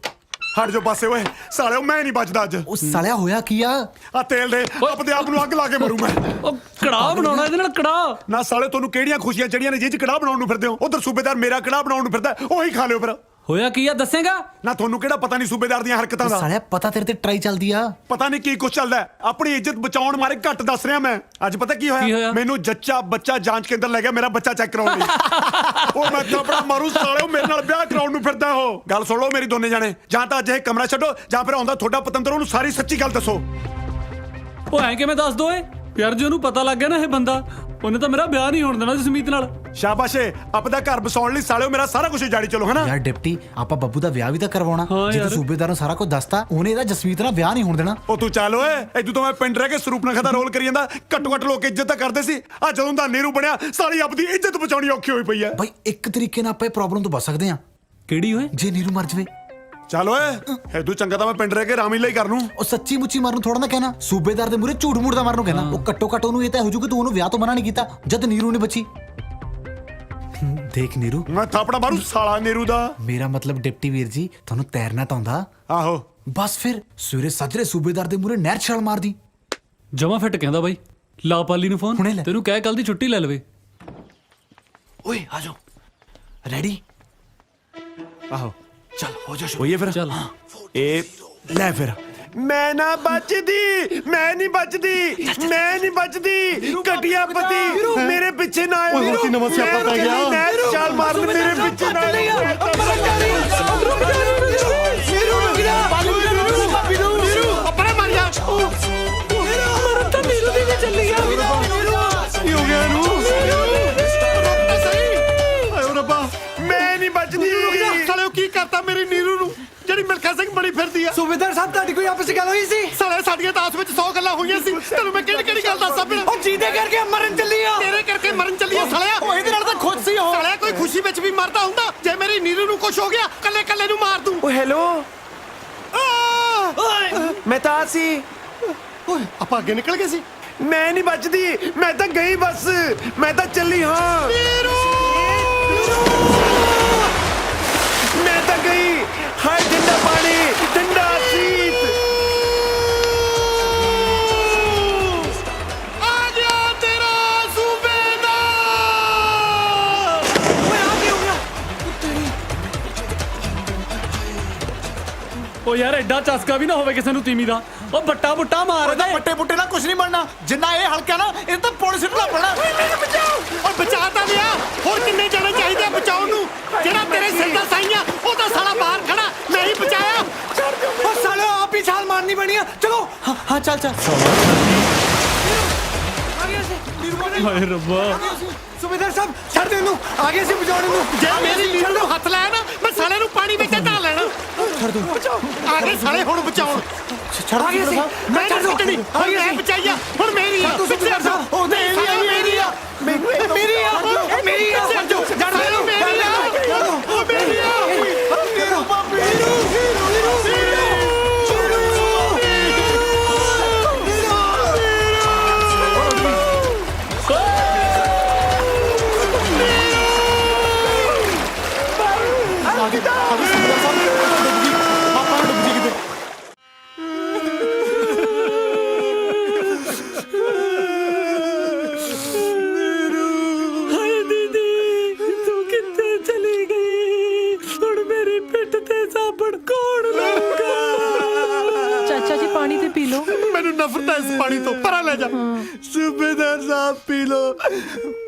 Speaker 3: ਹਟ ਜੋ ਪਾਸੇ ਓਏ ਸਾਲਿਓ ਮੈਂ ਨਹੀਂ ਬਚਦਾ ਅੱਜ
Speaker 7: ਉਹ ਸਾਲਿਆ ਹੋਇਆ ਕੀ ਆ
Speaker 3: ਆ ਤੇਲ ਦੇ ਆਪਦੇ ਆਪ ਨੂੰ ਅੱਗ ਲਾ ਕੇ ਮਰੂ ਮੈਂ
Speaker 9: ਉਹ ਕੜਾਹ ਬਣਾਉਣਾ ਇਹਦੇ ਨਾਲ ਕੜਾਹ।
Speaker 3: ਨਾ ਸਾਲੇ ਤੁਹਾਨੂੰ ਕਿਹੜੀਆਂ ਖੁਸ਼ੀਆਂ ਚੜੀਆਂ ਨੇ ਜਿਹ ਚ ਕੜਾਹ ਬਣਾਉਣ ਨੂੰ ਫਿਰਦੇ ਹੋ ਉਧਰ ਸੂਬੇਦਾਰ ਮੇਰਾ ਕੜਾਹ ਬਣਾਉਣ ਨੂੰ ਫਿਰਦਾ ਉਹੀ ਖਾ ਲਿਓ ਫਿਰ।
Speaker 9: ਹੋਇਆ ਕੀ ਆ ਦੱਸੇਗਾ?
Speaker 3: ਨਾ ਤੁਹਾਨੂੰ ਕਿਹੜਾ ਪਤਾ ਨਹੀਂ ਸੂਬੇਦਾਰ ਦੀਆਂ ਹਰਕਤਾਂ ਦਾ।
Speaker 7: ਸਾਲਿਆ ਪਤਾ ਤੇਰੇ ਤੇ ਟਰਾਈ ਚੱਲਦੀ ਆ।
Speaker 3: ਪਤਾ ਨਹੀਂ ਕੀ ਕੁਛ ਚੱਲਦਾ ਹੈ। ਆਪਣੀ ਇੱਜ਼ਤ ਬਚਾਉਣ ਮਾਰੇ ਘੱਟ ਦੱਸ ਰਿਹਾ ਮੈਂ। ਅੱਜ ਪਤਾ ਕੀ
Speaker 9: ਕੀ ਹੋਇਆ?
Speaker 3: ਹੋਇਆ ਮੈਨੂੰ ਜੱਚਾ ਬੱਚਾ ਜਾਂਚ ਕੇਂਦਰ ਲੈ ਗਿਆ ਮੇਰਾ ਬੱਚਾ ਚੈੱਕ ਕਰਾਉਣ ਲਈ। ਉਹ ਮੈਂ ਥਾਪੜਾ ਮਾਰੂ ਸਾਲਿਓ ਮੇਰੇ ਨਾਲ ਵਿਆਹ ਕਰਾਉਣ ਨੂੰ ਫਿਰਦਾ ਉਹ। ਗੱਲ ਸੁਣ ਲਓ ਮੇਰੀ ਦੋਨੇ ਜਾਣੇ ਜਾਂ ਤਾਂ ਅੱਜ ਇਹ ਕਮਰਾ ਛੱਡੋ ਜਾਂ ਫਿਰ ਆਉਂਦਾ ਤੁਹਾਡਾ ਪਤੰਦਰ ਉਹਨੂੰ ਸਾਰੀ ਸੱਚੀ ਗੱਲ ਦੱਸੋ।
Speaker 9: ਉਹ ਐਂ ਕਿਵੇਂ ਦੱਸ ਦੋ ਏ ਯਾਰ, ਜੇ ਉਹਨੂੰ ਪਤਾ ਲੱਗ ਗਿਆ ਨਾ ਇਹ ਬੰਦਾ, ਉਹਨੇ ਤਾਂ ਮੇਰਾ ਵਿਆਹ ਨਹੀਂ ਹੋਣ ਦੇਣਾ ਜਸਮੀਤ ਨਾਲ।
Speaker 3: ਸ਼ਾਬਾਸ਼ੇ ਆਪਦਾ ਘਰ ਬਸਾਉਣ ਲਈ ਸਾਲਿਓ ਮੇਰਾ ਸਾਰਾ ਕੁਝ ਜਾੜੀ ਚਲੋ ਹਨਾ।
Speaker 7: ਯਾਰ ਡਿਪਟੀ ਆਪਾਂ ਬੱਬੂ ਦਾ ਵਿਆਹ ਵੀ ਤਾਂ ਕਰਵਾਉਣਾ।
Speaker 9: ਹਾਂ
Speaker 7: ਜੇ
Speaker 9: ਯਾਰ।
Speaker 7: ਤੂੰ ਸੂਬੇਦਾਰ ਨੂੰ ਸਾਰਾ ਕੁਝ ਦੱਸਤਾ ਉਹਨੇ ਇਹਦਾ ਜਸਮੀਤ ਨਾਲ ਵਿਆਹ ਨਹੀਂ ਹੋਣ ਦੇਣਾ।
Speaker 3: ਉਹ ਤੂੰ ਚੱਲ ਓਏ ਇਦੋਂ ਤਾਂ ਮੈਂ ਪਿੰਡ ਰਹਿ ਕੇ ਸਰੂਪਨਖਾ ਦਾ ਰੋਲ ਕਰੀ ਜਾਂਦਾ। ਘੱਟੋ ਘੱਟ ਲੋਕ ਇੱਜ਼ਤ ਤਾਂ ਕਰਦੇ ਸੀ। ਆ ਜਦੋਂ ਦਾ ਨੀਰੂ ਬਣਿਆ ਸਾਰੀ ਆਪਦੀ ਇੱਜ਼ਤ ਬਚਾਉਣੀ ਔਖੀ ਹੋਈ ਪਈ ਐ।
Speaker 7: ਬਾਈ ਇੱਕ ਤਰੀਕੇ ਨਾਲ ਆਪਾਂ ਇਹ ਪ੍ਰੋਬਲਮ ਤੋਂ ਬਚ ਸਕਦੇ ਆ।
Speaker 9: ਕਿਹੜੀ ਓਏ?
Speaker 7: ਜੇ ਨੀਰੂ ਮਰ ਜਵੇ।
Speaker 3: ਚੱਲ ਓਏ ਇਦੋਂ ਚੰਗਾ ਤਾਂ ਮੈਂ ਪਿੰਡ ਰਹਿ ਕੇ ਰਾਮੀ ਲਈ ਕਰ ਲੂੰ।
Speaker 7: ਉਹ ਸੱਚੀ ਮੁੱਚੀ ਮਰਨ ਥੋੜਾ ਨਾ ਕਹਿਣਾ, ਸੂਬੇਦਾਰ ਦੇ ਮੂਰੇ ਝੂਠ ਮੂਠ ਦਾ ਮਰਨ ਨੂੰ ਕਹਿਣਾ। ਉਹ ਘੱਟੋ ਘੱਟ ਉਹਨੂੰ ਇਹ ਤਾਂ ਹੋ ਜੂ ਕਿ ਤੂੰ ਉਹਨੂੰ ਵਿਆਹ ਤੋਂ ਮਨਾ ਨਹੀਂ ਕੀਤਾ ਜਦ ਨੀਰੂ ਨੇ ਬਚੀ। ਦੇਖ ਨੀਰੂ
Speaker 3: ਮੈਂ ਥਾਪੜਾ ਮਾਰੂ ਸਾਲਾ ਨੀਰੂ ਦਾ।
Speaker 7: ਮੇਰਾ ਮਤਲਬ ਡਿਪਟੀ ਵੀਰ ਜੀ ਤੁਹਾਨੂੰ ਤੈਰਨਾ ਤਾਂ ਆਉਂਦਾ।
Speaker 3: ਆਹੋ
Speaker 7: ਬਸ ਫਿਰ ਸਵੇਰੇ ਸੱਜਰੇ ਸੂਬੇਦਾਰ ਦੇ ਮੂਰੇ ਨਹਿਰ ਛਾਲ ਮਾਰਦੀ।
Speaker 9: ਜਮਾ ਫਿੱਟ ਕਹਿੰਦਾ ਬਾਈ, ਲਾ ਪਾਲੀ ਨੂੰ ਫੋਨ,
Speaker 7: ਹੁਣੇ ਲੈ।
Speaker 9: ਤੈਨੂੰ ਕਹਿ ਕੱਲ ਦੀ ਛੁੱਟੀ ਲੈ ਲਵੇ।
Speaker 7: ਓਏ ਆ ਜਾਓ ਰੈਡੀ।
Speaker 3: ਆਹੋ
Speaker 7: ਚੱਲ ਹੋ ਜਾ
Speaker 3: ਹੋਈਏ ਫਿਰ।
Speaker 9: ਚੱਲ
Speaker 3: ਇਹ ਲੈ ਫਿਰ ਮੈਂ ਨਾ ਬਚਦੀ ਮੈਂ ਨਹੀਂ ਬਚਦੀ ਮੈਂ ਨਹੀਂ ਬਚਦੀ ਘਟਿਆ ਪਤੀ ਮੇਰੇ ਪਿੱਛੇ ਨਾ ਆਏ।
Speaker 12: ਓਏ, ਹੋਰ ਕੀ ਨਵਾਂ ਸਿਆਪਾ ਪੈ ਗਿਆ?
Speaker 3: ਮੈਂ ਚਾਲ ਮਾਰਨ ਮੇਰੇ ਪਿੱਛੇ ਨਾ ਆਏ।
Speaker 12: ਆਪਣੇ ਮਰ ਜਾ
Speaker 15: ਮਰਨ ਤਾਂ ਨੀਰੂ ਦੀ ਵੀ ਚੱਲੀ ਆ।
Speaker 12: ਕੀ ਹੋ ਗਿਆ ਇਹਨੂੰ? ਆਇਓ ਰੱਬਾ
Speaker 3: ਮੈਂ ਨਹੀਂ ਬਚਦੀ।
Speaker 12: ਸਾਲਿਓ ਕੀ ਕਰਤਾ ਮੇਰੀ ਨੀਰੂ ਨੂੰ ਜਿਹੜੀ ਮਿਲਖਾ ਸਿੰਘ ਬਣੀ ਫਿਰਦੀ ਆ।
Speaker 15: ਸੂਬੇਦਾਰ ਸਾਹਿਬ ਤੁਹਾਡੀ ਕੋਈ ਆਪਸ ਵਿੱਚ ਗੱਲ ਹੋਈ ਸੀ?
Speaker 12: ਸਾਲੇ ਸਾਡੀਆਂ ਤਾਂ ਆਪਸ ਵਿੱਚ 100 ਗੱਲਾਂ ਹੋਈਆਂ ਸੀ। ਤੈਨੂੰ ਮੈਂ ਕਿਹੜੀ ਕਿਹੜੀ ਗੱਲ ਦੱਸਾਂ ਫਿਰ?
Speaker 15: ਉਹ ਜਿਹਦੇ ਕਰਕੇ ਮਰਨ ਚੱਲੀ ਆ।
Speaker 12: ਤੇਰੇ ਕਰਕੇ ਮਰਨ ਚੱਲੀ ਆ ਸਾਲਿਆ।
Speaker 7: ਉਹ ਇਹਦੇ ਨਾਲ ਤਾਂ ਖੁਸ਼ ਸੀ ਉਹ।
Speaker 12: ਸਾਲਿਆ ਕੋਈ ਖੁਸ਼ੀ ਵਿੱਚ ਵੀ ਮਰਦਾ ਹੁੰਦਾ। ਜੇ ਮੇਰੀ ਨੀਰੂ ਨੂੰ ਕੁਝ ਹੋ ਗਿਆ ਕੱਲੇ ਕੱਲੇ ਨੂੰ ਮਾਰ ਦੂੰ।
Speaker 14: ਓ ਹੈਲੋ ਮੈਂ ਤਾਂ ਸੀ।
Speaker 12: ਓਏ ਆਪਾਂ ਅੱਗੇ ਨਿਕਲ ਗਏ ਸੀ।
Speaker 14: ਮੈਂ ਨਹੀਂ ਬਚਦੀ ਮੈਂ ਤਾਂ ਗਈ ਬਸ ਮੈਂ ਤਾਂ ਚੱਲੀ ਹਾਂ। ਮੈਂ ਤਾਂ ਗਈ। ਹਾਏ ਠੰਡਾ ਪਾਣੀ ਠੰਡਾ ਸੀਤ।
Speaker 12: ਆ ਗਿਆ ਤੇਰਾ ਸੂਬੇਦਾਰ।
Speaker 15: ਓਏ ਆ ਕੀ ਹੋ ਗਿਆ?
Speaker 9: ਉਹ ਯਾਰ ਐਡਾ ਚਸਕਾ ਵੀ ਨਾ ਹੋਵੇ ਕਿਸੇ ਨੂੰ ਤੀਮੀ ਦਾ। ਉਹ ਬੱਟਾ ਬੁੱਟਾ ਮਾਰ ਦੇ।
Speaker 7: ਪੱਟੇ ਪੁੱਟੇ ਨਾਲ ਕੁਝ ਨਹੀਂ ਬਣਨਾ। ਜਿੰਨਾ ਇਹ ਹਲਕਾ ਨਾ ਇਹ ਤਾਂ ਪੁਲਿਸ ਨੂੰ ਲੱਭਣਾ।
Speaker 12: ਓਏ ਬਚਾ ਤਾਂ ਲਿਆ। ਹੋਰ ਕਿੰਨੇ ਜਣੇ ਚਾਹੀਦੇ ਆ ਬਚਾਉਣ ਨੂੰ? ਜਿਹੜਾ ਤੇਰੇ ਸਿਰ ਦਾ ਸਾਈਆਂ ਉਹ ਤਾਂ ਸਾਲਾ ਬਾਹਰ ਖੜਾ ਨਹੀਂ ਬਚਾਇਆ।
Speaker 15: ਉਹ ਸਾਲੇ ਆਪ ਹੀ ਛਾਲ ਮਾਰਨੀ ਬਣੀ ਆ। ਚਲੋ
Speaker 7: ਹਾਂ ਚੱਲ ਚੱਲ।
Speaker 9: ਹਾਏ ਰੱਬਾ,
Speaker 15: ਸੂਬੇਦਾਰ ਸਾਹਿਬ ਛੱਡ ਦੇ ਇਹਨੂੰ। ਆ ਗਏ ਸੀ ਬਚਾਉਣ ਨੂੰ।
Speaker 12: ਜੇ ਮੇਰੀ ਨੀਰੂ ਨੂੰ ਹੱਥ ਲਾਇਆ ਨਾ ਮੈਂ ਸਾਲੇ ਨੂੰ ਪਾਣੀ ਵਿੱਚ ਢਾ ਲੈਣਾ।
Speaker 15: ਛੱਡ ਦੋ।
Speaker 12: ਆ ਗਏ ਸਾਲੇ ਹੁਣ ਬਚਾਉਣ।
Speaker 15: ਛੱਡ
Speaker 12: ਆ ਗਏ ਸੀ। ਮੈਂ ਨਹੀਂ ਛੱਡਣੀ। ਹੁਣ ਮੈਂ ਬਚਾਈਆ ਹੁਣ ਮੇਰੀ ਆ।
Speaker 15: ਤੁਸੀਂ
Speaker 12: ਪਿੱਛੇ ਹਟੋ।
Speaker 15: ਉਹ ਨਹੀਂ
Speaker 12: ਮੇਰੀ ਆ
Speaker 15: ਮੇਰੀ ਆ ਮੇਰੀ ਆ
Speaker 12: ਮੇਰੀ ਆ। ਜੜ ਲੈ ਮੇਰੀ ਆ। ਉਹ ਮੇਰੀ ਆ।
Speaker 15: ਹਾਏ ਦੀਦੀ ਤੂੰ ਕਿੱਥੇ ਚਲੀ ਗਈ? ਹੁਣ ਮੇਰੀ ਪਿੱਠ ਤੇ ਸਾਬਣ ਕੌਣ ਲਾਊਗਾ?
Speaker 10: ਚਾਚਾ ਜੀ ਪਾਣੀ ਤੇ ਪੀ ਲਓ।
Speaker 12: ਮੈਨੂੰ ਨਫ਼ਰਤ ਹੈ ਇਸ ਪਾਣੀ ਤੋਂ। ਪਰਾਂ ਲੈ ਜਾ।
Speaker 3: ਸੂਬੇਦਾਰ ਸਾਹਿਬ ਪੀ ਲੋ।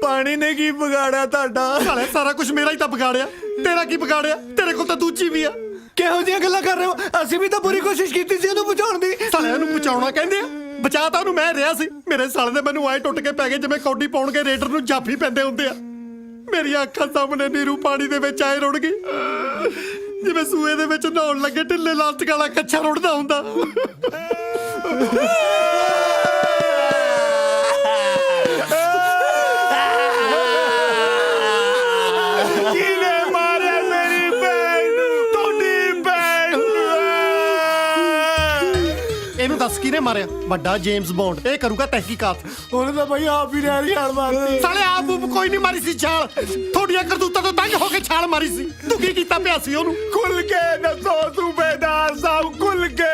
Speaker 3: ਪਾਣੀ ਨੇ ਕੀ ਵਿਗਾੜਿਆ ਤੁਹਾਡਾ?
Speaker 12: ਸਾਲੇ ਸਾਰਾ ਕੁਝ ਮੇਰਾ ਹੀ ਤਾਂ ਵਿਗਾੜਿਆ। ਤੇਰਾ ਕੀ ਵਿਗਾੜਿਆ? ਤੇਰੇ ਕੋਲ ਤਾਂ ਦੂਜੀ ਵੀ ਆ।
Speaker 15: ਕਿਹੋ ਜਿਹੀਆਂ ਗੱਲਾਂ ਕਰ ਰਹੇ ਹੋ? ਅਸੀਂ ਵੀ ਤਾਂ ਪੂਰੀ ਕੋਸ਼ਿਸ਼ ਕੀਤੀ ਸੀ ਉਹਨੂੰ ਬਚਾਉਣ ਦੀ।
Speaker 12: ਸਾਲਿਆਂ ਨੂੰ ਬਚਾਉਣਾ ਕਹਿੰਦੇ ਆ। ਬਚਾ ਤਾਂ ਉਹਨੂੰ ਮੈਂ ਰਿਹਾ ਸੀ। ਮੇਰੇ ਸਾਲੇ ਦੇ ਮੈਨੂੰ ਆਏ ਟੁੱਟ ਕੇ ਪੈ ਗਏ ਜਿਵੇਂ ਕੌਡੀ ਪਾਉਣ ਕੇ ਰੇਡਰ ਨੂੰ ਜਾਫੀ ਪੈਂਦੇ ਹੁੰਦੇ ਆ। ਮੇਰੀਆਂ ਅੱਖਾਂ ਸਾਹਮਣੇ ਨੀਰੂ ਪਾਣੀ ਦੇ ਵਿੱਚ ਆਏ ਰੁੜ ਗਈ ਜਿਵੇਂ ਸੂਏ ਦੇ ਵਿੱਚ ਨਹਾਉਣ ਲੱਗੇ ਢਿੱਲੇ ਲਾਸਟਿਕ ਵਾਲਾ ਕੱਛਾ ਰੁੜਦਾ ਹੁੰਦਾ।
Speaker 3: ਕਿਹਨੇ ਮਾਰਿਆ ਮੇਰੀ ਭੈਣ ਨੂੰ? ਤੁਹਾਡੀ ਭੈਣ ਨੂੰ।
Speaker 12: ਇਹਨੂੰ ਦੱਸ ਦੱਸ ਕਿਹਨੇ ਮਾਰਿਆ? ਵੱਡਾ ਜੇਮਸ ਬੌਂਡ, ਇਹ ਕਰੂਗਾ ਤਹਿਕੀਕਾਤ।
Speaker 3: ਉਹਨੇ ਤਾਂ ਬਈ ਆਪ ਹੀ ਨਹਿਰੀ ਛਾਲ ਮਾਰਤੀ।
Speaker 12: ਸਾਲੇ ਆਪ ਕੋਈ ਨਹੀਂ ਮਾਰੀ ਸੀ ਛਾਲ, ਤੁਹਾਡੀਆਂ ਕਰਤੂਤਾਂ ਤੋਂ ਤੰਗ ਹੋ ਕੇ ਛਾਲ ਮਾਰੀ ਸੀ। ਤੂੰ ਕੀ ਕੀਤਾ ਪਿਆ ਸੀ ਉਹਨੂੰ?
Speaker 3: ਖੁੱਲ ਕੇ ਦੱਸੋ ਸੂਬੇਦਾਰ ਸਾਹਿਬ, ਖੁੱਲ ਕੇ।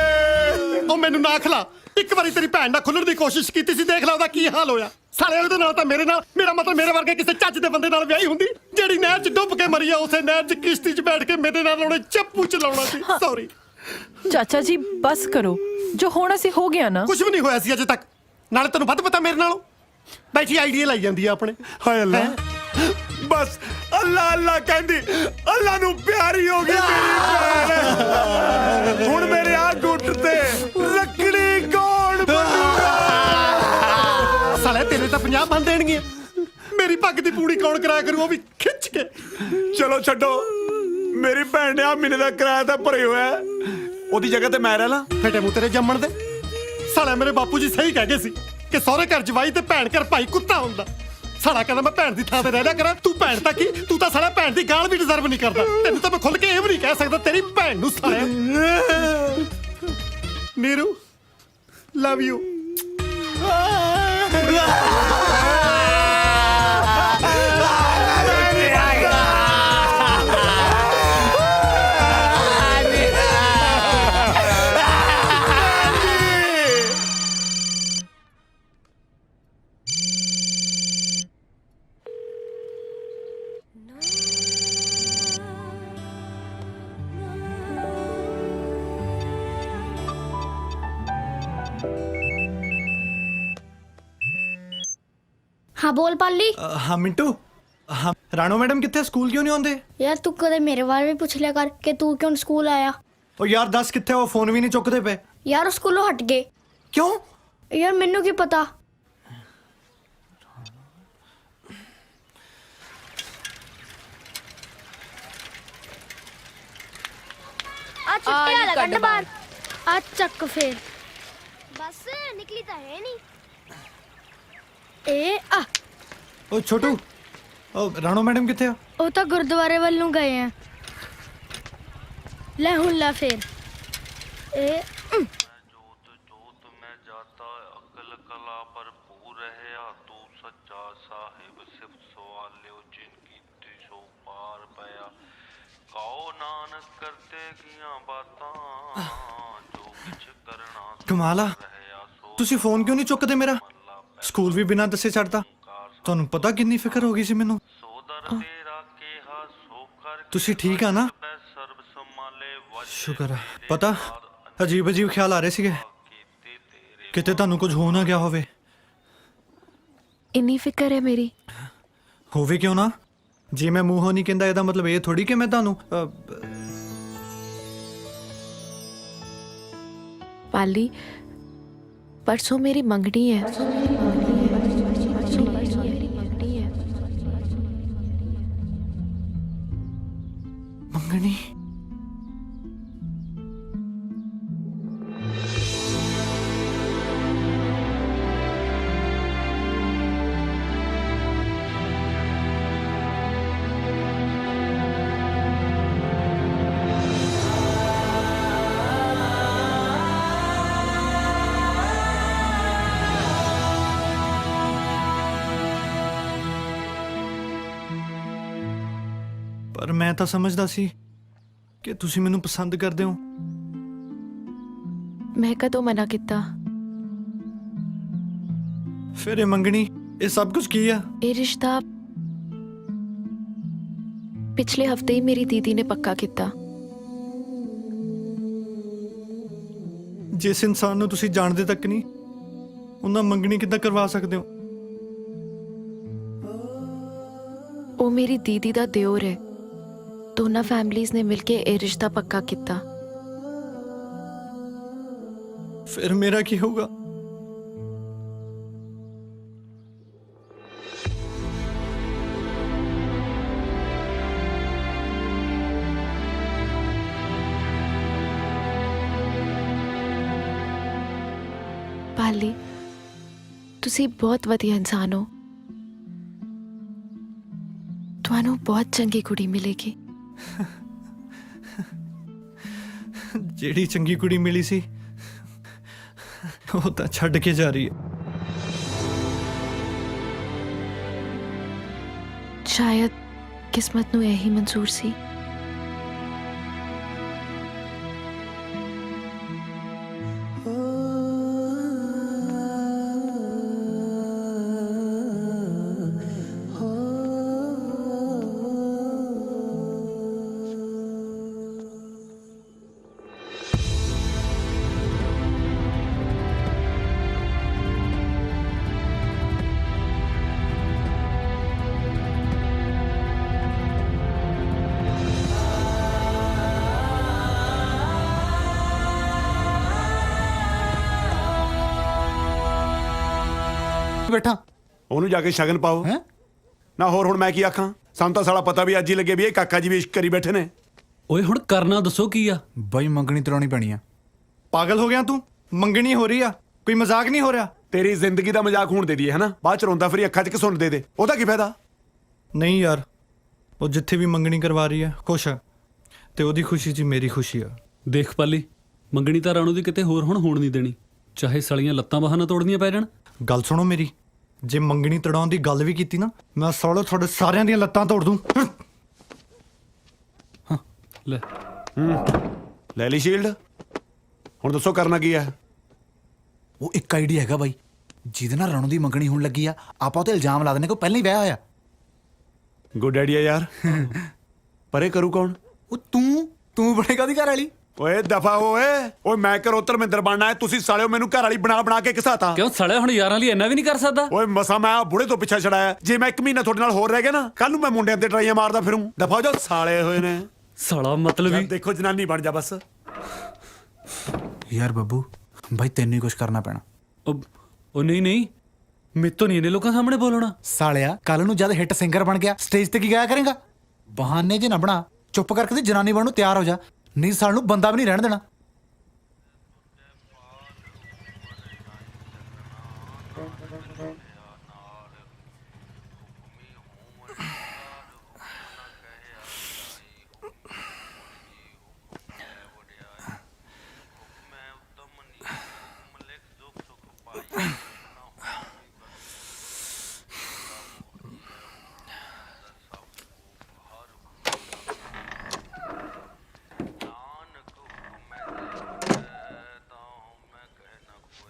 Speaker 12: ਉਹ ਮੈਨੂੰ ਨਾ ਖਿਲਾ। ਇੱਕ ਵਾਰੀ ਤੇਰੀ ਭੈਣ ਨਾਲ ਖੁੱਲਣ ਦੀ ਕੋਸ਼ਿਸ਼ ਕੀਤੀ ਸੀ, ਦੇਖ ਲੈ ਉਹਦਾ ਕੀ ਹਾਲ ਹੋਇਆ। ਸਾਲੇ ਉਹਦੇ ਨਾਲ ਤਾਂ ਮੇਰੇ ਨਾਲ, ਮੇਰਾ ਮਤਲਬ ਮੇਰੇ ਵਰਗੇ ਕਿਸੇ ਚੱਜ ਦੇ ਬੰਦੇ ਨਾਲ ਵਿਆਹੀ ਹੁੰਦੀ। ਜਿਹੜੀ ਨਹਿਰ 'ਚ ਡੁੱਬ ਕੇ ਮਰੀ ਆ, ਉਸੇ ਨਹਿਰ 'ਚ ਕਿਸ਼ਤੀ 'ਚ ਬੈਠ ਕੇ ਮੇਰੇ ਨਾਲ ਉਹਨੇ ਚੱਪੂ ਚਲਾਉਣਾ ਸੀ। ਸੌਰੀ
Speaker 16: ਚਾਚਾ ਜੀ ਬਸ ਕਰੋ, ਜੋ ਹੋਣਾ ਸੀ ਹੋ ਗਿਆ ਨਾ।
Speaker 12: ਕੁਝ ਵੀ ਨਹੀਂ ਹੋਇਆ ਸੀ ਅਜੇ ਤੱਕ। ਨਾਲੇ ਤੈਨੂੰ ਵੱਧ ਪਤਾ ਮੇਰੇ ਨਾਲੋਂ। ਬੈਠੀ ਆਈਡੀਆ ਲਾਈ ਜਾਂਦੀ ਆ ਆਪਣੇ।
Speaker 3: ਹਾਏ ਅੱਲਾ, ਬਸ ਅੱਲਾ ਅੱਲਾ ਕਹਿੰਦੀ, ਅੱਲਾ ਨੂੰ ਪਿਆਰੀ ਹੋ ਗਈ ਮੇਰੀ ਭੈਣ। ਹੁਣ ਮੇਰੇ ਆ ਗੁੱਟ ਤੇ ਲੱਕੜੀ ਕੌਣ ਬੰਨੂਗਾ?
Speaker 12: ਸਾਲੇ ਤੇਰੇ ਤਾਂ 50 ਬਣ ਦੇਣਗੇ। ਮੇਰੀ ਪੱਗ ਦੀ ਪੂੜੀ ਕੌਣ ਕਰਾਇਆ ਕਰੂ, ਉਹ ਵੀ ਖਿੱਚ ਕੇ।
Speaker 3: ਚਲੋ ਛੱਡੋ, ਮੇਰੀ ਭੈਣ ਨੇ ਆ ਮਹੀਨੇ ਦਾ ਕਿਰਾਇਆ ਤਾਂ ਭਰੇ ਹੋਇਆ, ਉਹਦੀ ਜਗ੍ਹਾ ਤੇ ਮੈਂ ਰਹਿ ਲਾਂ।
Speaker 12: ਫੇਟੇ ਮੂੰਹ ਤੇਰੇ ਜੰਮਣ ਦੇ। ਸਾਲਾ ਮੇਰੇ ਬਾਪੂ ਜੀ ਸਹੀ ਕਹਿ ਗਏ ਸੀ ਕਿ ਸਹੁਰੇ ਘਰ ਜਵਾਈ ਤੇ ਭੈਣ ਘਰ ਭਾਈ ਕੁੱਤਾ ਹੁੰਦਾ। ਸਾਲਾ ਕਹਿੰਦਾ ਮੈਂ ਭੈਣ ਦੀ ਥਾਂ ਤੇ ਰਹਿ ਲਿਆ ਕਰਾਂ। ਤੂੰ ਭੈਣ ਤਾਂ ਕੀ, ਤੂੰ ਤਾਂ ਸਾਲਾ ਭੈਣ ਦੀ ਗਾਲ ਵੀ ਡਿਜ਼ਰਵ ਨਹੀਂ ਕਰਦਾ। ਤੈਨੂੰ ਤਾਂ ਮੈਂ ਖੁੱਲ ਕੇ ਇਹ ਵੀ ਨਹੀਂ ਕਹਿ ਸਕਦਾ ਤੇਰੀ ਭੈਣ ਨੂੰ। ਸਾਲਿਆ ਨੀਰੂ, ਲਵ ਯੂ।
Speaker 17: हाँ बोल पाली।
Speaker 8: हाँ मिंटू, हाँ राणो मैडम कितने? स्कूल क्यों नहीं आते?
Speaker 17: यार तू कदे मेरे बारे में पूछ लिया कर कि तू क्यों स्कूल आया।
Speaker 8: ओ यार दस कितने? वो फोन भी नहीं चुकते पे।
Speaker 17: यार स्कूलों हट गए।
Speaker 8: क्यों?
Speaker 17: यार मैनू की पता। आज छुट्टी वाला गंड बार आज चक फिर बस निकली तो है नहीं। ए आ
Speaker 8: ओ छोटू, ओ राणो मैडम कितने?
Speaker 17: वो तो गुरुद्वारे वालों गए हैं। ले हुन ला फिर ए
Speaker 8: कमाला, ਤੁਸੀਂ ਫੋਨ ਕਿਉਂ ਨਹੀਂ ਚੁੱਕਦੇ ਮੇਰਾ? ਸਕੂਲ ਵੀ ਬਿਨਾਂ ਦੱਸੇ ਛੱਡਦਾ। ਤੁਹਾਨੂੰ ਪਤਾ ਕਿੰਨੀ ਫਿਕਰ ਹੋ ਗਈ ਸੀ ਮੈਨੂੰ। ਤੁਸੀਂ ਠੀਕ ਆ ਨਾ? ਸ਼ੁਕਰ ਹੈ। ਪਤਾ ਅਜੀਬ ਅਜੀਬ ਖਿਆਲ ਆ ਰਹੇ ਸੀਗੇ, ਕਿਤੇ ਤੁਹਾਨੂੰ ਕੁਝ ਹੋ ਨਾ ਗਿਆ ਹੋਵੇ।
Speaker 16: ਇੰਨੀ ਫਿਕਰ ਹੈ ਮੇਰੀ।
Speaker 8: ਹੋਵੇ ਕਿਉਂ ਨਾ, ਜੇ ਮੈਂ ਮੂੰਹੋਂ ਨਹੀਂ ਕਹਿੰਦਾ ਇਹਦਾ ਮਤਲਬ ਇਹ ਥੋੜੀ ਕਿ ਮੈਂ ਤੁਹਾਨੂੰ
Speaker 16: पाली परसों मेरी मंगनी है।
Speaker 8: मंगनी? ਪਰ ਮੈਂ ਤਾਂ ਸਮਝਦਾ ਸੀ ਕਿ ਤੁਸੀਂ ਮੈਨੂੰ ਪਸੰਦ ਕਰਦੇ ਹੋ।
Speaker 16: ਮੈਂ ਕਦੋਂ ਮਨਾ ਕੀਤਾ?
Speaker 8: ਫਿਰ ਇਹ ਮੰਗਣੀ, ਇਹ ਸਭ ਕੁਝ ਕੀ ਆ?
Speaker 16: ਇਹ ਰਿਸ਼ਤਾ ਪਿਛਲੇ ਹਫਤੇ ਹੀ ਮੇਰੀ ਦੀਦੀ ਨੇ ਪੱਕਾ ਕੀਤਾ।
Speaker 8: ਜਿਸ ਇਨਸਾਨ ਨੂੰ ਤੁਸੀਂ ਜਾਣਦੇ ਤੱਕ ਨਹੀਂ, ਉਹਨਾਂ ਮੰਗਣੀ ਕਿੱਦਾਂ ਕਰਵਾ ਸਕਦੇ ਹੋ?
Speaker 16: ਉਹ ਮੇਰੀ ਦੀਦੀ ਦਾ ਦਿਓਰ ਹੈ। ਦੋਨਾਂ ਫੈਮਲੀਜ਼ ਨੇ ਮਿਲ ਕੇ ਇਹ ਰਿਸ਼ਤਾ ਪੱਕਾ ਕੀਤਾ।
Speaker 8: ਫਿਰ ਮੇਰਾ ਕੀ ਹੋਊਗਾ?
Speaker 16: ਪਾਲੀ, ਤੁਸੀਂ ਬਹੁਤ ਵਧੀਆ ਇਨਸਾਨ ਹੋ। ਤੁਹਾਨੂੰ ਬਹੁਤ ਚੰਗੀ ਕੁੜੀ ਮਿਲੇਗੀ।
Speaker 8: ਜਿਹੜੀ ਚੰਗੀ ਕੁੜੀ ਮਿਲੀ ਸੀ ਉਹ ਤਾਂ ਛੱਡ ਕੇ ਜਾ ਰਹੀ ਹੈ।
Speaker 16: ਸ਼ਾਇਦ ਕਿਸਮਤ ਨੂੰ ਇਹੀ ਮਨਜ਼ੂਰ ਸੀ।
Speaker 7: ਬੈਠਾ
Speaker 3: ਉਹਨੂੰ ਜਾ ਕੇ ਸ਼ਗਨ ਪਾਓ ਨਾ। ਹੋਰ ਹੁਣ ਮੈਂ ਕੀ ਆਖਾਂ? ਸਾਨੂੰ ਤਾਂ ਸਾਲਾ ਪਤਾ ਵੀ ਅੱਜ ਹੀ ਲੱਗੇ ਵੀ ਇਹ ਕਾਕਾ ਜੀ ਵੀ ਇਸ਼ਕ ਕਰੀ ਬੈਠੇ ਨੇ।
Speaker 9: ਓਏ ਹੁਣ ਕਰਨਾ ਦੱਸੋ ਕੀ ਆ?
Speaker 7: ਬਾਈ ਮੰਗਣੀ ਤਰਾਉਣੀ ਪੈਣੀ ਆ। ਪਾਗਲ ਹੋ ਗਿਆ ਤੂੰ? ਮੰਗਣੀ ਹੋ ਰਹੀ ਆ, ਕੋਈ ਮਜ਼ਾਕ ਨਹੀਂ ਹੋ ਰਿਹਾ।
Speaker 3: ਤੇਰੀ ਜ਼ਿੰਦਗੀ ਦਾ ਮਜ਼ਾਕ ਹੋਣ ਦੇ ਦਈਏ ਹਨਾ, ਬਾਅਦ ਚ ਰੋਂਦਾ ਫਿਰ ਅੱਖਾਂ 'ਚ ਕਿ ਸੁਣ ਦੇ ਉਹਦਾ ਕੀ ਫਾਇਦਾ?
Speaker 8: ਨਹੀਂ ਯਾਰ, ਉਹ ਜਿੱਥੇ ਵੀ ਮੰਗਣੀ ਕਰਵਾ ਰਹੀ ਹੈ ਖੁਸ਼ ਆ, ਤੇ ਉਹਦੀ ਖੁਸ਼ੀ 'ਚ ਮੇਰੀ ਖੁਸ਼ੀ ਆ।
Speaker 9: ਦੇਖ ਪਾਲੀ, ਮੰਗਣੀ ਤਾਂ ਰਾਣੂ ਦੀ ਕਿਤੇ ਹੋਰ ਹੁਣ ਹੋਣ ਨਹੀਂ ਦੇਣੀ, ਚਾਹੇ ਸਲੀਆਂ ਲੱਤਾਂ ਬਾਹਾਂ ਨਾ ਤੋੜਨੀਆਂ ਪੈ ਜਾਣ।
Speaker 8: ਗੱਲ ਸੁਣੋ ਮੇਰੀ, ਜੇ ਮੰਗਣੀ ਤੜਾਉਣ ਦੀ ਗੱਲ ਵੀ ਕੀਤੀ ਨਾ, ਮੈਂ ਸਾਲੋ ਤੁਹਾਡੇ ਸਾਰਿਆਂ ਦੀਆਂ ਲੱਤਾਂ ਤੋੜ ਦੂੰ।
Speaker 9: ਲੈ
Speaker 3: ਲੈ ਲਈ ਸ਼ੀਲਡ, ਹੁਣ ਦੱਸੋ ਕਰਨਾ ਕੀ ਹੈ?
Speaker 7: ਉਹ ਇੱਕ ਆਈਡੀਆ ਹੈਗਾ ਬਾਈ, ਜਿਹਦੇ ਨਾਲ ਰਾਣੂ ਦੀ ਮੰਗਣੀ ਹੋਣ ਲੱਗੀ ਆ, ਆਪਾਂ ਉਹ ਤੇ ਇਲਜ਼ਾਮ ਲਾ ਦੇਣੇ ਕੋ ਪਹਿਲਾਂ ਹੀ ਵਿਆਹ ਹੋਇਆ।
Speaker 3: ਗੁੱਡ ਆਈਡੀਆ ਯਾਰ। ਪਰ ਇਹ ਕਰੂ ਕੌਣ?
Speaker 7: ਉਹ ਤੂੰ ਬਣੇਗਾ ਉਹਦੀ ਘਰ ਵਾਲੀ।
Speaker 3: ਓਏ ਦਫਾ ਓਏ ਮੈਂ ਕਰੋ ਧਰਮਿੰਦਰ ਬਣਨਾ ਹੈ, ਤੁਸੀਂ ਸਾਲਿਓ ਮੈਨੂੰ ਘਰ ਵਾਲੀ ਬਣਾ ਕੇ ਘਸਾਤਾ।
Speaker 9: ਕਿਉਂ ਸਾਲਿਆ ਹੁਣ ਯਾਰਾਂ ਲਈ ਇੰਨਾ ਵੀ ਨਹੀਂ ਕਰ ਸਕਦਾ?
Speaker 3: ਓਏ ਮਸਾ ਮੈਂ ਬੁੜੇ ਤੋਂ ਪਿੱਛਾ ਛੜਾਇਆ, ਜੇ ਮੈਂ 1 ਮਹੀਨਾ ਤੁਹਾਡੇ ਨਾਲ ਹੋਰ ਰਹਿ ਗਿਆ ਨਾ, ਕੱਲ ਨੂੰ ਮੈਂ ਮੁੰਡਿਆਂ ਤੇ ਟਰਾਈਆਂ ਮਾਰਦਾ ਫਿਰੂੰ। ਦਫਾ ਹੋ ਜਾ ਸਾਲੇ ਹੋਏ ਨੇ।
Speaker 9: ਸਾਲਾ ਮਤਲਬ ਹੀ
Speaker 3: ਦੇਖੋ ਜਨਾਨੀ ਬਣ ਜਾ ਬਸ।
Speaker 7: ਯਾਰ ਬੱਬੂ ਬਾਈ, ਤੈਨੂੰ ਹੀ ਕੁਝ ਕਰਨਾ ਪੈਣਾ।
Speaker 9: ਉਹ ਨਹੀਂ ਮੇਤੋਂ ਨਹੀਂ ਇਹਨੇ ਲੋਕਾਂ ਸਾਹਮਣੇ ਬੋਲਣਾ।
Speaker 7: ਸਾਲਿਆ ਕੱਲ ਨੂੰ ਜਦ ਹਿੱਟ ਸਿੰਗਰ ਬਣ ਗਿਆ, ਸਟੇਜ ਤੇ ਕੀ ਗਾਇਆ ਕਰੇਗਾ? ਬਹਾਨੇ ਜੇ ਨਾ ਬਣਾ, ਚੁੱਪ ਕਰਕੇ ਤੇ ਜਨਾਨੀ ਬਣਨ ਨੂੰ ਤਿਆਰ ਹੋ ਜਾ, ਨਹੀਂ ਸਾਲ ਨੂੰ ਬੰਦਾ ਵੀ ਨਹੀਂ ਰਹਿਣ ਦੇਣਾ।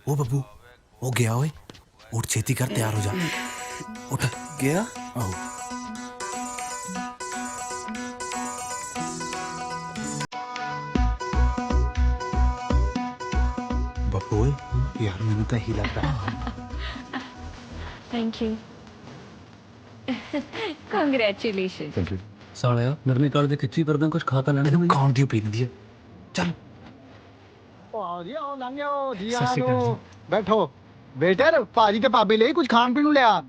Speaker 7: ਉਹ ਬੱਬੂ, ਉਹ ਗਿਆ ਓਏ, ਉੱਠ ਛੇਤੀ ਕਰ, ਤਿਆਰ ਹੋ ਜਾ। ਉੱਠ ਗਿਆ। ਆਹੋ ਬੱਬੂ ਓਏ, ਯਾਰ ਮੈਨੂੰ ਤਾਂ ਇਹੀ ਲੱਗਦਾ।
Speaker 16: Thank you. Congratulation.
Speaker 9: Thank you. ਸਾਲਿਆ ਨਰਮੇ ਕਾਲ ਦੇ ਖਿੱਚੀ ਪਰਦਾਂ ਕੁਝ ਖਾ ਤਾਂ ਲੈਣੇ ਦੇ।
Speaker 7: ਕੌਣ ਦੀ ਪੀਂਦੀ ਹੈ? ਚੱਲ
Speaker 12: ਬੈਠੋ ਵੇਟਰ, ਭਾਜੀ ਤੇ ਭਾਬੀ ਲਈ ਕੁਝ ਖਾਣ ਪੀਣ ਨੂੰ ਲਿਆ।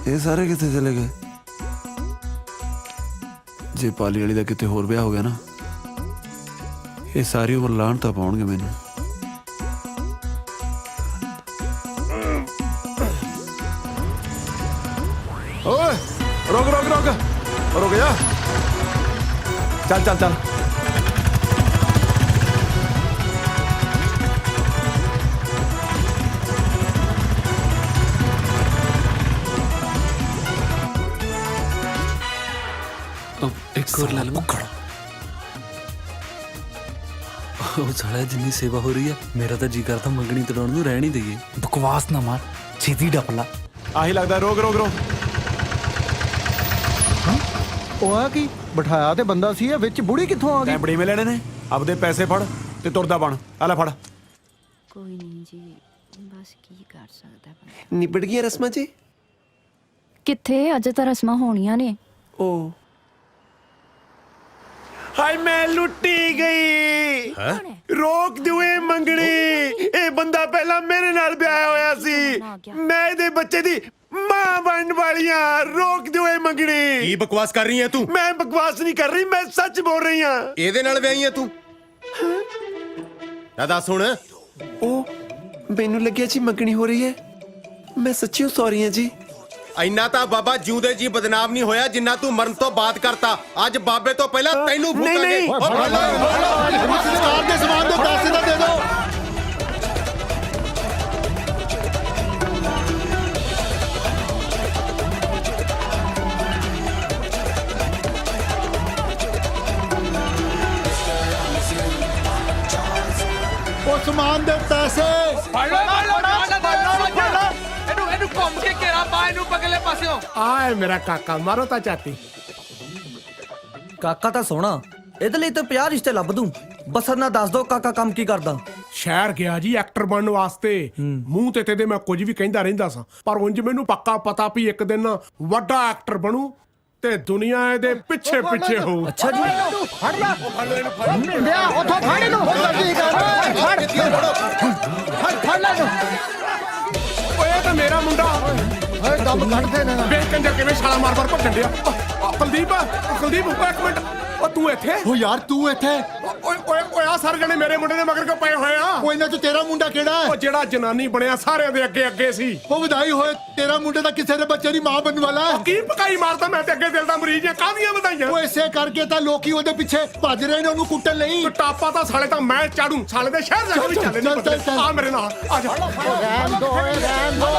Speaker 14: ਇਹ ਸਾਰੇ ਕਿੱਥੇ ਚਲੇ ਗਏ? ਜੇ ਪਾਲੀ ਵਾਲੀ ਦਾ ਕਿਤੇ ਹੋਰ ਵਿਆਹ ਹੋ ਗਿਆ ਨਾ, ਇਹ ਸਾਰੀ ਉਮਰ ਲਾਹਣ ਤਾਂ ਪਾਉਣਗੇ ਮੈਨੂੰ।
Speaker 3: ਓਏ ਰੁਕ ਜਾ। ਚੱਲ
Speaker 9: ਇੱਕ ਹੋਰ ਲੈ ਲਵਾਂ। ਉਹ ਸਾਲਿਆ ਜਿੰਨੀ ਸੇਵਾ ਹੋ ਰਹੀ ਹੈ, ਮੇਰਾ ਤਾਂ ਜੀ ਕਰਦਾ ਮੰਗਣੀ ਤੜਾਉਣ ਨੂੰ ਰਹਿਣ ਹੀ ਦਈਏ।
Speaker 7: ਬਕਵਾਸ ਨਾ ਮਾਰ, ਛੇਤੀ ਡੱਪਲਾ।
Speaker 3: ਆਹੀ ਲੱਗਦਾ। ਰੋਕ
Speaker 12: ਉਹ ਆ ਕੀ ਬਿਠਾਇਆ ਤੇ ਬੰਦਾ ਸੀ, ਵਿੱਚ ਬੁੜੀ ਕਿੱਥੋਂ ਆ ਗਈ?
Speaker 3: ਬੜੀ ਮੇ ਲੈਣੇ ਨੇ, ਆਪਦੇ ਪੈਸੇ ਫੜ ਤੇ ਤੁਰਦਾ ਬਣ। ਆ ਲੈ ਫੜ।
Speaker 16: ਕੋਈ ਨਹੀਂ ਜੀ, ਬਸ ਕੀ ਕਰ ਸਕਦਾ।
Speaker 14: ਨਿਬੜ ਗਈਆਂ ਰਸਮਾਂ ਜੀ?
Speaker 16: ਕਿੱਥੇ, ਅਜੇ ਤਾਂ ਰਸਮਾਂ ਹੋਣੀਆਂ ਨੇ।
Speaker 14: ਓ
Speaker 3: ਹਾਏ ਮੈਂ ਲੁੱਟੀ ਗਈ। ਰੋਕ ਦਿਓ ਮੰਗਣੀ, ਇਹ ਬੰਦਾ ਪਹਿਲਾਂ ਮੇਰੇ ਨਾਲ ਵਿਆਹਿਆ ਹੋਇਆ ਸੀ, ਮੈਂ ਇਹਦੇ ਬੱਚੇ ਦੀ ਮਾਂ ਬਣਨ ਵਾਲੀਆਂ। ਰੋਕ ਦਿਓ ਮੰਗਣੀ।
Speaker 14: ਕੀ ਬਕਵਾਸ ਕਰ ਰਹੀ ਹੈ ਤੂੰ?
Speaker 3: ਮੈਂ ਬਕਵਾਸ ਨਹੀਂ ਕਰ ਰਹੀ, ਮੈਂ ਸੱਚ ਬੋਲ ਰਹੀ ਹਾਂ।
Speaker 14: ਇਹਦੇ ਨਾਲ ਵਿਆਹੀ ਹੈ ਤੂੰ? ਦੱਸ ਹੁਣ।
Speaker 15: ਉਹ ਮੈਨੂੰ ਲੱਗਿਆ ਜੀ ਮੰਗਣੀ ਹੋ ਰਹੀ ਹੈ, ਮੈਂ ਸੱਚੀ ਸੌਰੀ ਹਾਂ ਜੀ।
Speaker 14: ਇੰਨਾ ਤਾਂ ਬਾਬਾ ਜਿਉਂਦੇ ਜੀ ਬਦਨਾਮ ਨਹੀਂ ਹੋਇਆ ਜਿੰਨਾ ਤੂੰ ਮਰਨ ਤੋਂ ਬਾਅਦ ਕਰਤਾ ਅੱਜ ਬਾਬੇ ਤੋਂ ਪਹਿਲਾਂ ਤੈਨੂੰ ਫੂਕਾਂਗੇ
Speaker 7: ਸਰਕਾਰ ਦੇ ਸਮਾਨ ਦੇ ਪੈਸੇ ਤਾਂ ਦੇ ਦਿਓ। ਉਹ ਸਮਾਨ ਦੇ ਪੈਸੇ
Speaker 9: ਇਹਨੂੰ ਘੁੰਮ ਕੇ ਘੇਰਾ ਪਾ ਇਹਨੂੰ ਪਗਲੇ ਪਾਸਿਓਂ।
Speaker 1: ਆਏ ਮੇਰਾ ਕਾਕਾ ਮਾਰੋ ਤਾਂ ਚਾਤੀ।
Speaker 15: ਕਾਕਾ ਤਾਂ ਸੋਹਣਾ, ਇਹਦੇ ਲਈ ਤਾਂ 50 ਰਿਸ਼ਤੇ ਲੱਭ ਦੂੰ। ਬਸ ਨਾ ਦੱਸ ਦੋ ਕਾਕਾ ਕੰਮ ਕੀ ਕਰਦਾ।
Speaker 1: ਸ਼ਹਿਰ ਗਿਆ ਜੀ ਐਕਟਰ ਬਣਨ ਵਾਸਤੇ। ਮੂੰਹ ਤੇ ਤੇਦੇ ਮੈਂ ਕੁਝ ਵੀ ਕਹਿੰਦਾ ਰਹਿੰਦਾ ਸਾਂ, ਪਰ ਉਂਝ ਮੈਨੂੰ ਪੱਕਾ ਪਤਾ ਵੀ ਇੱਕ ਦਿਨ ਵੱਡਾ ਐਕਟਰ ਬਣੂ ਤੇ ਦੁਨੀਆ ਇਹਦੇ ਪਿੱਛੇ ਪਿੱਛੇ ਹੋਊ।
Speaker 15: ਅੱਛਾ ਜੀ,
Speaker 7: ਫੜ ਲੈ ਲਿਆ ਉਥੋਂ ਫੜ ਇਹਨੂੰ ਫੜ ਲੈ ਇਹਨੂੰ।
Speaker 1: ਓਏ ਇਹ ਤਾਂ ਮੇਰਾ ਮੁੰਡਾ।
Speaker 7: ਓਏ ਦਮ ਕੱਢਦੇ ਨੇ।
Speaker 1: ਵੇਖ ਕੰਜਰ ਕਿਵੇਂ ਛਾਲਾ ਮਾਰ ਮਾਰ ਭੱਜਣ ਡਿਆ। ਕੁਲਦੀਪ ਕੁਲਦੀਪ ਇੱਕ ਮਿੰਟ। ਉਹ ਤੂੰ ਇੱਥੇ?
Speaker 7: ਓ ਯਾਰ ਤੂੰ ਇੱਥੇ?
Speaker 1: ਓਏ ਓਏ ਓਏ ਆ ਸਾਰੇ ਜਣੇ ਮੇਰੇ ਮੁੰਡੇ ਦੇ ਮਗਰ ਕਿਉਂ ਪਏ ਹੋਏ ਆ?
Speaker 7: ਉਹ ਇਹਨਾਂ ਚ ਤੇਰਾ ਮੁੰਡਾ ਕਿਹੜਾ ਹੈ?
Speaker 1: ਉਹ ਜਿਹੜਾ ਜਨਾਨੀ ਬਣਿਆ ਸਾਰਿਆਂ ਦੇ ਅੱਗੇ ਅੱਗੇ ਸੀ।
Speaker 7: ਉਹ ਵਧਾਈ ਹੋਏ ਤੇਰਾ ਮੁੰਡਾ ਤਾਂ ਕਿਸੇ ਦੇ ਬੱਚੇ ਦੀ ਮਾਂ ਬਣਨ ਵਾਲਾ ਹੈ।
Speaker 1: ਕੀ ਪਕਾਈ ਮਾਰਦਾ? ਮੈਂ ਤੇ ਅੱਗੇ ਦਿਲ ਦਾ ਮਰੀਜ਼ ਆ। ਕਾਹਦੀਆਂ ਵਧਾਈਆਂ?
Speaker 7: ਉਹ ਇਸੇ ਕਰਕੇ ਤਾਂ ਲੋਕੀ ਉਹਦੇ ਪਿੱਛੇ ਭੱਜ ਰਹੇ ਨੇ ਉਹਨੂੰ ਕੁੱਟਣ ਲਈ।
Speaker 1: ਟਾਪਾ ਤਾਂ ਸਾਲੇ ਤਾਂ ਮੈਂ ਚਾੜੂ। ਸਾਲੇ ਦੇ ਸ਼ਹਿਰ ਜਾ ਕੇ ਵੀ ਚੱਲੇ ਨੇ ਬਦਲੇ। ਆ ਮੇਰੇ ਨਾਲ ਆ ਜਾ।
Speaker 7: ਰਹਿਣ ਦੋ ਰਹਿਣ ਦੋ।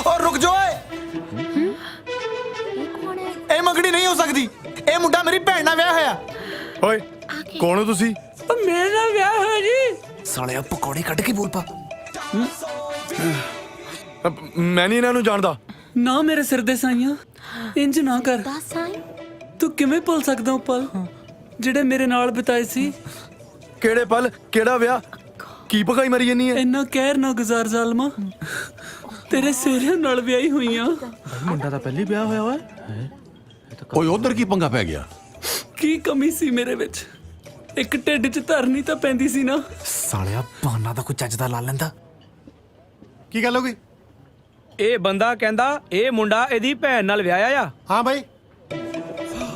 Speaker 7: और रुक जाओ। ਇਹ ਮੰਗਣੀ ਨਹੀਂ ਹੋ ਸਕਦੀ। ਇਹ ਮੁੰਡਾ ਮੇਰੀ ਭੈਣ ਨਾਲ ਵਿਆਹ ਹੋਇਆ।
Speaker 3: ਓਏ ਕੌਣ ਹੋ ਤੁਸੀਂ?
Speaker 4: ਮੇਰੇ ਨਾਲ ਵਿਆਹ ਹੋਇਆ ਜੀ।
Speaker 14: ਸਾਲਿਆ ਪਕੌੜੇ ਕੱਢ ਕੇ ਬੋਲ ਪਾ।
Speaker 3: ਮੈਂ ਨਹੀਂ ਇਹਨਾਂ ਨੂੰ ਜਾਣਦਾ।
Speaker 4: ਨਾ ਮੇਰੇ ਸਿਰ ਦੇ ਸਾਈਆਂ, ਇੰਜ ਨਾ ਕਰ। ਤੂੰ ਕਿਵੇਂ ਭੁੱਲ ਸਕਦਾ ਉਹ ਪਲ ਜਿਹੜੇ ਮੇਰੇ ਨਾਲ ਬਿਤਾਏ ਸੀ?
Speaker 3: ਕਿਹੜੇ ਪਲ? ਕਿਹੜਾ ਵਿਆਹ? ਕੀ ਪਕਾਈ ਮਰੀ ਜਾਨੀ ਹੈ?
Speaker 4: ਇੰਨਾ ਕਹਿਰ ਨਾ ਗੁਜ਼ਾਰ ਜ਼ਾਲਮਾ। ਤੇਰੇ ਸਿਹਰਿਆਂ ਨਾਲ ਵਿਆਹੀ ਹੋਈਆਂ।
Speaker 3: ਮੁੰਡਾ ਤਾਂ ਪਹਿਲੀ ਵਿਆਹ ਹੋਇਆ ਵਾ।
Speaker 5: ਓਏ ਉਧਰ ਕੀ ਪੰਗਾ ਪੈ ਗਿਆ?
Speaker 4: ਕੀ ਕਮੀ ਸੀ ਮੇਰੇ ਵਿੱਚ? ਇੱਕ ਢਿੱਡ 'ਚ ਧਰਨੀ ਤਾਂ ਪੈਂਦੀ ਸੀ ਨਾ।
Speaker 14: ਸਾਲਿਆ ਬਹਾਨਾ ਤਾਂ ਕੋਈ ਚੱਜ ਦਾ ਲਾ ਲੈਂਦਾ।
Speaker 12: ਕੀ ਗੱਲ ਹੋ ਗਈ?
Speaker 14: ਇਹ ਬੰਦਾ ਕਹਿੰਦਾ ਇਹ ਮੁੰਡਾ ਇਹਦੀ ਭੈਣ ਨਾਲ ਵਿਆਹਿਆ ਆ।
Speaker 12: ਹਾਂ ਬਾਈ।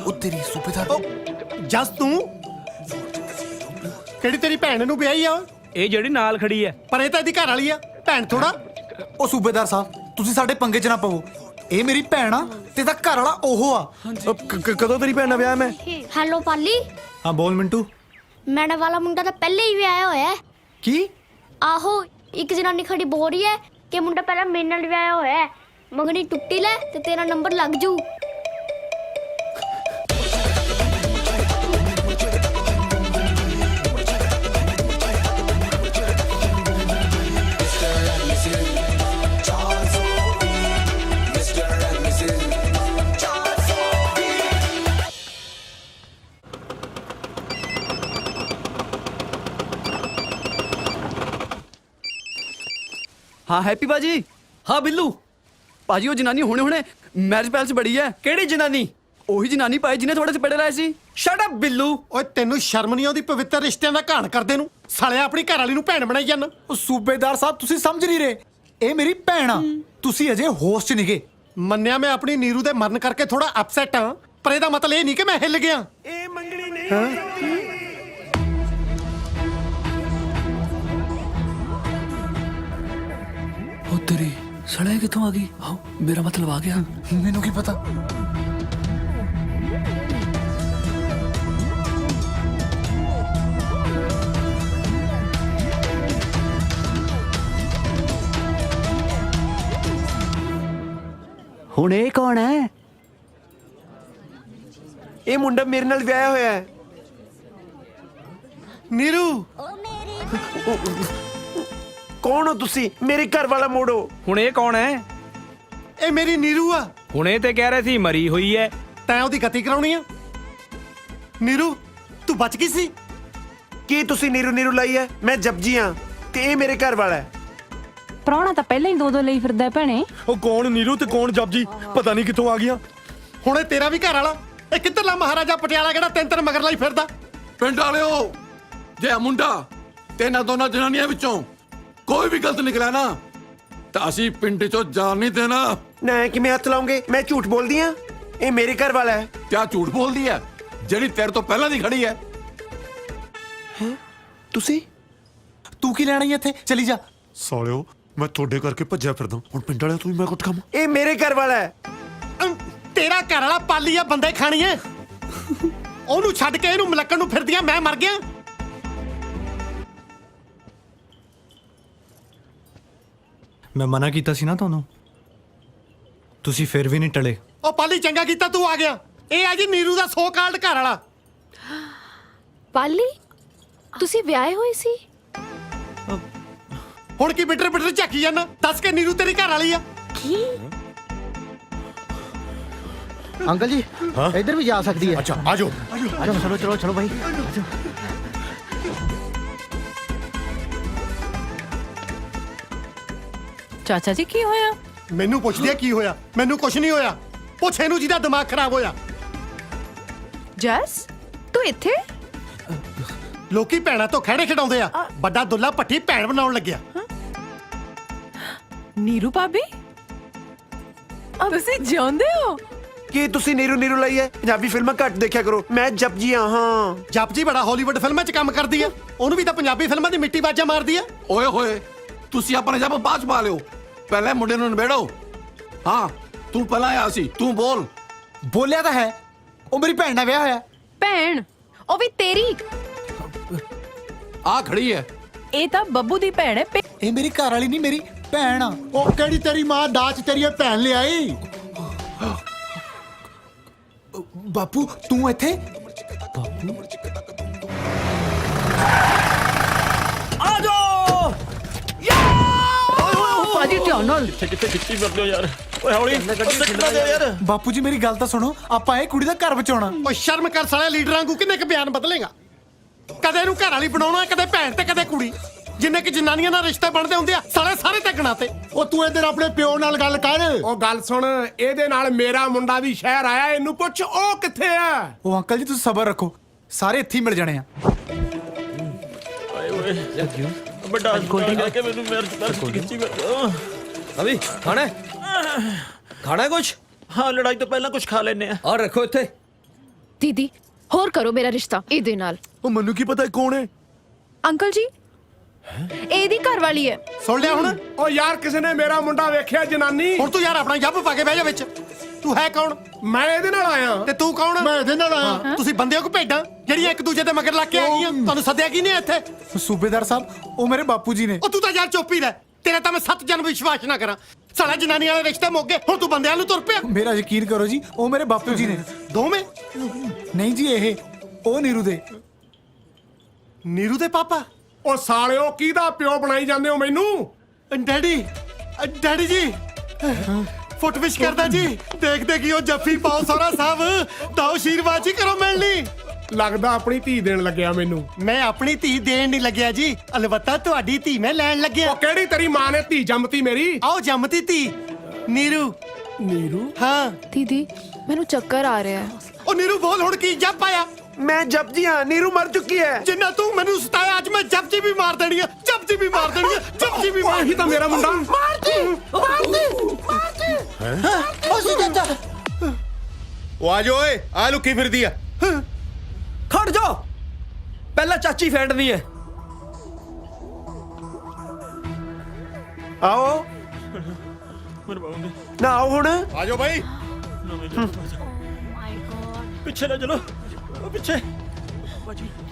Speaker 14: ਉਹ ਤੇਰੀ ਸੂਬੇਦਾਰ।
Speaker 12: ਜਸ ਤੂੰ ਕਿਹੜੀ ਤੇਰੀ ਭੈਣ ਨੂੰ ਵਿਆਹੀ ਆ?
Speaker 14: ਇਹ ਜਿਹੜੀ ਨਾਲ ਖੜੀ ਹੈ।
Speaker 12: ਪਰ ਇਹ ਤਾਂ ਇਹਦੀ ਘਰ ਵਾਲੀ ਆ, ਭੈਣ ਥੋੜਾ।
Speaker 7: ਉਹ ਸੂਬੇਦਾਰ ਸਾਹਿਬ ਤੁਸੀਂ ਸਾਡੇ ਪੰਗੇ 'ਚ ਨਾ ਪਵੋ। ਇਹ ਮੇਰੀ ਭੈਣ ਆ ਤੇ ਇਹਦਾ ਘਰ ਵਾਲਾ ਉਹ ਆ।
Speaker 3: ਕਦੋਂ ਤੇਰੀ ਭੈਣ ਨਾਲ ਵਿਆਹ ਮੈਂ?
Speaker 17: ਹੈਲੋ ਪਾਲੀ,
Speaker 7: ਹਾਂ ਬੋਲ ਮਿੰਟੂ।
Speaker 17: ਮੈਡਮ ਵਾਲਾ ਮੁੰਡਾ ਤਾਂ ਪਹਿਲੇ ਹੀ ਵਿਆਹਿਆ ਹੋਇਆ ਹੈ।
Speaker 7: ਕੀ?
Speaker 17: ਆਹੋ, ਇੱਕ ਜਨਾਨੀ ਖੜੀ ਬੋਲ ਰਹੀ ਹੈ ਕਿ ਮੁੰਡਾ ਪਹਿਲਾਂ ਮੇਰੇ ਨਾਲ ਵਿਆਹਿਆ ਹੋਇਆ ਹੈ। ਮੰਗਣੀ ਟੁੱਟੀ ਲੈ ਤੇ ਤੇਰਾ ਨੰਬਰ ਲੱਗ ਜੂ।
Speaker 15: ਹਾਂ ਹੈਪੀ ਬਾਜੀ। ਹਾਂ ਬਿੱਲੂ ਭਾਜੀ, ਉਹ ਜਨਾਨੀ ਹੁਣੇ ਹੁਣੇ ਮੈਰਿਜ ਪੈਲਸ ਬੜੀ ਹੈ। ਕਿਹੜੀ ਜਨਾਨੀ? ਉਹੀ ਜਨਾਨੀ ਭਾਈ ਜਿਹਨੇ ਥੋੜੇ ਚਪੇੜੇ ਲਾਏ ਸੀ। Shut up Billu.
Speaker 12: ਓਏ ਤੈਨੂੰ ਸ਼ਰਮ ਨਹੀਂ ਆਉਂਦੀ ਪਵਿੱਤਰ ਰਿਸ਼ਤਿਆਂ ਦਾ ਘਾਣ ਕਰਦੇ ਨੂੰ? ਸਾਲਿਆ ਆਪਣੀ ਘਰ ਵਾਲੀ ਨੂੰ ਭੈਣ ਬਣਾਈ ਜਾਂਦਾ।
Speaker 7: ਉਹ ਸੂਬੇਦਾਰ ਸਾਹਿਬ ਤੁਸੀਂ ਸਮਝ ਨਹੀਂ ਰਹੇ। ਇਹ ਮੇਰੀ ਭੈਣ ਆ। ਤੁਸੀਂ ਅਜੇ ਹੋਸ਼ 'ਚ ਨਿਗੇ।
Speaker 12: ਮੰਨਿਆ ਮੈਂ ਆਪਣੀ ਨੀਰੂ ਦੇ ਮਰਨ ਕਰਕੇ ਥੋੜਾ ਅਪਸੈਟ ਆ, ਪਰ ਇਹਦਾ ਮਤਲਬ ਇਹ ਨਹੀਂ ਕਿ ਮੈਂ ਹਿੱਲ ਗਿਆ।
Speaker 1: ਇਹ ਮੰਗਣੀ ਨਹੀਂ।
Speaker 4: ਉਹ ਤੇਰੀ ਸੜੇ ਕਿੱਥੋਂ ਆ ਗਈ? ਆਓ, ਮੇਰਾ ਮਤਲਬ ਆ ਗਿਆ।
Speaker 7: ਮੈਨੂੰ ਕੀ ਪਤਾ।
Speaker 15: ਹੁਣ ਇਹ ਕੌਣ ਹੈ?
Speaker 14: ਇਹ ਮੁੰਡਾ ਮੇਰੇ ਨਾਲ ਵਿਆਹਿਆ ਹੋਇਆ ਹੈ।
Speaker 12: ਨੀਰੂ
Speaker 14: ਕੌਣ ਹੋ ਤੁਸੀਂ? ਮੇਰੇ ਘਰ ਵਾਲਾ ਮੋੜੋ। ਹੁਣ ਇਹ ਕੌਣ ਹੈ?
Speaker 12: ਇਹ ਮੇਰੀ ਨੀਰੂ ਆ।
Speaker 14: ਹੁਣੇ ਤੇ ਕਹਿ ਰਹੇ ਸੀ ਮਰੀ ਹੋਈ ਹੈ।
Speaker 12: ਤੈਂ ਉਹਦੀ ਗਤੀ ਕਰਾਉਣੀ ਆ? ਨੀਰੂ ਤੂੰ ਬਚ ਗਈ ਸੀ?
Speaker 14: ਕੀ ਤੁਸੀਂ ਨੀਰੂ ਨੀਰੂ ਲਾਈ ਹੈ? ਮੈਂ ਜਪਜੀ ਹਾਂ ਤੇ ਇਹ ਮੇਰੇ ਘਰ ਵਾਲਾ ਹੈ।
Speaker 16: ਪ੍ਰਾਹੁਣਾ ਤਾਂ ਪਹਿਲਾਂ ਹੀ ਦੋ ਲਈ ਫਿਰਦਾ ਭੈਣੇ।
Speaker 3: ਉਹ ਕੌਣ ਨੀਰੂ ਤੇ ਕੌਣ ਜਪਜੀ? ਪਤਾ ਨਹੀਂ ਕਿੱਥੋਂ ਆ ਗਿਆ।
Speaker 12: ਹੁਣ ਇਹ ਤੇਰਾ ਵੀ ਘਰ ਵਾਲਾ। ਇਹ ਕਿੱਧਰਲਾ ਮਹਾਰਾਜਾ ਪਟਿਆਲਾ ਕਿਹੜਾ ਤਿੰਨ ਮਗਰ ਲਈ ਫਿਰਦਾ?
Speaker 5: ਪਿੰਡ ਵਾਲਿਓ, ਜੇ ਇਹ ਮੁੰਡਾ ਤੇ ਇਹਨਾਂ ਦੋਨਾਂ ਜਨਾਨੀਆਂ ਵਿੱਚੋਂ ਕੋਈ ਵੀ ਗਲਤ ਨਿਕਲਿਆ ਨਾ ਤਾਂ ਅਸੀਂ ਪਿੰਡ ਚੋਂ ਜਾਣ ਨਹੀਂ ਦੇਣਾ।
Speaker 14: ਨਾ ਕਿਵੇਂ ਹੱਥ ਲਾਉਂਗੇ? ਮੈਂ ਝੂਠ ਬੋਲਦੀ ਆ? ਇਹ ਮੇਰੇ ਘਰ ਵਾਲਾ ਹੈ।
Speaker 5: ਕਿਆ ਝੂਠ ਬੋਲਦੀ ਹੈ ਜਿਹੜੀ ਤੇਰੇ ਤੋਂ ਪਹਿਲਾਂ ਦੀ ਖੜੀ ਹੈ?
Speaker 14: ਤੁਸੀਂ
Speaker 7: ਤੂੰ ਕੀ ਲੈਣਾ ਈ ਇੱਥੇ? ਚਲੀ ਜਾ।
Speaker 3: ਸਾਲਿਓ ਮੈਂ ਤੁਹਾਡੇ ਕਰਕੇ ਭੱਜਿਆ ਫਿਰਦਾ ਹੁਣ ਪਿੰਡ ਵਾਲਿਆਂ ਤੋਂ ਵੀ ਮੈਂ ਕੁੱਟ ਖਾਵਾਂ।
Speaker 14: ਇਹ ਮੇਰੇ ਘਰ ਵਾਲਾ ਹੈ।
Speaker 12: ਤੇਰਾ ਘਰ ਵਾਲਾ ਪਾਲੀ ਆ ਬੰਦੇ ਖਾਣੀ ਐ ਉਹਨੂੰ ਛੱਡ ਕੇ ਇਹਨੂੰ ਮਲੱਕਣ ਨੂੰ ਫਿਰਦੀਆਂ ਮੈਂ ਮਰ ਗਿਆ।
Speaker 8: ਮੈਂ ਮਨਾ ਕੀਤਾ ਸੀ ਨਾ ਤੁਹਾਨੂੰ, ਤੁਸੀਂ ਫਿਰ ਵੀ ਨਹੀਂ ਟਲੇ।
Speaker 12: ਉਹ ਪਾਲੀ ਚੰਗਾ ਕੀਤਾ ਤੂੰ ਆ ਗਿਆ। ਇਹ ਆ ਜੀ ਨੀਰੂ ਦਾ ਸੋ ਕਾਲਡ ਘਰ ਵਾਲਾ।
Speaker 16: ਪਾਲੀ ਤੁਸੀਂ ਵਿਆਹੇ ਹੋਏ ਸੀ?
Speaker 12: ਹੁਣ ਕੀ ਬਿਟਰ ਬਿਟਰ ਝਾਕੀ ਜਾਂਦਾ? ਦੱਸ ਕੇ ਨੀਰੂ ਤੇਰੀ ਘਰ ਵਾਲੀ ਆ।
Speaker 16: ਕੀ?
Speaker 6: अंकल जी इधर भी जा सकती है।
Speaker 12: अच्छा आ जाओ।
Speaker 6: चलो चलो चलो चलो भाई।
Speaker 10: ਚਾਚਾ ਜੀ ਕੀ ਹੋਇਆ?
Speaker 12: ਮੈਨੂੰ ਪੁੱਛਦੀ ਆ ਕੀ ਹੋਇਆ? ਮੈਨੂੰ ਕੁਝ ਨਹੀਂ ਹੋਇਆ। ਪੁੱਛ ਇਹਨੂੰ ਜਿਹਦਾ ਦਿਮਾਗ ਖਰਾਬ ਹੋਇਆ।
Speaker 10: ਜੈਸ ਤੂੰ ਇੱਥੇ?
Speaker 12: ਲੋਕੀ ਭੈਣਾਂ ਤੋਂ ਖਹਿੜੇ ਖਿਡਾਉਂਦੇ ਆ। ਵੱਡਾ ਦੁੱਲਾ ਭੱਟੀ ਭੈਣ ਬਣਾਉਣ ਲੱਗਿਆ।
Speaker 10: ਨੀਰੂ ਭਾਬੀ ਤੁਸੀਂ ਜਿਉਂਦੇ ਹੋ?
Speaker 14: ਕੀ ਤੁਸੀਂ ਨੀਰੂ ਨੀਰੂ ਲਈ ਹੈ? ਪੰਜਾਬੀ ਫਿਲਮਾਂ ਘੱਟ ਦੇਖਿਆ ਕਰੋ। ਮੈਂ ਜਪਜੀ ਹਾਂ।
Speaker 12: ਜਪਜੀ ਬੜਾ ਹਾਲੀਵੁੱਡ ਫਿਲਮਾਂ 'ਚ ਕੰਮ ਕਰਦੀ ਆ। ਉਹਨੂੰ ਵੀ ਤਾਂ ਪੰਜਾਬੀ ਫਿਲਮਾਂ ਦੀ ਮਿੱਟੀ ਬਾਜਾ ਮਾਰਦੀ ਆ।
Speaker 5: ਓਏ ਹੋਏ ਤੁਸੀਂ ਆਪਣੇ ਜੱਬ ਬਾਅਦ ਚ ਪਾ ਲਿਓ, ਪਹਿਲੇ ਮੁੰਡੇ ਨੂੰ ਨਿਬੇੜੋ। ਹਾਂ ਤੂੰ ਪਹਿਲਾਂ ਆਇਆ ਸੀ, ਤੂੰ ਬੋਲ।
Speaker 7: ਬੋਲਿਆ ਤਾਂ ਹੈ, ਉਹ ਮੇਰੀ ਭੈਣ ਨਾਲ ਵਿਆਹ ਹੋਇਆ।
Speaker 10: ਭੈਣ? ਉਹ ਵੀ ਤੇਰੀ?
Speaker 5: ਆ ਖੜੀ ਹੈ।
Speaker 10: ਇਹ ਤਾਂ ਬੱਬੂ ਦੀ ਭੈਣ ਹੈ।
Speaker 7: ਇਹ ਮੇਰੀ ਘਰ ਵਾਲੀ ਨਹੀਂ, ਮੇਰੀ ਭੈਣ ਆ।
Speaker 12: ਉਹ ਕਿਹੜੀ ਤੇਰੀ ਮਾਂ ਦਾਜ ਤੇਰੀ ਭੈਣ ਲਿਆਈ?
Speaker 7: ਬਾਪੂ ਤੂੰ ਇੱਥੇ?
Speaker 15: ਆ ਜਾਓ
Speaker 10: ਭਾਜੀ ਧਿਆਨ ਨਾਲ।
Speaker 3: ਕਿੱਥੇ ਖਿੱਚੀ ਫਿਰਦੇ ਹੋ ਯਾਰ? ਓਏ ਹੌਲੀ ਸਿੱਟਣਾ ਦਿਓ ਯਾਰ।
Speaker 7: ਬਾਪੂ ਜੀ ਮੇਰੀ ਗੱਲ ਤਾਂ ਸੁਣੋ, ਆਪਾਂ ਇਹ ਕੁੜੀ ਦਾ ਘਰ ਬਚਾਉਣਾ।
Speaker 12: ਉਹ ਸ਼ਰਮ ਕਰ ਸਾਲੇ ਲੀਡਰਾਂ ਨੂੰ ਕਿੰਨੇ ਕ ਬਿਆਨ ਬਦਲੇਗਾ? ਕਦੇ ਇਹਨੂੰ ਘਰ ਵਾਲੀ ਬਣਾਉਣਾ, ਕਦੇ ਭੈਣ ਤੇ ਕਦੇ ਕੁੜੀ। ਜਿੰਨੇ ਕਿ ਜਨਾਨੀਆਂ ਨਾਲ ਰਿਸ਼ਤੇ ਬਣਦੇ ਹੁੰਦੇ ਆ ਸਾਲੇ ਸਾਰੇ ਤੇ ਗਣਾਤੇ। ਉਹ ਤੂੰ ਇਹਦੇ ਨਾਲ ਆਪਣੇ ਪਿਓ ਨਾਲ ਗੱਲ ਕਰ। ਉਹ ਗੱਲ ਸੁਣ, ਇਹਦੇ ਨਾਲ ਮੇਰਾ ਮੁੰਡਾ ਵੀ ਸ਼ਹਿਰ ਆਇਆ। ਇਹਨੂੰ ਪੁੱਛ ਉਹ ਕਿੱਥੇ ਆ।
Speaker 7: ਉਹ ਅੰਕਲ ਜੀ ਤੁਸੀਂ ਸਬਰ ਰੱਖੋ, ਸਾਰੇ ਇੱਥੇ ਹੀ ਮਿਲ ਜਾਣੇ ਆ।
Speaker 3: ਵੱਡਾ ਕਹਿ ਕੇ ਮੈਨੂੰ ਮੇਰੇ ਖਿੱਚੀ ਫਿਰਦੇ।
Speaker 15: ਅਭੀ ਖਾਣਾ ਖਾਣਾ ਕੁਛ?
Speaker 3: ਹਾਂ ਲੜਾਈ ਤੋਂ ਪਹਿਲਾਂ ਕੁਝ ਖਾ ਲੈਨੇ ਆ।
Speaker 15: ਔਰ ਰੱਖੋ ਇੱਥੇ।
Speaker 16: ਦੀਦੀ ਹੋਰ ਕਰੋ ਮੇਰਾ ਰਿਸ਼ਤਾ ਇਹਦੇ ਨਾਲ।
Speaker 14: ਉਹ ਮੈਨੂੰ ਕੀ ਪਤਾ ਕੌਣ ਹੈ?
Speaker 10: ਅੰਕਲ ਜੀ ਇਹਦੀ ਘਰ ਵਾਲੀ ਹੈ।
Speaker 12: ਸੁਣ ਲਿਆ ਹੁਣ? ਉਹ ਯਾਰ ਕਿਸੇ ਨੇ ਮੇਰਾ ਮੁੰਡਾ ਵੇਖਿਆ ਜਨਾਨੀ? ਹੁਣ ਤੂੰ ਯਾਰ ਆਪਣਾ ਜੱਬ ਪਾ ਕੇ ਬਹਿ ਜਾ ਵਿੱਚ। ਤੂੰ ਹੈ ਕੌਣ? ਮੈਂ ਇਹਦੇ ਨਾਲ ਆਇਆ। ਤੇ ਤੂੰ ਕੌਣ? ਮੈਂ ਇਹਦੇ ਨਾਲ ਆਇਆ। ਤੁਸੀਂ ਬੰਦੇ ਹੋ ਕਿ ਭੇਡਾਂ ਜਿਹੜੀਆਂ ਇੱਕ ਦੂਜੇ ਦੇ ਮਗਰ ਲੱਗ ਕੇ ਆ ਗਈਆਂ? ਤੁਹਾਨੂੰ ਸੱਦਿਆ ਕੀ ਨੇ ਇੱਥੇ?
Speaker 7: ਸੂਬੇਦਾਰ ਸਾਹਿਬ ਉਹ ਮੇਰੇ ਬਾਪੂ ਜੀ ਨੇ।
Speaker 12: ਉਹ ਤੂੰ ਤਾਂ ਯਾਰ ਚੁੱਪ ਹੀ ਰਹਿ। ਤੇਰਾ ਤਾਂ ਮੈਂ 7 ਜਨਮ ਵਿਸ਼ਵਾਸ ਨਾ ਕਰਾਂ। ਸਾਲਾ ਜਨਾਨੀ ਵਾਲੇ ਰਿਸ਼ਤੇ ਮੁੱਕ ਗਏ, ਹੁਣ ਤੂੰ ਬੰਦਿਆਂ ਨੂੰ ਤੁਰ ਪਿਆ।
Speaker 7: ਮੇਰਾ ਯਕੀਨ ਕਰੋ ਜੀ, ਉਹ ਮੇਰੇ ਬਾਪੂ ਜੀ ਨੇ।
Speaker 12: ਦੋਵੇਂ?
Speaker 7: ਨਹੀਂ ਜੀ, ਇਹ ਉਹ ਨੀਰੂ ਦੇ।
Speaker 12: ਨੀਰੂ ਦੇ ਪਾਪਾ? ਉਹ ਸਾਲਿਓ ਕਿਹਦਾ ਪਿਓ ਬਣਾਈ ਜਾਂਦੇ ਹੋ ਮੈਨੂੰ? ਡੈਡੀ, ਡੈਡੀ ਜੀ ਫੁੱਟ ਵਿਸ਼ ਕਰਦਾ ਜੀ। ਦੇਖਦੇ ਕੀ ਉਹ ਜੱਫੀ ਪਾਓ ਸੋਹਰਾ ਸਾਹਿਬ ਤਾਂ ਆਸ਼ੀਰਵਾਦ ਜੀ ਕਰੋ ਮਿਲਣੀ। ਲੱਗਦਾ ਆਪਣੀ ਧੀ ਦੇਣ ਲੱਗਿਆ ਮੈਨੂੰ। ਮੈਂ ਆਪਣੀ ਧੀ ਦੇਣ ਨਹੀਂ ਲੱਗਿਆ ਜੀ, ਅਲਬੱਤਾ ਤੁਹਾਡੀ ਧੀ ਮੈਂ ਲੈਣ ਲੱਗਿਆ। ਉਹ ਕਿਹੜੀ ਤੇਰੀ ਮਾਂ ਨੇ ਧੀ ਜੰਮਤੀ ਮੇਰੀ? ਆਓ ਜੰਮਤੀ ਧੀ ਨੀਰੂ। ਨੀਰੂ? ਹਾਂ
Speaker 16: ਦੀਦੀ ਮੈਨੂੰ ਚੱਕਰ ਆ ਰਿਹਾ ਹੈ।
Speaker 12: ਉਹ ਨੀਰੂ ਬੋਲ ਹੁਣ ਕੀ ਜੱਪ ਆਇਆ?
Speaker 14: ਮੈਂ ਜਪਜੀ ਹਾਂ। ਨੀਰੂ ਮਰ ਚੁੱਕੀ ਹੈ।
Speaker 12: ਜਿੰਨਾ ਤੂੰ ਮੈਨੂੰ ਸਤਾਇਆ ਅੱਜ ਮੈਂ ਜਪਜੀ ਵੀ ਮਾਰ ਦੇਣੀ ਆ। ਜਪਜੀ ਵੀ ਮਾਰ ਦੇਣੀ ਆ। ਜਪਜੀ ਵੀ ਮਾਰ। ਇਹੀ ਤਾਂ ਮੇਰਾ ਮੁੰਡਾ।
Speaker 3: ਉਹ ਆ ਜਾ ਓਏ, ਆ ਲੁੱਕੀ ਫਿਰਦੀ ਆ।
Speaker 15: ਖੜ ਜਾ, ਪਹਿਲਾਂ ਚਾਚੀ ਫੈਂਡਣੀ ਹੈ।
Speaker 14: ਆਓ ਨਾ ਆਓ ਹੁਣ।
Speaker 3: ਆ ਜਾਓ ਭਾਈ। ਪਿੱਛੇ ਨਾ ਚਲੋ, ਪਿੱਛੇ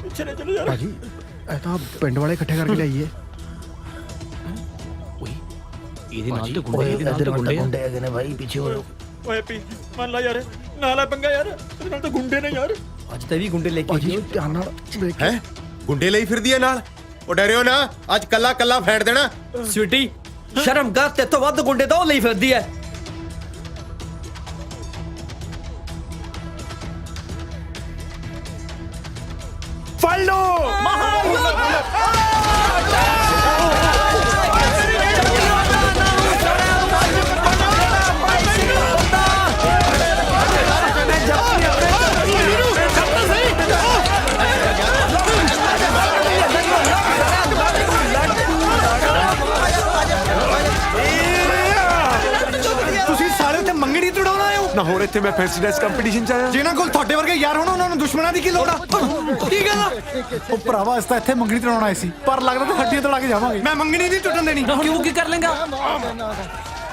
Speaker 3: ਪਿੱਛੇ ਨਾ ਚਲੋ ਯਾਰ।
Speaker 6: ਭਾਜੀ ਇਹ ਤਾਂ ਪਿੰਡ ਵਾਲੇ ਇਕੱਠੇ ਕਰਕੇ ਲਿਆਈਏ।
Speaker 15: ਇਹਦੇ ਨਾਲ ਤੇ ਗੁੰਡੇ, ਇਹਦੇ ਨਾਲ ਤੇ ਗੁੰਡੇ
Speaker 6: ਹੈਗੇ ਨੇ ਭਾਈ, ਪਿੱਛੇ ਹੋ।
Speaker 3: ਓਏ ਪੀ ਮੰਨ ਲਾ ਯਾਰ, ਨਾਲ ਆ ਪੰਗਾ ਯਾਰ। ਇਹਦੇ ਨਾਲ ਤਾਂ ਗੁੰਡੇ ਨੇ ਯਾਰ।
Speaker 15: ਅੱਜ ਤੇ ਵੀ ਗੁੰਡੇ ਲੈ ਕੇ ਆਈ।
Speaker 6: ਧਿਆਨ ਨਾਲ ਦੇਖ।
Speaker 3: ਹੈ ਗੁੰਡੇ ਲਈ ਫਿਰਦੀ ਆ ਨਾਲ। ਉਹ ਡਰਿਓ ਨਾ, ਅੱਜ ਕੱਲਾ ਕੱਲਾ ਫੈਂਡ ਦੇਣਾ।
Speaker 15: ਸਵੀਟੀ ਸ਼ਰਮ ਕਰ, ਤੇ ਤੋਂ ਵੱਧ ਗੁੰਡੇ ਤਾਂ ਉਹ ਲਈ ਫਿਰਦੀ ਹੈ।
Speaker 14: ਫੜ ਲੋ।
Speaker 7: ਤੁਸੀਂ ਸਾਰੇ ਉੱਥੇ ਮੰਗਣੀ ਤੁੜਾਉਣਾ ਆਇਓ।
Speaker 14: ਨਾ ਹੋਰ ਇੱਥੇ ਮੈਂ ਫੈਂਸੀ ਡਰੈਸ ਕੰਪੀਟੀਸ਼ਨ ਚ ਆਇਆ।
Speaker 7: ਜਿਨ੍ਹਾਂ ਕੋਲ ਤੁਹਾਡੇ ਵਰਗੇ ਯਾਰ ਹੋਣ ਉਹਨਾਂ ਨੂੰ ਦੁਸ਼ਮਣਾਂ ਦੀ ਕੀ ਲੋੜ ਆ? ਕੀ ਗੱਲ ਆ? ਉਹ ਭਰਾਵਾ, ਇਸ ਤਾਂ ਇੱਥੇ ਮੰਗਣੀ ਤੜਾਉਣ ਆਏ ਸੀ, ਪਰ ਲੱਗਦਾ ਤਾਂ ਹੱਡੀਆਂ ਤੜਾ ਕੇ ਜਾਵਾਂਗੇ। ਮੈਂ ਮੰਗਣੀ ਨਹੀਂ ਟੁੱਟਣ ਦੇਣੀ।
Speaker 4: ਕਿਉਂ ਕੀ ਕਰ ਲੇਗਾ?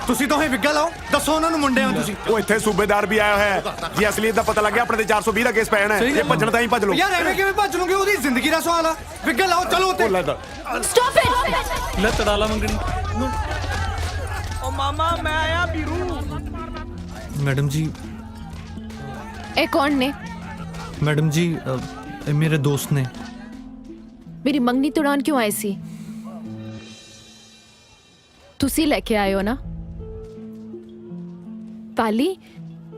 Speaker 7: ਤੁਸੀਂ ਦੋਹੇ ਵਿਗਾ ਲਾਓ, ਦੱਸੋ ਉਹਨਾਂ ਨੂੰ ਮੁੰਡੇ ਹੋ ਤੁਸੀਂ।
Speaker 14: ਉਹ ਇੱਥੇ ਸੂਬੇਦਾਰ ਵੀ ਆਇਆ ਹੋਇਆ ਹੈ ਜੀ। ਅਸਲੀਅਤ ਦਾ ਪਤਾ ਲੱਗਿਆ ਆਪਣੇ ਤੇ 420 ਦਾ ਕੇਸ ਪਿਆ ਹੈ। ਇਹ ਭੱਜਣ ਤਾਂ ਹੀ ਭੱਜ ਲਓ।
Speaker 7: ਯਾਰ ਐਵੇਂ ਕਿਵੇਂ ਭੱਜ ਲਓਗੇ? ਉਹਦੀ ਜ਼ਿੰਦਗੀ ਦਾ ਸਵਾਲ ਆ। ਵਿਗਾ ਲਾਓ, ਚਲੋ ਉੱਤੇ।
Speaker 10: Stop it.
Speaker 9: ਲੈ ਤੜਾ ਲਾ ਮੰਗਣੀ।
Speaker 6: ਓ ਮਾਮਾ ਮੈਂ ਆਇਆ ਵੀਰੂ।
Speaker 8: ਮੈਡਮ ਜੀ,
Speaker 16: ਇਹ ਕੌਣ ਨੇ?
Speaker 8: ਮੈਡਮ ਜੀ, ਇਹ ਮੇਰੇ ਦੋਸਤ ਨੇ।
Speaker 16: ਮੇਰੀ ਮੰਗਣੀ ਤੁੜਾਉਣ ਕਿਉਂ ਆਏ ਸੀ? ਤੁਸੀਂ ਲੈ ਕੇ ਆਏ ਹੋ ਨਾ? ਪਾਲੀ,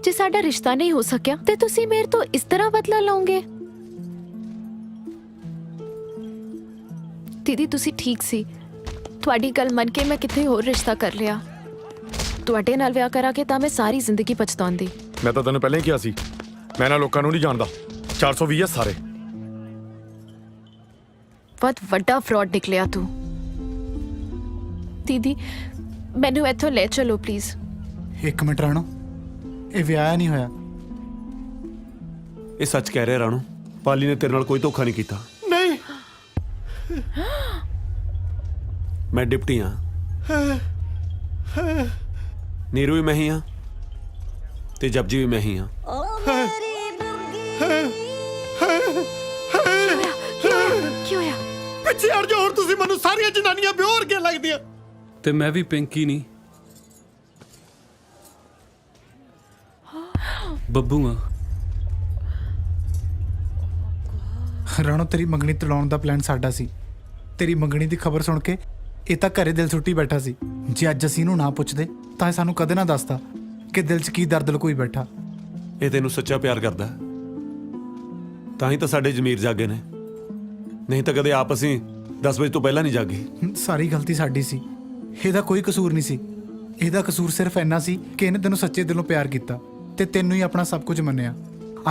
Speaker 16: ਜੇ ਸਾਡਾ ਰਿਸ਼ਤਾ ਨਹੀਂ ਹੋ ਸਕਿਆ ਤੇ ਤੁਸੀਂ ਮੇਰੇ ਤੋਂ ਇਸ ਤਰ੍ਹਾਂ ਬਦਲਾ ਲਓਗੇ? ਦੀਦੀ, ਤੁਸੀਂ ਠੀਕ ਸੀ। ਤੁਹਾਡੀ ਗੱਲ ਮੰਨ ਕੇ ਮੈਂ ਕਿਤੇ ਹੋਰ ਰਿਸ਼ਤਾ ਕਰ ਲਿਆ। ਤੁਹਾਡੇ ਨਾਲ ਵਿਆਹ ਕਰਾ ਕੇ ਤਾਂ ਮੈਂ ਸਾਰੀ ਜ਼ਿੰਦਗੀ ਪਛਤਾਉਂਦੀ।
Speaker 14: ਮੈਂ ਤਾਂ ਤੈਨੂੰ ਪਹਿਲਾਂ ਹੀ ਕਿਹਾ ਸੀ, ਮੈਂ ਨਾ ਲੋਕਾਂ ਨੂੰ ਨਹੀਂ ਜਾਣਦਾ। 420 ਆ ਸਾਰੇ।
Speaker 16: ਬਹੁਤ ਵੱਡਾ ਫਰਾਡ ਨਿਕਲਿਆ ਤੂੰ। ਦੀਦੀ, ਮੈਨੂੰ ਇੱਥੋਂ ਲੈ ਚਲੋ ਪਲੀਜ਼।
Speaker 7: ਇੱਕ ਮਿੰਟ ਰਾਣੋ, ਇਹ ਵਿਆਹ ਨਹੀਂ ਹੋਇਆ।
Speaker 14: ਇਹ ਸੱਚ ਕਹਿ ਰਿਹਾ ਰਾਣੋ, ਪਾਲੀ ਨੇ ਤੇਰੇ ਨਾਲ ਕੋਈ ਧੋਖਾ ਨਹੀਂ ਕੀਤਾ।
Speaker 1: ਨਹੀਂ,
Speaker 14: ਮੈਂ ਡਿਪਟੀ ਹਾਂ। ਨੀਰੂ ਵੀ ਮੈਂ ਹੀ ਹਾਂ ਤੇ ਜਪਜੀ ਵੀ ਮੈਂ ਹੀ ਹਾਂ।
Speaker 16: ਕੀ ਹੋਇਆ?
Speaker 1: ਪਿੱਛੇ ਹਟ ਜਾਓ, ਹੋਰ ਤੁਸੀਂ ਮੈਨੂੰ ਸਾਰੀਆਂ ਜਨਾਨੀਆਂ ਬਿਓਰ ਕੇ ਲੱਗਦੀਆਂ।
Speaker 9: ਤੇ ਮੈਂ ਵੀ ਪਿੰਕੀ ਨਹੀਂ, ਬੱਬੂ ਆ।
Speaker 7: ਰਾਣੋ, ਤੇਰੀ ਮੰਗਣੀ ਤੜਾਉਣ ਦਾ ਪਲਾਨ ਸਾਡਾ ਸੀ। ਤੇਰੀ ਮੰਗਣੀ ਦੀ ਖਬਰ ਸੁਣ ਕੇ ਇਹ ਤਾਂ ਘਰੇ ਦਿਲ ਸੁੱਟੀ ਬੈਠਾ ਸੀ। ਜੇ ਅੱਜ ਅਸੀਂ ਇਹਨੂੰ ਨਾ ਪੁੱਛਦੇ ਤਾਂ ਇਹ ਸਾਨੂੰ ਕਦੇ ਨਾ ਦੱਸਦਾ ਕਿ ਦਿਲ 'ਚ ਕੀ ਦਰਦ ਲੁਕੋਈ ਬੈਠਾ।
Speaker 14: ਇਹ ਤੈਨੂੰ ਸੱਚਾ ਪਿਆਰ ਕਰਦਾ ਹੈ। ਤਾਂ ਹੀ ਤਾਂ ਸਾਡੇ ਜ਼ਮੀਰ ਜਾਗੇ ਨੇ, ਨਹੀਂ ਤਾਂ ਕਦੇ ਆਪ ਅਸੀਂ 10 ਵਜੇ ਤੋਂ ਪਹਿਲਾਂ ਨਹੀਂ ਜਾਗੇ।
Speaker 7: ਸਾਰੀ ਗਲਤੀ ਸਾਡੀ ਸੀ, ਇਹਦਾ ਕੋਈ ਕਸੂਰ ਨਹੀਂ ਸੀ। ਇਹਦਾ ਕਸੂਰ ਸਿਰਫ ਇੰਨਾ ਸੀ ਕਿ ਇਹਨੇ ਤੈਨੂੰ ਸੱਚੇ ਦਿਲੋਂ ਪਿਆਰ ਕੀਤਾ ਤੇ ਤੈਨੂੰ ਹੀ ਆਪਣਾ ਸਭ ਕੁਝ ਮੰਨਿਆ।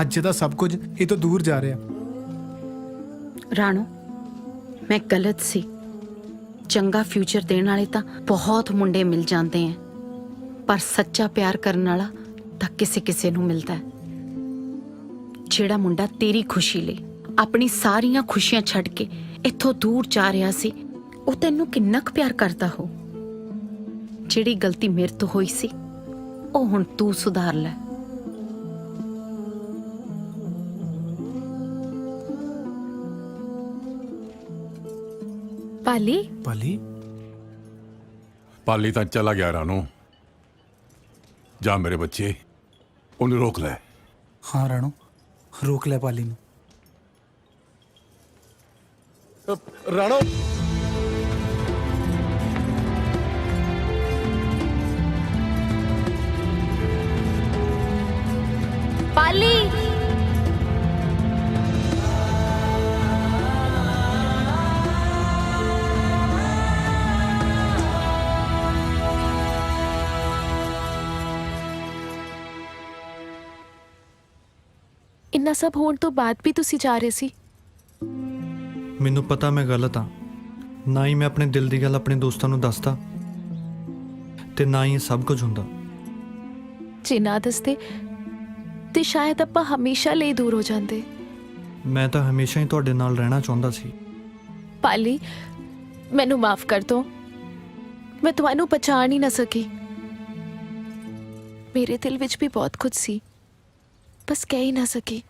Speaker 7: ਅੱਜ ਇਹਦਾ ਸਭ ਕੁਝ ਇਹ ਤੋਂ ਦੂਰ ਜਾ ਰਿਹਾ।
Speaker 18: ਰਾਣੋ, ਮੈਂ ਗਲਤ ਸੀ। ਚੰਗਾ ਫਿਊਚਰ ਦੇਣ ਵਾਲੇ ਤਾਂ ਬਹੁਤ ਮੁੰਡੇ ਮਿਲ ਜਾਂਦੇ ਐ, ਪਰ ਸੱਚਾ ਪਿਆਰ ਕਰਨ ਵਾਲਾ ਤਾਂ ਕਿਸੇ ਨੂੰ ਮਿਲਦਾ ਹੈ। ਜਿਹੜਾ ਮੁੰਡਾ ਤੇਰੀ ਖੁਸ਼ੀ ਲਈ ਆਪਣੀ ਸਾਰੀਆਂ ਖੁਸ਼ੀਆਂ ਛੱਡ ਕੇ ਇੱਥੋਂ ਦੂਰ ਜਾ ਰਿਹਾ ਸੀ, ਉਹ ਤੈਨੂੰ ਕਿੰਨਾ ਕੁ ਪਿਆਰ ਕਰਦਾ ਹੋ। ਜਿਹੜੀ ਗਲਤੀ ਮੇਰੇ ਤੋਂ ਹੋਈ ਸੀ, ਉਹ ਹੁਣ ਤੂੰ ਸੁਧਾਰ ਲੈ।
Speaker 16: ਪਾਲੀ,
Speaker 5: ਪਾਲੀ ਤਾਂ ਚਲਾ ਗਿਆ ਰਾਣੋ। ਜਾ ਮੇਰੇ ਬੱਚੇ, ਉਹਨੂੰ ਰੋਕ ਲੈ।
Speaker 7: ਹਾਂ ਰਾਣੋ, ਰੋਕ ਲੈ ਪਾਲੀ ਨੂੰ।
Speaker 1: ਰਾਣੋ,
Speaker 16: ਪਾਲੀ, ਇੰਨਾ ਸਭ ਹੋਣ ਤੋਂ ਬਾਅਦ ਵੀ ਤੁਸੀਂ ਜਾ ਰਹੇ ਸੀ?
Speaker 8: ਮੈਨੂੰ ਪਤਾ ਮੈਂ ਗਲਤ ਹਾਂ। ਨਾ ਹੀ ਮੈਂ ਆਪਣੇ ਦਿਲ ਦੀ ਗੱਲ ਆਪਣੇ ਦੋਸਤਾਂ ਨੂੰ ਦੱਸਦਾ ਤੇ ਨਾ ਹੀ ਇਹ ਸਭ ਕੁਝ ਹੁੰਦਾ।
Speaker 16: ਜੇ ਨਾ ਦੱਸਦੇ ਤੇ ਸ਼ਾਇਦ ਆਪਾਂ ਹਮੇਸ਼ਾ ਲਈ ਦੂਰ ਹੋ ਜਾਂਦੇ।
Speaker 8: ਮੈਂ ਤਾਂ ਹਮੇਸ਼ਾ ਹੀ ਤੁਹਾਡੇ ਨਾਲ ਰਹਿਣਾ ਚਾਹੁੰਦਾ ਸੀ।
Speaker 16: ਪਾਲੀ, ਮੈਨੂੰ ਮਾਫ ਕਰ ਦੋ। ਮੈਂ ਤੁਹਾਨੂੰ ਪਛਾਣ ਹੀ ਨਾ ਸਕੀ। ਮੇਰੇ ਦਿਲ ਵਿੱਚ ਵੀ ਬਹੁਤ ਕੁਝ ਸੀ, ਬਸ ਕਹਿ ਹੀ ਨਾ ਸਕੀ।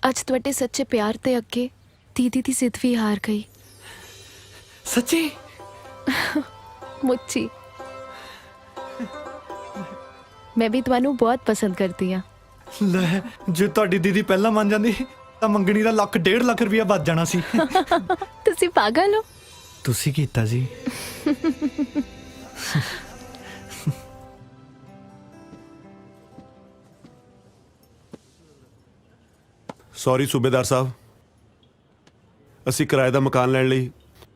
Speaker 16: ਅੱਜ ਤੁਹਾਡੇ ਸੱਚੇ ਪਿਆਰ ਦੇ ਅੱਗੇ ਦੀਦੀ ਦੀ ਜ਼ਿੱਦ ਵੀ ਹਾਰ ਗਈ।
Speaker 4: ਸੱਚੀ?
Speaker 16: ਮੁੱਚੀ। ਮੈਂ ਵੀ ਤੁਹਾਨੂੰ ਬਹੁਤ ਪਸੰਦ ਕਰਦੀ ਹਾਂ।
Speaker 8: ਲੈ, ਜੇ ਤੁਹਾਡੀ ਦੀਦੀ ਪਹਿਲਾਂ ਮੰਨ ਜਾਂਦੀ ਤਾਂ ਮੰਗਣੀ ਦਾ 1.5 ਲੱਖ ਰੁਪਇਆ ਵੱਧ ਜਾਣਾ ਸੀ।
Speaker 16: ਤੁਸੀਂ ਪਾਗਲ ਹੋ?
Speaker 8: ਤੁਸੀਂ ਕੀਤਾ ਜੀ।
Speaker 14: ਸੌਰੀ ਸੂਬੇਦਾਰ ਸਾਹਿਬ, ਅਸੀਂ ਕਿਰਾਏ ਦਾ ਮਕਾਨ ਲੈਣ ਲਈ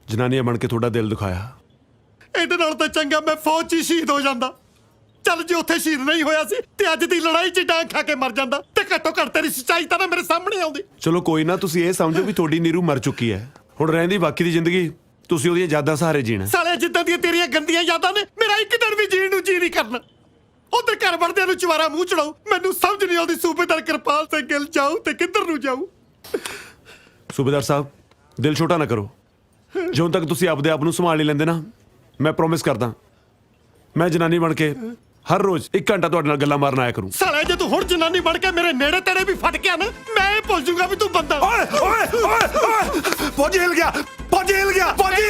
Speaker 14: ਜਨਾਨੀਆਂ ਬਣ ਕੇ ਤੁਹਾਡਾ ਦਿਲ ਦੁਖਾਇਆ।
Speaker 1: ਇਹਦੇ ਨਾਲ ਤਾਂ ਚੰਗਾ ਮੈਂ ਫੌਜ 'ਚ ਹੀ ਸ਼ਹੀਦ ਹੋ ਜਾਂਦਾ। ਚੱਲ ਜੇ ਉੱਥੇ ਸ਼ਹੀਦ ਨਹੀਂ ਹੋਇਆ ਸੀ ਤੇ ਅੱਜ ਦੀ ਲੜਾਈ 'ਚ ਡਾਂਗ ਖਾ ਕੇ ਮਰ ਜਾਂਦਾ ਤੇ ਘੱਟੋ ਘੱਟ ਤੇਰੀ ਸੱਚਾਈ ਤਾਂ ਨਾ ਮੇਰੇ ਸਾਹਮਣੇ ਆਉਂਦੀ।
Speaker 14: ਚਲੋ ਕੋਈ ਨਾ, ਤੁਸੀਂ ਇਹ ਸਮਝੋ ਵੀ ਤੁਹਾਡੀ ਨੀਰੂ ਮਰ ਚੁੱਕੀ ਹੈ। ਹੁਣ ਰਹਿੰਦੀ ਬਾਕੀ ਦੀ ਜ਼ਿੰਦਗੀ ਤੁਸੀਂ ਉਹਦੀਆਂ ਯਾਦਾਂ ਸਹਾਰੇ ਜੀਣਾ।
Speaker 1: ਸਾਲੇ ਜਿੱਦਾਂ ਦੀਆਂ ਤੇਰੀਆਂ ਗੰਦੀਆਂ ਯਾਦਾਂ ਨੇ, ਮੇਰਾ ਇੱਕ ਦਿਨ ਵੀ ਜੀਣ ਨੂੰ ਜੀ ਨਹੀਂ ਕਰਨਾ।
Speaker 12: ਉਧਰ ਘਰ ਵੜਦਿਆਂ ਨੂੰ ਚਵਾਰਾ ਮੂੰਹ ਚੜਾਓ। ਮੈਨੂੰ ਸਮਝ ਨਹੀਂ ਆਉਂਦੀ ਸੂਬੇਦਾਰ ਕਿਰਪਾਲ ਸਿੰਘ ਗਿੱਲ ਜਾਊ ਤੇ ਕਿੱਧਰ ਨੂੰ ਜਾਊ।
Speaker 14: ਸੂਬੇਦਾਰ ਸਾਹਿਬ ਦਿਲ ਛੋਟਾ ਨਾ ਕਰੋ। ਜਦੋਂ ਤੱਕ ਤੁਸੀਂ ਆਪਦੇ ਆਪ ਨੂੰ ਸੰਭਾਲ ਨਹੀਂ ਲੈਂਦੇ ਨਾ, ਮੈਂ ਪ੍ਰੋਮਿਸ ਕਰਦਾ ਮੈਂ ਜਨਾਨੀ ਬਣ ਕੇ ਹਰ ਰੋਜ਼ 1 ਘੰਟਾ ਤੁਹਾਡੇ ਨਾਲ ਗੱਲਾਂ ਮਾਰਨ ਆਇਆ ਕਰੂੰ।
Speaker 12: ਸਾਲੇ ਜੇ ਤੂੰ ਹੁਣ ਜਨਾਨੀ ਬਣ ਕੇ ਮੇਰੇ ਨੇੜੇ ਤੇੜੇ ਵੀ ਫਟ ਗਿਆ ਨਾ, ਮੈਂ ਇਹ ਭੁੱਲ ਜੂਗਾ ਵੀ ਤੂੰ ਬੰਦਾ।
Speaker 3: ਓਏ ਓਏ ਓਏ ਓਏ ਫੌਜੀ ਹਿਲ ਗਿਆ, ਫੌਜੀ ਹਿਲ ਗਿਆ, ਫੌਜੀ